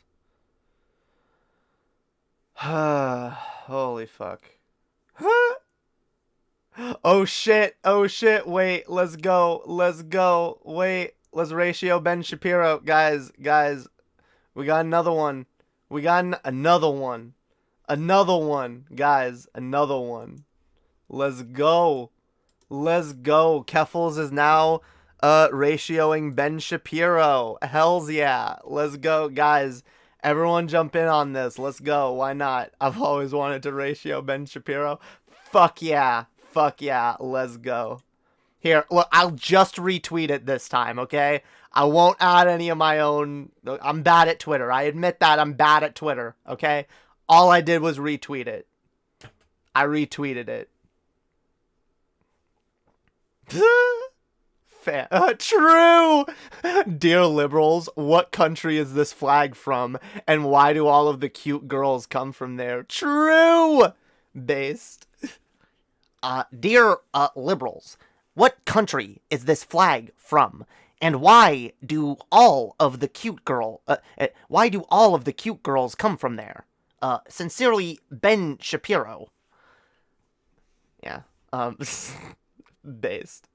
E: Holy fuck. Oh shit, wait, let's go, wait, let's ratio Ben Shapiro, guys, we got another one, another one, guys, another one, let's go, Keffels is now, ratioing Ben Shapiro, hells yeah, let's go, guys, everyone jump in on this, let's go, why not, I've always wanted to ratio Ben Shapiro, fuck yeah, let's go. Here, look, I'll just retweet it this time, okay? I won't add any of my own... I'm bad at Twitter. I admit that I'm bad at Twitter, okay? All I did was retweet it. I retweeted it. True! Dear liberals, what country is this flag from? And why do all of the cute girls come from there? True! Based. Dear liberals, what country is this flag from? And why do all of the cute girls come from there? Sincerely, Ben Shapiro. Yeah. Based.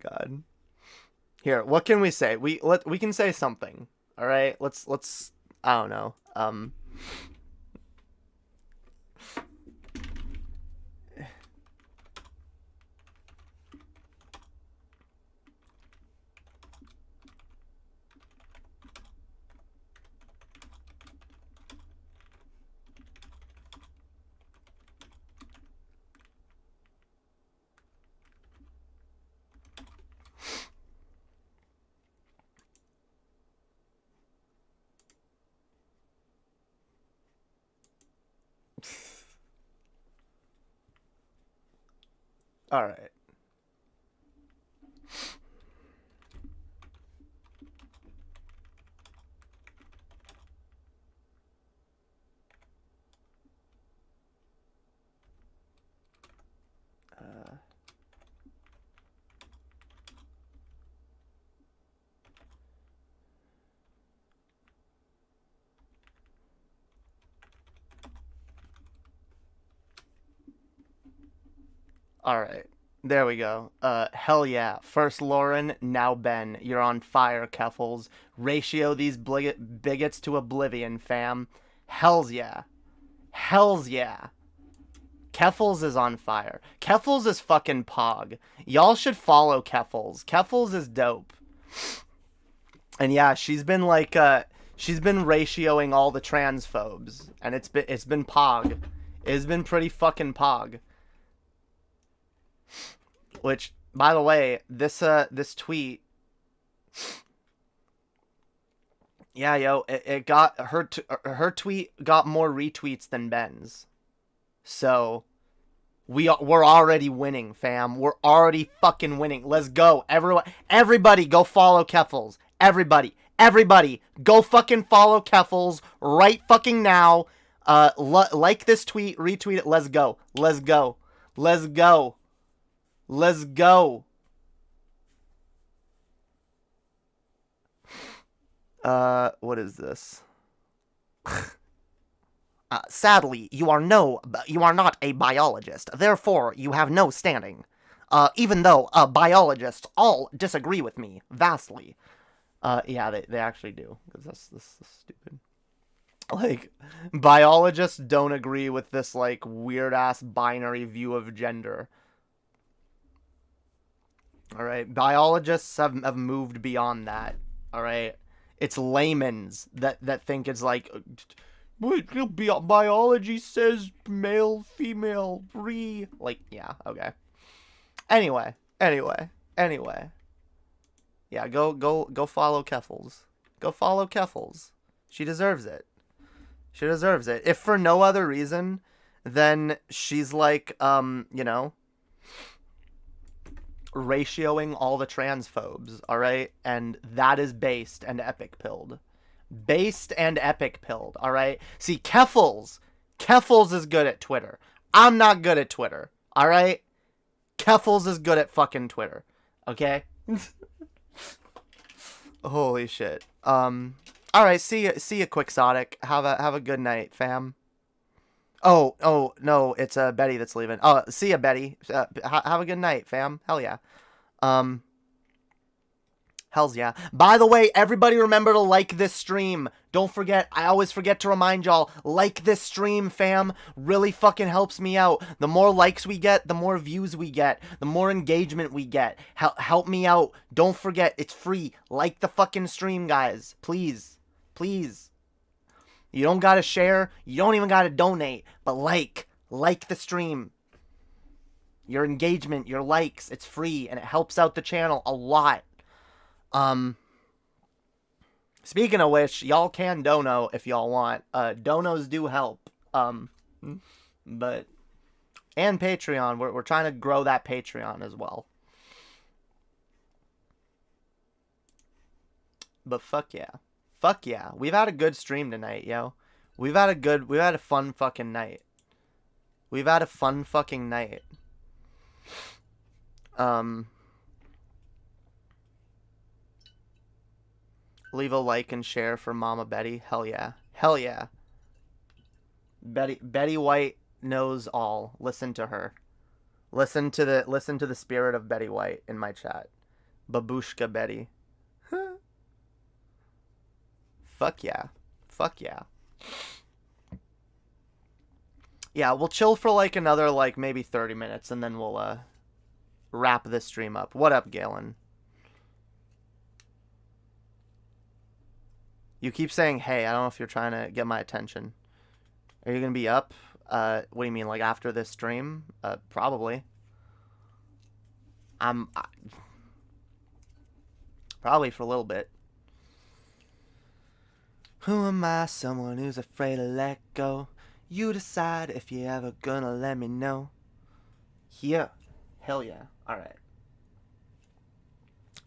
E: God. Here, what can we say? We can say something. All right, let's I don't know. All right. All right. There we go. Hell yeah. First Lauren, now Ben. You're on fire, Keffels. Ratio these bigots to oblivion, fam. Hells yeah. Hells yeah. Keffels is on fire. Keffels is fucking pog. Y'all should follow Keffels. Keffels is dope. And yeah, she's been like, she's been ratioing all the transphobes. And it's been pog. It's been pretty fucking pog. Which, by the way, this tweet, yeah, yo, it got her tweet got more retweets than Ben's, so we're already winning, fam. We're already fucking winning. Let's go, everybody, go follow Keffels. Everybody, go fucking follow Keffels right fucking now. Like this tweet, retweet it. Let's go. Let's go. What is this? Sadly, you are not a biologist. Therefore, you have no standing. Even though biologists all disagree with me vastly. Yeah, they actually do. Because this is stupid. Like, biologists don't agree with this, like, weird-ass binary view of gender. Alright, biologists have moved beyond that. Alright, it's laymen's that think it's like, biology says male, female, like, yeah, okay. Anyway. Yeah, go follow Keffels. Go follow Keffels. She deserves it. If for no other reason, then she's like, you know, ratioing all the transphobes, alright? And that is based and epic pilled. Alright? See, Keffels is good at Twitter. I'm not good at Twitter, alright? Keffels is good at fucking Twitter, okay? Holy shit. Alright, see ya, Quixotic. Have a good night, fam. Oh, no, it's Betty that's leaving. Oh, see ya, Betty. Have a good night, fam. Hell yeah. Hells yeah. By the way, everybody remember to like this stream. Don't forget, I always forget to remind y'all, like this stream, fam. Really fucking helps me out. The more likes we get, the more views we get, the more engagement we get. Help me out. Don't forget, it's free. Like the fucking stream, guys. Please. You don't gotta share. You don't even gotta donate. But like the stream. Your engagement, your likes, it's free. And it helps out the channel a lot. Speaking of which, y'all can dono if y'all want. Donos do help. But, and Patreon. We're trying to grow that Patreon as well. But fuck yeah. We've had a good stream tonight, yo. We've had a fun fucking night. Leave a like and share for Mama Betty. Hell yeah. Betty White knows all. Listen to her. Listen to the spirit of Betty White in my chat. Babushka Betty. Fuck yeah. Yeah, we'll chill for like another like maybe 30 minutes and then we'll wrap this stream up. What up, Galen? You keep saying, hey, I don't know if you're trying to get my attention. Are you going to be up? What do you mean, like after this stream? Probably. Probably for a little bit. Who am I? Someone who's afraid to let go. You decide if you ever gonna let me know. Yeah. Hell yeah. Alright.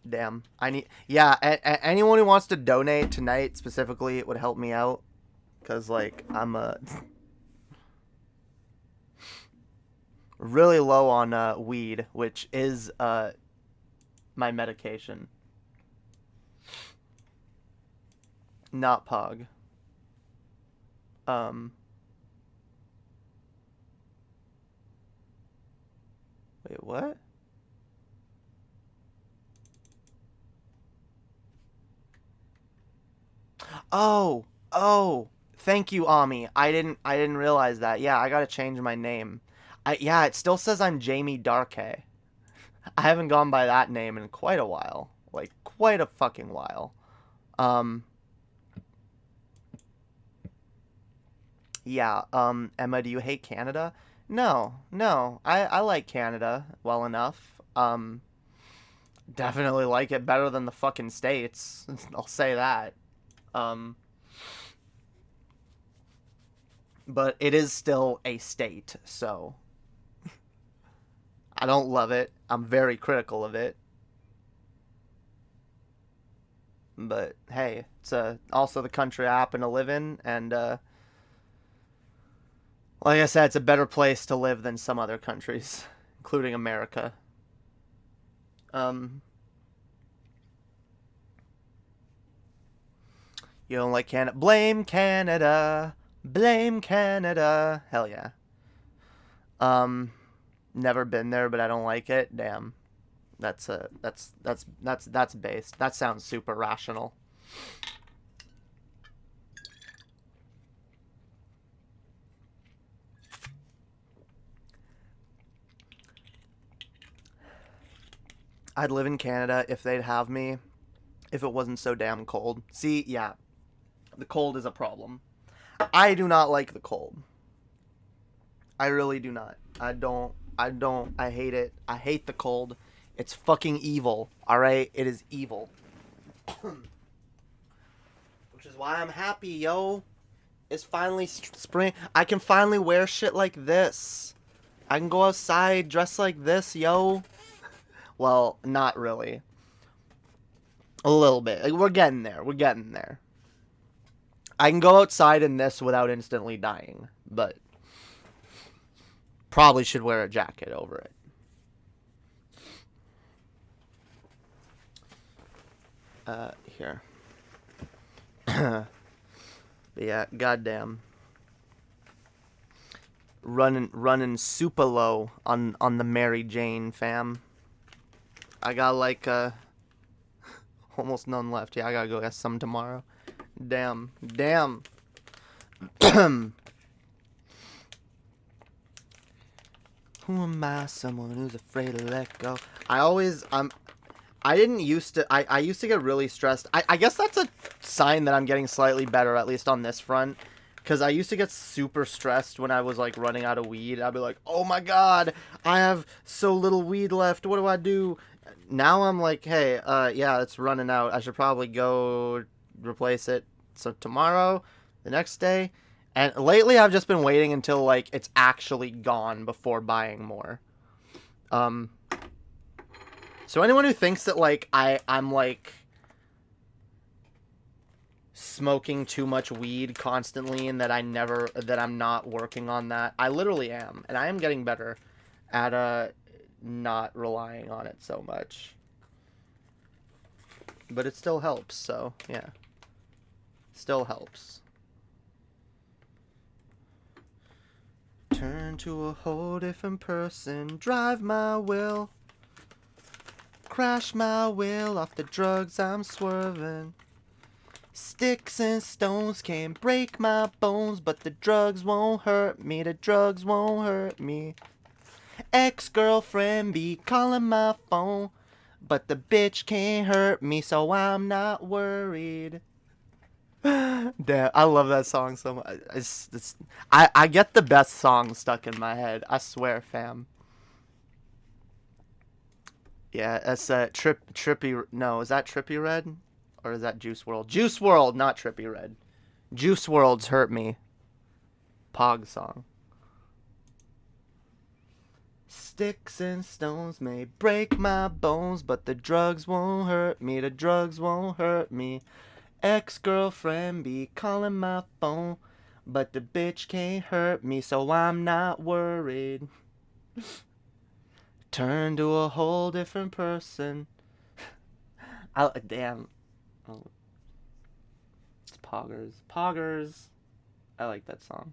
E: Damn. I need... Yeah, anyone who wants to donate tonight specifically, it would help me out. Because, like, I'm really low on weed, which is my medication. Not Pog. Wait, what? Oh, thank you, Ami. I didn't realize that. Yeah, I gotta change my name. Yeah, it still says I'm Jamie Darkhay. I haven't gone by that name in quite a while. Like, quite a fucking while. Yeah, Emma, do you hate Canada? No. I like Canada well enough. Definitely like it better than the fucking States. I'll say that. But it is still a state, so I don't love it. I'm very critical of it. But hey, it's also the country I happen to live in, and like I said, it's a better place to live than some other countries, including America. You don't like Canada? Blame Canada. Blame Canada. Hell yeah. Never been there, but I don't like it. Damn. That's based. That sounds super rational. I'd live in Canada if they'd have me, if it wasn't so damn cold. See, yeah, the cold is a problem. I do not like the cold. I really do not. I hate it. I hate the cold. It's fucking evil, alright? It is evil. Which is why I'm happy, yo. It's finally spring. I can finally wear shit like this. I can go outside dressed like this, yo. Well, not really. A little bit. Like, we're getting there. We're getting there. I can go outside in this without instantly dying, but probably should wear a jacket over it. Here. But yeah, goddamn. Running super low on the Mary Jane, fam. I got like almost none left. Yeah, I gotta go get some tomorrow. Damn. Who am I? Someone who's afraid to let go. I used to get really stressed. I guess that's a sign that I'm getting slightly better, at least on this front. Because I used to get super stressed when I was, like, running out of weed. I'd be like, oh my god, I have so little weed left. What do I do? Now I'm like, hey, yeah, it's running out. I should probably go replace it. So tomorrow, the next day. And lately I've just been waiting until, like, it's actually gone before buying more. So anyone who thinks that, like, I'm, like, smoking too much weed constantly and that I'm not working on that, I literally am. And I am getting better at, not relying on it so much. But it still helps, so, yeah. Still helps. Turn to a whole different person, drive my will. Crash my wheel off the drugs I'm swerving. Sticks and stones can't break my bones, but the drugs won't hurt me, the drugs won't hurt me. Ex-girlfriend be calling my phone, but the bitch can't hurt me, so I'm not worried. Damn, I love that song so much. I get the best songs stuck in my head, I swear, fam. Yeah, that's Trippy. No, is that Trippy Red? Or is that Juice WRLD? Juice WRLD, not Trippy Red. Juice WRLD's Hurt Me. Pog song. Sticks and stones may break my bones, but the drugs won't hurt me, the drugs won't hurt me. Ex-girlfriend be calling my phone, but the bitch can't hurt me, so I'm not worried. Turn to a whole different person. Damn. Oh. It's Poggers. Poggers. I like that song.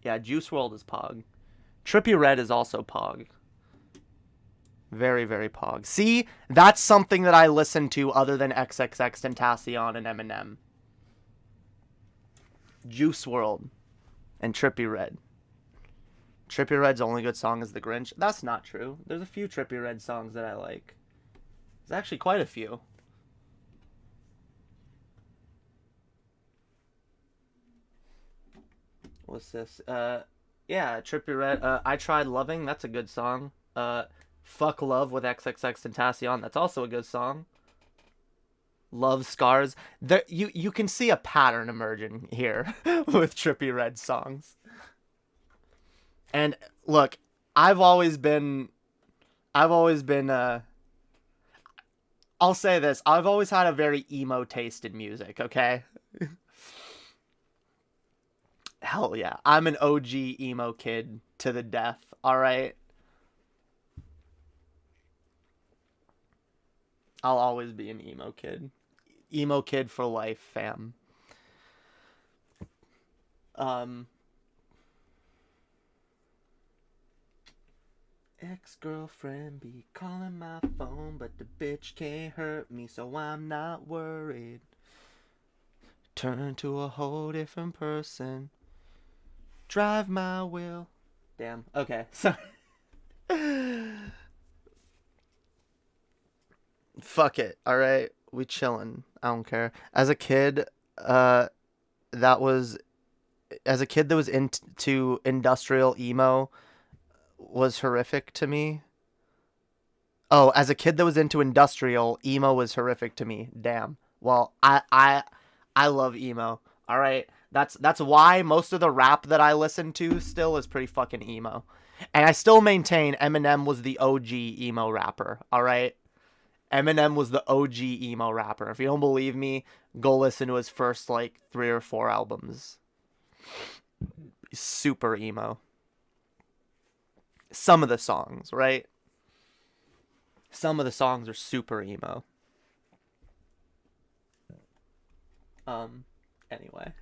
E: Yeah, Juice WRLD is Pog. Trippie Redd is also Pog. Very, very Pog. See, that's something that I listen to other than XXXTentacion and Eminem. Juice WRLD and Trippie Redd. Trippie Redd's only good song is The Grinch. That's not true. There's a few Trippie Redd songs that I like. There's actually quite a few. What's this? Yeah, Trippie Redd. I Tried Loving. That's a good song. Fuck Love with XXXTentacion. That's also a good song. Love Scars. There, you can see a pattern emerging here with Trippie Redd songs. And look, I've always been I'll say this. I've always had a very emo taste in music, okay? Hell yeah. I'm an OG emo kid to the death, alright? I'll always be an emo kid. Emo kid for life, fam. Ex-girlfriend be calling my phone, but the bitch can't hurt me, so I'm not worried. Turn to a whole different person. Drive my wheel. Damn. Okay. Sorry. Fuck it. All right. We chillin'. I don't care. As a kid, that was into industrial emo was horrific to me. Oh, as a kid that was into industrial, emo was horrific to me. Damn. Well, I love emo. All right. That's why most of the rap that I listen to still is pretty fucking emo. And I still maintain Eminem was the OG emo rapper. All right. Eminem was the OG emo rapper. If you don't believe me, go listen to his first like 3 or 4 albums. Super emo. Some of the songs, right? Some of the songs are super emo. Anyway.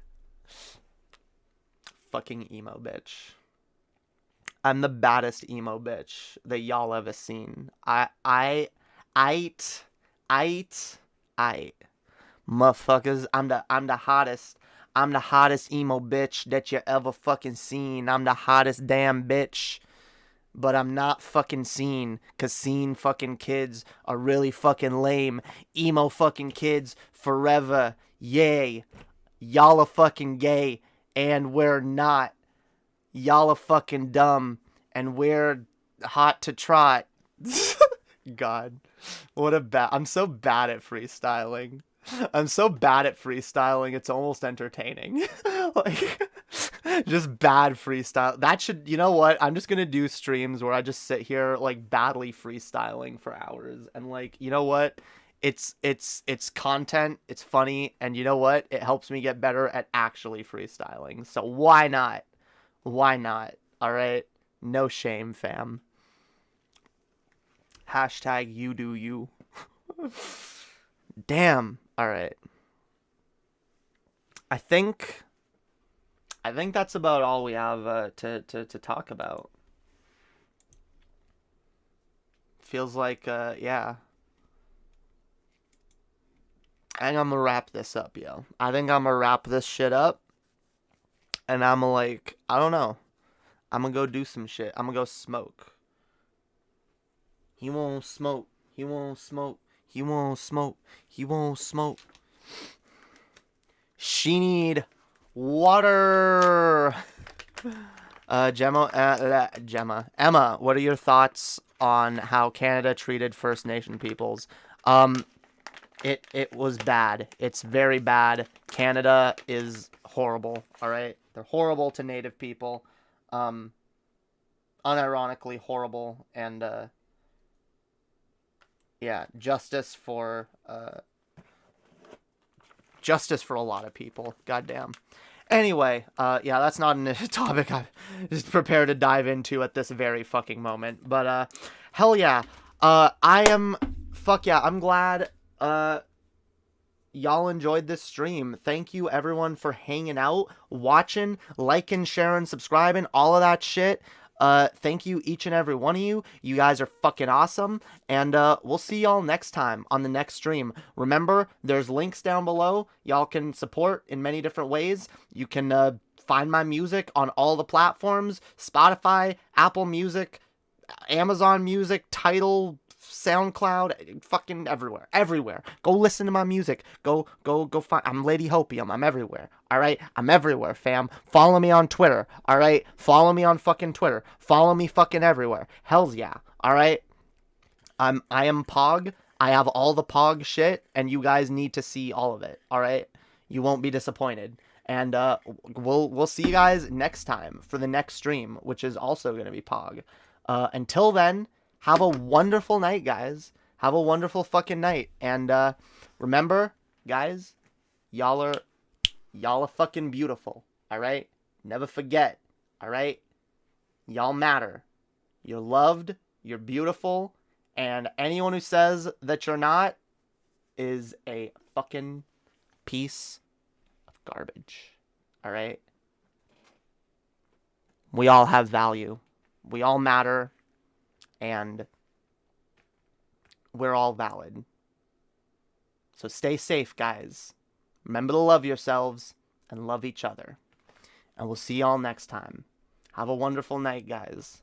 E: Fucking emo bitch. I'm the baddest emo bitch that y'all ever seen. I motherfuckers, I'm the hottest. I'm the hottest emo bitch that you ever fucking seen. I'm the hottest damn bitch. But I'm not fucking seen, cause seen fucking kids are really fucking lame. Emo fucking kids forever. Yay. Y'all are fucking gay, and we're not. Y'all are fucking dumb, and we're hot to trot. God. What a I'm so bad at freestyling. It's almost entertaining. Like, just bad freestyle. That should, you know what? I'm just gonna do streams where I just sit here, like, badly freestyling for hours. And, like, you know what? It's content, it's funny, and you know what? It helps me get better at actually freestyling. So why not? Why not? Alright? No shame, fam. Hashtag you do you. Damn. Alright. I think that's about all we have to talk about. Feels like, yeah. I think I'm gonna wrap this up, yo. I think I'm gonna wrap this shit up. And I'm gonna, like, I don't know. I'm gonna go do some shit. I'm gonna go smoke. He won't smoke. He won't smoke. He won't smoke. He won't smoke. She need water. Emma, what are your thoughts on how Canada treated First Nation peoples? It was bad. It's very bad. Canada is horrible, all right? They're horrible to Native people. Unironically horrible, and yeah, justice for a lot of people. Goddamn. Anyway, yeah, that's not a topic I'm just prepared to dive into at this very fucking moment. But hell yeah. I'm glad y'all enjoyed this stream. Thank you everyone for hanging out, watching, liking, sharing, subscribing, all of that shit. Thank you each and every one of you. You guys are fucking awesome. And we'll see y'all next time on the next stream. Remember, there's links down below. Y'all can support in many different ways. You can find my music on all the platforms: Spotify, Apple Music, Amazon Music, Tidal, SoundCloud, fucking everywhere. Go listen to my music. Go find. I'm Lady Hopium. I'm everywhere. All right, I'm everywhere, fam. Follow me on Twitter. All right, follow me on fucking Twitter. Follow me fucking everywhere. Hells yeah. All right. I am Pog. I have all the Pog shit, and you guys need to see all of it. All right, you won't be disappointed. And we'll see you guys next time for the next stream, which is also gonna be Pog. Until then, have a wonderful night, guys. Have a wonderful fucking night. And remember, guys, y'all are fucking beautiful. All right? Never forget. All right? Y'all matter. You're loved. You're beautiful. And anyone who says that you're not is a fucking piece of garbage. All right? We all have value. We all matter. And we're all valid. So stay safe, guys. Remember to love yourselves and love each other. And we'll see y'all next time. Have a wonderful night, guys.